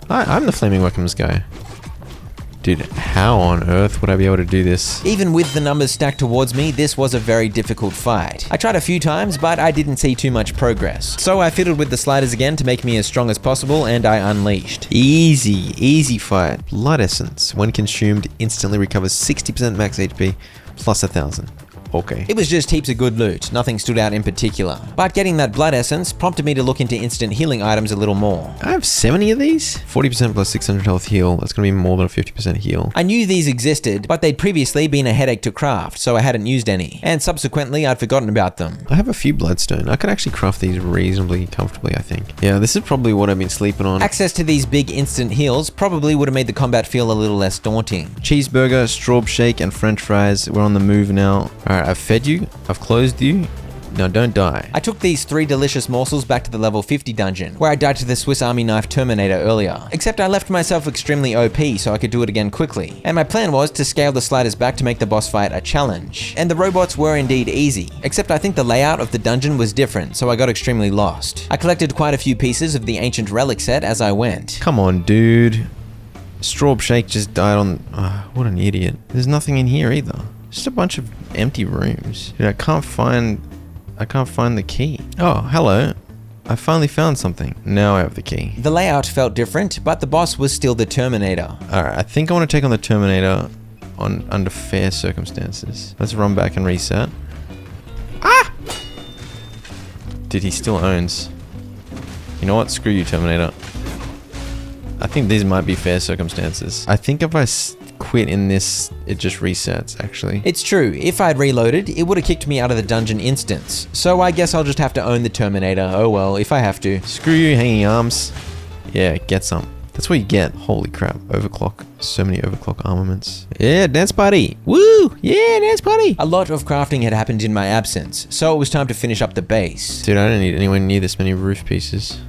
I'm the flaming weapons guy. Dude, how on earth would I be able to do this? Even with the numbers stacked towards me, this was a very difficult fight. I tried a few times, but I didn't see too much progress. So I fiddled with the sliders again to make me as strong as possible, and I unleashed. Easy fight. Blood essence, when consumed, instantly recovers 60% max HP, plus 1,000. Okay. It was just heaps of good loot, nothing stood out in particular. But getting that blood essence prompted me to look into instant healing items a little more. I have 70 of these? 40% plus 600 health heal. That's gonna be more than a 50% heal. I knew these existed, but they'd previously been a headache to craft, so I hadn't used any. And subsequently, I'd forgotten about them. I have a few bloodstone. I could actually craft these reasonably comfortably, I think. Yeah, this is probably what I've been sleeping on. Access to these big instant heals probably would have made the combat feel a little less daunting. Cheeseburger, straw shake, and french fries. We're on the move now. Alright, I've fed you. I've closed you. Now don't die. I took these 3 delicious morsels back to the level 50 dungeon, where I died to the Swiss Army knife Terminator earlier. Except I left myself extremely OP so I could do it again quickly. And my plan was to scale the sliders back to make the boss fight a challenge. And the robots were indeed easy. Except I think the layout of the dungeon was different, so I got extremely lost. I collected quite a few pieces of the ancient relic set as I went. Come on, dude. Straw shake just died on... what an idiot. There's nothing in here either. Just a bunch of empty rooms. Dude, I can't find the key. Oh, hello. I finally found something. Now I have the key. The layout felt different, but the boss was still the Terminator. Alright, I think I want to take on the Terminator under fair circumstances. Let's run back and reset. Ah! Dude, he still owns. You know what? Screw you, Terminator. I think these might be fair circumstances. I think if I quit in this, it just resets, actually. It's true, if I'd reloaded, it would have kicked me out of the dungeon instance. So I guess I'll just have to own the Terminator, oh well, if I have to. Screw you, hanging arms. Yeah, get some. That's what you get. Holy crap, overclock. So many overclock armaments. Yeah, dance party. Woo! Yeah, dance party. A lot of crafting had happened in my absence, so it was time to finish up the base. Dude, I don't need anywhere near this many roof pieces.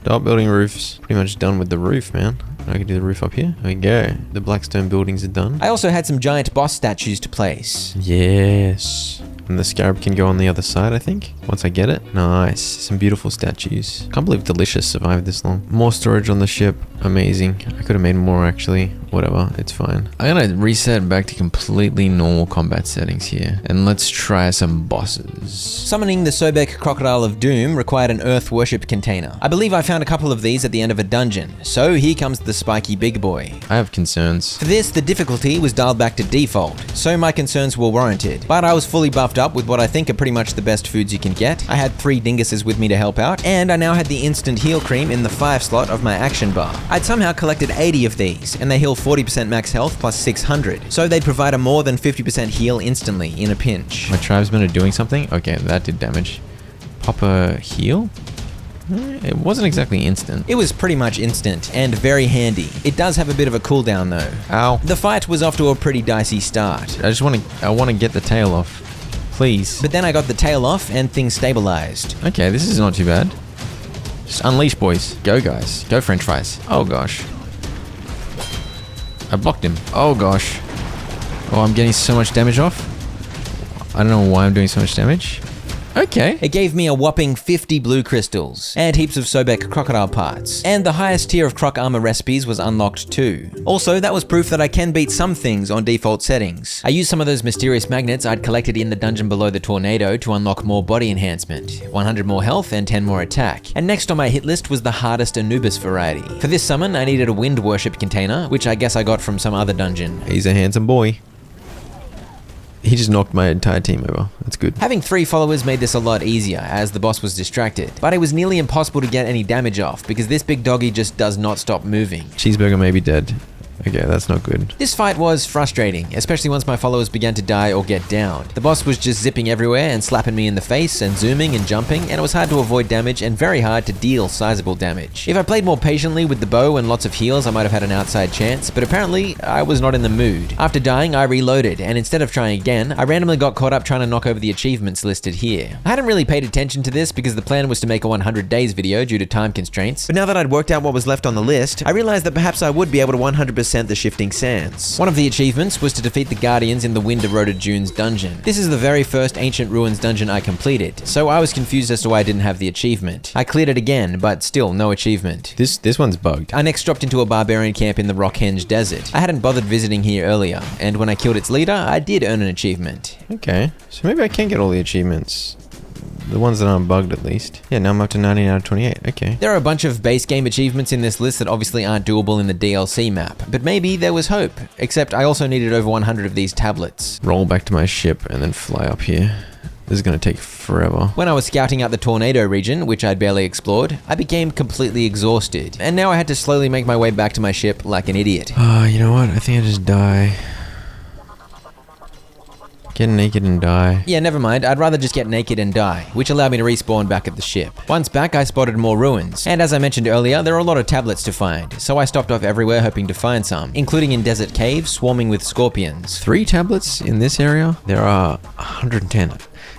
Start building roofs. Pretty much done with the roof, man. I can do the roof up here. There we go. The blackstone buildings are done. I also had some giant boss statues to place. Yes. And the scarab can go on the other side, I think. Once I get it. Nice. Some beautiful statues. Can't believe Delicious survived this long. More storage on the ship. Amazing. I could have made more, actually. Whatever. It's fine. I'm gonna reset back to completely normal combat settings here. And let's try some bosses. Summoning the Sobek Crocodile of Doom required an earth worship container. I believe I found a couple of these at the end of a dungeon. So here comes the spiky big boy. I have concerns. For this, the difficulty was dialed back to default. So my concerns were warranted. But I was fully buffed up with what I think are pretty much the best foods you can get. I had 3 dinguses with me to help out. And I now had the instant heal cream in the 5 slot of my action bar. I'd somehow collected 80 of these, and they heal 40% max health plus 600. So they'd provide a more than 50% heal instantly in a pinch. My tribesmen are doing something? Okay, that did damage. Pop a heal? It wasn't exactly instant. It was pretty much instant, and very handy. It does have a bit of a cooldown though. Ow. The fight was off to a pretty dicey start. I want to get the tail off. Please. But then I got the tail off, and things stabilized. Okay, this is not too bad. Just unleash, boys. Go, guys. Go, french fries. Oh, gosh. I blocked him. Oh gosh. Oh, I'm getting so much damage off. I don't know why I'm doing so much damage. Okay. It gave me a whopping 50 blue crystals, and heaps of Sobek crocodile parts. And the highest tier of croc armor recipes was unlocked too. Also, that was proof that I can beat some things on default settings. I used some of those mysterious magnets I'd collected in the dungeon below the tornado to unlock more body enhancement, 100 more health and 10 more attack. And next on my hit list was the hardest Anubis variety. For this summon, I needed a wind worship container, which I guess I got from some other dungeon. He's a handsome boy. He just knocked my entire team over. That's good. Having 3 followers made this a lot easier as the boss was distracted, but it was nearly impossible to get any damage off because this big doggy just does not stop moving. Cheeseburger may be dead. Okay, that's not good. This fight was frustrating, especially once my followers began to die or get downed. The boss was just zipping everywhere and slapping me in the face and zooming and jumping, and it was hard to avoid damage and very hard to deal sizable damage. If I played more patiently with the bow and lots of heals, I might have had an outside chance, but apparently I was not in the mood. After dying, I reloaded, and instead of trying again, I randomly got caught up trying to knock over the achievements listed here. I hadn't really paid attention to this because the plan was to make a 100 days video due to time constraints, but now that I'd worked out what was left on the list, I realized that perhaps I would be able to 100% the shifting sands. One of the achievements was to defeat the Guardians in the Wind-Eroded Dunes dungeon. This is the very first Ancient Ruins dungeon I completed, so I was confused as to why I didn't have the achievement. I cleared it again, but still no achievement. This one's bugged. I next dropped into a barbarian camp in the Rockhenge Desert. I hadn't bothered visiting here earlier, and when I killed its leader, I did earn an achievement. Okay, so maybe I can get all the achievements. The ones that aren't bugged at least. Yeah, now I'm up to 19 out of 28. Okay. There are a bunch of base game achievements in this list that obviously aren't doable in the DLC map, but maybe there was hope. Except I also needed over 100 of these tablets. Roll back to my ship and then fly up here. This is gonna take forever. When I was scouting out the tornado region, which I'd barely explored, I became completely exhausted. And now I had to slowly make my way back to my ship like an idiot. You know what? I think I just die. Get naked and die. Yeah, never mind. I'd rather just get naked and die, which allowed me to respawn back at the ship. Once back, I spotted more ruins. And as I mentioned earlier, there are a lot of tablets to find, so I stopped off everywhere hoping to find some, including in desert caves swarming with scorpions. 3 tablets in this area? There are 110.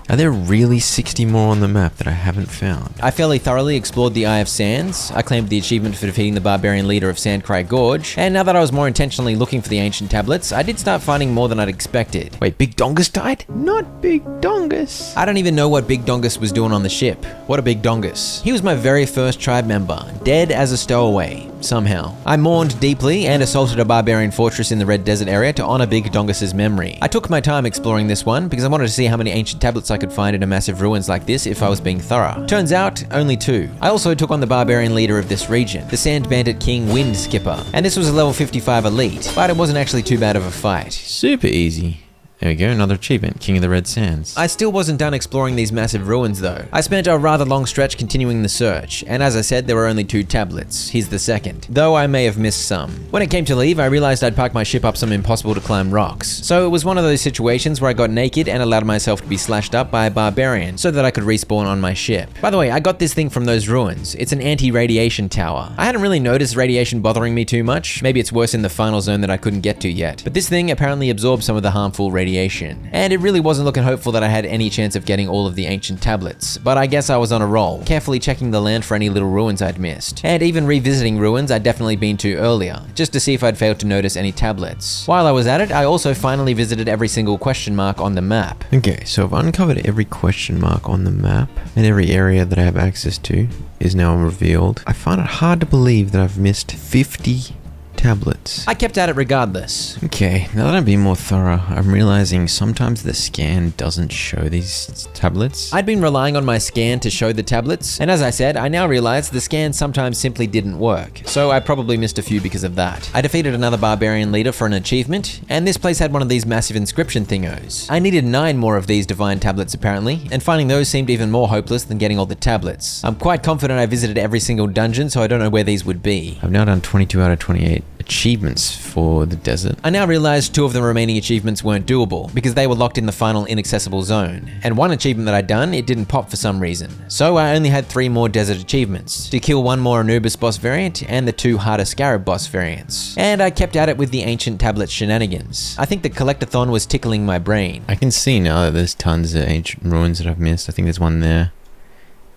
Are there really 60 more on the map that I haven't found? I fairly thoroughly explored the Eye of Sands. I claimed the achievement for defeating the barbarian leader of Sandcry Gorge, and now that I was more intentionally looking for the ancient tablets, I did start finding more than I'd expected. Wait, Big Dongus died? Not Big Dongus. I don't even know what Big Dongus was doing on the ship. What a Big Dongus. He was my very first tribe member, dead as a stowaway, somehow. I mourned deeply and assaulted a barbarian fortress in the Red Desert area to honor Big Dongus's memory. I took my time exploring this one because I wanted to see how many ancient tablets I could find in a massive ruins like this if I was being thorough. Turns out, only 2. I also took on the barbarian leader of this region, the Sand Bandit King Wind Skipper, and this was a level 55 elite, but it wasn't actually too bad of a fight. Super easy. There we go, another achievement, King of the Red Sands. I still wasn't done exploring these massive ruins though. I spent a rather long stretch continuing the search, and as I said, there were only 2 tablets. Here's the second, though I may have missed some. When it came to leave, I realized I'd parked my ship up some impossible to climb rocks. So it was one of those situations where I got naked and allowed myself to be slashed up by a barbarian so that I could respawn on my ship. By the way, I got this thing from those ruins. It's an anti-radiation tower. I hadn't really noticed radiation bothering me too much. Maybe it's worse in the final zone that I couldn't get to yet. But this thing apparently absorbed some of the harmful radiation. And it really wasn't looking hopeful that I had any chance of getting all of the ancient tablets, but I guess I was on a roll, carefully checking the land for any little ruins I'd missed, and even revisiting ruins I'd definitely been to earlier, just to see if I'd failed to notice any tablets. While I was at it, I also finally visited every single question mark on the map. Okay, so I've uncovered every question mark on the map, and every area that I have access to is now revealed. I find it hard to believe that I've missed 50 tablets. I kept at it regardless. Okay, now that I'm being more thorough, I'm realizing sometimes the scan doesn't show these tablets. I'd been relying on my scan to show the tablets, and as I said, I now realize the scan sometimes simply didn't work, so I probably missed a few because of that. I defeated another barbarian leader for an achievement, and this place had one of these massive inscription thingos. I needed 9 more of these divine tablets apparently, and finding those seemed even more hopeless than getting all the tablets. I'm quite confident I visited every single dungeon, so I don't know where these would be. I've now done 22 out of 28 achievements for the desert. I now realized 2 of the remaining achievements weren't doable because they were locked in the final inaccessible zone. And one achievement that I'd done, it didn't pop for some reason. So I only had 3 more desert achievements, to kill 1 more Anubis boss variant and the 2 harder Scarab boss variants. And I kept at it with the ancient tablet shenanigans. I think the collectathon was tickling my brain. I can see now that there's tons of ancient ruins that I've missed. I think there's one there.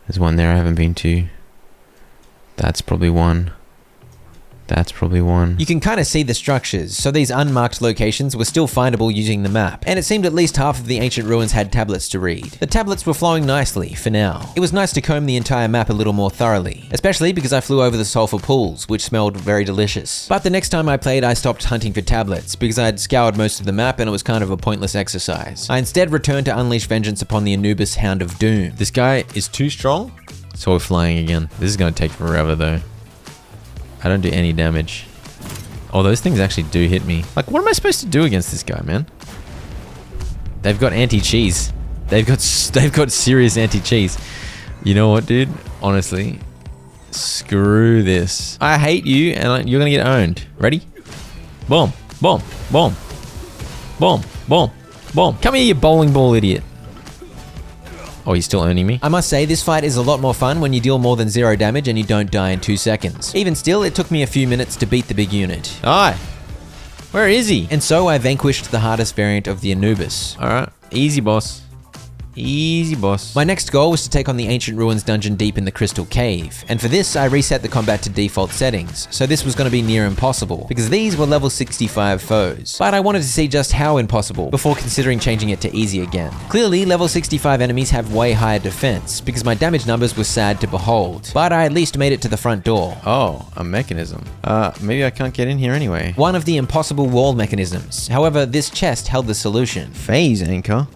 There's one there I haven't been to. That's probably one. That's probably one. You can kind of see the structures, so these unmarked locations were still findable using the map, and it seemed at least half of the ancient ruins had tablets to read. The tablets were flowing nicely, for now. It was nice to comb the entire map a little more thoroughly, especially because I flew over the sulfur pools, which smelled very delicious. But the next time I played, I stopped hunting for tablets, because I had scoured most of the map and it was kind of a pointless exercise. I instead returned to unleash vengeance upon the Anubis Hound of Doom. This guy is too strong, so we're flying again. This is gonna take forever though. I don't do any damage. Oh, those things actually do hit me. Like, what am I supposed to do against this guy, man? They've got anti-cheese. They've got serious anti-cheese. You know what, dude? Honestly, screw this. I hate you, and you're gonna get owned. Ready? Boom, boom, boom, boom, boom, boom. Come here, you bowling ball idiot. Oh, he's still owning me. I must say, this fight is a lot more fun when you deal more than 0 damage and you don't die in 2 seconds. Even still, it took me a few minutes to beat the big unit. Aye. Where is he? And so I vanquished the hardest variant of the Anubis. Alright, easy boss. Easy boss. My next goal was to take on the Ancient Ruins dungeon deep in the Crystal Cave, and for this I reset the combat to default settings, so this was going to be near impossible, because these were level 65 foes. But I wanted to see just how impossible, before considering changing it to easy again. Clearly, level 65 enemies have way higher defense, because my damage numbers were sad to behold, but I at least made it to the front door. Oh, a mechanism. Maybe I can't get in here anyway. One of the impossible wall mechanisms. However, this chest held the solution. Phase anchor?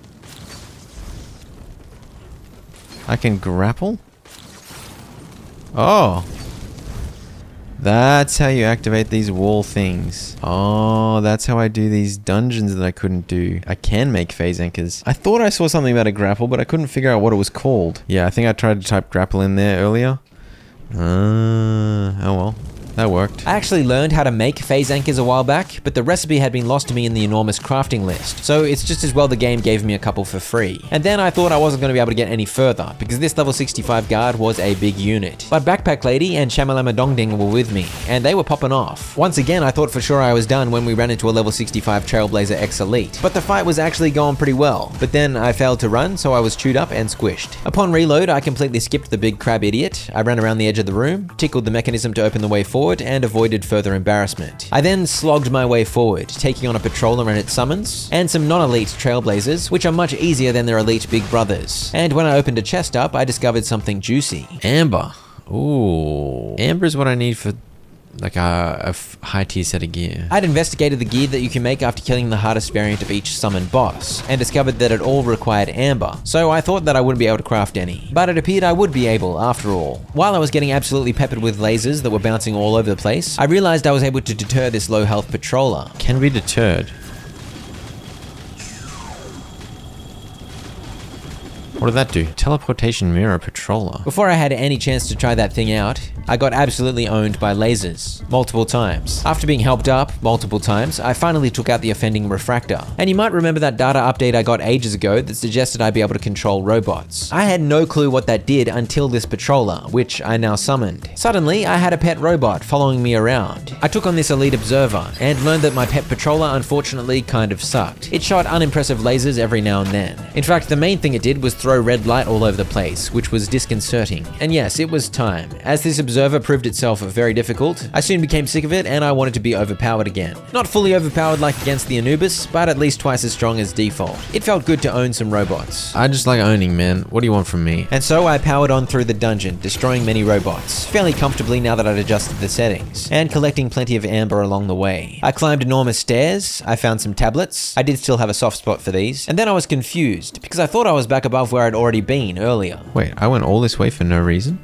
I can grapple? Oh. That's how you activate these wall things. Oh, that's how I do these dungeons that I couldn't do. I can make phase anchors. I thought I saw something about a grapple, but I couldn't figure out what it was called. Yeah, I think I tried to type grapple in there earlier. Oh well. That worked. I actually learned how to make phase anchors a while back, but the recipe had been lost to me in the enormous crafting list, so it's just as well the game gave me a couple for free. And then I thought I wasn't going to be able to get any further, because this level 65 guard was a big unit. But Backpack Lady and Shamalama Dongding were with me, and they were popping off. Once again, I thought for sure I was done when we ran into a level 65 Trailblazer X Elite, but the fight was actually going pretty well. But then I failed to run, so I was chewed up and squished. Upon reload, I completely skipped the big crab idiot. I ran around the edge of the room, tickled the mechanism to open the way forward, and avoided further embarrassment. I then slogged my way forward, taking on a patroller and its summons, and some non-elite Trailblazers, which are much easier than their elite big brothers. And when I opened a chest up, I discovered something juicy. Amber. Ooh. Amber is what I need for like a high tier set of gear. I'd investigated the gear that you can make after killing the hardest variant of each summoned boss, and discovered that it all required amber, so I thought that I wouldn't be able to craft any. But it appeared I would be able, after all. While I was getting absolutely peppered with lasers that were bouncing all over the place, I realized I was able to deter this low health patroller. Can be deterred. What did that do? Teleportation mirror patroller. Before I had any chance to try that thing out, I got absolutely owned by lasers, multiple times. After being helped up multiple times, I finally took out the offending refractor. And you might remember that data update I got ages ago that suggested I'd be able to control robots. I had no clue what that did until this patroller, which I now summoned. Suddenly, I had a pet robot following me around. I took on this elite observer, and learned that my pet patroller unfortunately kind of sucked. It shot unimpressive lasers every now and then. In fact, the main thing it did was throw red light all over the place, which was disconcerting. And yes, it was time. As this observer proved itself very difficult, I soon became sick of it and I wanted to be overpowered again. Not fully overpowered like against the Anubis, but at least twice as strong as default. It felt good to own some robots. I just like owning, man. What do you want from me? And so I powered on through the dungeon, destroying many robots, fairly comfortably now that I'd adjusted the settings, and collecting plenty of amber along the way. I climbed enormous stairs, I found some tablets, I did still have a soft spot for these, and then I was confused, because I thought I was back above where I'd already been earlier. Wait, I went all this way for no reason?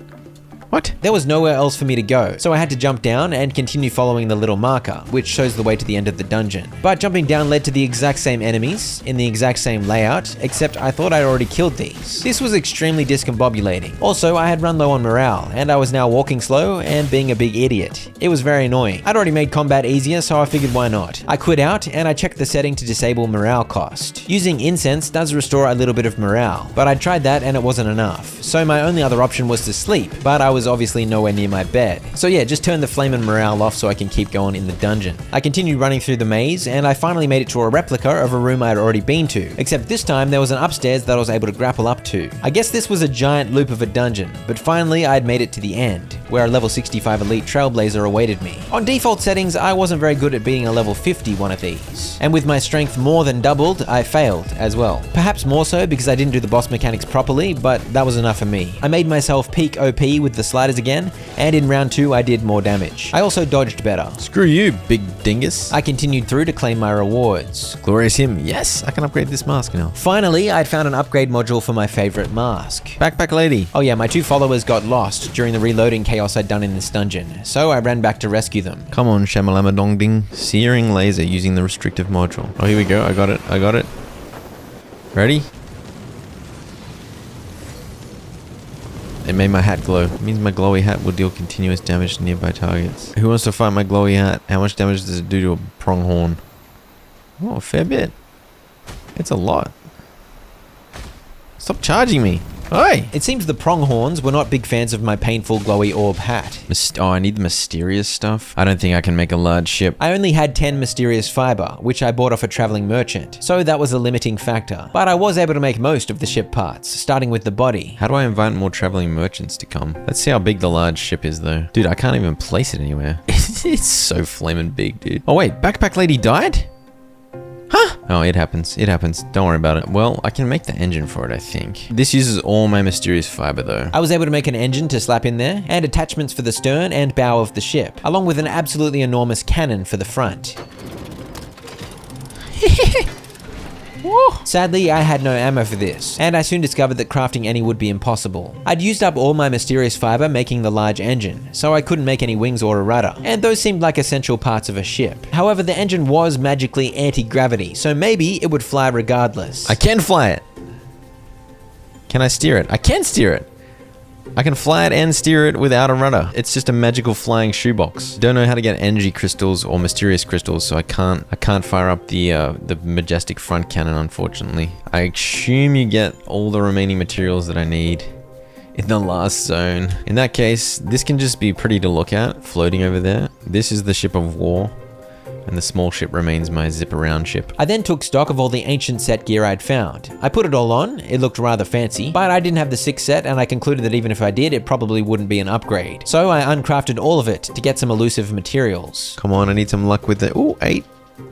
What? There was nowhere else for me to go, so I had to jump down and continue following the little marker, which shows the way to the end of the dungeon. But jumping down led to the exact same enemies, in the exact same layout, except I thought I'd already killed these. This was extremely discombobulating. Also, I had run low on morale, and I was now walking slow and being a big idiot. It was very annoying. I'd already made combat easier, so I figured why not. I quit out, and I checked the setting to disable morale cost. Using incense does restore a little bit of morale, but I tried that and it wasn't enough. So my only other option was to sleep, but I was was obviously nowhere near my bed. So yeah, just turn the flame and morale off so I can keep going in the dungeon. I continued running through the maze, and I finally made it to a replica of a room I had already been to, except this time there was an upstairs that I was able to grapple up to. I guess this was a giant loop of a dungeon, but finally I had made it to the end, where a level 65 elite trailblazer awaited me. On default settings, I wasn't very good at beating a level 50 one of these, and with my strength more than doubled, I failed as well. Perhaps more so because I didn't do the boss mechanics properly, but that was enough for me. I made myself peak OP with the sliders again, and in round 2 I did more damage. I also dodged better. Screw you, big dingus. I continued through to claim my rewards. Glorious him. Yes, I can upgrade this mask now. Finally, I'd found an upgrade module for my favorite mask. Backpack lady. Oh yeah, my 2 followers got lost during the reloading chaos I'd done in this dungeon, so I ran back to rescue them. Come on, shamalama dong ding. Searing laser using the restrictive module. Oh, here we go. I got it. Ready? It made my hat glow. It means my glowy hat will deal continuous damage to nearby targets. Who wants to fight my glowy hat? How much damage does it do to a pronghorn? Oh, a fair bit. It's a lot. Stop charging me. Oi! It seems the pronghorns were not big fans of my painful glowy orb hat. Oh, I need the mysterious stuff. I don't think I can make a large ship. I only had 10 mysterious fiber, which I bought off a traveling merchant, so that was a limiting factor. But I was able to make most of the ship parts, starting with the body. How do I invite more traveling merchants to come? Let's see how big the large ship is though. Dude, I can't even place it anywhere. It's so flaming big, dude. Oh wait, Backpack Lady died? Huh? Oh, it happens. Don't worry about it. Well, I can make the engine for it, I think. This uses all my mysterious fiber, though. I was able to make an engine to slap in there, and attachments for the stern and bow of the ship, along with an absolutely enormous cannon for the front. Sadly, I had no ammo for this, and I soon discovered that crafting any would be impossible. I'd used up all my mysterious fiber making the large engine, so I couldn't make any wings or a rudder, and those seemed like essential parts of a ship. However, the engine was magically anti-gravity, so maybe it would fly regardless. I can fly it! Can I steer it? I can steer it! I can fly it and steer it without a rudder. It's just a magical flying shoebox. Don't know how to get energy crystals or mysterious crystals, so I can't fire up the majestic front cannon, unfortunately. I assume you get all the remaining materials that I need in the last zone. In that case, this can just be pretty to look at, floating over there. This is the ship of war, and the small ship remains my zip around ship. I then took stock of all the ancient set gear I'd found. I put it all on, it looked rather fancy, but I didn't have the 6th set, and I concluded that even if I did, it probably wouldn't be an upgrade. So I uncrafted all of it to get some elusive materials. Come on, I need some luck with it. Ooh, 8,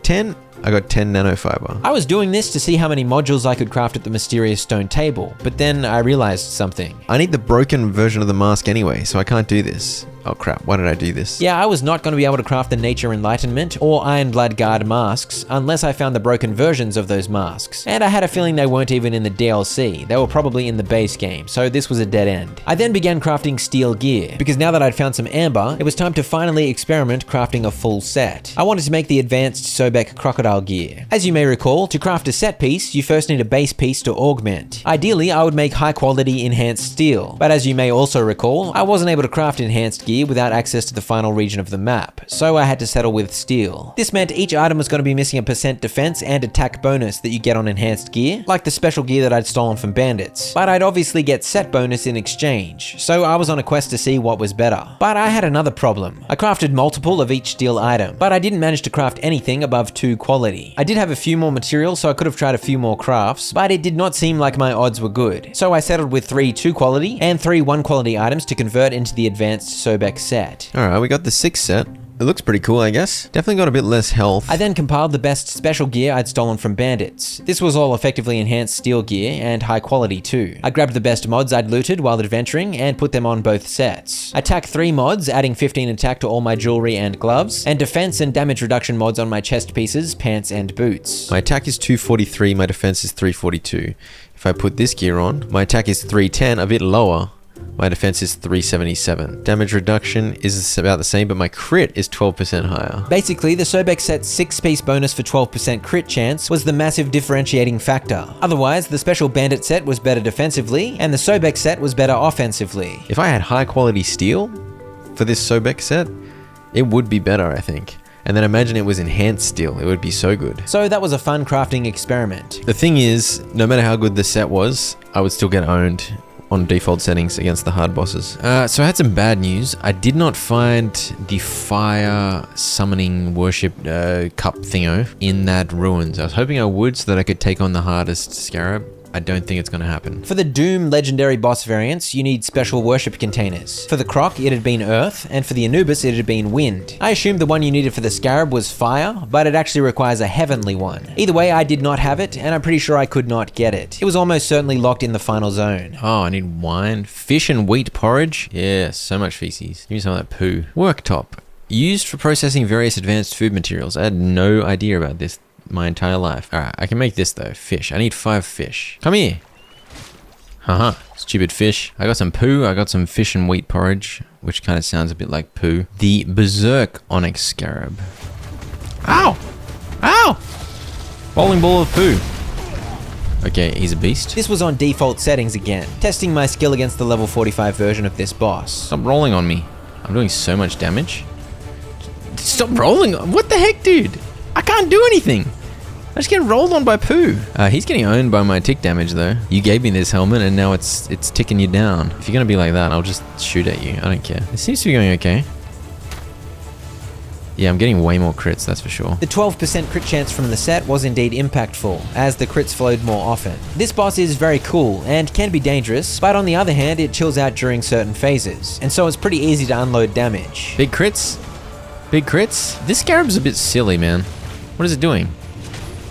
10. I got 10 nanofiber. I was doing this to see how many modules I could craft at the mysterious stone table, but then I realized something. I need the broken version of the mask anyway, so I can't do this. Oh crap, why did I do this? Yeah, I was not going to be able to craft the Nature Enlightenment or Ironblood Guard masks unless I found the broken versions of those masks. And I had a feeling they weren't even in the DLC, they were probably in the base game, so this was a dead end. I then began crafting steel gear, because now that I'd found some amber, it was time to finally experiment crafting a full set. I wanted to make the advanced Sobek crocodile gear. As you may recall, to craft a set piece, you first need a base piece to augment. Ideally, I would make high quality enhanced steel, but as you may also recall, I wasn't able to craft enhanced gear without access to the final region of the map, so I had to settle with steel. This meant each item was going to be missing a % defense and attack bonus that you get on enhanced gear, like the special gear that I'd stolen from bandits, but I'd obviously get set bonus in exchange, so I was on a quest to see what was better. But I had another problem. I crafted multiple of each steel item, but I didn't manage to craft anything above 2 quality. I did have a few more materials, so I could have tried a few more crafts, but it did not seem like my odds were good, so I settled with 3 2 quality and 3 1 quality items to convert into the advanced Sobek set. Alright, we got the 6th set. It looks pretty cool, I guess. Definitely got a bit less health. I then compiled the best special gear I'd stolen from bandits. This was all effectively enhanced steel gear and high quality too. I grabbed the best mods I'd looted while adventuring and put them on both sets. I tacked 3 mods, adding 15 attack to all my jewelry and gloves, and defense and damage reduction mods on my chest pieces, pants, and boots. My attack is 243, my defense is 342. If I put this gear on, my attack is 310, a bit lower. My defense is 377. Damage reduction is about the same, but my crit is 12% higher. Basically, the Sobek set's 6-piece bonus for 12% crit chance was the massive differentiating factor. Otherwise, the special bandit set was better defensively, and the Sobek set was better offensively. If I had high quality steel for this Sobek set, it would be better, I think. And then imagine it was enhanced steel, it would be so good. So that was a fun crafting experiment. The thing is, no matter how good the set was, I would still get owned on default settings against the hard bosses. So I had some bad news. I did not find the fire summoning worship cup thingo in that ruins. I was hoping I would so that I could take on the hardest scarab. I don't think it's going to happen. For the Doom legendary boss variants, you need special worship containers. For the Croc, it had been Earth, and for the Anubis, it had been Wind. I assumed the one you needed for the Scarab was Fire, but it actually requires a heavenly one. Either way, I did not have it, and I'm pretty sure I could not get it. It was almost certainly locked in the final zone. Oh, I need wine. Fish and wheat porridge? Yeah, so much feces. Give me some of that poo. Worktop. Used for processing various advanced food materials. I had no idea about this my entire life. Alright, I can make this though. Fish. I need 5 fish. Come here. Haha. Stupid fish. I got some poo. I got some fish and wheat porridge, which kind of sounds a bit like poo. The Berserk Onyx Scarab. Ow! Ow! Bowling ball of poo. Okay, he's a beast. This was on default settings again, testing my skill against the level 45 version of this boss. Stop rolling on me. I'm doing so much damage. Stop rolling. What the heck, dude? I can't do anything. I just get rolled on by poo. He's getting owned by my tick damage though. You gave me this helmet and now it's ticking you down. If you're gonna be like that, I'll just shoot at you. I don't care. It seems to be going okay. Yeah, I'm getting way more crits, that's for sure. The 12% crit chance from the set was indeed impactful, as the crits flowed more often. This boss is very cool and can be dangerous, but on the other hand, it chills out during certain phases, and so it's pretty easy to unload damage. Big crits? Big crits? This scarab's a bit silly, man. What is it doing?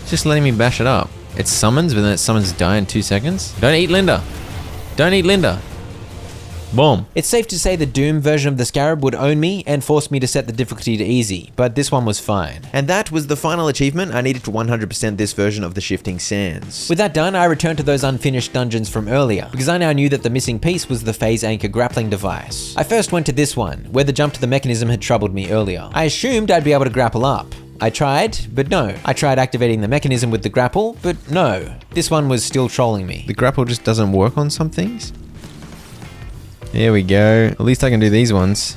It's just letting me bash it up. It summons, but then it summons die in 2 seconds. Don't eat Linda. Don't eat Linda. Boom. It's safe to say the Doom version of the Scarab would own me and force me to set the difficulty to easy, but this one was fine. And that was the final achievement I needed to 100% this version of the Shifting Sands. With that done, I returned to those unfinished dungeons from earlier, because I now knew that the missing piece was the phase anchor grappling device. I first went to this one, where the jump to the mechanism had troubled me earlier. I assumed I'd be able to grapple up. I tried, but no. I tried activating the mechanism with the grapple, but no. This one was still trolling me. The grapple just doesn't work on some things? There we go. At least I can do these ones.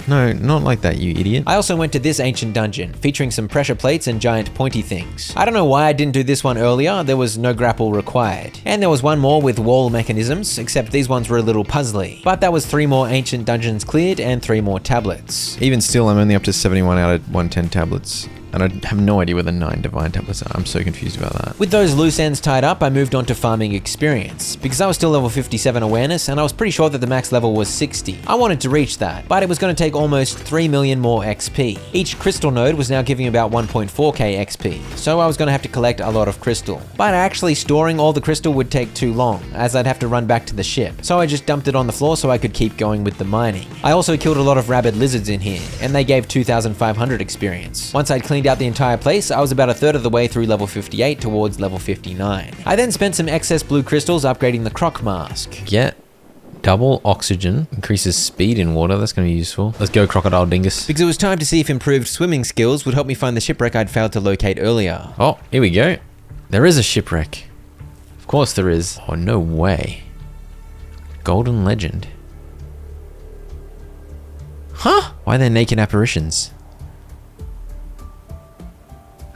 No, not like that, you idiot. I also went to this ancient dungeon, featuring some pressure plates and giant pointy things. I don't know why I didn't do this one earlier, there was no grapple required. And there was one more with wall mechanisms, except these ones were a little puzzly. But that was 3 more ancient dungeons cleared and 3 more tablets. Even still, I'm only up to 71 out of 110 tablets. And I have no idea where the 9 divine tablets are. I'm so confused about that. With those loose ends tied up, I moved on to farming experience, because I was still level 57 awareness, and I was pretty sure that the max level was 60. I wanted to reach that, but it was going to take almost 3 million more XP. Each crystal node was now giving about 1.4k XP, so I was going to have to collect a lot of crystal. But actually storing all the crystal would take too long, as I'd have to run back to the ship, so I just dumped it on the floor so I could keep going with the mining. I also killed a lot of rabid lizards in here, and they gave 2,500 experience. Once I'd cleaned out the entire place, I was about a third of the way through level 58 towards level 59. I then spent some excess blue crystals upgrading the croc mask. Get double oxygen, increases speed in water. That's going to be useful. Let's go, crocodile dingus. Because it was time to see if improved swimming skills would help me find the shipwreck I'd failed to locate earlier. Oh, here we go. There is a shipwreck. Of course there is. Oh, no way. Golden legend. Huh? Why are there naked apparitions?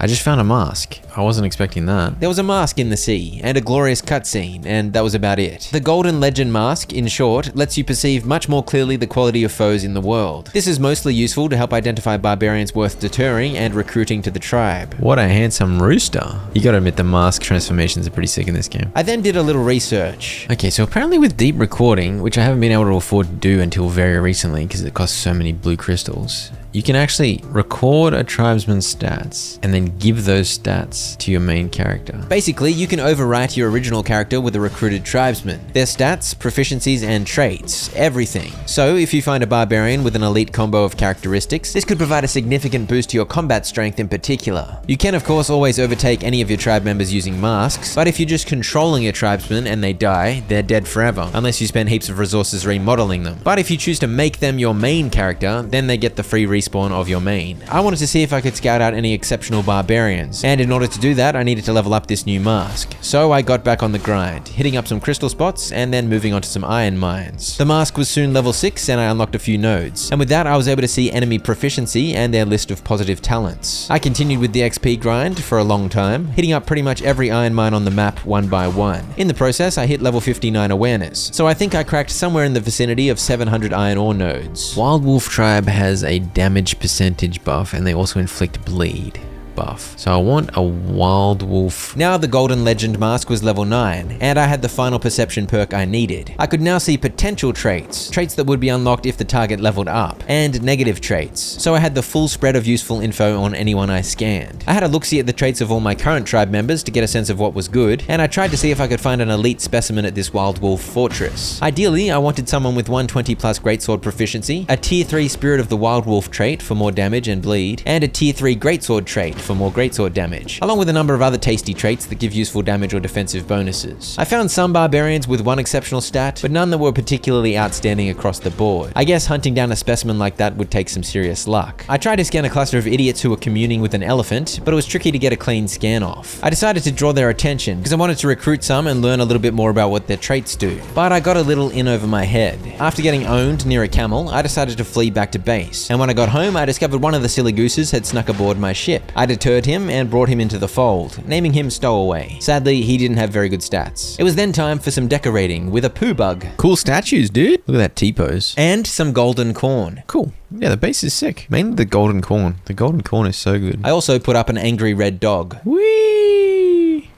I just found a mask. I wasn't expecting that. There was a mask in the sea, and a glorious cutscene, and that was about it. The Golden Legend mask, in short, lets you perceive much more clearly the quality of foes in the world. This is mostly useful to help identify barbarians worth deterring and recruiting to the tribe. What a handsome rooster. You gotta admit the mask transformations are pretty sick in this game. I then did a little research. Okay, so apparently with deep recording, which I haven't been able to afford to do until very recently because it costs so many blue crystals, you can actually record a tribesman's stats and then give those stats to your main character. Basically, you can overwrite your original character with a recruited tribesman. Their stats, proficiencies, and traits, everything. So if you find a barbarian with an elite combo of characteristics, this could provide a significant boost to your combat strength in particular. You can of course always overtake any of your tribe members using masks, but if you're just controlling your tribesmen and they die, they're dead forever, unless you spend heaps of resources remodeling them. But if you choose to make them your main character, then they get the free respawn of your main. I wanted to see if I could scout out any exceptional barbarians, and in order to do that, I needed to level up this new mask. So I got back on the grind, hitting up some crystal spots and then moving on to some iron mines. The mask was soon level 6 and I unlocked a few nodes. And with that, I was able to see enemy proficiency and their list of positive talents. I continued with the XP grind for a long time, hitting up pretty much every iron mine on the map one by one. In the process, I hit level 59 awareness, so I think I cracked somewhere in the vicinity of 700 iron ore nodes. Wild Wolf Tribe has a damage percentage buff and they also inflict bleed buff. So I want a Wild Wolf. Now the Golden Legend mask was level 9, and I had the final perception perk I needed. I could now see potential traits that would be unlocked if the target leveled up, and negative traits. So I had the full spread of useful info on anyone I scanned. I had a look-see at the traits of all my current tribe members to get a sense of what was good, and I tried to see if I could find an elite specimen at this Wild Wolf fortress. Ideally, I wanted someone with 120 plus greatsword proficiency, a tier 3 Spirit of the Wild Wolf trait for more damage and bleed, and a tier 3 greatsword trait for more greatsword damage, along with a number of other tasty traits that give useful damage or defensive bonuses. I found some barbarians with one exceptional stat, but none that were particularly outstanding across the board. I guess hunting down a specimen like that would take some serious luck. I tried to scan a cluster of idiots who were communing with an elephant, but it was tricky to get a clean scan off. I decided to draw their attention because I wanted to recruit some and learn a little bit more about what their traits do. But I got a little in over my head. After getting owned near a camel, I decided to flee back to base, and when I got home, I discovered one of the silly gooses had snuck aboard my ship. I deterred him and brought him into the fold, naming him Stowaway. Sadly, he didn't have very good stats. It was then time for some decorating with a poo bug. Cool statues, dude. Look at that T-pose. And some golden corn. Cool. Yeah, the base is sick. Mainly the golden corn. The golden corn is so good. I also put up an angry red dog. Whee!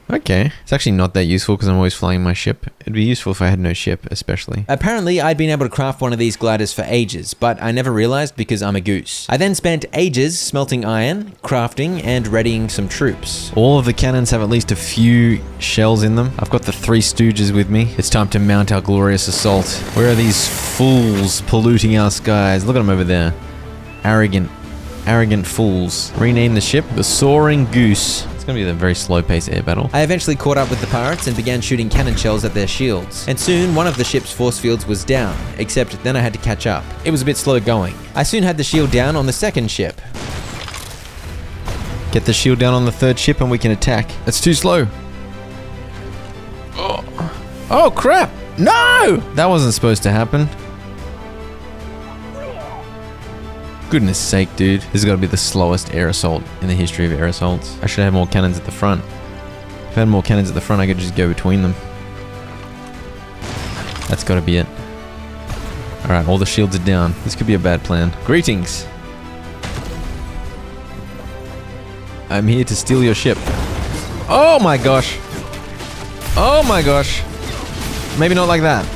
Okay. It's actually not that useful because I'm always flying my ship. It'd be useful if I had no ship, especially. Apparently, I'd been able to craft one of these gliders for ages, but I never realized because I'm a goose. I then spent ages smelting iron, crafting, and readying some troops. All of the cannons have at least a few shells in them. I've got the 3 stooges with me. It's time to mount our glorious assault. Where are these fools polluting our skies? Look at them over there. Arrogant fools. Rename the ship the Soaring Goose. It's gonna be a very slow-paced air battle. I eventually caught up with the pirates and began shooting cannon shells at their shields. And soon, one of the ship's force fields was down, except then I had to catch up. It was a bit slow going. I soon had the shield down on the second ship. Get the shield down on the 3rd ship and we can attack. It's too slow. Oh crap! No! That wasn't supposed to happen. Goodness sake, dude. This has got to be the slowest air assault in the history of air assaults. I should have more cannons at the front. If I had more cannons at the front, I could just go between them. That's got to be it. Alright, all the shields are down. This could be a bad plan. Greetings! I'm here to steal your ship. Oh my gosh! Oh my gosh! Maybe not like that.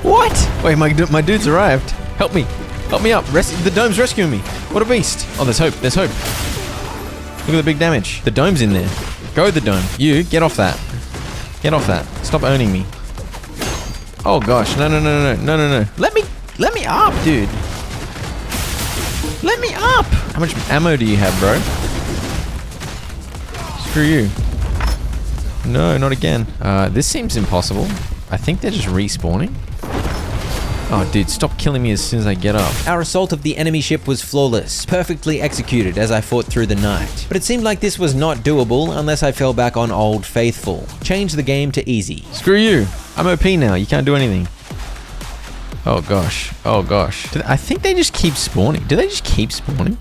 What? Wait, my dude's arrived. Help me. Help me up. The dome's rescuing me. What a beast. Oh, there's hope. There's hope. Look at the big damage. The dome's in there. Go the dome. You, get off that. Get off that. Stop owning me. Oh gosh. No. Let me up, dude. Let me up. How much ammo do you have, bro? Screw you. No, not again. This seems impossible. I think they're just respawning. Oh, dude, stop killing me as soon as I get up. Our assault of the enemy ship was flawless, perfectly executed as I fought through the night. But it seemed like this was not doable unless I fell back on Old Faithful. Change the game to easy. Screw you. I'm OP now. You can't do anything. Oh, gosh. Oh, gosh. I think they just keep spawning. Do they just keep spawning?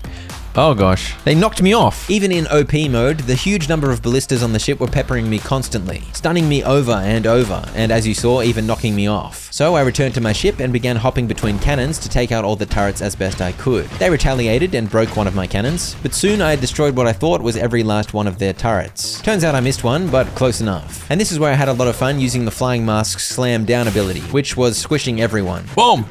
Oh gosh, they knocked me off. Even in OP mode, the huge number of ballistas on the ship were peppering me constantly, stunning me over and over, and as you saw, even knocking me off. So I returned to my ship and began hopping between cannons to take out all the turrets as best I could. They retaliated and broke one of my cannons, but soon I had destroyed what I thought was every last one of their turrets. Turns out I missed one, but close enough. And this is where I had a lot of fun using the Flying Mask's slam down ability, which was squishing everyone. Boom!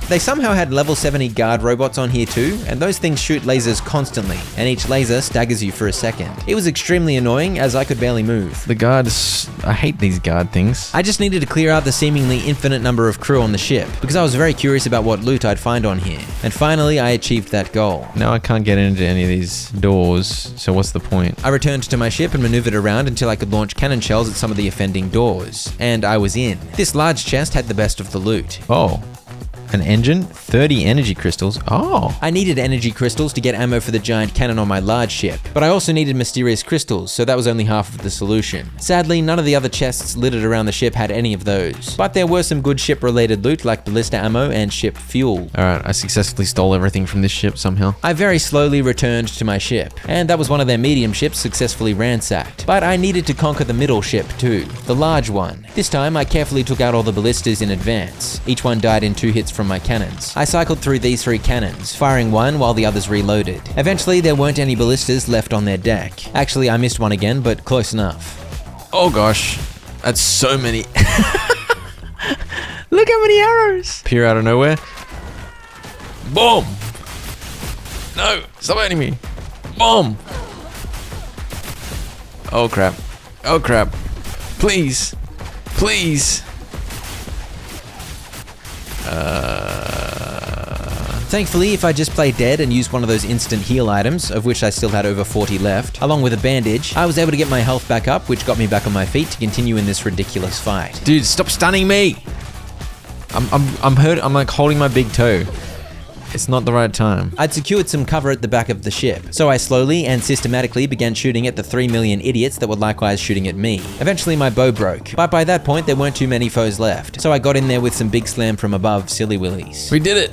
They somehow had level 70 guard robots on here too, and those things shoot lasers constantly, and each laser staggers you for a second. It was extremely annoying as I could barely move. The guards, I hate these guard things. I just needed to clear out the seemingly infinite number of crew on the ship, because I was very curious about what loot I'd find on here. And finally, I achieved that goal. Now I can't get into any of these doors, so what's the point? I returned to my ship and maneuvered around until I could launch cannon shells at some of the offending doors, and I was in. This large chest had the best of the loot. Oh. An engine? 30 energy crystals. Oh. I needed energy crystals to get ammo for the giant cannon on my large ship, but I also needed mysterious crystals, so that was only half of the solution. Sadly, none of the other chests littered around the ship had any of those, but there were some good ship-related loot like ballista ammo and ship fuel. Alright, I successfully stole everything from this ship somehow. I very slowly returned to my ship, and that was one of their medium ships successfully ransacked. But I needed to conquer the middle ship too, the large one. This time, I carefully took out all the ballistas in advance. Each one died in 2 hits from my cannons. I cycled through these 3 cannons, firing one while the others reloaded. Eventually, there weren't any ballistas left on their deck. Actually, I missed one again, but close enough. Oh gosh, that's so many. Look how many arrows. Appear out of nowhere. Boom. No, stop hitting me. Boom. Oh crap. Oh crap. Please. Please. Thankfully, if I just played dead and used one of those instant heal items, of which I still had over 40 left, along with a bandage, I was able to get my health back up, which got me back on my feet to continue in this ridiculous fight. Dude, stop stunning me. I'm hurt. I'm like holding my big toe. It's not the right time. I'd secured some cover at the back of the ship, so I slowly and systematically began shooting at the 3 million idiots that were likewise shooting at me. Eventually my bow broke, but by that point there weren't too many foes left, so I got in there with some big slam from above silly willies. We did it.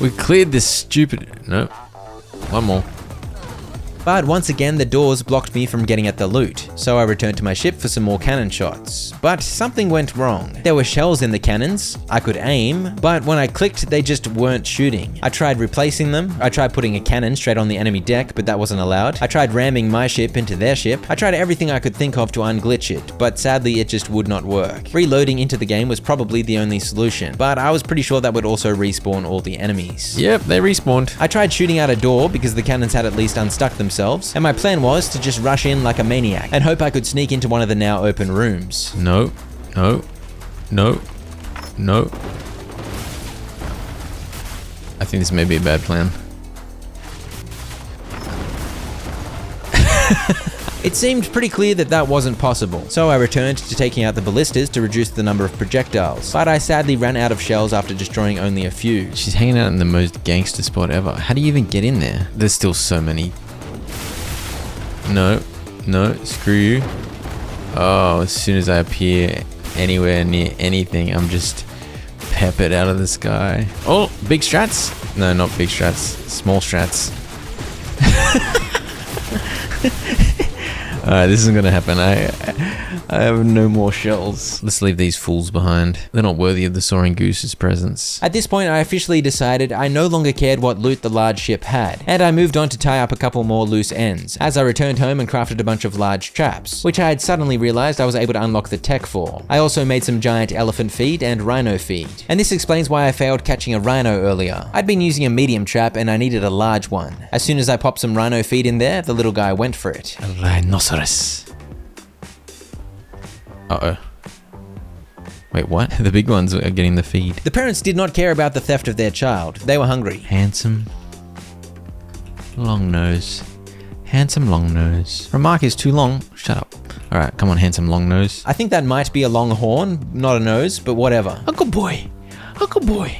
We cleared this stupid... No. One more. But once again, the doors blocked me from getting at the loot, so I returned to my ship for some more cannon shots. But something went wrong. There were shells in the cannons, I could aim, but when I clicked, they just weren't shooting. I tried replacing them, I tried putting a cannon straight on the enemy deck, but that wasn't allowed. I tried ramming my ship into their ship. I tried everything I could think of to unglitch it, but sadly it just would not work. Reloading into the game was probably the only solution, but I was pretty sure that would also respawn all the enemies. Yep, they respawned. I tried shooting out a door because the cannons had at least unstuck themselves, and my plan was to just rush in like a maniac and hope I could sneak into one of the now open rooms. No, no, no, no. I think this may be a bad plan. It seemed pretty clear that that wasn't possible, so I returned to taking out the ballistas to reduce the number of projectiles, but I sadly ran out of shells after destroying only a few. She's hanging out in the most gangster spot ever. How do you even get in there? There's still so many. No, no, screw you. Oh, as soon as I appear anywhere near anything, I'm just peppered out of the sky. Oh, big strats? No, not big strats, small strats. Alright, this isn't gonna happen. I have no more shells. Let's leave these fools behind. They're not worthy of the soaring goose's presence. At this point, I officially decided I no longer cared what loot the large ship had, and I moved on to tie up a couple more loose ends, as I returned home and crafted a bunch of large traps, which I had suddenly realized I was able to unlock the tech for. I also made some giant elephant feed and rhino feed, and this explains why I failed catching a rhino earlier. I'd been using a medium trap and I needed a large one. As soon as I popped some rhino feed in there, the little guy went for it. A rhinoceros. Uh-oh. Wait, what? The big ones are getting the feed. The parents did not care about the theft of their child. They were hungry. Handsome. Long nose. Handsome long nose. Remark is too long. Shut up. Alright, come on, handsome long nose. I think that might be a long horn, not a nose, but whatever. Uncle boy. Uncle boy.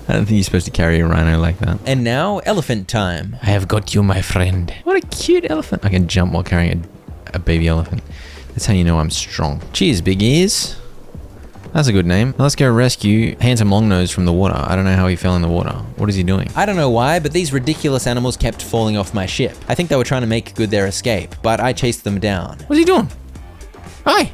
I don't think you're supposed to carry a rhino like that. And now, elephant time. I have got you, my friend. What a cute elephant. I can jump while carrying a baby elephant. That's how you know I'm strong. Cheers, big ears. That's a good name. Now let's go rescue Handsome Longnose from the water. I don't know how he fell in the water. What is he doing? I don't know why, but these ridiculous animals kept falling off my ship. I think they were trying to make good their escape, but I chased them down. What's he doing? Hi.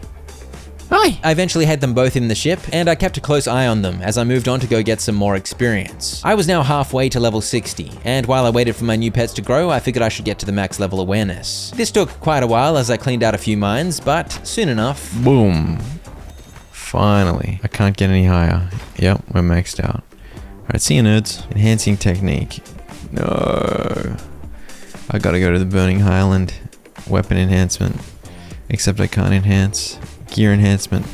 Hi! I eventually had them both in the ship, and I kept a close eye on them as I moved on to go get some more experience. I was now halfway to level 60, and while I waited for my new pets to grow, I figured I should get to the max level awareness. This took quite a while as I cleaned out a few mines, but soon enough... Boom. Finally. I can't get any higher. Yep, we're maxed out. Alright, see you nerds. Enhancing technique. No. I gotta go to the Burning Highland. Weapon enhancement. Except I can't enhance. Gear enhancement.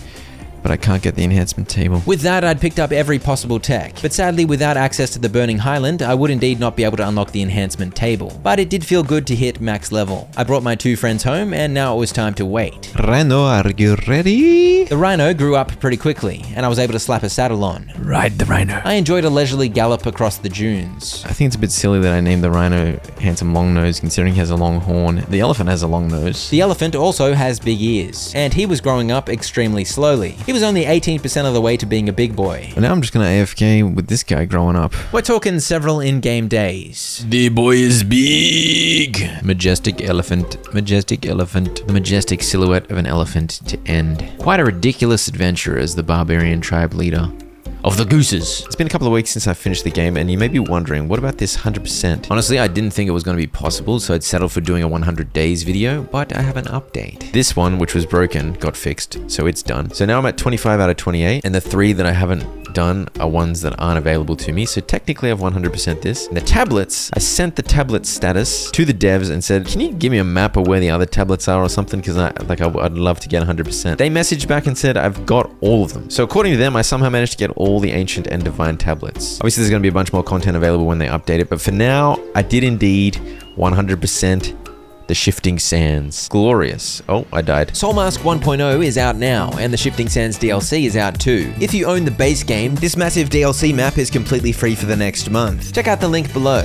but I can't get the enhancement table. With that, I'd picked up every possible tech, but sadly without access to the Burning Highland, I would indeed not be able to unlock the enhancement table. But it did feel good to hit max level. I brought my 2 friends home, and now it was time to wait. Rhino, are you ready? The Rhino grew up pretty quickly, and I was able to slap a saddle on. Ride the Rhino. I enjoyed a leisurely gallop across the dunes. I think it's a bit silly that I named the Rhino Handsome Long Nose, considering he has a long horn. The elephant has a long nose. The elephant also has big ears, and he was growing up extremely slowly. He was only 18% of the way to being a big boy. But now I'm just gonna AFK with this guy growing up. We're talking several in-game days. The boy is big. Majestic elephant. Majestic elephant. The majestic silhouette of an elephant to end. Quite a ridiculous adventure as the barbarian tribe leader of the Gooses. It's been a couple of weeks since I finished the game, and you may be wondering, what about this 100%? Honestly, I didn't think it was going to be possible, so I'd settled for doing a 100 days video, but I have an update. This one, which was broken, got fixed, so it's done. So now I'm at 25 out of 28, and the 3 that I haven't done are ones that aren't available to me, so technically I've 100% this. And the tablets, I sent the tablet status to the devs and said, can you give me a map of where the other tablets are or something, because I'd love to get 100%. They messaged back and said, I've got all of them. So according to them, I somehow managed to get all the ancient and divine tablets. Obviously there's going to be a bunch more content available when they update it, but for now, I did indeed 100% the Shifting Sands. Glorious. Oh, I died. Soulmask 1.0 is out now, and the Shifting Sands DLC is out too. If you own the base game, this massive DLC map is completely free for the next month. Check out the link below.